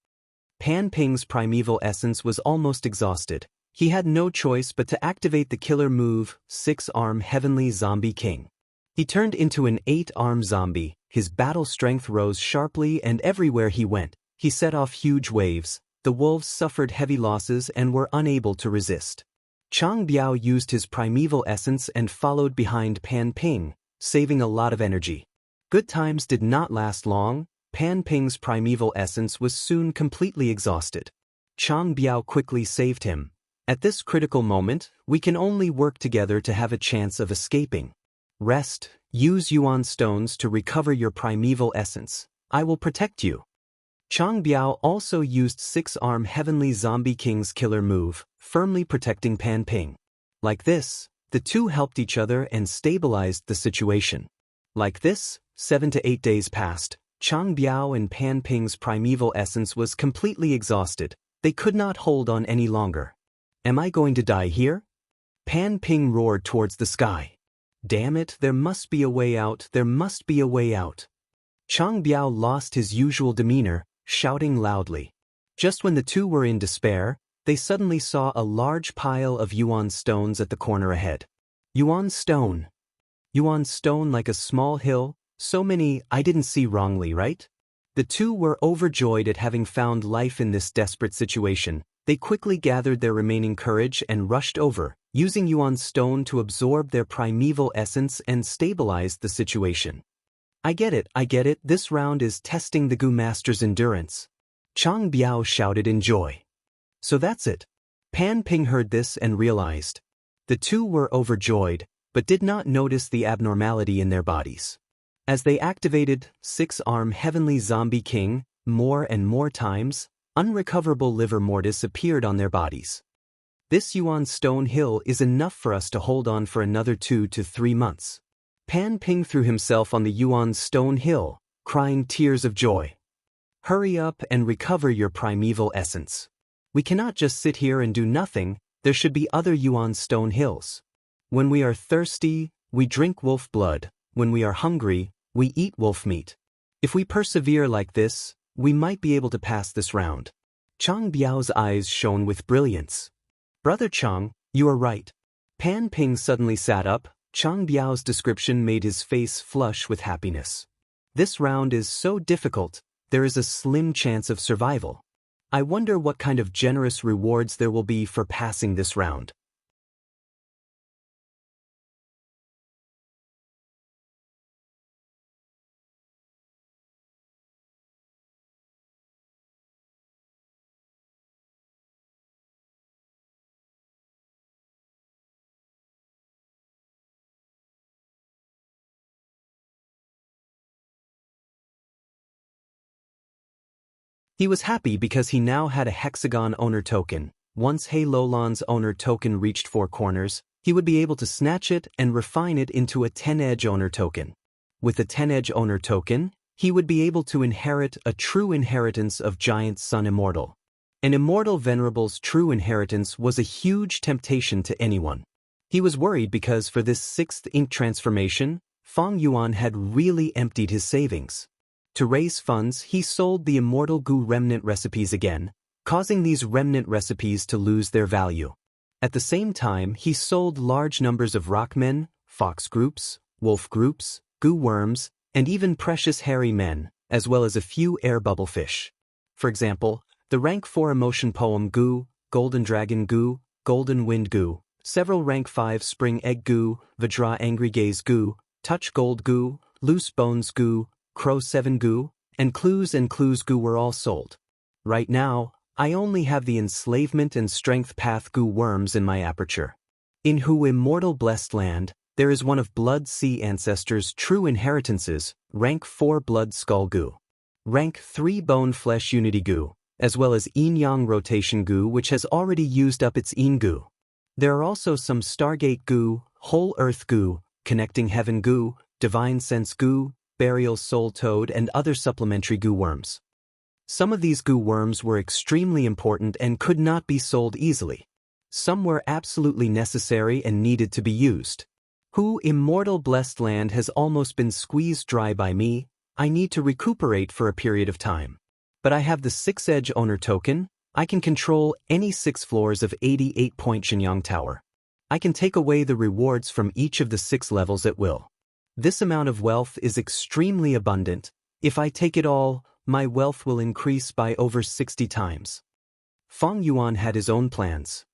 Pan Ping's primeval essence was almost exhausted. He had no choice but to activate the killer move, 6-arm Heavenly Zombie King. He turned into an 8-arm zombie, his battle strength rose sharply and everywhere he went, he set off huge waves. The wolves suffered heavy losses and were unable to resist. Chang Biao used his primeval essence and followed behind Pan Ping, saving a lot of energy. Good times did not last long. Pan Ping's primeval essence was soon completely exhausted. Chang Biao quickly saved him. At this critical moment, we can only work together to have a chance of escaping. Rest, use Yuan stones to recover your primeval essence. I will protect you. Chang Biao also used six-arm Heavenly Zombie King's killer move, firmly protecting Pan Ping. Like this, the two helped each other and stabilized the situation. Like this, 7 to 8 days passed. Chang Biao and Pan Ping's primeval essence was completely exhausted. They could not hold on any longer. Am I going to die here? Pan Ping roared towards the sky. Damn it, there must be a way out, there must be a way out. Chang Biao lost his usual demeanor, shouting loudly. Just when the two were in despair, they suddenly saw a large pile of Yuan stones at the corner ahead. Yuan stone. Yuan stone like a small hill, so many I didn't see wrongly, right? The two were overjoyed at having found life in this desperate situation. They quickly gathered their remaining courage and rushed over, using Yuan stone to absorb their primeval essence and stabilize the situation. I get it, this round is testing the Gu Master's endurance. Chang Biao shouted in joy. So that's it. Pan Ping heard this and realized. The two were overjoyed, but did not notice the abnormality in their bodies. As they activated six-arm Heavenly Zombie King, more and more times, unrecoverable liver mortis appeared on their bodies. This Yuan stone hill is enough for us to hold on for another 2 to 3 months. Pan Ping threw himself on the Yuan stone hill, crying tears of joy. Hurry up and recover your primeval essence. We cannot just sit here and do nothing, there should be other Yuan stone hills. When we are thirsty, we drink wolf blood. When we are hungry, we eat wolf meat. If we persevere like this, we might be able to pass this round. Chang Biao's eyes shone with brilliance. Brother Chang, you are right. Pan Ping suddenly sat up. Chang Biao's description made his face flush with happiness. This round is so difficult, there is a slim chance of survival. I wonder what kind of generous rewards there will be for passing this round. He was happy because he now had a hexagon owner token. Once He Lolan's owner token reached 4 corners, he would be able to snatch it and refine it into a 10-edge owner token. With a 10-edge owner token, he would be able to inherit a true inheritance of Giant Sun Immortal. An Immortal Venerable's true inheritance was a huge temptation to anyone. He was worried because for this 6th ink transformation, Fang Yuan had really emptied his savings. To raise funds, he sold the Immortal Gu remnant recipes again, causing these remnant recipes to lose their value. At the same time, he sold large numbers of rockmen, fox groups, wolf groups, Gu worms, and even precious hairy men, as well as a few air bubble fish. For example, the rank 4 emotion poem Gu, Golden Dragon Gu, Golden Wind Gu, several rank 5 Spring Egg Gu, Vajra Angry Gaze Gu, Touch Gold Gu, Loose Bones Gu, Crow 7 Gu, and Clues Gu were all sold. Right now, I only have the Enslavement and Strength Path Gu worms in my aperture. In Hu Immortal Blessed Land, there is one of Blood Sea Ancestors' true inheritances, rank 4 Blood Skull Gu. Rank 3 Bone Flesh Unity Gu, as well as Yin-Yang Rotation Gu which has already used up its Yin Gu. There are also some Stargate Gu, Whole Earth Gu, Connecting Heaven Gu, Divine Sense Gu, Burial Soul Toad and other supplementary Gu worms. Some of these Gu worms were extremely important and could not be sold easily. Some were absolutely necessary and needed to be used. Hu Immortal Blessed Land has almost been squeezed dry by me. I need to recuperate for a period of time. But I have the 6-edge owner token. I can control any 6 floors of 88-point Shenyang Tower. I can take away the rewards from each of the 6 levels at will. This amount of wealth is extremely abundant. If I take it all, my wealth will increase by over 60 times. Fang Yuan had his own plans.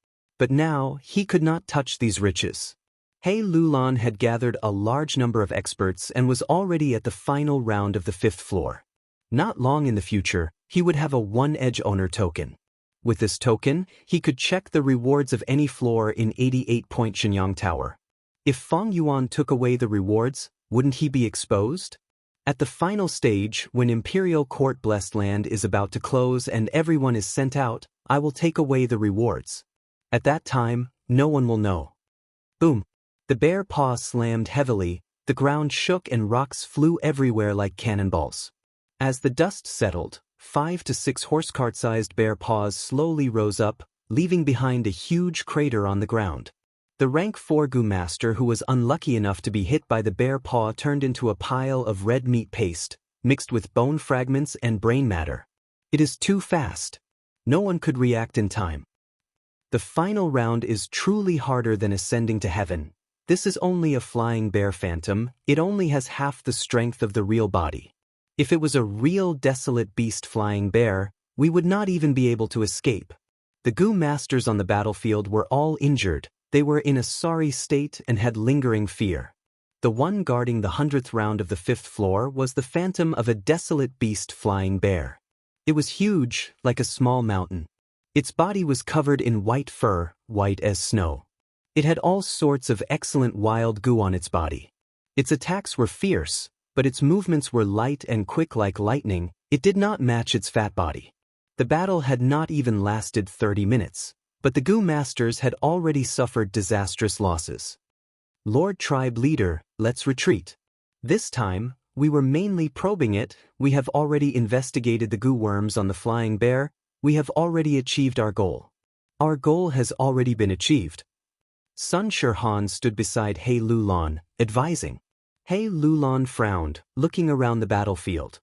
But now, he could not touch these riches. He Lulan had gathered a large number of experts and was already at the final round of the 5th floor. Not long in the future, he would have a one-edge owner token. With this token, he could check the rewards of any floor in 88-point Shenyang Tower. If Fang Yuan took away the rewards, wouldn't he be exposed? At the final stage, when Imperial Court Blessed Land is about to close and everyone is sent out, I will take away the rewards. At that time, no one will know. Boom! The bear paw slammed heavily, the ground shook and rocks flew everywhere like cannonballs. As the dust settled, 5 to 6 horsecart-sized bear paws slowly rose up, leaving behind a huge crater on the ground. The rank 4 Gu master who was unlucky enough to be hit by the bear paw turned into a pile of red meat paste, mixed with bone fragments and brain matter. It is too fast. No one could react in time. The final round is truly harder than ascending to heaven. This is only a flying bear phantom, it only has half the strength of the real body. If it was a real desolate beast flying bear, we would not even be able to escape. The Gu masters on the battlefield were all injured, they were in a sorry state and had lingering fear. The one guarding the 100th round of the 5th floor was the phantom of a desolate beast flying bear. It was huge, like a small mountain. Its body was covered in white fur, white as snow. It had all sorts of excellent wild goo on its body. Its attacks were fierce, but its movements were light and quick like lightning. It did not match its fat body. The battle had not even lasted 30 minutes, but the Gu masters had already suffered disastrous losses. Lord Tribe Leader, let's retreat. This time, we were mainly probing it. We have already investigated the Gu worms on the flying bear. We have already achieved our goal. Our goal has already been achieved. Sun Shirhan stood beside He Lulan, advising. He Lulan frowned, looking around the battlefield.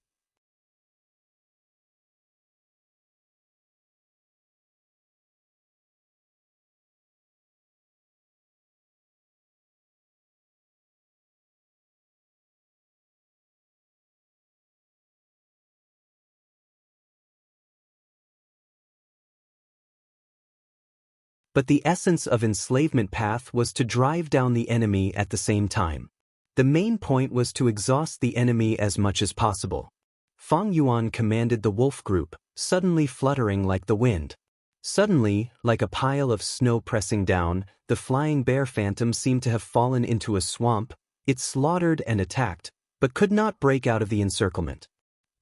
But the essence of enslavement path was to drive down the enemy at the same time. The main point was to exhaust the enemy as much as possible. Fang Yuan commanded the wolf group, suddenly fluttering like the wind. Suddenly, like a pile of snow pressing down, the flying bear phantom seemed to have fallen into a swamp. It slaughtered and attacked, but could not break out of the encirclement.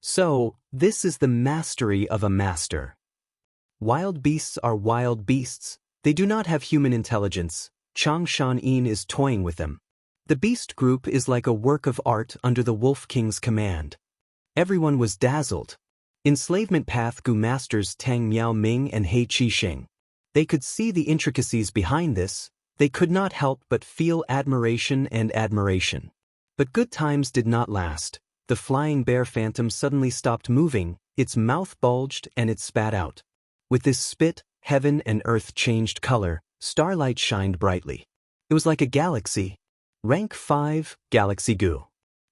So, this is the mastery of a master. Wild beasts are wild beasts. They do not have human intelligence. Chang Shan-yin is toying with them. The beast group is like a work of art under the Wolf King's command. Everyone was dazzled. Enslavement Path Gu masters Tang Miao Ming and He Qixing. They could see the intricacies behind this. They could not help but feel admiration and admiration. But good times did not last. The flying bear phantom suddenly stopped moving, its mouth bulged and it spat out. With this spit, heaven and earth changed color, starlight shined brightly. It was like a galaxy. Rank 5, Galaxy Gu.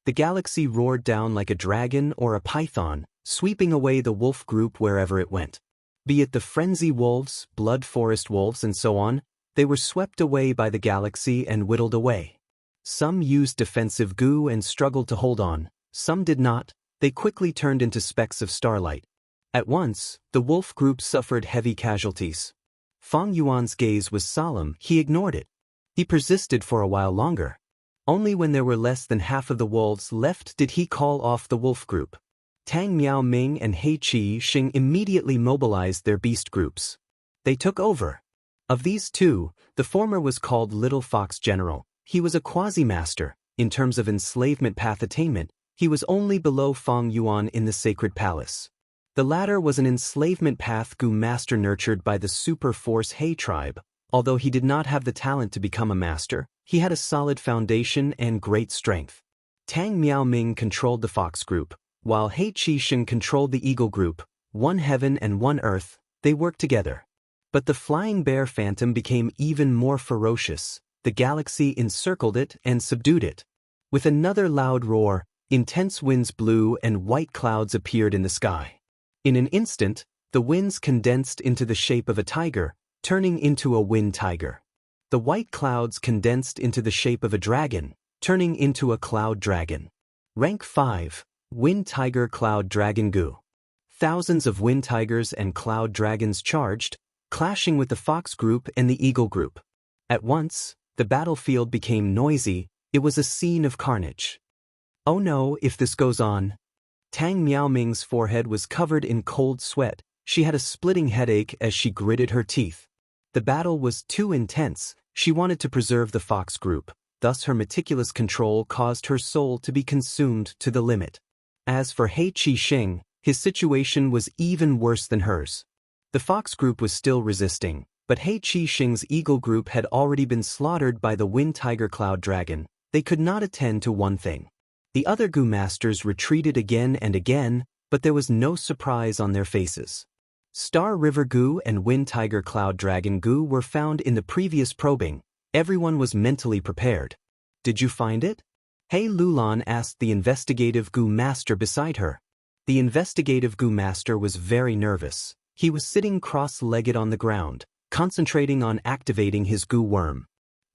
The galaxy roared down like a dragon or a python, sweeping away the wolf group wherever it went. Be it the frenzy wolves, blood forest wolves and so on, they were swept away by the galaxy and whittled away. Some used defensive Gu and struggled to hold on, some did not, they quickly turned into specks of starlight. At once, the wolf group suffered heavy casualties. Fang Yuan's gaze was solemn, he ignored it. He persisted for a while longer. Only when there were less than half of the wolves left did he call off the wolf group. Tang Miao Ming and He Qixing immediately mobilized their beast groups. They took over. Of these two, the former was called Little Fox General. He was a quasi-master. In terms of enslavement path attainment, he was only below Fang Yuan in the sacred palace. The latter was an enslavement path Gu master nurtured by the super force He tribe. Although he did not have the talent to become a master, he had a solid foundation and great strength. Tang Miao Ming controlled the fox group, while He Qixing controlled the eagle group. One heaven and one earth, they worked together. But the flying bear phantom became even more ferocious. The galaxy encircled it and subdued it. With another loud roar, intense winds blew and white clouds appeared in the sky. In an instant, the winds condensed into the shape of a tiger, turning into a wind tiger. The white clouds condensed into the shape of a dragon, turning into a cloud dragon. Rank 5, Wind Tiger Cloud Dragon Gu. Thousands of wind tigers and cloud dragons charged, clashing with the fox group and the eagle group. At once, the battlefield became noisy. It was a scene of carnage. Oh no, if this goes on. Tang Miaoming's forehead was covered in cold sweat. She had a splitting headache as she gritted her teeth. The battle was too intense. She wanted to preserve the fox group. Thus her meticulous control caused her soul to be consumed to the limit. As for He Qixing, his situation was even worse than hers. The fox group was still resisting, but He Qixing's eagle group had already been slaughtered by the wind tiger cloud dragon. They could not attend to one thing. The other Gu masters retreated again and again, but there was no surprise on their faces. Star River Gu and Wind Tiger Cloud Dragon Gu were found in the previous probing. Everyone was mentally prepared. Did you find it? He Lulan asked the investigative Gu master beside her. The investigative Gu master was very nervous. He was sitting cross-legged on the ground, concentrating on activating his Gu worm.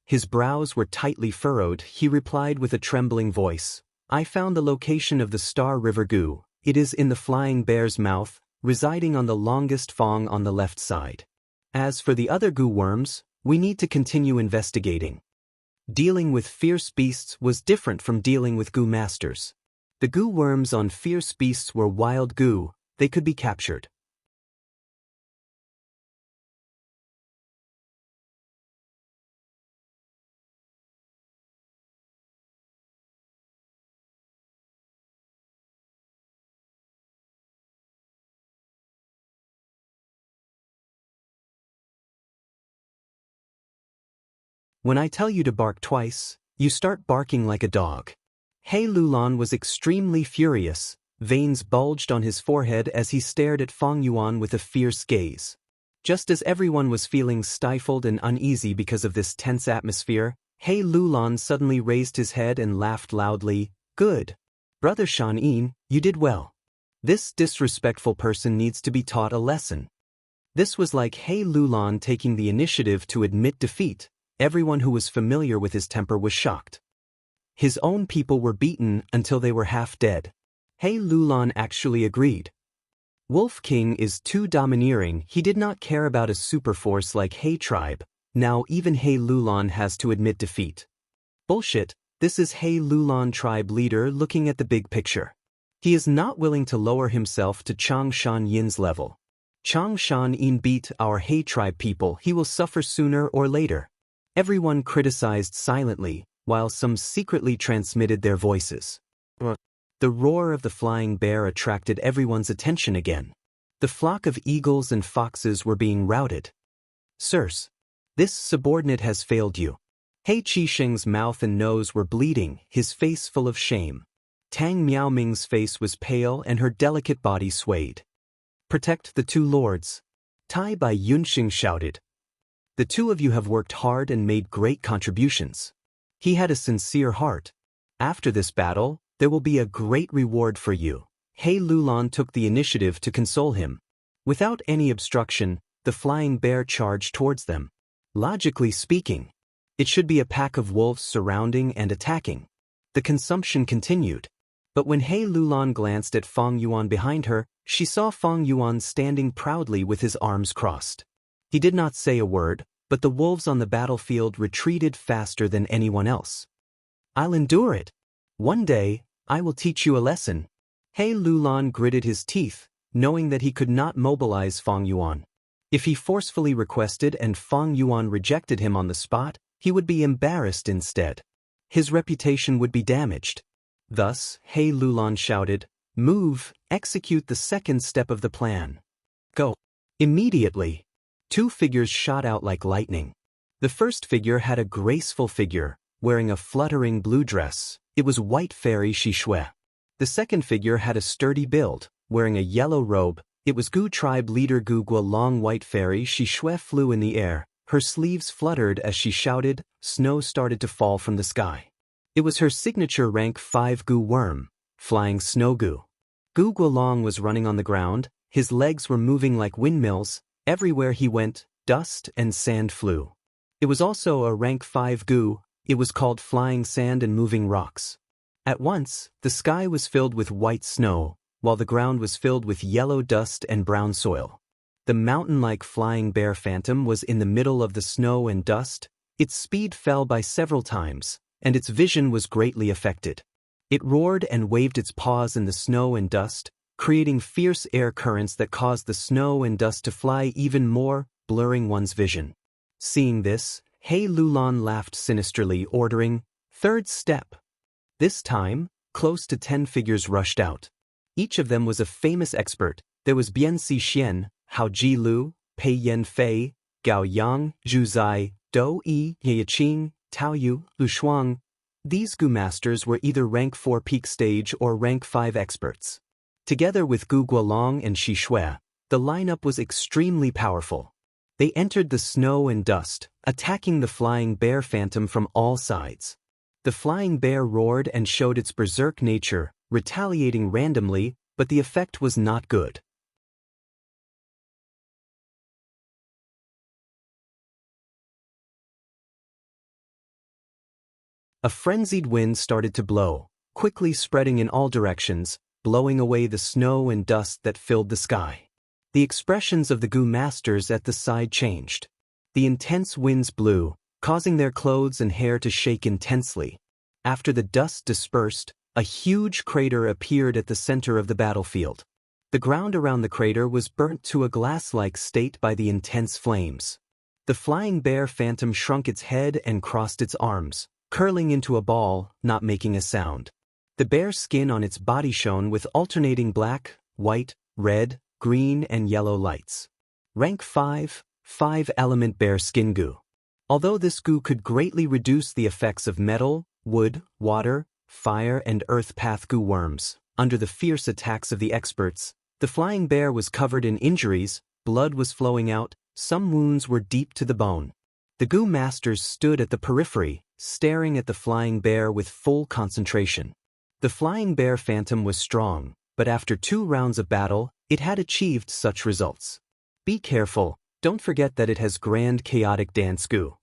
His brows were tightly furrowed. He replied with a trembling voice, I found the location of the Star River Gu. It is in the flying bear's mouth, residing on the longest fong on the left side. As for the other Gu worms, we need to continue investigating. Dealing with fierce beasts was different from dealing with Gu masters. The Gu worms on fierce beasts were wild Gu. They could be captured. When I tell you to bark twice, you start barking like a dog. He Lulan was extremely furious. Veins bulged on his forehead as he stared at Fong Yuan with a fierce gaze. Just as everyone was feeling stifled and uneasy because of this tense atmosphere, He Lulan suddenly raised his head and laughed loudly. Good. Brother Shan-yin, you did well. This disrespectful person needs to be taught a lesson. This was like He Lulan taking the initiative to admit defeat. Everyone who was familiar with his temper was shocked. His own people were beaten until they were half dead. He Lulan actually agreed. Wolf King is too domineering. He did not care about a superforce like He tribe. Now even He Lulan has to admit defeat. Bullshit, this is He Lulan tribe leader looking at the big picture. He is not willing to lower himself to Chang Shan Yin's level. Chang Shan Yin beat our He tribe people. He will suffer sooner or later. Everyone criticized silently, while some secretly transmitted their voices. The roar of the flying bear attracted everyone's attention again. The flock of eagles and foxes were being routed. Sirs, this subordinate has failed you. He Qixing's mouth and nose were bleeding, his face full of shame. Tang Miaoming's face was pale and her delicate body swayed. Protect the two lords. Tai Bai Yunxing shouted. The two of you have worked hard and made great contributions. He had a sincere heart. After this battle, there will be a great reward for you. He Lulan took the initiative to console him. Without any obstruction, the flying bear charged towards them. Logically speaking, it should be a pack of wolves surrounding and attacking. The consumption continued. But when He Lulan glanced at Fong Yuan behind her, she saw Fong Yuan standing proudly with his arms crossed. He did not say a word, but the wolves on the battlefield retreated faster than anyone else. I'll endure it. One day, I will teach you a lesson. He Lulan gritted his teeth, knowing that he could not mobilize Fong Yuan. If he forcefully requested and Fong Yuan rejected him on the spot, he would be embarrassed instead. His reputation would be damaged. Thus, He Lulan shouted, Move, execute the second step of the plan. Go. Immediately, two figures shot out like lightning. The first figure had a graceful figure, wearing a fluttering blue dress. It was White Fairy Xishui. The second figure had a sturdy build, wearing a yellow robe. It was Gu tribe leader Gu Guolong. White Fairy Xishui flew in the air. Her sleeves fluttered as she shouted. Snow started to fall from the sky. It was her signature rank 5 Gu worm, Flying Snow Gu. Gu Guolong was running on the ground. His legs were moving like windmills. Everywhere he went, dust and sand flew. It was also a rank 5 gu. It was called flying sand and moving rocks. At once, the sky was filled with white snow, while the ground was filled with yellow dust and brown soil. The mountain-like flying bear phantom was in the middle of the snow and dust. Its speed fell by several times, and its vision was greatly affected. It roared and waved its paws in the snow and dust, creating fierce air currents that caused the snow and dust to fly even more, blurring one's vision. Seeing this, He Lulan laughed sinisterly, ordering, "Third step." This time, close to 10 figures rushed out. Each of them was a famous expert. There was Bian Si Xian, Hao Ji Lu, Pei Yan Fei, Gao Yang, Zhu Zai, Dou Yi, Ye Qing, Tao Yu, Lu Shuang. These Gu masters were either rank 4 peak stage or rank 5 experts. Together with Gu Guolong and Shi Shui, the lineup was extremely powerful. They entered the snow and dust, attacking the flying bear phantom from all sides. The flying bear roared and showed its berserk nature, retaliating randomly, but the effect was not good. A frenzied wind started to blow, quickly spreading in all directions, blowing away the snow and dust that filled the sky. The expressions of the Gu masters at the side changed. The intense winds blew, causing their clothes and hair to shake intensely. After the dust dispersed, a huge crater appeared at the center of the battlefield. The ground around the crater was burnt to a glass-like state by the intense flames. The flying bear phantom shrunk its head and crossed its arms, curling into a ball, not making a sound. The bear skin on its body shone with alternating black, white, red, green and yellow lights. Rank 5, 5-element bear skin Gu. Although this Gu could greatly reduce the effects of metal, wood, water, fire and earth path Gu worms, under the fierce attacks of the experts, the flying bear was covered in injuries, blood was flowing out, some wounds were deep to the bone. The Gu masters stood at the periphery, staring at the flying bear with full concentration. The flying bear phantom was strong, but after 2 rounds of battle, it had achieved such results. Be careful, don't forget that it has grand chaotic dance Gu.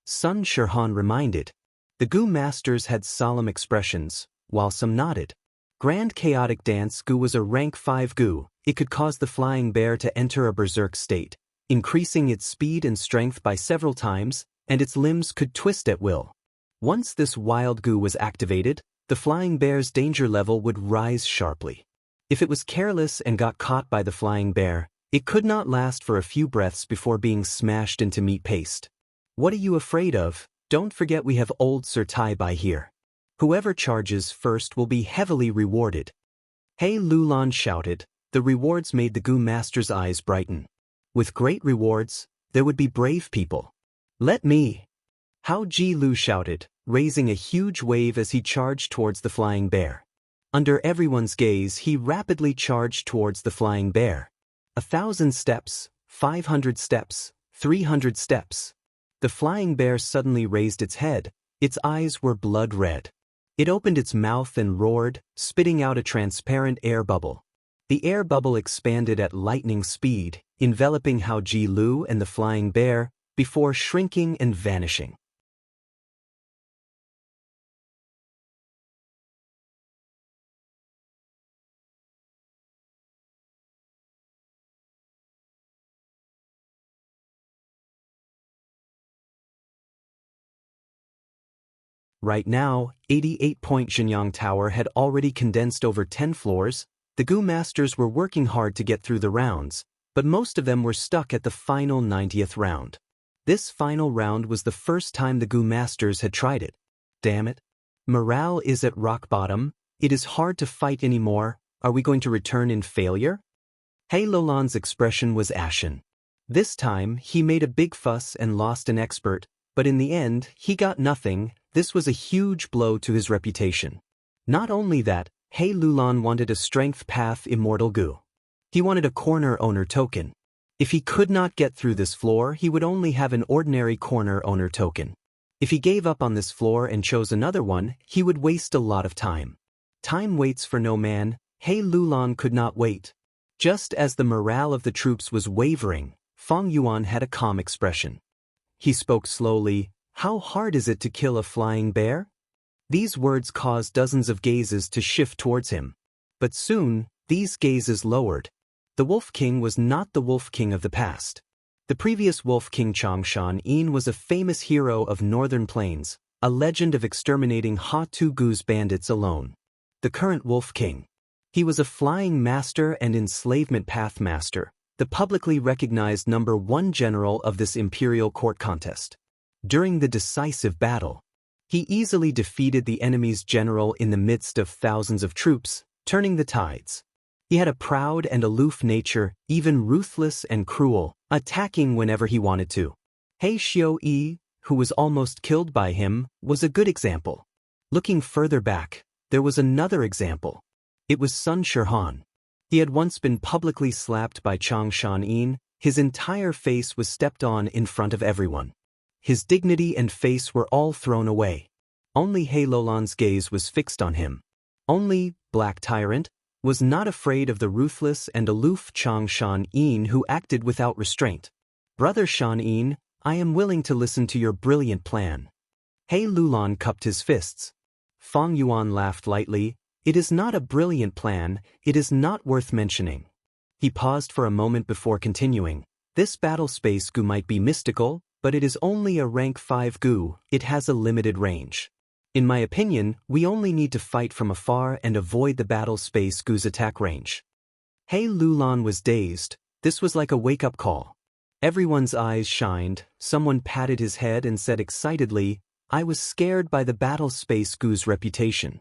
Sun Shirhan reminded. The Gu masters had solemn expressions, while some nodded. Grand chaotic dance Gu was a rank 5 Gu. It could cause the flying bear to enter a berserk state, increasing its speed and strength by several times, and its limbs could twist at will. Once this wild Gu was activated, the flying bear's danger level would rise sharply. If it was careless and got caught by the flying bear, it could not last for a few breaths before being smashed into meat paste. What are you afraid of? Don't forget we have old Sir Tai Bai here. Whoever charges first will be heavily rewarded. He Lulan shouted. The rewards made the Gu master's eyes brighten. With great rewards, there would be brave people. Let me! Hao Ji Lu shouted, raising a huge wave as he charged towards the flying bear. Under everyone's gaze, he rapidly charged towards the flying bear. 1,000 steps, 500 steps, 300 steps. The flying bear suddenly raised its head. Its eyes were blood red. It opened its mouth and roared, spitting out a transparent air bubble. The air bubble expanded at lightning speed, enveloping Hao Ji Lu and the flying bear, before shrinking and vanishing. Right now, 88-point Xinyang Tower had already condensed over 10 floors. The Gu masters were working hard to get through the rounds, but most of them were stuck at the final 90th round. This final round was the first time the Gu masters had tried it. Damn it. Morale is at rock bottom. It is hard to fight anymore. Are we going to return in failure? He Lulan's expression was ashen. This time, he made a big fuss and lost an expert, but in the end, he got nothing. This was a huge blow to his reputation. Not only that, He Lulan wanted a strength path immortal Gu. He wanted a corner owner token. If he could not get through this floor, he would only have an ordinary corner owner token. If he gave up on this floor and chose another one, he would waste a lot of time. Time waits for no man. He Lulan could not wait. Just as the morale of the troops was wavering, Fang Yuan had a calm expression. He spoke slowly. How hard is it to kill a flying bear? These words caused dozens of gazes to shift towards him. But soon, these gazes lowered. The Wolf King was not the Wolf King of the past. The previous Wolf King Xianxia was a famous hero of northern plains, a legend of exterminating Ha-Tu-Gu's bandits alone. The current Wolf King. He was a flying master and enslavement path master, the publicly recognized #1 general of this imperial court contest. During the decisive battle, he easily defeated the enemy's general in the midst of thousands of troops, turning the tides. He had a proud and aloof nature, even ruthless and cruel, attacking whenever he wanted to. He Xiu-yi, who was almost killed by him, was a good example. Looking further back, there was another example. It was Sun Shihan. He had once been publicly slapped by Xianxia. His entire face was stepped on in front of everyone. His dignity and face were all thrown away. Only He Lulan's gaze was fixed on him. Only Black Tyrant was not afraid of the ruthless and aloof Xianxia who acted without restraint. Brother Xianxia, I am willing to listen to your brilliant plan. He Lulan cupped his fists. Fang Yuan laughed lightly. It is not a brilliant plan, it is not worth mentioning. He paused for a moment before continuing. This battle space goo might be mystical, but it is only a rank 5 goo, it has a limited range. In my opinion, we only need to fight from afar and avoid the battle space goo's attack range. He Lulan was dazed. This was like a wake-up call. Everyone's eyes shined, someone patted his head and said excitedly, I was scared by the battle space goo's reputation.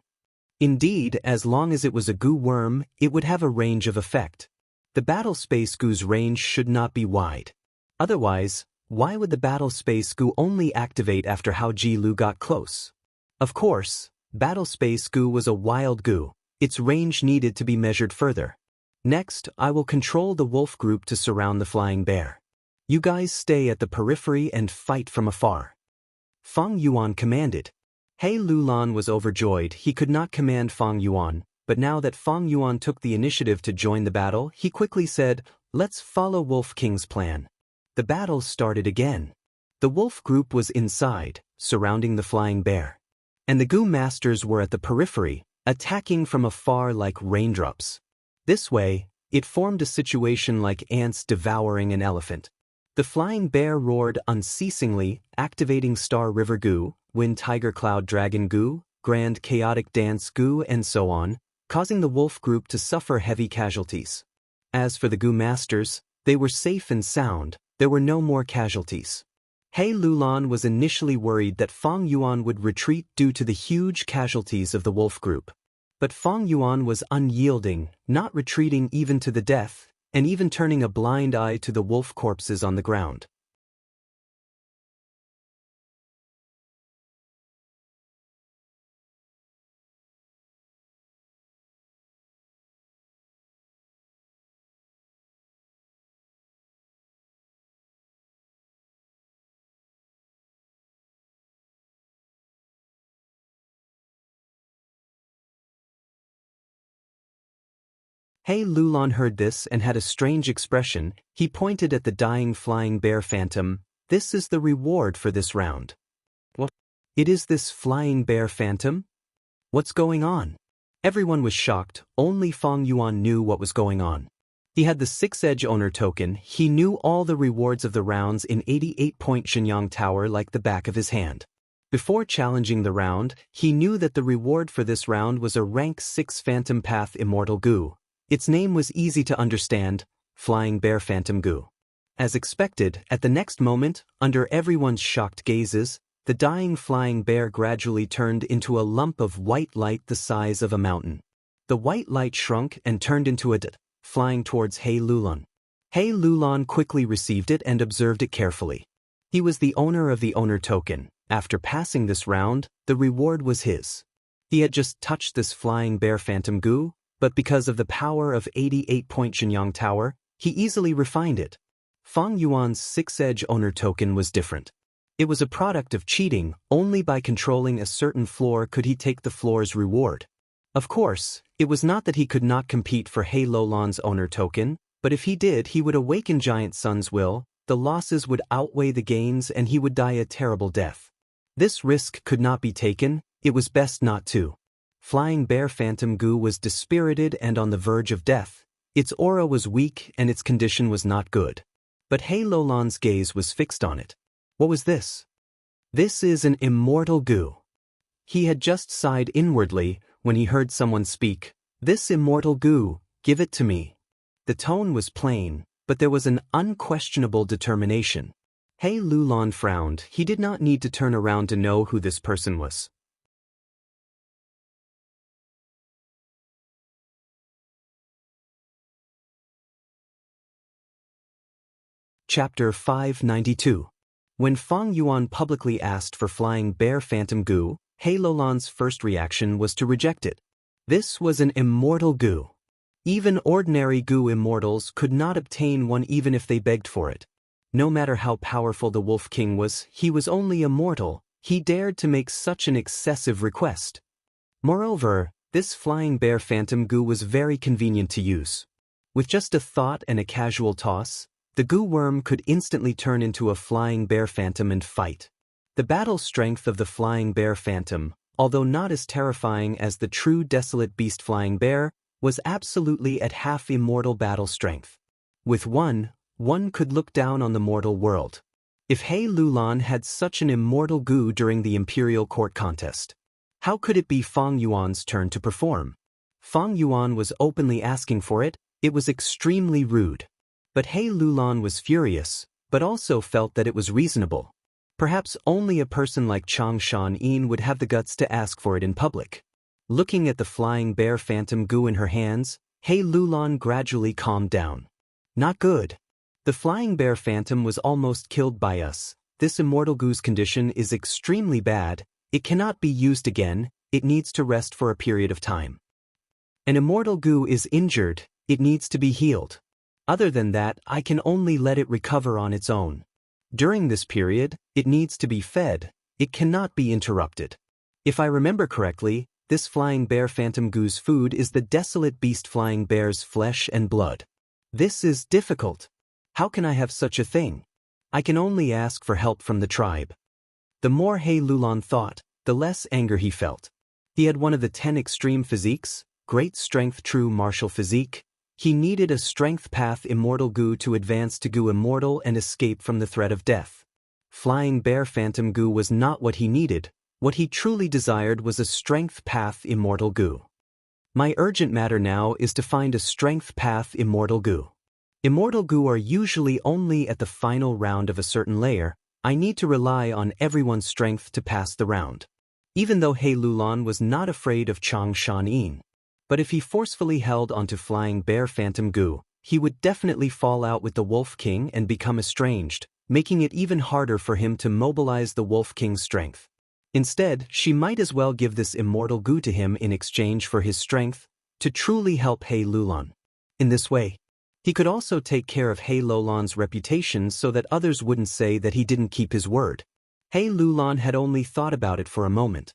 Indeed, as long as it was a goo worm, it would have a range of effect. The battle space goo's range should not be wide. Otherwise, why would the battle space goo only activate after Hao Ji Lu got close? Of course, battle space goo was a wild goo. Its range needed to be measured further. Next, I will control the wolf group to surround the flying bear. You guys stay at the periphery and fight from afar. Fang Yuan commanded. He Lulan was overjoyed. He could not command Fang Yuan, but now that Fang Yuan took the initiative to join the battle, he quickly said, let's follow Wolf King's plan. The battle started again. The wolf group was inside, surrounding the flying bear. And the goo masters were at the periphery, attacking from afar like raindrops. This way, it formed a situation like ants devouring an elephant. The flying bear roared unceasingly, activating Star River Goo, Wind Tiger Cloud Dragon Goo, Grand Chaotic Dance Goo, and so on, causing the wolf group to suffer heavy casualties. As for the goo masters, they were safe and sound, there were no more casualties. He Lulan was initially worried that Fang Yuan would retreat due to the huge casualties of the wolf group. But Fang Yuan was unyielding, not retreating even to the death, and even turning a blind eye to the wolf corpses on the ground. He Lulan heard this and had a strange expression. He pointed at the dying flying bear phantom. This is the reward for this round. What? It is this flying bear phantom? What's going on? Everyone was shocked. Only Fang Yuan knew what was going on. He had the 6-edge owner token. He knew all the rewards of the rounds in 88-point Shenyang Tower like the back of his hand. Before challenging the round, he knew that the reward for this round was a rank 6 Phantom Path Immortal Goo. Its name was easy to understand, Flying Bear Phantom Goo. As expected, at the next moment, under everyone's shocked gazes, the dying flying bear gradually turned into a lump of white light the size of a mountain. The white light shrunk and turned into a dot, flying towards He Lulan. He Lulan quickly received it and observed it carefully. He was the owner of the owner token. After passing this round, the reward was his. He had just touched this flying bear phantom goo, but because of the power of 88-point Shenyang Tower, he easily refined it. Fang Yuan's 6-edge owner token was different. It was a product of cheating. Only by controlling a certain floor could he take the floor's reward. Of course, it was not that he could not compete for He Lulan's owner token, But if he did, he would awaken Giant Sun's will, the losses would outweigh the gains and he would die a terrible death. This risk could not be taken, it was best not to. Flying Bear Phantom Goo was dispirited and on the verge of death. Its aura was weak and its condition was not good. But Hei Lolan's gaze was fixed on it. What was this? This is an immortal goo. He had just sighed inwardly when he heard someone speak. This immortal goo, give it to me. The tone was plain, but there was an unquestionable determination. Hei Lulan frowned. He did not need to turn around to know who this person was. Chapter 592. When Fang Yuan publicly asked for Flying Bear Phantom Goo, Hei Lolan's first reaction was to reject it. This was an immortal goo. Even ordinary goo immortals could not obtain one even if they begged for it. No matter how powerful the Wolf King was, he was only a mortal. He dared to make such an excessive request. Moreover, this Flying Bear Phantom Goo was very convenient to use. With just a thought and a casual toss, the goo worm could instantly turn into a Flying Bear Phantom and fight. The battle strength of the Flying Bear Phantom, although not as terrifying as the true desolate beast Flying Bear, was absolutely at half immortal battle strength. With one could look down on the mortal world. If Hei Lulan had such an immortal goo during the Imperial Court contest, how could it be Fang Yuan's turn to perform? Fang Yuan was openly asking for it. It was extremely rude. But Hei Lulan was furious, but also felt that it was reasonable. Perhaps only a person like Xianxia would have the guts to ask for it in public. Looking at the Flying Bear Phantom Goo in her hands, Hei Lulan gradually calmed down. Not good. The Flying Bear Phantom was almost killed by us. This immortal goo's condition is extremely bad. It cannot be used again. It needs to rest for a period of time. An immortal goo is injured. It needs to be healed. Other than that, I can only let it recover on its own. During this period, it needs to be fed. It cannot be interrupted. If I remember correctly, this Flying Bear Phantom Goo's food is the desolate beast Flying Bear's flesh and blood. This is difficult. How can I have such a thing? I can only ask for help from the tribe. The more Hei Lulan thought, the less anger he felt. He had one of the 10 extreme physiques, great strength true martial physique. He needed a strength path immortal goo to advance to goo immortal and escape from the threat of death. Flying Bear Phantom Goo was not what he needed. What he truly desired was a strength path immortal goo. My urgent matter now is to find a strength path immortal goo. Immortal goo are usually only at the final round of a certain layer. I need to rely on everyone's strength to pass the round. Even though Hei Lulan was not afraid of Xianxia, but if he forcefully held onto Flying Bear Phantom Goo, he would definitely fall out with the Wolf King and become estranged, making it even harder for him to mobilize the Wolf King's strength. Instead, she might as well give this immortal goo to him in exchange for his strength, to truly help Hei Lulan. In this way, he could also take care of Hei Lulan's reputation so that others wouldn't say that he didn't keep his word. Hei Lulan had only thought about it for a moment.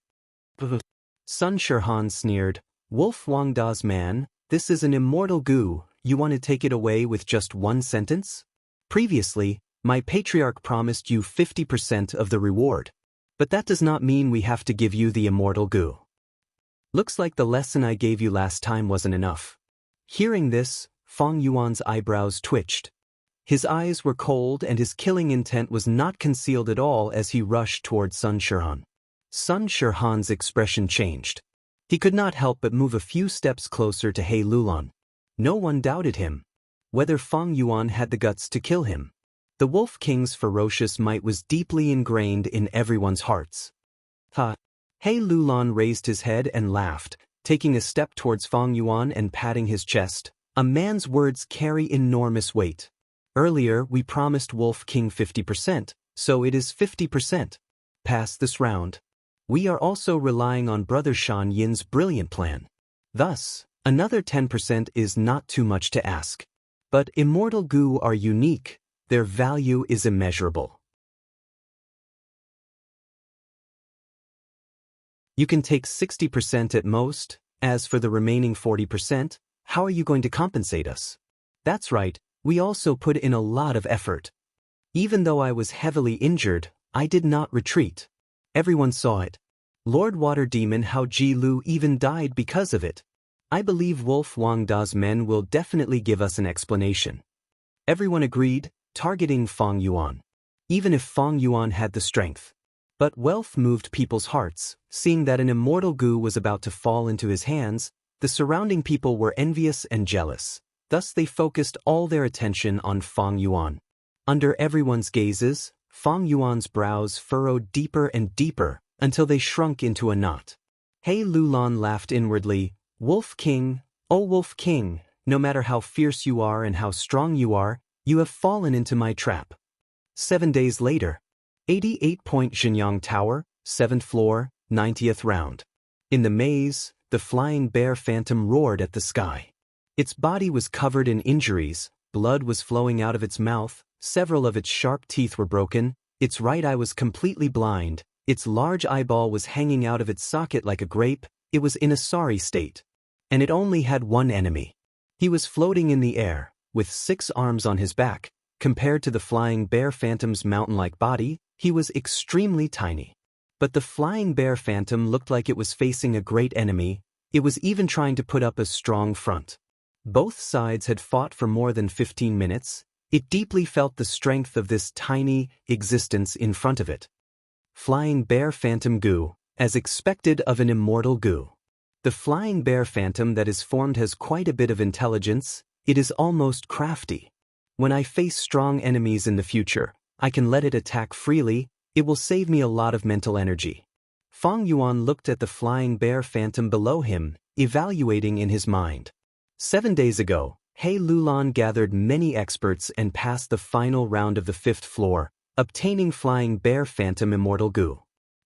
Sun Shirhan sneered, Wolf Wangda's man, this is an immortal goo, you want to take it away with just one sentence? Previously, my patriarch promised you 50% of the reward. But that does not mean we have to give you the immortal goo. Looks like the lesson I gave you last time wasn't enough. Hearing this, Fang Yuan's eyebrows twitched. His eyes were cold and his killing intent was not concealed at all as he rushed toward Sun Shirhan. Sun Shirhan's expression changed. He could not help but move a few steps closer to Hei Lulan. No one doubted him. Whether Fang Yuan had the guts to kill him. The Wolf King's ferocious might was deeply ingrained in everyone's hearts. Ha! Hei Lulan raised his head and laughed, taking a step towards Fang Yuan and patting his chest. A man's words carry enormous weight. Earlier we promised Wolf King 50%, so it is 50%. Pass this round. We are also relying on Brother Shan Yin's brilliant plan. Thus, another 10% is not too much to ask. But immortal goo are unique, their value is immeasurable. You can take 60% at most. As for the remaining 40%, how are you going to compensate us? That's right, we also put in a lot of effort. Even though I was heavily injured, I did not retreat. Everyone saw it. Lord Water Demon Hao Ji-lu even died because of it. I believe Wolf Wang Da's men will definitely give us an explanation. Everyone agreed, targeting Feng Yuan. Even if Feng Yuan had the strength. But wealth moved people's hearts. Seeing that an immortal Gu was about to fall into his hands, the surrounding people were envious and jealous. Thus they focused all their attention on Feng Yuan. Under everyone's gazes, Feng Yuan's brows furrowed deeper and deeper until they shrunk into a knot. He Lulan laughed inwardly, "Wolf King, oh Wolf King, no matter how fierce you are and how strong you have fallen into my trap." 7 days later. 88-point Xinyang Tower, 7th floor, 90th round. In the maze, the flying bear phantom roared at the sky. Its body was covered in injuries, blood was flowing out of its mouth, several of its sharp teeth were broken, its right eye was completely blind, its large eyeball was hanging out of its socket like a grape, it was in a sorry state. And it only had one enemy. He was floating in the air, with 6 arms on his back. Compared to the flying bear phantom's mountain-like body, he was extremely tiny. But the flying bear phantom looked like it was facing a great enemy, it was even trying to put up a strong front. Both sides had fought for more than 15 minutes, it deeply felt the strength of this tiny existence in front of it. Flying bear phantom Gu, as expected of an immortal Gu. The flying bear phantom that is formed has quite a bit of intelligence, it is almost crafty. When I face strong enemies in the future, I can let it attack freely, it will save me a lot of mental energy. Feng Yuan looked at the flying bear phantom below him, evaluating in his mind. 7 days ago, He Lulan gathered many experts and passed the final round of the 5th floor, obtaining flying bear phantom immortal Gu.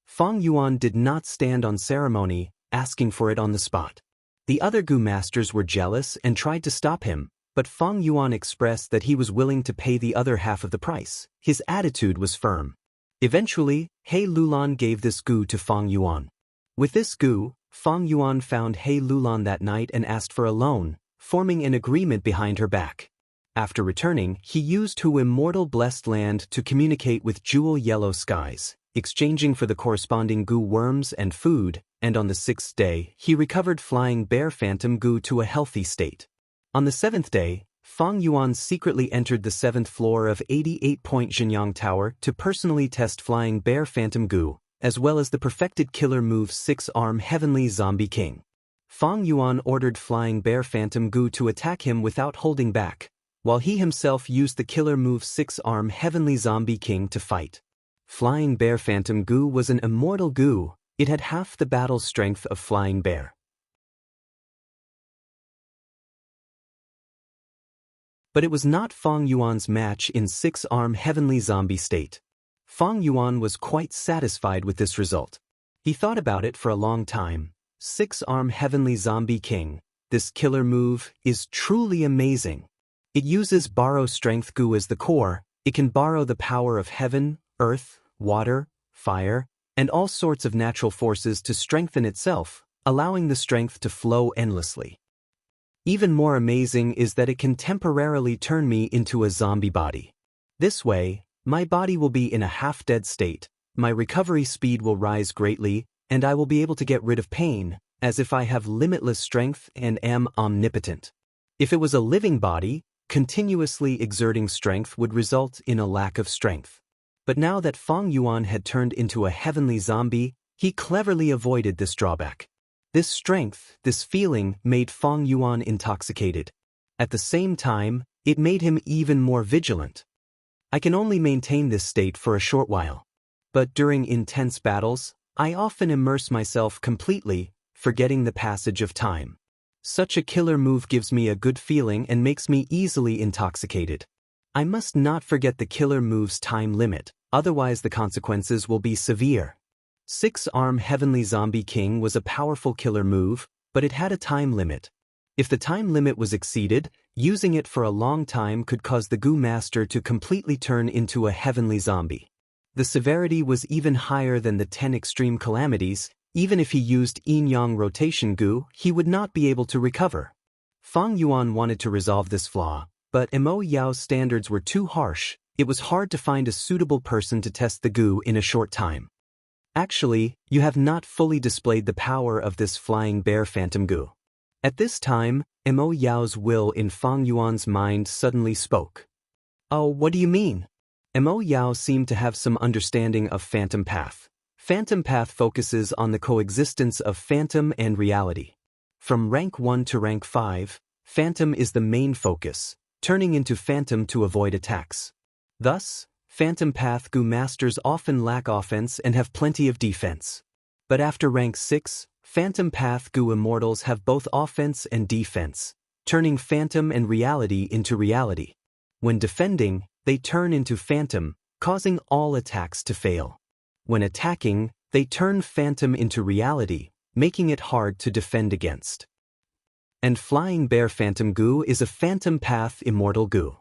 Feng Yuan did not stand on ceremony, asking for it on the spot. The other Gu masters were jealous and tried to stop him, but Feng Yuan expressed that he was willing to pay the other half of the price. His attitude was firm. Eventually, He Lulan gave this Gu to Feng Yuan. With this Gu, Feng Yuan found He Lulan that night and asked for a loan, forming an agreement behind her back. After returning, he used Hu Immortal Blessed Land to communicate with Jewel Yellow Skies, exchanging for the corresponding Gu worms and food, and on the 6th day, he recovered flying bear phantom Gu to a healthy state. On the 7th day, Feng Yuan secretly entered the 7th floor of 88-point Xinyang Tower to personally test flying bear phantom Gu, as well as the perfected killer move 6-arm Heavenly Zombie King. Feng Yuan ordered flying bear phantom Gu to attack him without holding back, while he himself used the killer move 6-arm Heavenly Zombie King to fight. Flying bear phantom Gu was an immortal Gu, it had half the battle strength of flying bear. But it was not Feng Yuan's match in 6-arm Heavenly Zombie state. Feng Yuan was quite satisfied with this result. He thought about it for a long time. 6-arm Heavenly Zombie King, this killer move, is truly amazing. It uses borrow strength Gu as the core, it can borrow the power of heaven, earth, water, fire, and all sorts of natural forces to strengthen itself, allowing the strength to flow endlessly. Even more amazing is that it can temporarily turn me into a zombie body. This way, my body will be in a half-dead state, my recovery speed will rise greatly, and I will be able to get rid of pain, as if I have limitless strength and am omnipotent. If it was a living body, continuously exerting strength would result in a lack of strength. But now that Feng Yuan had turned into a heavenly zombie, he cleverly avoided this drawback. This strength, this feeling, made Feng Yuan intoxicated. At the same time, it made him even more vigilant. I can only maintain this state for a short while. But during intense battles, I often immerse myself completely, forgetting the passage of time. Such a killer move gives me a good feeling and makes me easily intoxicated. I must not forget the killer move's time limit, otherwise the consequences will be severe. 6-arm Heavenly Zombie King was a powerful killer move, but it had a time limit. If the time limit was exceeded, using it for a long time could cause the Gu Master to completely turn into a heavenly zombie. The severity was even higher than the 10 extreme calamities. Even if he used yin-yang rotation Gu, he would not be able to recover. Feng Yuan wanted to resolve this flaw, but Mo Yao's standards were too harsh. It was hard to find a suitable person to test the goo in a short time. Actually, you have not fully displayed the power of this flying bear phantom goo. At this time, Mo Yao's will in Fang Yuan's mind suddenly spoke. Oh, what do you mean? Mo Yao seemed to have some understanding of Phantom Path. Phantom Path focuses on the coexistence of phantom and reality. From rank 1 to rank 5, phantom is the main focus, turning into phantom to avoid attacks. Thus, Phantom Path goo masters often lack offense and have plenty of defense. But after rank 6, Phantom Path goo immortals have both offense and defense, turning phantom and reality into reality. When defending, they turn into phantom, causing all attacks to fail. When attacking, they turn phantom into reality, making it hard to defend against. And Flying Bear Phantom Goo is a Phantom Path Immortal Goo.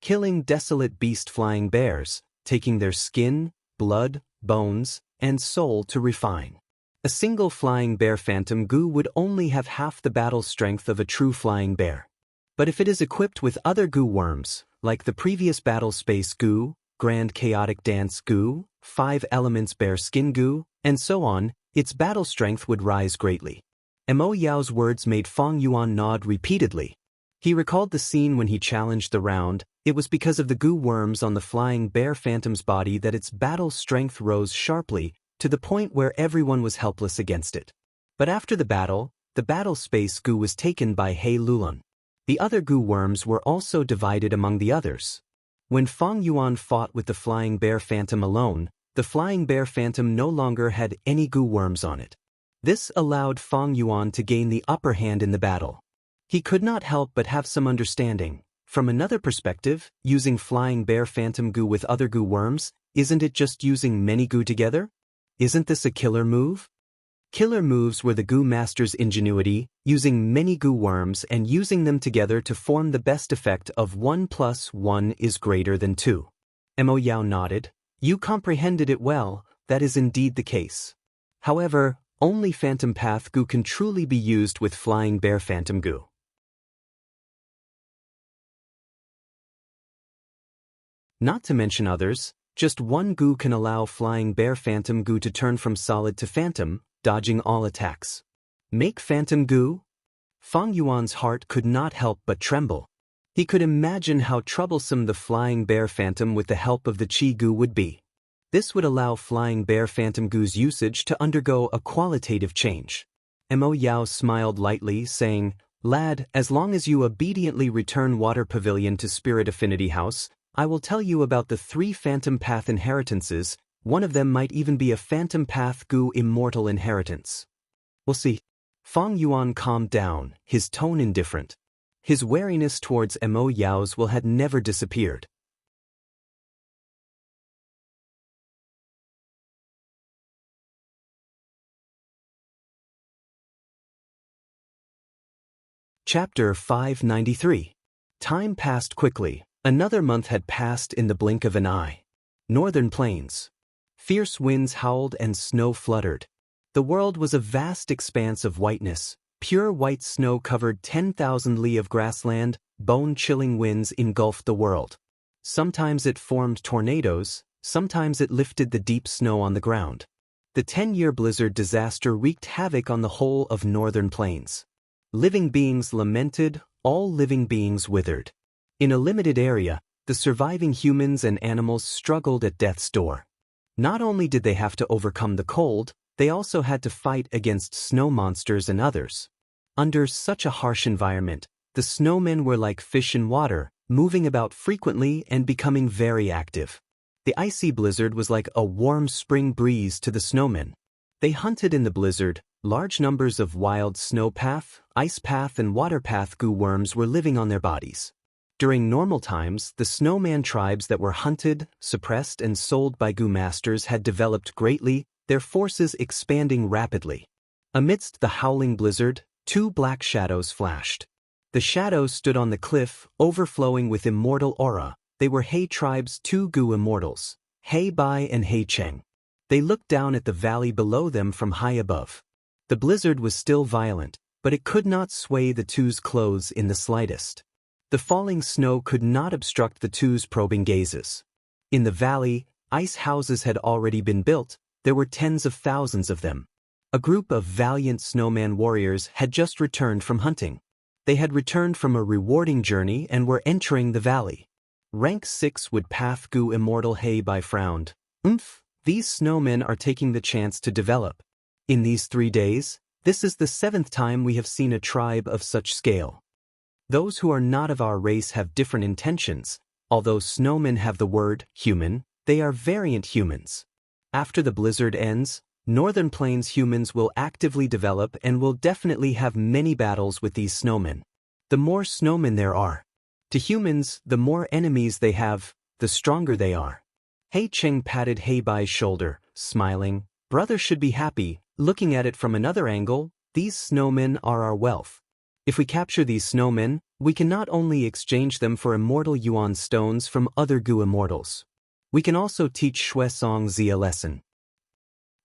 Killing desolate beast flying bears, taking their skin, blood, bones, and soul to refine. A single Flying Bear Phantom Goo would only have half the battle strength of a true flying bear. But if it is equipped with other goo worms, like the previous Battle Space Goo, Grand Chaotic Dance Goo, 5 Elements Bear Skin Goo, and so on, its battle strength would rise greatly. Mo Yao's words made Fang Yuan nod repeatedly. He recalled the scene when he challenged the round. It was because of the goo worms on the Flying Bear Phantom's body that its battle strength rose sharply, to the point where everyone was helpless against it. But after the Battle Space Goo was taken by He Lulun. The other goo worms were also divided among the others. When Fang Yuan fought with the Flying Bear Phantom alone, the Flying Bear Phantom no longer had any goo worms on it. This allowed Fang Yuan to gain the upper hand in the battle. He could not help but have some understanding. From another perspective, using Flying Bear Phantom Goo with other goo worms, isn't it just using many goo together? Isn't this a killer move? Killer moves were the goo master's ingenuity, using many goo worms and using them together to form the best effect of 1 + 1 is greater than 2. Mo Yao nodded. You comprehended it well, that is indeed the case. However, only Phantom Path Goo can truly be used with Flying Bear Phantom Goo. Not to mention others, just one goo can allow Flying Bear Phantom Goo to turn from solid to phantom, dodging all attacks. Make phantom goo? Fang Yuan's heart could not help but tremble. He could imagine how troublesome the Flying Bear Phantom with the help of the Chi Goo would be. This would allow Flying Bear Phantom Goo's usage to undergo a qualitative change. Mo Yao smiled lightly, saying, Lad, as long as you obediently return Water Pavilion to Spirit Affinity House, I will tell you about the 3 Phantom Path inheritances. One of them might even be a Phantom Path Goo Immortal inheritance. We'll see. Fang Yuan calmed down, his tone indifferent. His wariness towards Mo Yao's will had never disappeared. Chapter 593. Time passed quickly. Another month had passed in the blink of an eye. Northern Plains. Fierce winds howled and snow fluttered. The world was a vast expanse of whiteness. Pure white snow covered 10,000 li of grassland. Bone-chilling winds engulfed the world. Sometimes it formed tornadoes, sometimes it lifted the deep snow on the ground. The 10-year blizzard disaster wreaked havoc on the whole of Northern Plains. Living beings lamented, all living beings withered. In a limited area, the surviving humans and animals struggled at death's door. Not only did they have to overcome the cold, they also had to fight against snow monsters and others. Under such a harsh environment, the snowmen were like fish in water, moving about frequently and becoming very active. The icy blizzard was like a warm spring breeze to the snowmen. They hunted in the blizzard. Large numbers of wild snow path, ice path and water path goo worms were living on their bodies. During normal times, the snowman tribes that were hunted, suppressed and sold by goo masters had developed greatly, their forces expanding rapidly. Amidst the howling blizzard, 2 black shadows flashed. The shadows stood on the cliff, overflowing with immortal aura. They were He tribe's 2 goo immortals, He Bai and He Cheng. They looked down at the valley below them from high above. The blizzard was still violent, but it could not sway the two's clothes in the slightest. The falling snow could not obstruct the two's probing gazes. In the valley, ice houses had already been built. There were tens of thousands of them. A group of valiant snowman warriors had just returned from hunting. They had returned from a rewarding journey and were entering the valley. Rank 6 would path Gu Immortal Heibai frowned. These snowmen are taking the chance to develop. In these 3 days, this is the 7th time we have seen a tribe of such scale. Those who are not of our race have different intentions. Although snowmen have the word human, they are variant humans. After the blizzard ends, Northern Plains humans will actively develop and will definitely have many battles with these snowmen. The more snowmen there are. To humans, the more enemies they have, the stronger they are. Hei Cheng patted Heibai's shoulder, smiling. Brother should be happy. Looking at it from another angle, these snowmen are our wealth. If we capture these snowmen, we can not only exchange them for immortal yuan stones from other Gu immortals. We can also teach Xianxia a lesson.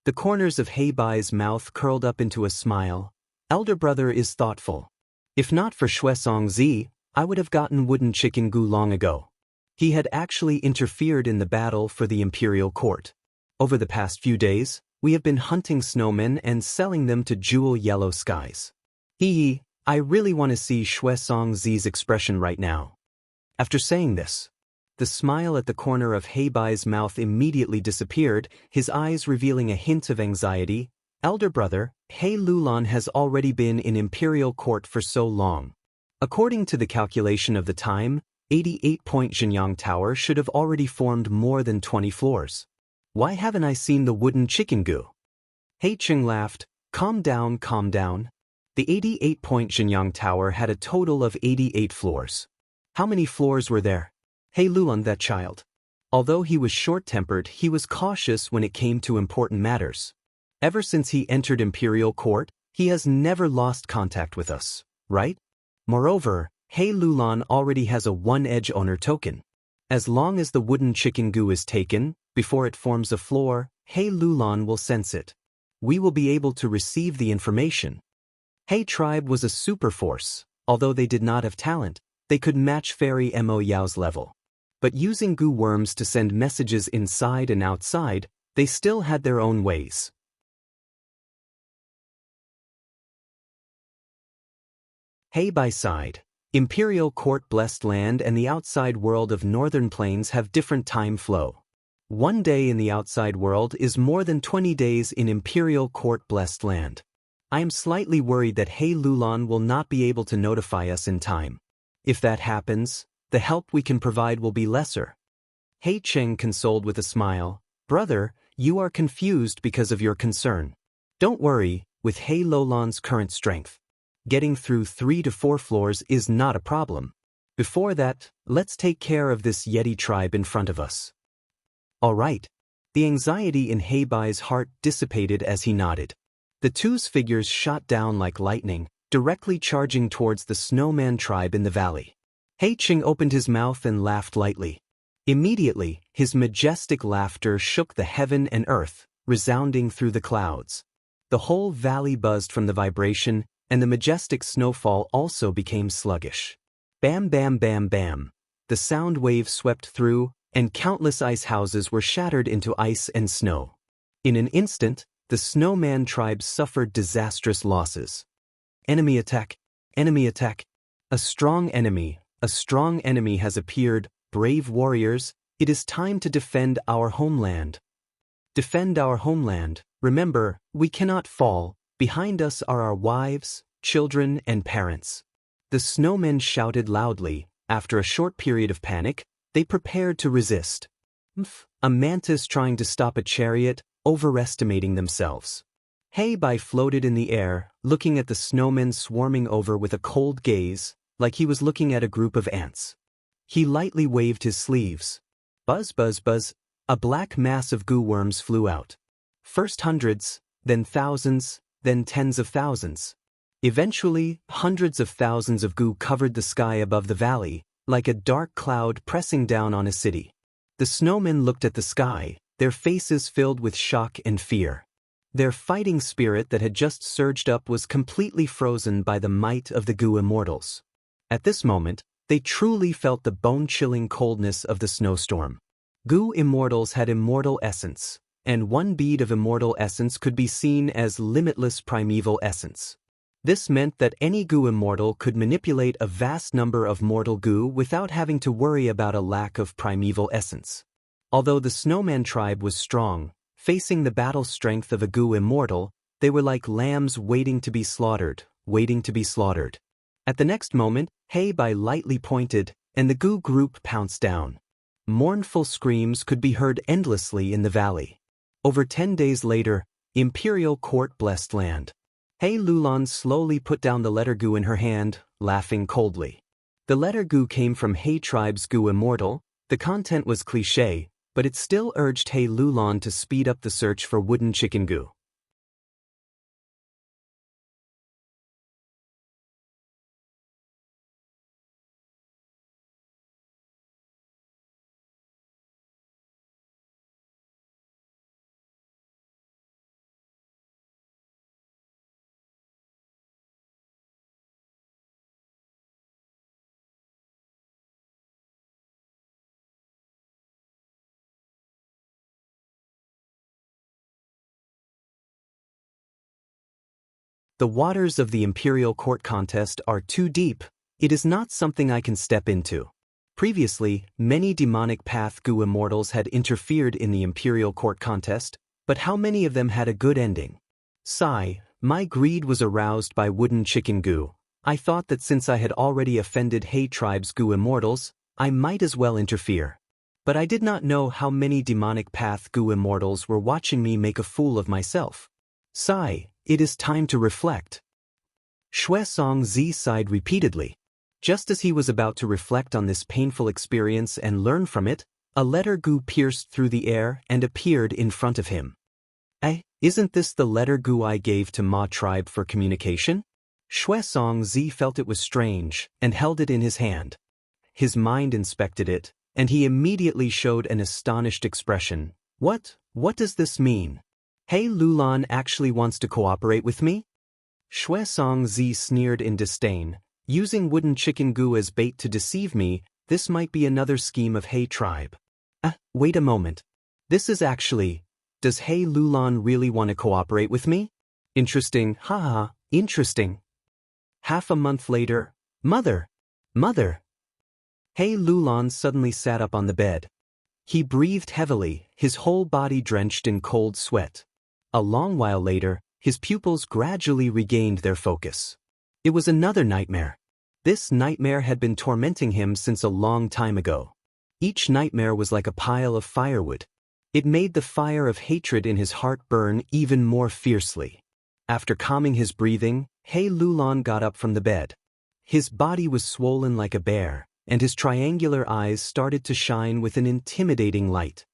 The corners of Heibai's mouth curled up into a smile. Elder brother is thoughtful. If not for Xianxia, I would have gotten wooden chicken Gu long ago. He had actually interfered in the battle for the imperial court. Over the past few days, we have been hunting snowmen and selling them to jewel yellow skies. I really want to see Xianxia's expression right now. After saying this, the smile at the corner of Heibai's mouth immediately disappeared, his eyes revealing a hint of anxiety. Elder brother, Hei Lulan has already been in imperial court for so long. According to the calculation of the time, 88-point Xianyang Tower should have already formed more than 20 floors. Why haven't I seen the wooden chicken Gu? Hei Cheng laughed. Calm down, calm down. The 88-point Xianyang Tower had a total of 88 floors. How many floors were there? Hei Lulan, that child. Although he was short-tempered, he was cautious when it came to important matters. Ever since he entered imperial court, he has never lost contact with us, right? Moreover, Hei Lulan already has a one-edge owner token. As long as the wooden chicken Gu is taken, before it forms a floor, Hei Lulan will sense it. We will be able to receive the information. Hei tribe was a super force. Although they did not have talent, they could match Fairy Mo Yao's level. But using Gu worms to send messages inside and outside, they still had their own ways. Heibai side. Imperial Court blessed land and the outside world of Northern Plains have different time flow. 1 day in the outside world is more than 20 days in Imperial Court blessed land. I am slightly worried that Hei Lulan will not be able to notify us in time. If that happens, the help we can provide will be lesser. Hei Cheng consoled with a smile. Brother, you are confused because of your concern. Don't worry, with Hei Lulan's current strength, getting through 3 to 4 floors is not a problem. Before that, let's take care of this Yeti tribe in front of us. All right. The anxiety in Heibai's heart dissipated as he nodded. The two's figures shot down like lightning, directly charging towards the snowman tribe in the valley. Hei Cheng opened his mouth and laughed lightly. Immediately, his majestic laughter shook the heaven and earth, resounding through the clouds. The whole valley buzzed from the vibration, and the majestic snowfall also became sluggish. Bam bam bam bam. The sound wave swept through, and countless ice houses were shattered into ice and snow. In an instant, the snowman tribe suffered disastrous losses. Enemy attack! Enemy attack! A strong enemy has appeared. Brave warriors, it is time to defend our homeland. Defend our homeland. Remember, we cannot fall. Behind us are our wives, children, and parents. The snowmen shouted loudly. After a short period of panic, they prepared to resist. A mantis trying to stop a chariot, overestimating themselves. Heibai floated in the air, looking at the snowmen swarming over with a cold gaze, like he was looking at a group of ants. He lightly waved his sleeves. Buzz buzz buzz, a black mass of goo worms flew out. First hundreds, then thousands, then tens of thousands. Eventually, hundreds of thousands of goo covered the sky above the valley, like a dark cloud pressing down on a city. The snowmen looked at the sky, their faces filled with shock and fear. Their fighting spirit that had just surged up was completely frozen by the might of the goo immortals. At this moment, They truly felt the bone-chilling coldness of the snowstorm. Gu immortals had immortal essence, and one bead of immortal essence could be seen as limitless primeval essence. This meant that any Gu immortal could manipulate a vast number of mortal Gu without having to worry about a lack of primeval essence. Although the Snowman tribe was strong, facing the battle strength of a Gu immortal, they were like lambs waiting to be slaughtered, waiting to be slaughtered. At the next moment, Hei Bai lightly pointed, and the Gu group pounced down. Mournful screams could be heard endlessly in the valley. Over 10 days later, Imperial Court blessed land. Hei Lulan slowly put down the letter Gu in her hand, laughing coldly. The letter Gu came from Hei tribe's Gu immortal. The content was cliché, but it still urged Hei Lulan to speed up the search for wooden chicken Gu. The waters of the Imperial Court contest are too deep. It is not something I can step into. Previously, many demonic path Gu immortals had interfered in the Imperial Court contest, but how many of them had a good ending? Sigh, my greed was aroused by wooden chicken Gu. I thought that since I had already offended Hei tribe's Gu immortals, I might as well interfere. But I did not know how many demonic path Gu immortals were watching me make a fool of myself. Sigh, it is time to reflect. Xuezongzi sighed repeatedly. Just as he was about to reflect on this painful experience and learn from it, a letter Gu pierced through the air and appeared in front of him. Isn't this the letter Gu I gave to Ma tribe for communication? Xuezongzi felt it was strange and held it in his hand. His mind inspected it, and he immediately showed an astonished expression. What does this mean? Hei Lulan actually wants to cooperate with me? Xuezongzi sneered in disdain. Using wooden chicken Gu as bait to deceive me, this might be another scheme of Hei tribe. Wait a moment. This is actually... Does Hei Lulan really want to cooperate with me? Interesting, haha, interesting. Half a month later, Mother! Hei Lulan suddenly sat up on the bed. He breathed heavily, his whole body drenched in cold sweat. A long while later, his pupils gradually regained their focus. It was another nightmare. This nightmare had been tormenting him since a long time ago. Each nightmare was like a pile of firewood. It made the fire of hatred in his heart burn even more fiercely. After calming his breathing, Hei Lulan got up from the bed. His body was swollen like a bear, and his triangular eyes started to shine with an intimidating light.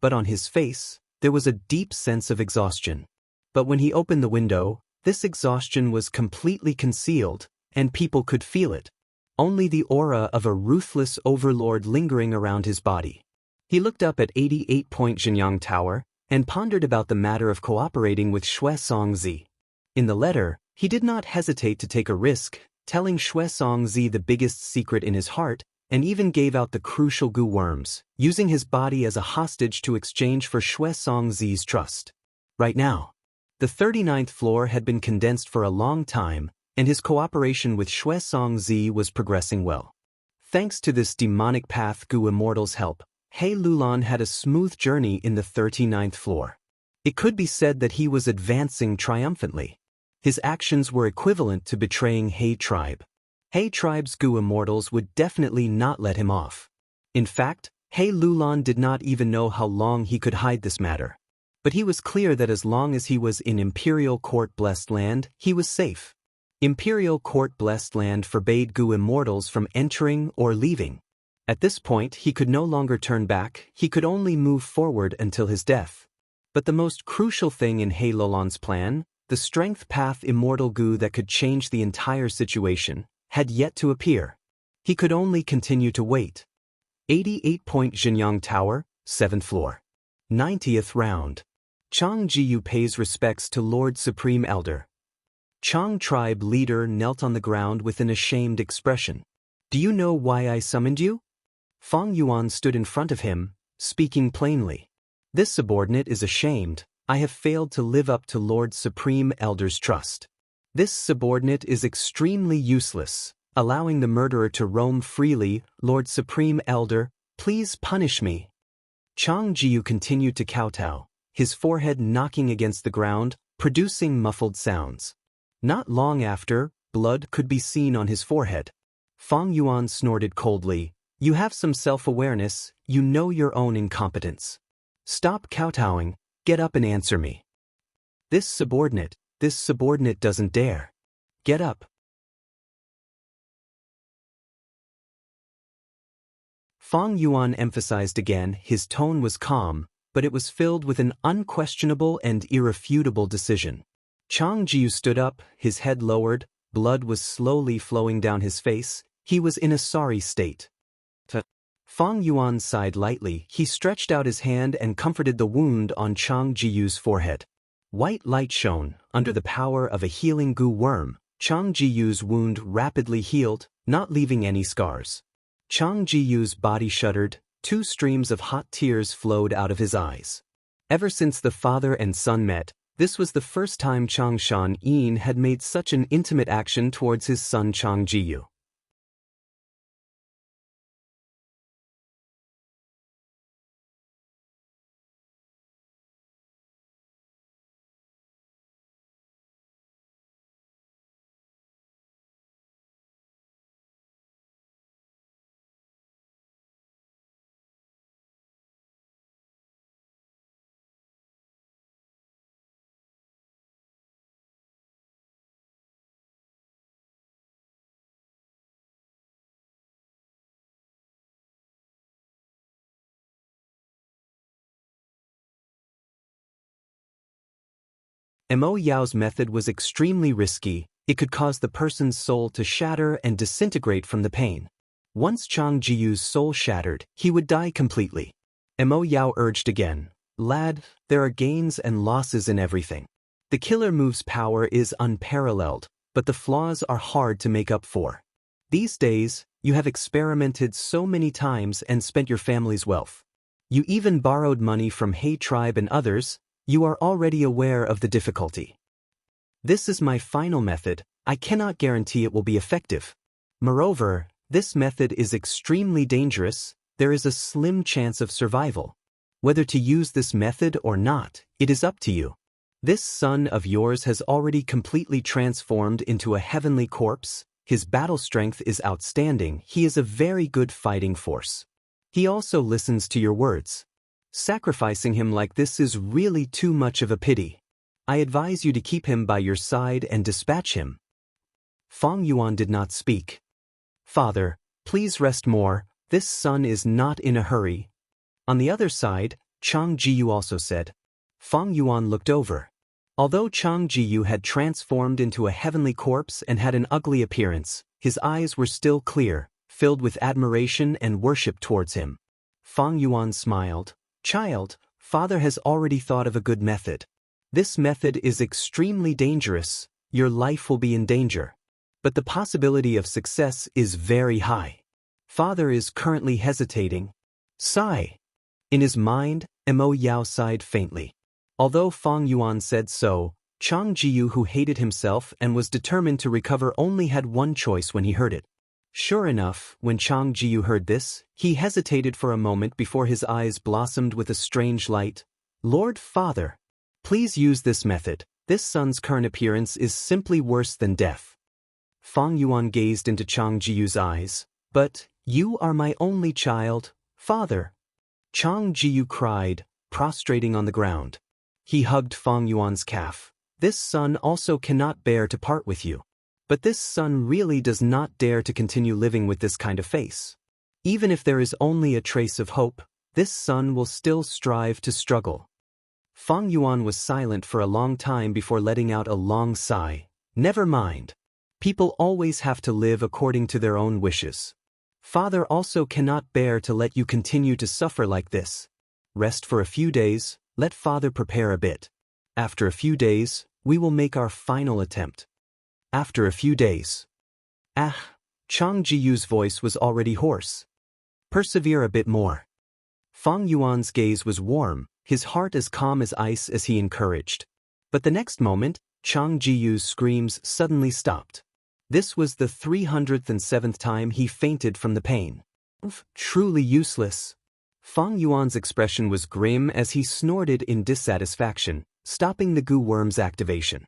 But on his face, there was a deep sense of exhaustion. But when he opened the window, this exhaustion was completely concealed, and people could feel it. Only the aura of a ruthless overlord lingering around his body. He looked up at 88-point Xianxia Tower, and pondered about the matter of cooperating with Xuezongzi. In the letter, he did not hesitate to take a risk, telling Xuezongzi the biggest secret in his heart, and even gave out the crucial Gu worms, using his body as a hostage to exchange for Xuezongzi's trust. Right now, the 39th floor had been condensed for a long time, and his cooperation with Xuezongzi was progressing well. Thanks to this demonic path Gu immortal's help, Hei Lulan had a smooth journey in the 39th floor. It could be said that he was advancing triumphantly. His actions were equivalent to betraying Hei tribe. Hei tribe's Gu immortals would definitely not let him off. In fact, Hei Lulan did not even know how long he could hide this matter. But he was clear that as long as he was in Imperial Court blessed land, he was safe. Imperial Court blessed land forbade Gu immortals from entering or leaving. At this point, he could no longer turn back, he could only move forward until his death. But the most crucial thing in Hei Lulan's plan, the strength path immortal Gu that could change the entire situation, had yet to appear. He could only continue to wait. 88-point Xianxia Tower, 7th floor. 90th round. Chang Jiyu pays respects to Lord Supreme Elder. Chang tribe leader knelt on the ground with an ashamed expression. Do you know why I summoned you? Fang Yuan stood in front of him, speaking plainly. This subordinate is ashamed. I have failed to live up to Lord Supreme Elder's trust. This subordinate is extremely useless, allowing the murderer to roam freely. Lord Supreme Elder, please punish me. Chang Jiyu continued to kowtow, his forehead knocking against the ground, producing muffled sounds. Not long after, blood could be seen on his forehead. Fang Yuan snorted coldly. You have some self-awareness, you know your own incompetence. Stop kowtowing, get up and answer me. This subordinate doesn't dare. Get up. Fang Yuan emphasized again. His tone was calm, but it was filled with an unquestionable and irrefutable decision. Chang Jiyu stood up, his head lowered, blood was slowly flowing down his face. He was in a sorry state. Fang Yuan sighed lightly. He stretched out his hand and comforted the wound on Chang Jiyu's forehead. White light shone. Under the power of a healing goo worm, Chang Jiyu's wound rapidly healed, not leaving any scars. Chang Jiyu's body shuddered. 2 streams of hot tears flowed out of his eyes. Ever since the father and son met, this was the first time Chang Shan-yin had made such an intimate action towards his son Chang Jiyu. Mo Yao's method was extremely risky. It could cause the person's soul to shatter and disintegrate from the pain. Once Chang Jiyu's soul shattered, he would die completely. Mo Yao urged again, Lad, there are gains and losses in everything. The killer move's power is unparalleled, but the flaws are hard to make up for. These days, you have experimented so many times and spent your family's wealth. You even borrowed money from He tribe and others. You are already aware of the difficulty. This is my final method. I cannot guarantee it will be effective. Moreover, this method is extremely dangerous. There is a slim chance of survival. Whether to use this method or not, it is up to you. This son of yours has already completely transformed into a heavenly corpse. His battle strength is outstanding. He is a very good fighting force. He also listens to your words. Sacrificing him like this is really too much of a pity. I advise you to keep him by your side and dispatch him. Fang Yuan did not speak. Father, please rest more. This son is not in a hurry. On the other side, Chang Jiyu also said. Fang Yuan looked over. Although Chang Jiyu had transformed into a heavenly corpse and had an ugly appearance, his eyes were still clear, filled with admiration and worship towards him. Fang Yuan smiled. Child, father has already thought of a good method. This method is extremely dangerous. Your life will be in danger. But the possibility of success is very high. Father is currently hesitating. Sigh. In his mind, Mo Yao sighed faintly. Although Fang Yuan said so, Chang Jiyu, who hated himself and was determined to recover, only had one choice when he heard it. Sure enough, when Chang Jiyu heard this, he hesitated for a moment before his eyes blossomed with a strange light. Lord Father, please use this method. This son's current appearance is simply worse than death. Fang Yuan gazed into Chang Jiyu's eyes. But, you are my only child, father. Chang Jiyu cried, prostrating on the ground. He hugged Fang Yuan's calf. This son also cannot bear to part with you. But this son really does not dare to continue living with this kind of face. Even if there is only a trace of hope, this son will still strive to struggle. Fang Yuan was silent for a long time before letting out a long sigh. Never mind. People always have to live according to their own wishes. Father also cannot bear to let you continue to suffer like this. Rest for a few days, let father prepare a bit. After a few days, we will make our final attempt. After a few days. Chang Jiyu's voice was already hoarse. Persevere a bit more. Fang Yuan's gaze was warm, his heart as calm as ice as he encouraged. But the next moment, Chang Jiyu's screams suddenly stopped. This was the 307th time he fainted from the pain. Truly useless. Fang Yuan's expression was grim as he snorted in dissatisfaction, stopping the goo worm's activation.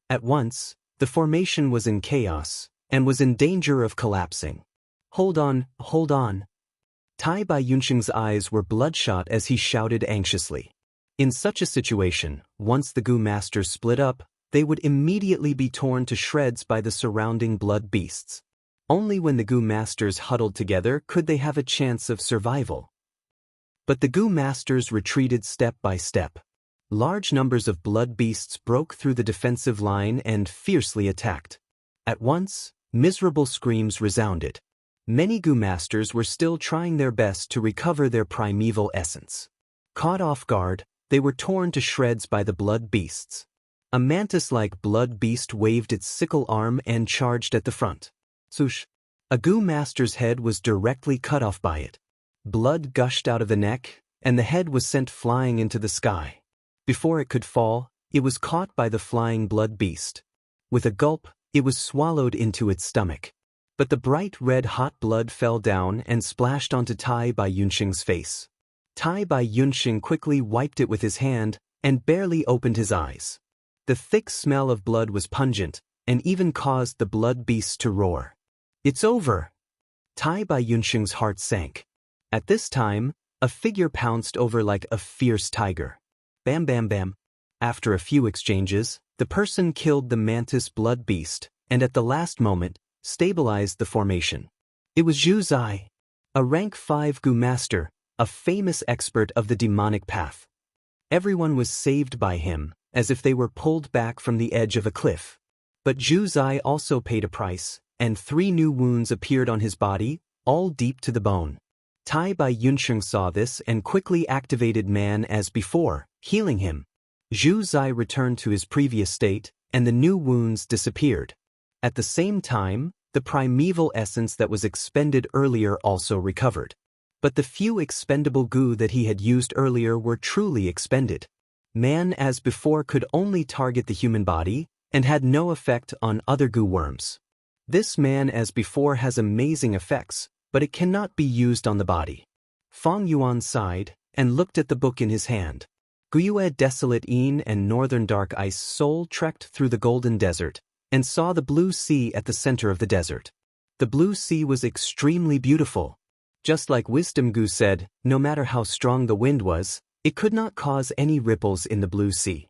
At once, the formation was in chaos, and was in danger of collapsing. Hold on, hold on. Tai Bai Yunxing's eyes were bloodshot as he shouted anxiously. In such a situation, once the goo masters split up, they would immediately be torn to shreds by the surrounding blood beasts. Only when the goo masters huddled together could they have a chance of survival. But the goo masters retreated step by step. Large numbers of blood beasts broke through the defensive line and fiercely attacked. At once, miserable screams resounded. Many goo masters were still trying their best to recover their primeval essence. Caught off guard, they were torn to shreds by the blood beasts. A mantis-like blood beast waved its sickle arm and charged at the front. Swoosh! A goo master's head was directly cut off by it. Blood gushed out of the neck, and the head was sent flying into the sky. Before it could fall, it was caught by the flying blood beast. With a gulp, it was swallowed into its stomach. But the bright red-hot blood fell down and splashed onto Tai Bai Yunxing's face. Tai Bai Yunxing quickly wiped it with his hand and barely opened his eyes. The thick smell of blood was pungent and even caused the blood beasts to roar. It's over! Tai Bai Yunxing's heart sank. At this time, a figure pounced over like a fierce tiger. Bam bam bam. After a few exchanges, the person killed the mantis blood beast, and at the last moment, stabilized the formation. It was Zhu Zai, a rank 5 goo master, a famous expert of the demonic path. Everyone was saved by him, as if they were pulled back from the edge of a cliff. But Zhu Zai also paid a price, and 3 new wounds appeared on his body, all deep to the bone. Tai Bai Yunxing saw this and quickly activated man as before, healing him. Zhu Zai returned to his previous state, and the new wounds disappeared. At the same time, the primeval essence that was expended earlier also recovered. But the few expendable goo that he had used earlier were truly expended. Man as before could only target the human body, and had no effect on other goo worms. This man as before has amazing effects, but it cannot be used on the body. Fang Yuan sighed, and looked at the book in his hand. Guiyue Desolate Een and Northern Dark Ice Soul trekked through the Golden Desert, and saw the blue sea at the center of the desert. The blue sea was extremely beautiful. Just like Wisdom Goo said, no matter how strong the wind was, it could not cause any ripples in the blue sea.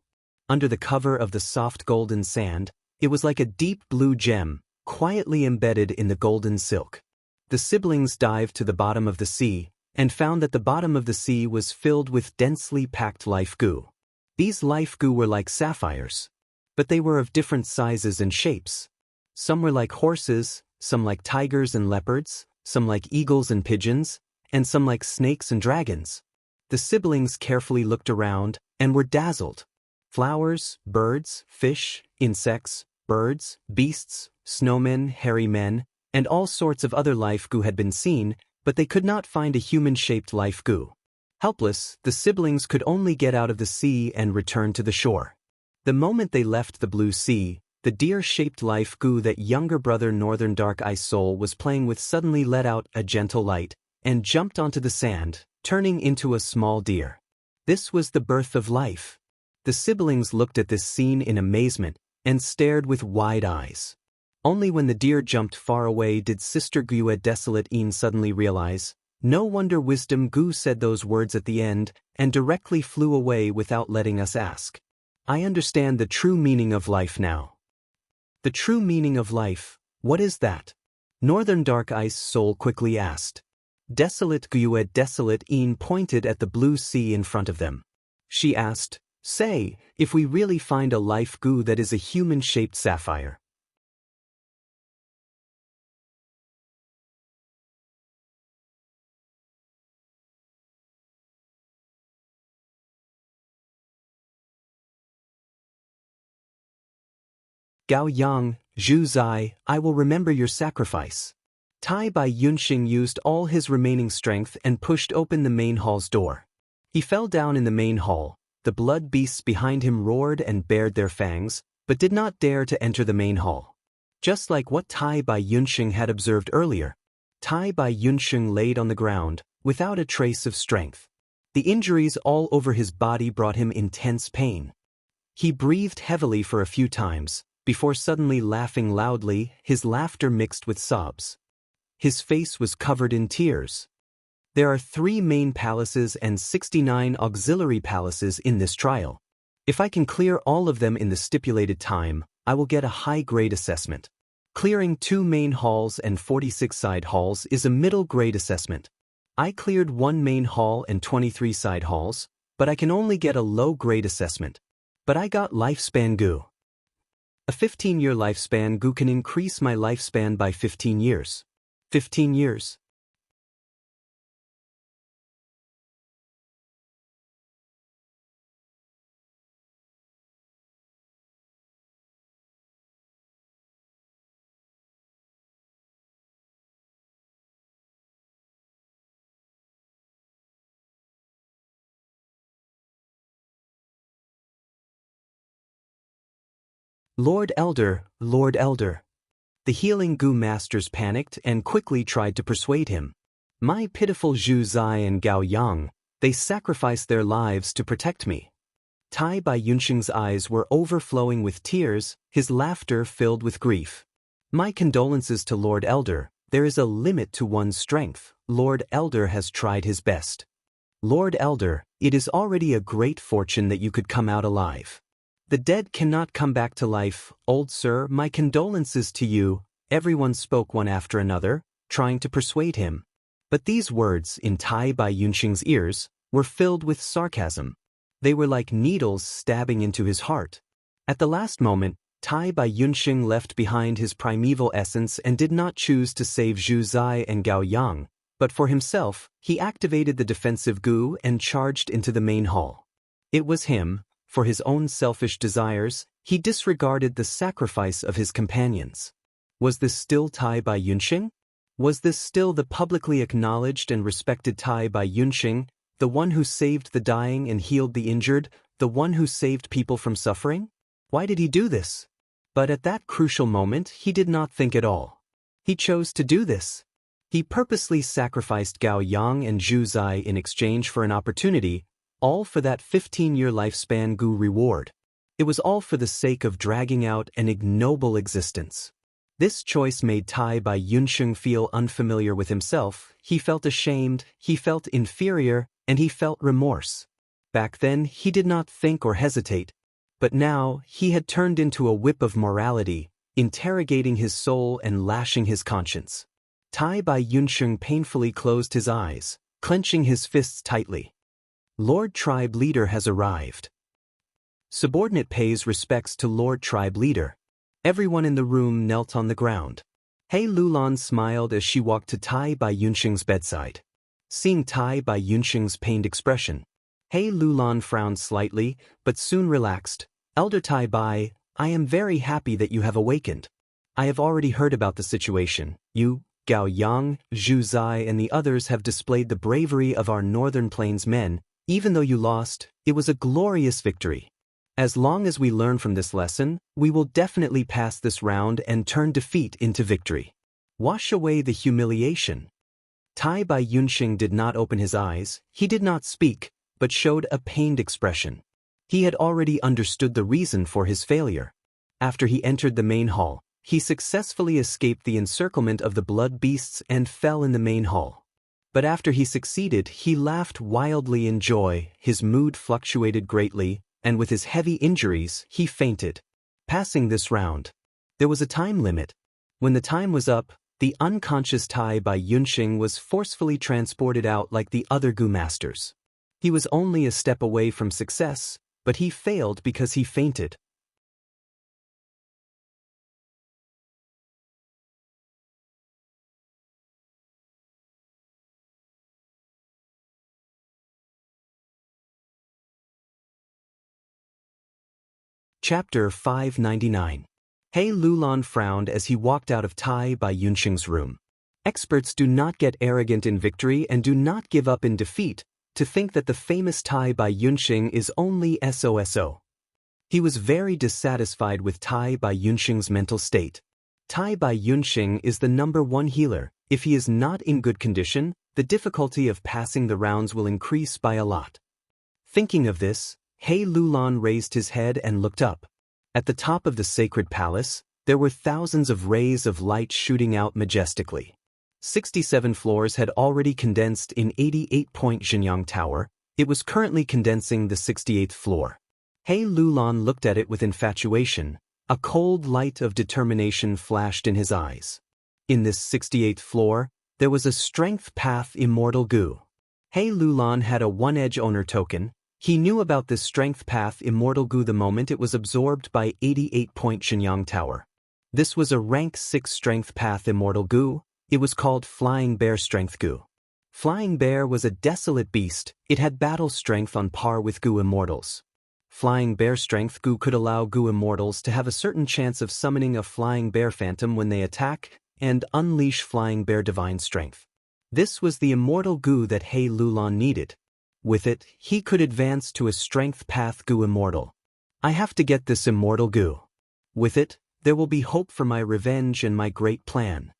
Under the cover of the soft golden sand, it was like a deep blue gem, quietly embedded in the golden silk. The siblings dived to the bottom of the sea, and found that the bottom of the sea was filled with densely packed life goo. These life goo were like sapphires, but they were of different sizes and shapes. Some were like horses, some like tigers and leopards, some like eagles and pigeons, and some like snakes and dragons. The siblings carefully looked around and were dazzled. Flowers, birds, fish, insects, birds, beasts, snowmen, hairy men, and all sorts of other life goo had been seen, but they could not find a human-shaped life goo. Helpless, the siblings could only get out of the sea and return to the shore. The moment they left the blue sea, the deer-shaped life goo that younger brother Northern Dark Ice Soul was playing with suddenly let out a gentle light, and jumped onto the sand, turning into a small deer. This was the birth of life. The siblings looked at this scene in amazement, and stared with wide eyes. Only when the deer jumped far away did Sister Guiyue Desolate Een suddenly realize, No wonder Wisdom Gu said those words at the end and directly flew away without letting us ask. I understand the true meaning of life now. The true meaning of life, what is that? Northern Dark Ice Soul quickly asked. Desolate Gued Desolate Een pointed at the blue sea in front of them. She asked, say, if we really find a life Gu that is a human-shaped sapphire. Gao Yang, Zhu Zai, I will remember your sacrifice. Tai Bai Yunxing used all his remaining strength and pushed open the main hall's door. He fell down in the main hall. The blood beasts behind him roared and bared their fangs, but did not dare to enter the main hall. Just like what Tai Bai Yunxing had observed earlier, Tai Bai Yunxing laid on the ground, without a trace of strength. The injuries all over his body brought him intense pain. He breathed heavily for a few times, before suddenly laughing loudly, his laughter mixed with sobs. His face was covered in tears. There are 3 main palaces and 69 auxiliary palaces in this trial. If I can clear all of them in the stipulated time, I will get a high-grade assessment. Clearing 2 main halls and 46 side halls is a middle-grade assessment. I cleared 1 main hall and 23 side halls, but I can only get a low-grade assessment. But I got Lifespan Gu. A 15-year lifespan Gu can increase my lifespan by 15 years. 15 years. Lord Elder, Lord Elder. The healing Gu masters panicked and quickly tried to persuade him. My pitiful Zhu Zai and Gao Yang, they sacrificed their lives to protect me. Tai Bai Yunxing's eyes were overflowing with tears, his laughter filled with grief. My condolences to Lord Elder, there is a limit to one's strength. Lord Elder has tried his best. Lord Elder, it is already a great fortune that you could come out alive. The dead cannot come back to life, old sir, my condolences to you. Everyone spoke one after another, trying to persuade him. But these words, in Tai Bai Yunxing's ears, were filled with sarcasm. They were like needles stabbing into his heart. At the last moment, Tai Bai Yunxing left behind his primeval essence and did not choose to save Zhu Zai and Gao Yang, but for himself, he activated the defensive Gu and charged into the main hall. It was him. For his own selfish desires, he disregarded the sacrifice of his companions. Was this still Tai Bai Yunxing? Was this still the publicly acknowledged and respected Tai Bai Yunxing, the one who saved the dying and healed the injured, the one who saved people from suffering? Why did he do this? But at that crucial moment, he did not think at all. He chose to do this. He purposely sacrificed Gao Yang and Zhu Zai in exchange for an opportunity, all for that 15-year lifespan Gu reward. It was all for the sake of dragging out an ignoble existence. This choice made Tai Bai Yunxing feel unfamiliar with himself. He felt ashamed, he felt inferior, and he felt remorse. Back then, he did not think or hesitate. But now, he had turned into a whip of morality, interrogating his soul and lashing his conscience. Tai Bai Yunxing painfully closed his eyes, clenching his fists tightly. Lord Tribe Leader has arrived. Subordinate pays respects to Lord Tribe Leader. Everyone in the room knelt on the ground. He Lulan smiled as she walked to Tai Bai Yunxing's bedside. Seeing Tai Bai Yunxing's pained expression, He Lulan frowned slightly, but soon relaxed. Elder Tai Bai, I am very happy that you have awakened. I have already heard about the situation. You, Gao Yang, Zhu Zai and the others have displayed the bravery of our Northern Plains men. Even though you lost, it was a glorious victory. As long as we learn from this lesson, we will definitely pass this round and turn defeat into victory. Wash away the humiliation. Tai Bai Yunxing did not open his eyes, he did not speak, but showed a pained expression. He had already understood the reason for his failure. After he entered the main hall, he successfully escaped the encirclement of the blood beasts and fell in the main hall. But after he succeeded, he laughed wildly in joy, his mood fluctuated greatly, and with his heavy injuries, he fainted. Passing this round. There was a time limit. When the time was up, the unconscious Tai by Yunxing was forcefully transported out like the other Gu masters. He was only a step away from success, but he failed because he fainted. Chapter 599. He Lulan frowned as he walked out of Tai by Yunxing's room. Experts do not get arrogant in victory and do not give up in defeat. To think that the famous Tai by Yunxing is only SOSO. He was very dissatisfied with Tai by Yunxing's mental state. Tai by Yunxing is the #1 healer. If he is not in good condition, the difficulty of passing the rounds will increase by a lot. Thinking of this, He Lulan raised his head and looked up. At the top of the sacred palace, there were thousands of rays of light shooting out majestically. 67 floors had already condensed in 88-point Xianxia Tower. It was currently condensing the 68th floor. He Lulan looked at it with infatuation. A cold light of determination flashed in his eyes. In this 68th floor, there was a strength path immortal Gu. He Lulan had a one-edge owner token. He knew about this strength path immortal Gu the moment it was absorbed by 88-point Xianxia Tower. This was a rank 6 strength path immortal Gu. It was called Flying Bear Strength Gu. Flying Bear was a desolate beast. It had battle strength on par with Gu Immortals. Flying Bear Strength Gu could allow Gu Immortals to have a certain chance of summoning a Flying Bear Phantom when they attack, and unleash Flying Bear Divine Strength. This was the immortal Gu that He Lulan needed. With it, he could advance to a strength path Gu Immortal. I have to get this immortal Gu. With it, there will be hope for my revenge and my great plan.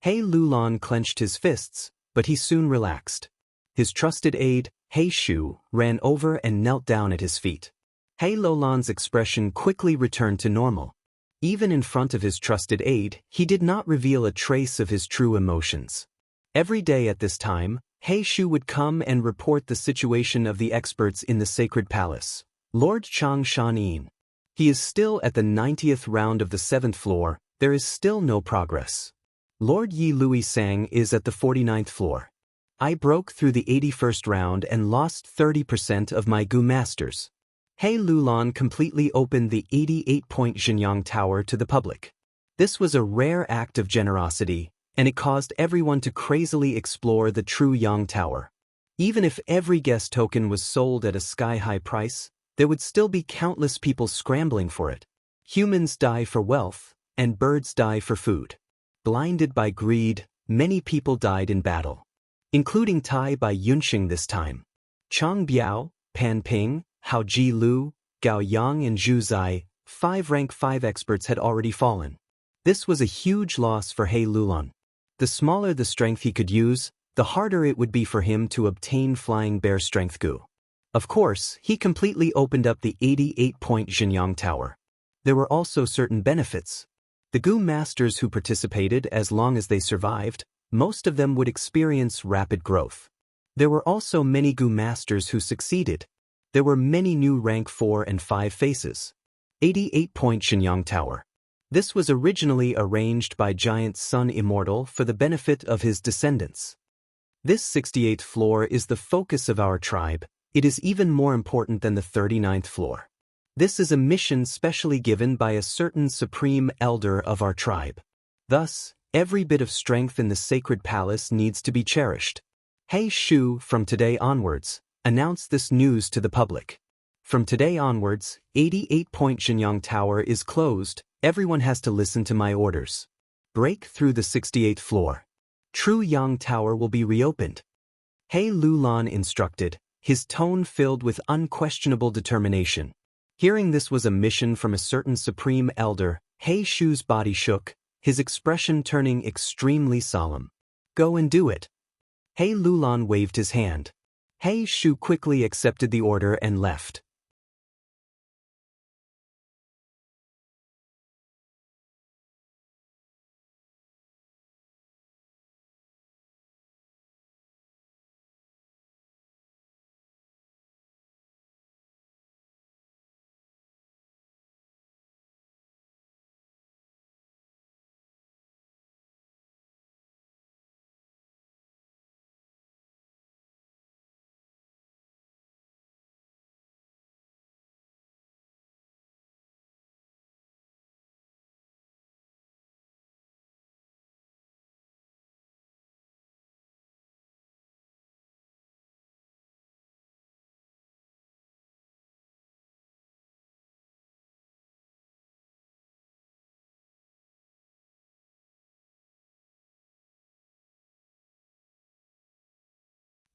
He Lulan clenched his fists, but he soon relaxed. His trusted aide, He Shu, ran over and knelt down at his feet. He Lulan's expression quickly returned to normal. Even in front of his trusted aide, he did not reveal a trace of his true emotions. Every day at this time, He Shu would come and report the situation of the experts in the sacred palace. Lord Chang Shan. He is still at the 90th round of the 7th floor. There is still no progress. Lord Yi Louis Sang is at the 49th floor. I broke through the 81st round and lost 30% of my Gu masters. He Lulan completely opened the 88-point Xianxia Tower to the public. This was a rare act of generosity, and it caused everyone to crazily explore the true Yang Tower. Even if every guest token was sold at a sky-high price, there would still be countless people scrambling for it. Humans die for wealth, and birds die for food. Blinded by greed, many people died in battle. Including Tai by Yunxing this time. Chang Biao, Pan Ping, Hao Ji Lu, Gao Yang and Zhu Zai, 5 rank 5 experts had already fallen. This was a huge loss for He Lulan. The smaller the strength he could use, the harder it would be for him to obtain Flying Bear Strength Gu. Of course, he completely opened up the 88-point Xianxia Tower. There were also certain benefits. The Gu masters who participated, as long as they survived, most of them would experience rapid growth. There were also many Gu masters who succeeded. There were many new rank 4 and 5 faces. 88-point Xianxia Tower. This was originally arranged by Giant Sun Immortal for the benefit of his descendants. This 68th floor is the focus of our tribe. It is even more important than the 39th floor. This is a mission specially given by a certain supreme elder of our tribe. Thus, every bit of strength in the sacred palace needs to be cherished. He Shu, from today onwards, announced this news to the public. From today onwards, 88-point Xianxia Tower is closed. Everyone has to listen to my orders. Break through the 68th floor. True Yang Tower will be reopened. He Lulan instructed, his tone filled with unquestionable determination. Hearing this was a mission from a certain supreme elder, He Shu's body shook, his expression turning extremely solemn. Go and do it. He Lulan waved his hand. He Shu quickly accepted the order and left.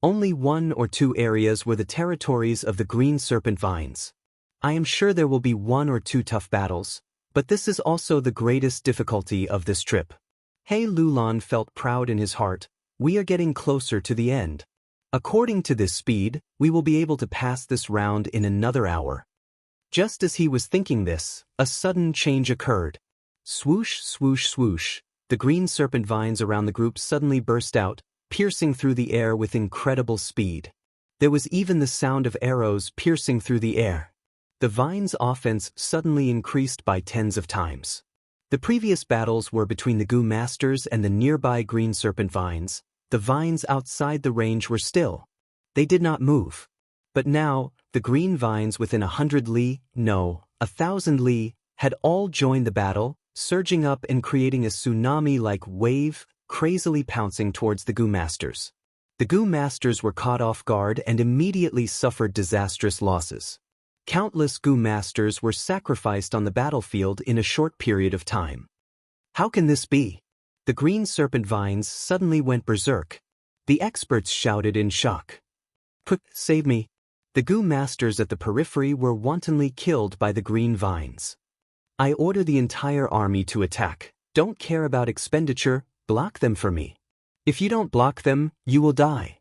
Only 1 or 2 areas were the territories of the green serpent vines. I am sure there will be 1 or 2 tough battles, but this is also the greatest difficulty of this trip. He Lulan felt proud in his heart. We are getting closer to the end. According to this speed, we will be able to pass this round in another hour. Just as he was thinking this, a sudden change occurred. Swoosh, swoosh, swoosh. The green serpent vines around the group suddenly burst out, piercing through the air with incredible speed. There was even the sound of arrows piercing through the air. The vines' offense suddenly increased by tens of times. The previous battles were between the Gu Masters and the nearby green serpent vines. The vines outside the range were still. They did not move. But now, the green vines within 100 li, no, 1,000 li, had all joined the battle, surging up and creating a tsunami-like wave, crazily pouncing towards the Gu Masters. The Gu Masters were caught off guard and immediately suffered disastrous losses. Countless Gu Masters were sacrificed on the battlefield in a short period of time. How can this be? The green serpent vines suddenly went berserk. The experts shouted in shock. Save me. The Gu Masters at the periphery were wantonly killed by the green vines. I order the entire army to attack. Don't care about expenditure, block them for me. If you don't block them, you will die.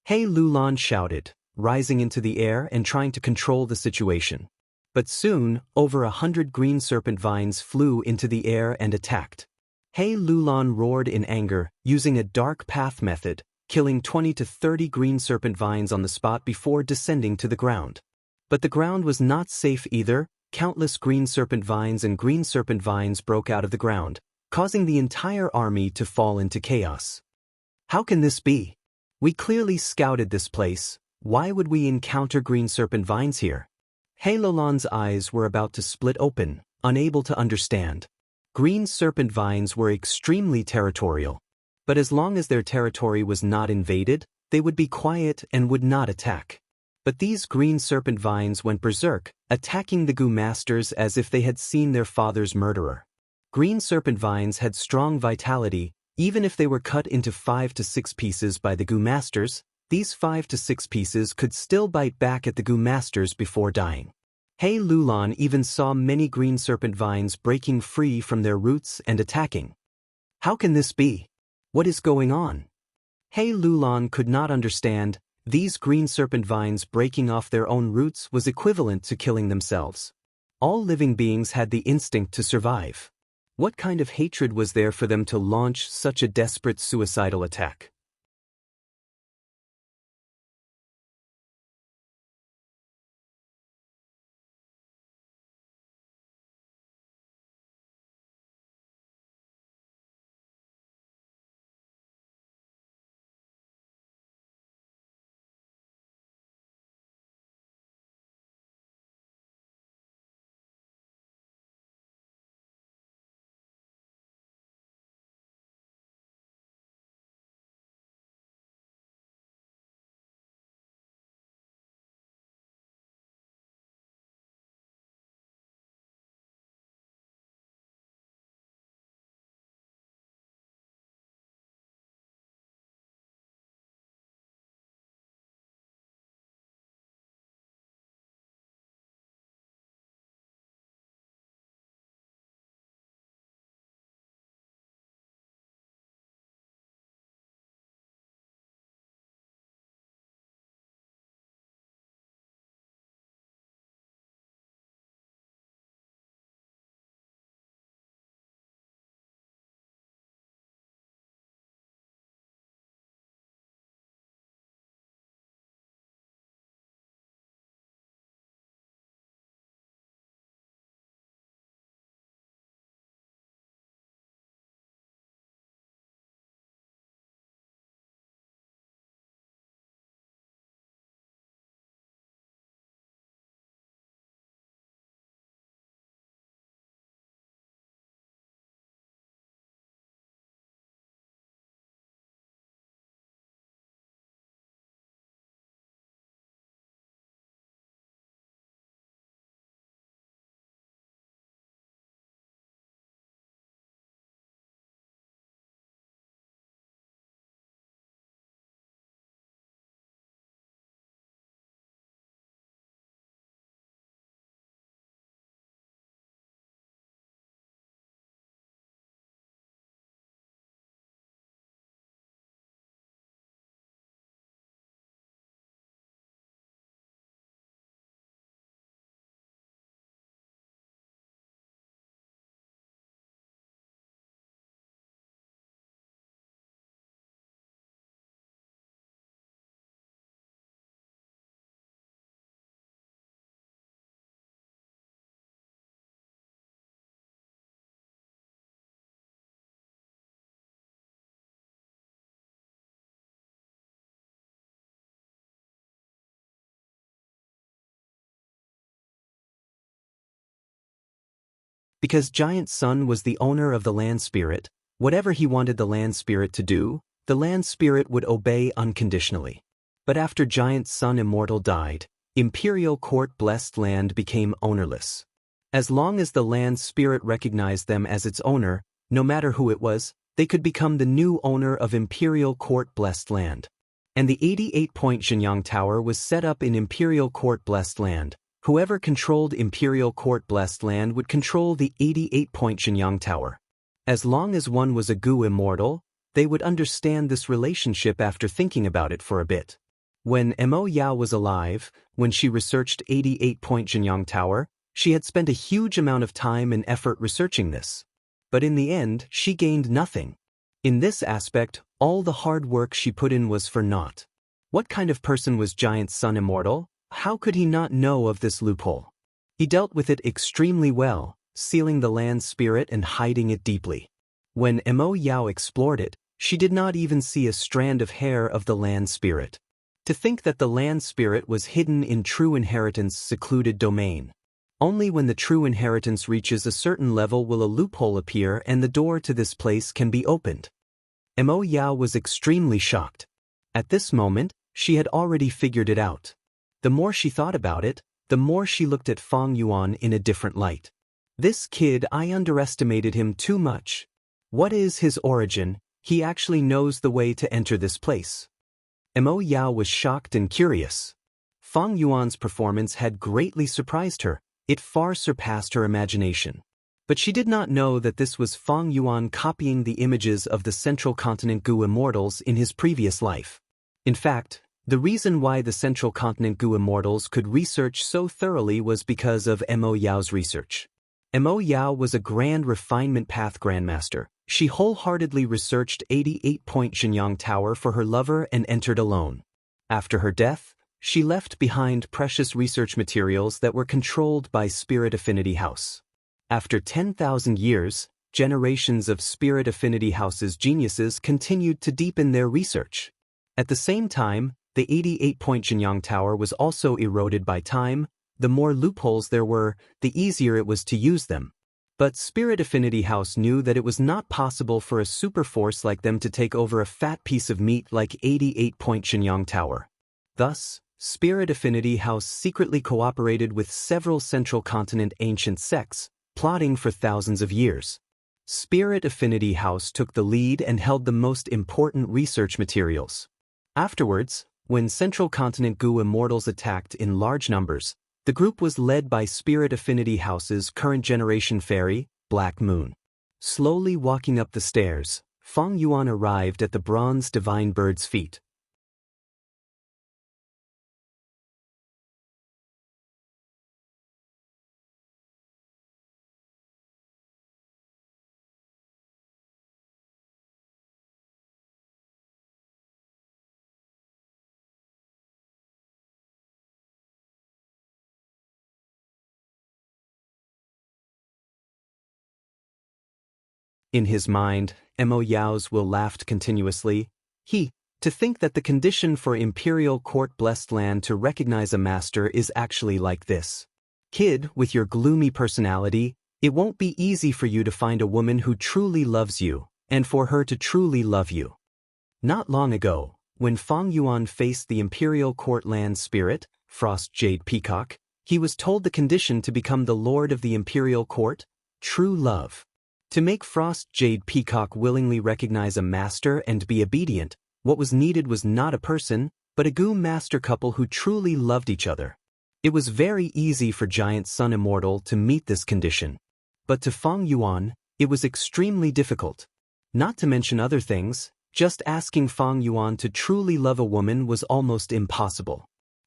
He Lulan shouted, rising into the air and trying to control the situation. But soon, over 100 green serpent vines flew into the air and attacked. He Lulan roared in anger, using a dark path method, killing 20 to 30 green serpent vines on the spot before descending to the ground. But the ground was not safe either. Countless green serpent vines and green serpent vines broke out of the ground, causing the entire army to fall into chaos. How can this be? We clearly scouted this place. Why would we encounter green serpent vines here? He Lulan's eyes were about to split open, unable to understand. Green serpent vines were extremely territorial. But as long as their territory was not invaded, they would be quiet and would not attack. But these green serpent vines went berserk, attacking the Gu Masters as if they had seen their father's murderer. Green serpent vines had strong vitality. Even if they were cut into 5 to 6 pieces by the Gu Masters, these 5 to 6 pieces could still bite back at the Gu Masters before dying. He Lulan even saw many green serpent vines breaking free from their roots and attacking. How can this be? What is going on? He Lulan could not understand. These green serpent vines breaking off their own roots was equivalent to killing themselves. All living beings had the instinct to survive. What kind of hatred was there for them to launch such a desperate suicidal attack? Because Giant Sun was the owner of the land spirit, whatever he wanted the land spirit to do, the land spirit would obey unconditionally. But after Giant Sun Immortal died, Imperial Court blessed land became ownerless. As long as the land spirit recognized them as its owner, no matter who it was, they could become the new owner of Imperial Court blessed land. And the 88-point Xiangyang Tower was set up in Imperial Court blessed land. Whoever controlled Imperial Court blessed land would control the 88-point Xiangyang Tower. As long as one was a Gu immortal, they would understand this relationship after thinking about it for a bit. When Mo Yao was alive, when she researched 88-point Xiangyang Tower, she had spent a huge amount of time and effort researching this. But in the end, she gained nothing. In this aspect, all the hard work she put in was for naught. What kind of person was Giant Sun Immortal? How could he not know of this loophole? He dealt with it extremely well, sealing the land spirit and hiding it deeply. When Mo Yao explored it, she did not even see a strand of hair of the land spirit. To think that the land spirit was hidden in true inheritance secluded domain. Only when the true inheritance reaches a certain level will a loophole appear and the door to this place can be opened. Mo Yao was extremely shocked. At this moment, she had already figured it out. The more she thought about it, the more she looked at Fang Yuan in a different light. This kid, I underestimated him too much. What is his origin? He actually knows the way to enter this place. Mo Yao was shocked and curious. Fang Yuan's performance had greatly surprised her. It far surpassed her imagination. But she did not know that this was Fang Yuan copying the images of the Central Continent Gu Immortals in his previous life. In fact, the reason why the Central Continent Gu Immortals could research so thoroughly was because of Mo Yao's research. Mo Yao was a grand refinement path grandmaster. She wholeheartedly researched 88-point Xiangyang Tower for her lover and entered alone. After her death, she left behind precious research materials that were controlled by Spirit Affinity House. After 10,000 years, generations of Spirit Affinity House's geniuses continued to deepen their research. At the same time, the 88-point Xiangyang Tower was also eroded by time. The more loopholes there were, the easier it was to use them. But Spirit Affinity House knew that it was not possible for a superforce like them to take over a fat piece of meat like 88-point Xiangyang Tower. Thus, Spirit Affinity House secretly cooperated with several Central Continent ancient sects, plotting for thousands of years. Spirit Affinity House took the lead and held the most important research materials. Afterwards, when Central Continent Gu Immortals attacked in large numbers, the group was led by Spirit Affinity House's current generation fairy, Black Moon. Slowly walking up the stairs, Fang Yuan arrived at the bronze divine bird's feet. In his mind, Mo Yao's will laughed continuously. To think that the condition for Imperial Court blessed land to recognize a master is actually like this. Kid, with your gloomy personality, it won't be easy for you to find a woman who truly loves you, and for her to truly love you. Not long ago, when Fang Yuan faced the Imperial Court land spirit, Frost Jade Peacock, he was told the condition to become the Lord of the Imperial Court, true love. To make Frost Jade Peacock willingly recognize a master and be obedient, what was needed was not a person, but a Gu master couple who truly loved each other. It was very easy for Giant Sun Immortal to meet this condition. But to Fang Yuan, it was extremely difficult. Not to mention other things, just asking Fang Yuan to truly love a woman was almost impossible.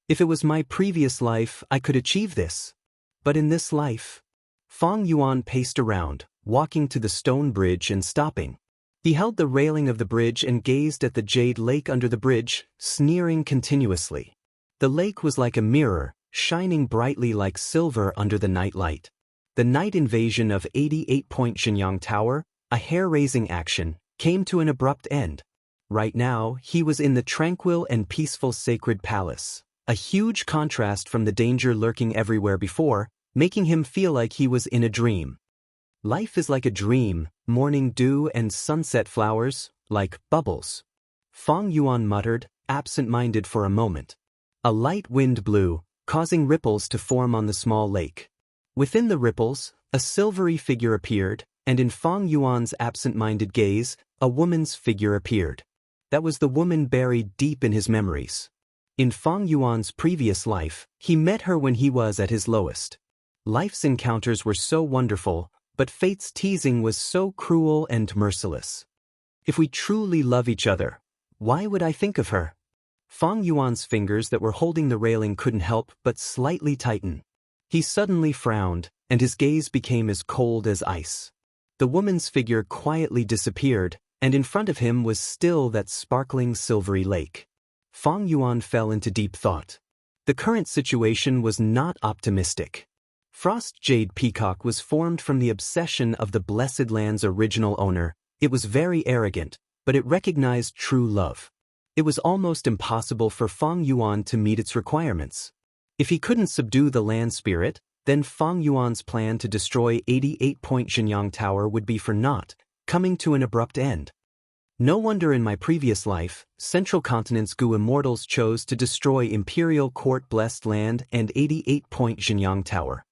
If it was my previous life, I could achieve this. But in this life, Fang Yuan paced around, walking to the stone bridge and stopping. He held the railing of the bridge and gazed at the jade lake under the bridge, sneering continuously. The lake was like a mirror, shining brightly like silver under the night light. The night invasion of 88-point Xiangyang Tower, a hair-raising action, came to an abrupt end. Right now, he was in the tranquil and peaceful sacred palace, a huge contrast from the danger lurking everywhere before, making him feel like he was in a dream. Life is like a dream, morning dew and sunset flowers, like bubbles. Fang Yuan muttered, absent-minded for a moment. A light wind blew, causing ripples to form on the small lake. Within the ripples, a silvery figure appeared, and in Fang Yuan's absent-minded gaze, a woman's figure appeared. That was the woman buried deep in his memories. In Fang Yuan's previous life, he met her when he was at his lowest. Life's encounters were so wonderful, but fate's teasing was so cruel and merciless. If we truly love each other, why would I think of her? Fang Yuan's fingers that were holding the railing couldn't help but slightly tighten. He suddenly frowned, and his gaze became as cold as ice. The woman's figure quietly disappeared, and in front of him was still that sparkling silvery lake. Fang Yuan fell into deep thought. The current situation was not optimistic. Frost Jade Peacock was formed from the obsession of the Blessed Land's original owner. It was very arrogant, but it recognized true love. It was almost impossible for Fang Yuan to meet its requirements. If he couldn't subdue the land spirit, then Fang Yuan's plan to destroy 88-point Xiangyang Tower would be for naught, coming to an abrupt end. No wonder in my previous life, Central Continent's Gu Immortals chose to destroy Imperial Court Blessed Land and 88-point Xiangyang Tower.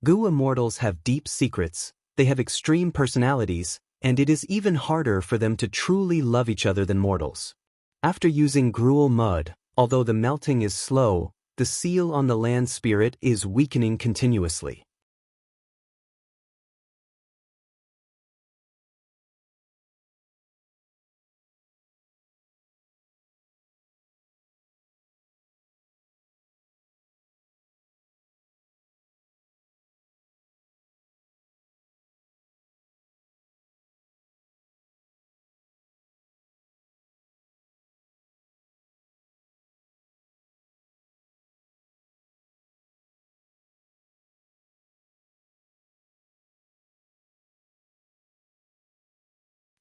Gu Immortals have deep secrets, they have extreme personalities, and it is even harder for them to truly love each other than mortals. After using gruel mud, although the melting is slow, the seal on the land spirit is weakening continuously.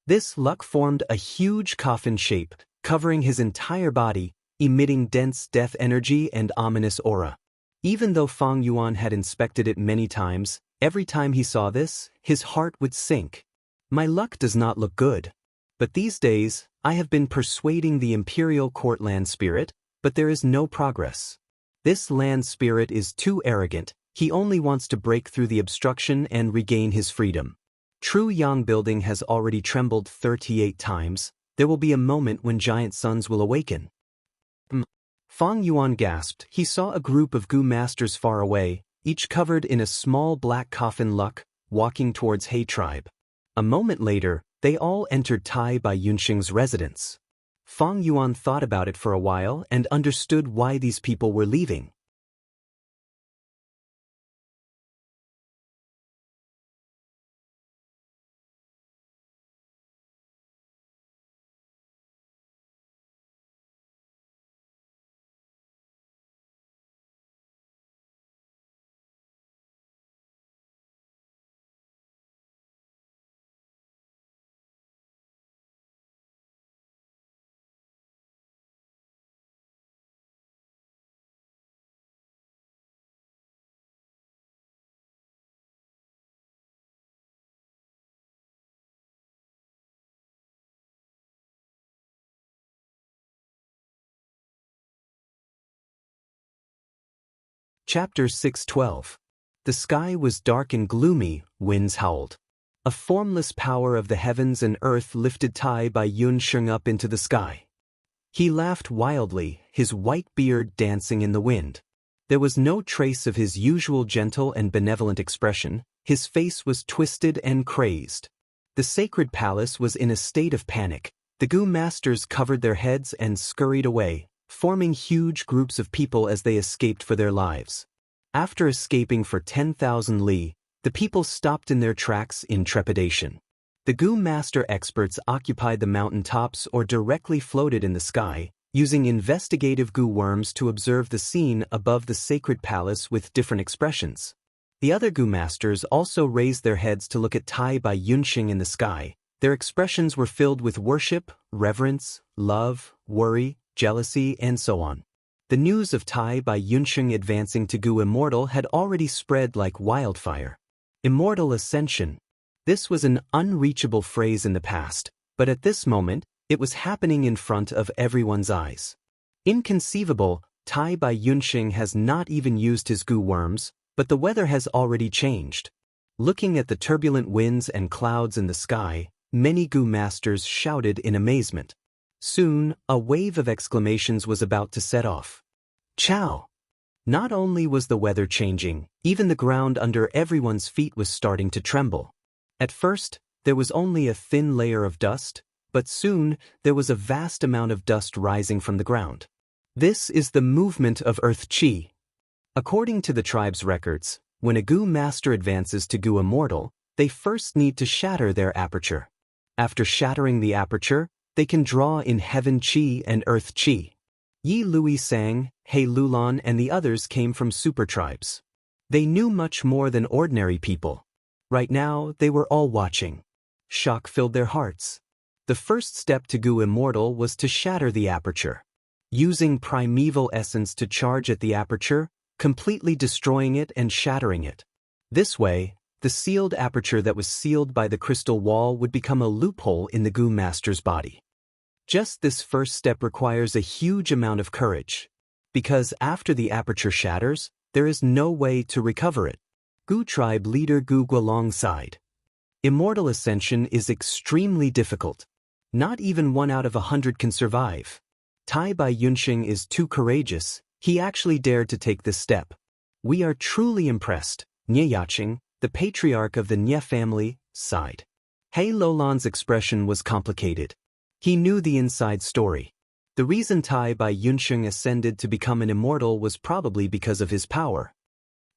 This luck formed a huge coffin shape, covering his entire body, emitting dense death energy and ominous aura. Even though Fang Yuan had inspected it many times, every time he saw this, his heart would sink. My luck does not look good. But these days, I have been persuading the Imperial Court land spirit, but there is no progress. This land spirit is too arrogant, he only wants to break through the obstruction and regain his freedom. True Yang building has already trembled 38 times, there will be a moment when giant suns will awaken. Fang Yuan gasped. He saw a group of Gu masters far away, each covered in a small black coffin luck, walking towards He tribe. A moment later, they all entered Tai Bai Yunxing's residence. Fang Yuan thought about it for a while and understood why these people were leaving. Chapter 6:12. The sky was dark and gloomy, winds howled. A formless power of the heavens and earth lifted Tai Bai Yunxing up into the sky. He laughed wildly, his white beard dancing in the wind. There was no trace of his usual gentle and benevolent expression, his face was twisted and crazed. The sacred palace was in a state of panic. The Gu masters covered their heads and scurried away, forming huge groups of people as they escaped for their lives. After escaping for 10,000 li, the people stopped in their tracks in trepidation. The Gu master experts occupied the mountain tops or directly floated in the sky, using investigative Gu worms to observe the scene above the sacred palace with different expressions. The other Gu masters also raised their heads to look at Tai Bai Yunxing in the sky. Their expressions were filled with worship, reverence, love, worry, jealousy, and so on. The news of Tai Bai Yunxing advancing to Gu Immortal had already spread like wildfire. Immortal Ascension. This was an unreachable phrase in the past, but at this moment, it was happening in front of everyone's eyes. Inconceivable, Tai Bai Yunxing has not even used his goo worms, but the weather has already changed. Looking at the turbulent winds and clouds in the sky, many goo masters shouted in amazement. Soon, a wave of exclamations was about to set off. Chow! Not only was the weather changing, even the ground under everyone's feet was starting to tremble. At first, there was only a thin layer of dust, but soon, there was a vast amount of dust rising from the ground. This is the movement of Earth Qi. According to the tribe's records, when a goo master advances to goo immortal, they first need to shatter their aperture. After shattering the aperture, they can draw in Heaven Qi and Earth Qi. Yi Lui Sang, He Lulan and the others came from super tribes. They knew much more than ordinary people. Right now, they were all watching. Shock filled their hearts. The first step to goo immortal was to shatter the aperture. Using primeval essence to charge at the aperture, completely destroying it and shattering it. This way, the sealed aperture that was sealed by the crystal wall would become a loophole in the goo master's body. Just this first step requires a huge amount of courage. Because after the aperture shatters, there is no way to recover it. Goo tribe leader Gu Guolong sighed. Immortal ascension is extremely difficult. Not even 1 out of 100 can survive. Tai Bai Yunxing is too courageous, he actually dared to take this step. We are truly impressed, Nye Yaching, the patriarch of the Nye family, sighed. He Lulan's expression was complicated. He knew the inside story. The reason Tai Bai Yunxing ascended to become an immortal was probably because of his power.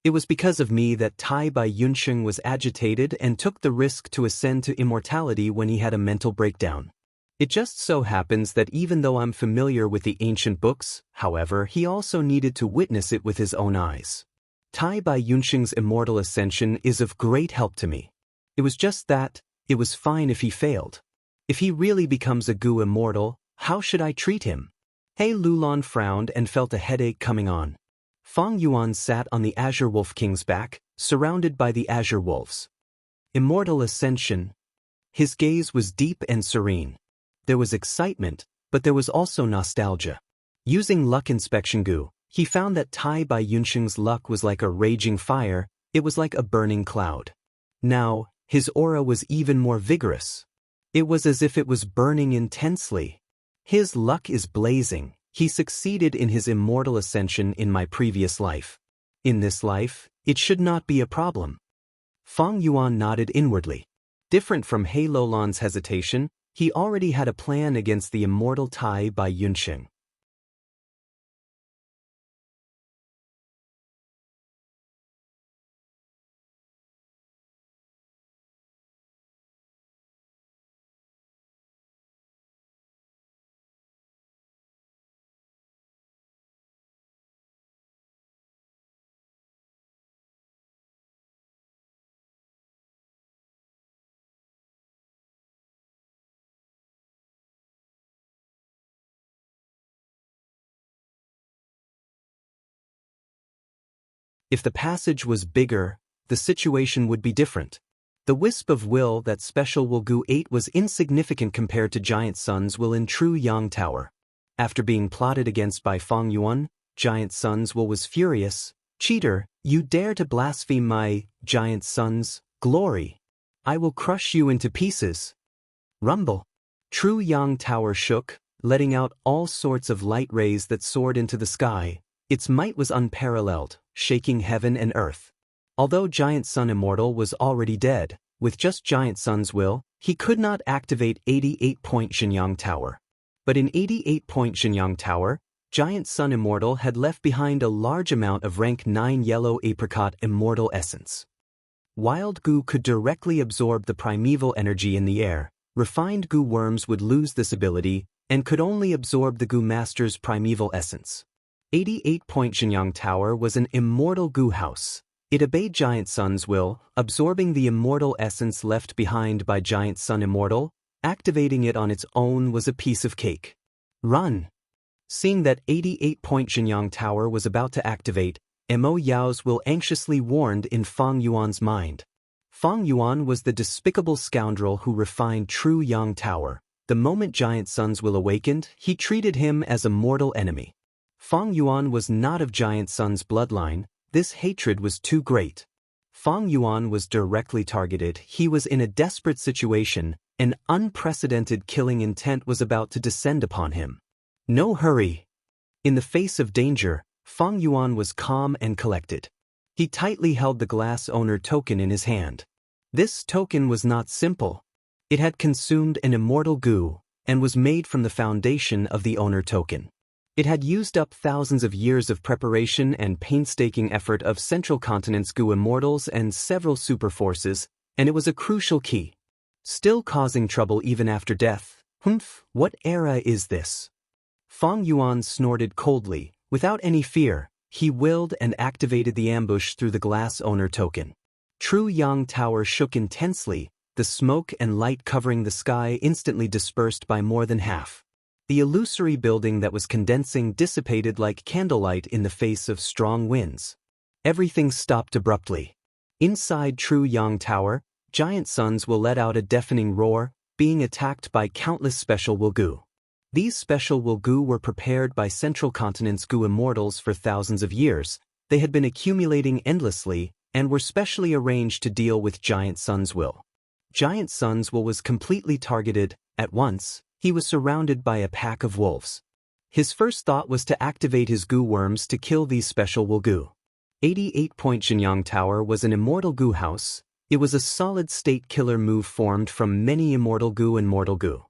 It was because of me that Tai Bai Yunxing was agitated and took the risk to ascend to immortality when he had a mental breakdown. It just so happens that even though I'm familiar with the ancient books, however, he also needed to witness it with his own eyes. Tai Bai Yunxing's immortal ascension is of great help to me. It was just that, it was fine if he failed. If he really becomes a goo immortal, how should I treat him? He Lulan frowned and felt a headache coming on. Fang Yuan sat on the Azure Wolf King's back, surrounded by the Azure Wolves. Immortal ascension. His gaze was deep and serene. There was excitement, but there was also nostalgia. Using luck inspection goo, he found that Tai Bai Yunxing's luck was like a raging fire, it was like a burning cloud. Now, his aura was even more vigorous. It was as if it was burning intensely. His luck is blazing. He succeeded in his immortal ascension in my previous life. In this life, it should not be a problem. Fang Yuan nodded inwardly. Different from He Lulan's hesitation, he already had a plan against the immortal Tai Bai Yunxing. If the passage was bigger, the situation would be different. The wisp of will that Special Will Gu ate was insignificant compared to Giant Sun's will in True Yang Tower. After being plotted against by Fang Yuan, Giant Sun's will was furious. Cheater, you dare to blaspheme my, Giant Sun's, glory. I will crush you into pieces. Rumble. True Yang Tower shook, letting out all sorts of light rays that soared into the sky. Its might was unparalleled, shaking heaven and earth. Although Giant Sun Immortal was already dead, with just Giant Sun's will, he could not activate 88-point Xianyang Tower. But in 88-point Xianyang Tower, Giant Sun Immortal had left behind a large amount of rank 9 yellow apricot immortal essence. Wild goo could directly absorb the primeval energy in the air. Refined goo worms would lose this ability and could only absorb the goo master's primeval essence. 88-point Xianyang Tower was an immortal goo house. It obeyed Giant Sun's will, absorbing the immortal essence left behind by Giant Sun Immortal. Activating it on its own was a piece of cake. Run! Seeing that 88-point Xianyang Tower was about to activate, Mo Yao's will anxiously warned in Fang Yuan's mind. Fang Yuan was the despicable scoundrel who refined true Yang Tower. The moment Giant Sun's will awakened, he treated him as a mortal enemy. Fang Yuan was not of Giant Sun's bloodline. This hatred was too great. Fang Yuan was directly targeted. He was in a desperate situation. An unprecedented killing intent was about to descend upon him. No hurry. In the face of danger, Fang Yuan was calm and collected. He tightly held the glass owner token in his hand. This token was not simple. It had consumed an immortal goo and was made from the foundation of the owner token. It had used up thousands of years of preparation and painstaking effort of Central Continent's goo immortals and several superforces, and it was a crucial key. Still causing trouble even after death. Humph, what era is this? Fang Yuan snorted coldly. Without any fear, he willed and activated the ambush through the glass owner token. True Yang Tower shook intensely, the smoke and light covering the sky instantly dispersed by more than half. The illusory building that was condensing dissipated like candlelight in the face of strong winds. Everything stopped abruptly. Inside True Yang Tower, Giant Suns will let out a deafening roar, being attacked by countless special Wugoo. These special Wugoo were prepared by Central Continent's goo immortals for thousands of years. They had been accumulating endlessly and were specially arranged to deal with Giant Sun's will. Giant Sun's will was completely targeted. At once, he was surrounded by a pack of wolves. His first thought was to activate his goo worms to kill these special Wugoo. 88-point Xianxia Tower was an immortal goo house. It was a solid-state killer move formed from many immortal goo and mortal goo.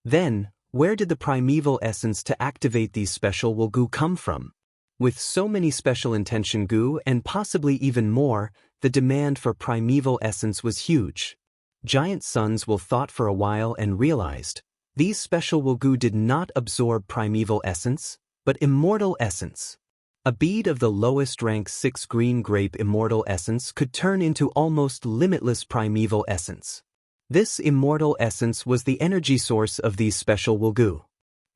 Then, where did the primeval essence to activate these special Wugoo come from? With so many special intention goo and possibly even more, the demand for primeval essence was huge. Giant Suns will thought for a while and realized, these special Wugoo did not absorb primeval essence, but immortal essence. A bead of the lowest rank 6 green grape immortal essence could turn into almost limitless primeval essence. This immortal essence was the energy source of these special Wugoo.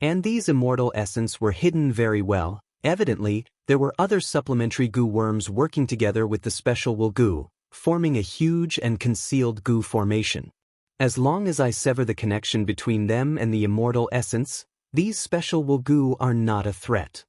And these immortal essence were hidden very well. Evidently, there were other supplementary goo worms working together with the special Wugoo, forming a huge and concealed goo formation. As long as I sever the connection between them and the immortal essence, these special Wugoo are not a threat.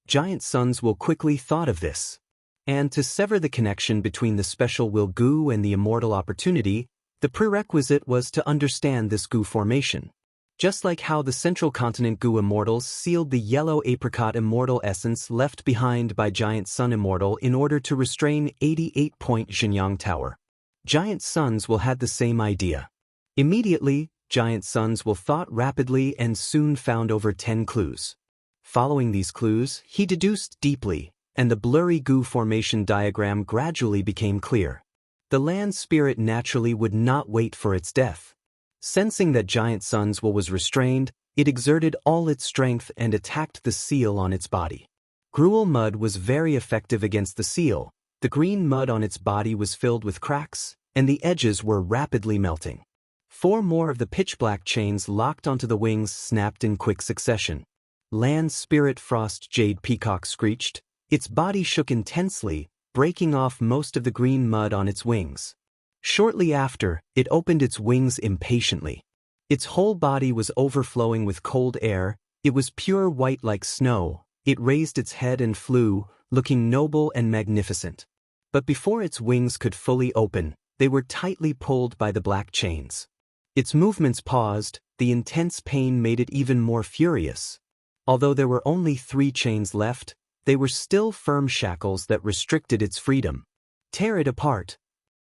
Giant Suns will quickly thought of this. And to sever the connection between the special Wugoo and the immortal opportunity, the prerequisite was to understand this goo formation. Just like how the Central Continent goo immortals sealed the yellow apricot immortal essence left behind by Giant Sun Immortal in order to restrain 88-point Xianxia Tower. Giant Suns will had the same idea. Immediately, Giant Suns will thought rapidly and soon found over 10 clues. Following these clues, he deduced deeply, and the blurry goo formation diagram gradually became clear. The land spirit naturally would not wait for its death. Sensing that Giant Sun's will was restrained, it exerted all its strength and attacked the seal on its body. Gruel mud was very effective against the seal. The green mud on its body was filled with cracks, and the edges were rapidly melting. 4 more of the pitch-black chains locked onto the wings snapped in quick succession. Land Spirit Frost Jade Peacock screeched. Its body shook intensely, breaking off most of the green mud on its wings. Shortly after, it opened its wings impatiently. Its whole body was overflowing with cold air. It was pure white like snow. It raised its head and flew, looking noble and magnificent. But before its wings could fully open, they were tightly pulled by the black chains. Its movements paused. The intense pain made it even more furious. Although there were only 3 chains left, they were still firm shackles that restricted its freedom. Tear it apart.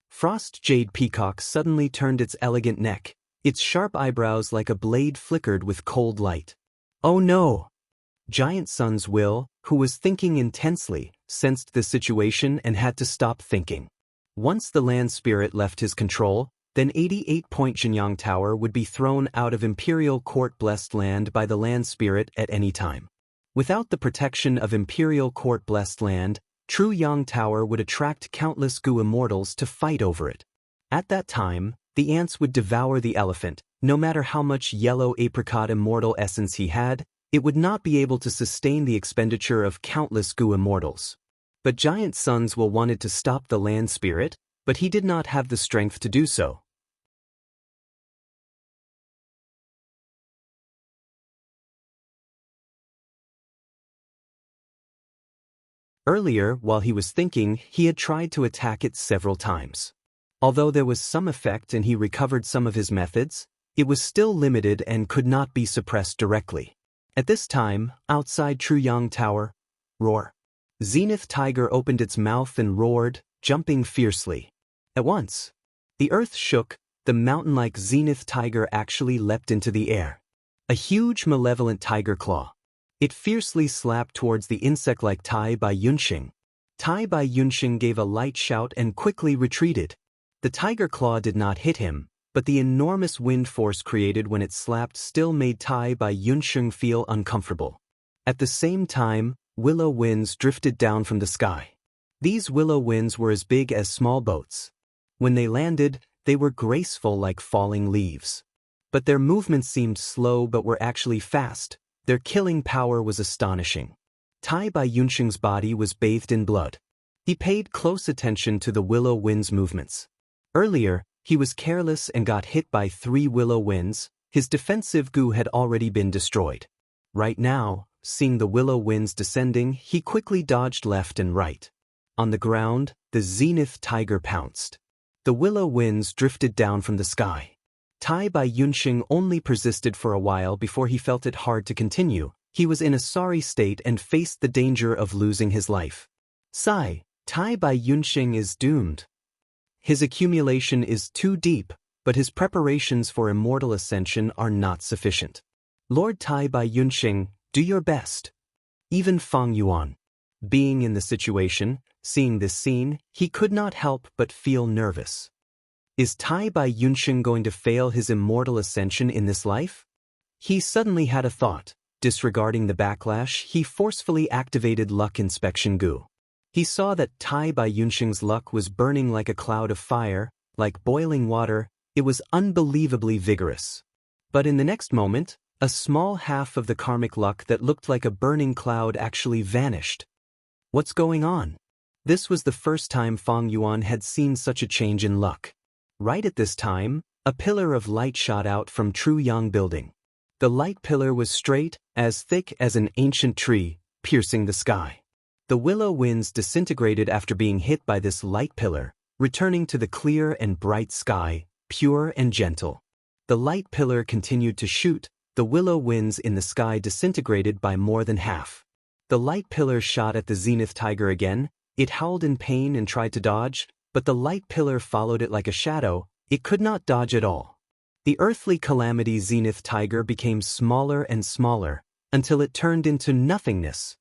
Frost Jade Peacock suddenly turned its elegant neck. Its sharp eyebrows like a blade flickered with cold light. Oh no! Giant Sun's will, who was thinking intensely, sensed the situation and had to stop thinking. Once the land spirit left his control, then 88-point Xiangyang Tower would be thrown out of Imperial Court-blessed land by the land spirit at any time. Without the protection of Imperial Court-blessed land, True Yang Tower would attract countless Gu immortals to fight over it. At that time, the ants would devour the elephant. No matter how much yellow apricot immortal essence he had, it would not be able to sustain the expenditure of countless Gu immortals. But Giant Sons will wanted to stop the land spirit, but he did not have the strength to do so. Earlier, while he was thinking, he had tried to attack it several times. Although there was some effect and he recovered some of his methods, it was still limited and could not be suppressed directly. At this time, outside True Yang Tower, roar. Zenith Tiger opened its mouth and roared, jumping fiercely. At once, the earth shook. The mountain-like Zenith Tiger actually leapt into the air. A huge malevolent tiger claw. It fiercely slapped towards the insect-like Tai Bai Yunxing. Tai Bai Yunxing gave a light shout and quickly retreated. The tiger claw did not hit him, but the enormous wind force created when it slapped still made Tai Bai Yunxing feel uncomfortable. At the same time, willow winds drifted down from the sky. These willow winds were as big as small boats. When they landed, they were graceful like falling leaves. But their movements seemed slow but were actually fast. Their killing power was astonishing. Tai Bai Yunxing's body was bathed in blood. He paid close attention to the willow wind's movements. Earlier, he was careless and got hit by 3 willow winds. His defensive Gu had already been destroyed. Right now, seeing the willow winds descending, he quickly dodged left and right. On the ground, the Zenith Tiger pounced. The willow winds drifted down from the sky. Tai Bai Yunxing only persisted for a while before he felt it hard to continue. He was in a sorry state and faced the danger of losing his life. Sigh, Tai Bai Yunxing is doomed. His accumulation is too deep, but his preparations for immortal ascension are not sufficient. Lord Tai Bai Yunxing, do your best. Even Fang Yuan. Being in the situation, seeing this scene, he could not help but feel nervous. Is Tai Bai Yunxing going to fail his immortal ascension in this life? He suddenly had a thought. Disregarding the backlash, he forcefully activated Luck Inspection Gu. He saw that Tai Bai Yunxing's luck was burning like a cloud of fire, like boiling water. It was unbelievably vigorous. But in the next moment, a small half of the karmic luck that looked like a burning cloud actually vanished. What's going on? This was the first time Fang Yuan had seen such a change in luck. Right at this time, a pillar of light shot out from True Yang Building. The light pillar was straight, as thick as an ancient tree, piercing the sky. The willow winds disintegrated after being hit by this light pillar, returning to the clear and bright sky, pure and gentle. The light pillar continued to shoot. The willow winds in the sky disintegrated by more than half. The light pillar shot at the Zenith Tiger again. It howled in pain and tried to dodge, but the light pillar followed it like a shadow. It could not dodge at all. The earthly calamity Zenith Tiger became smaller and smaller, until it turned into nothingness.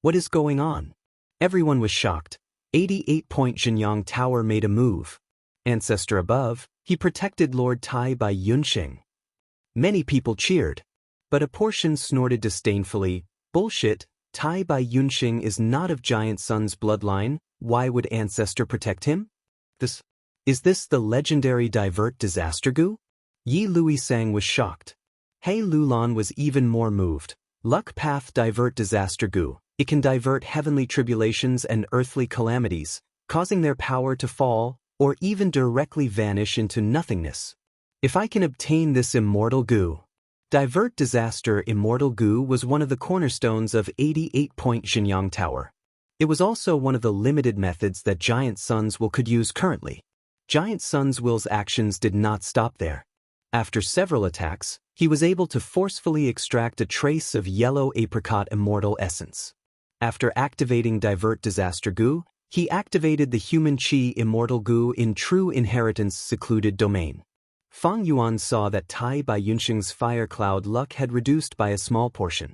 What is going on? Everyone was shocked. 88-point Xiangyang Tower made a move. Ancestor above, he protected Lord Tai Bai Yunxing. Many people cheered, but a portion snorted disdainfully, bullshit, Tai Bai Yunxing is not of Giant Sun's bloodline. Why would Ancestor protect him? Is this the legendary Divert Disaster Gu? Yi Luisang was shocked. He Lulan was even more moved. Luck Path Divert Disaster Gu. It can divert heavenly tribulations and earthly calamities, causing their power to fall, or even directly vanish into nothingness. If I can obtain this Immortal Gu. Divert Disaster Immortal Gu was one of the cornerstones of 88-point Xiangyang Tower. It was also one of the limited methods that Giant Sun's will could use currently. Giant Sun's will's actions did not stop there. After several attacks, he was able to forcefully extract a trace of yellow apricot immortal essence. After activating Divert Disaster Gu, he activated the Human Qi Immortal Gu in True Inheritance Secluded Domain. Fang Yuan saw that Tai Bai Yunxing's fire cloud luck had reduced by a small portion.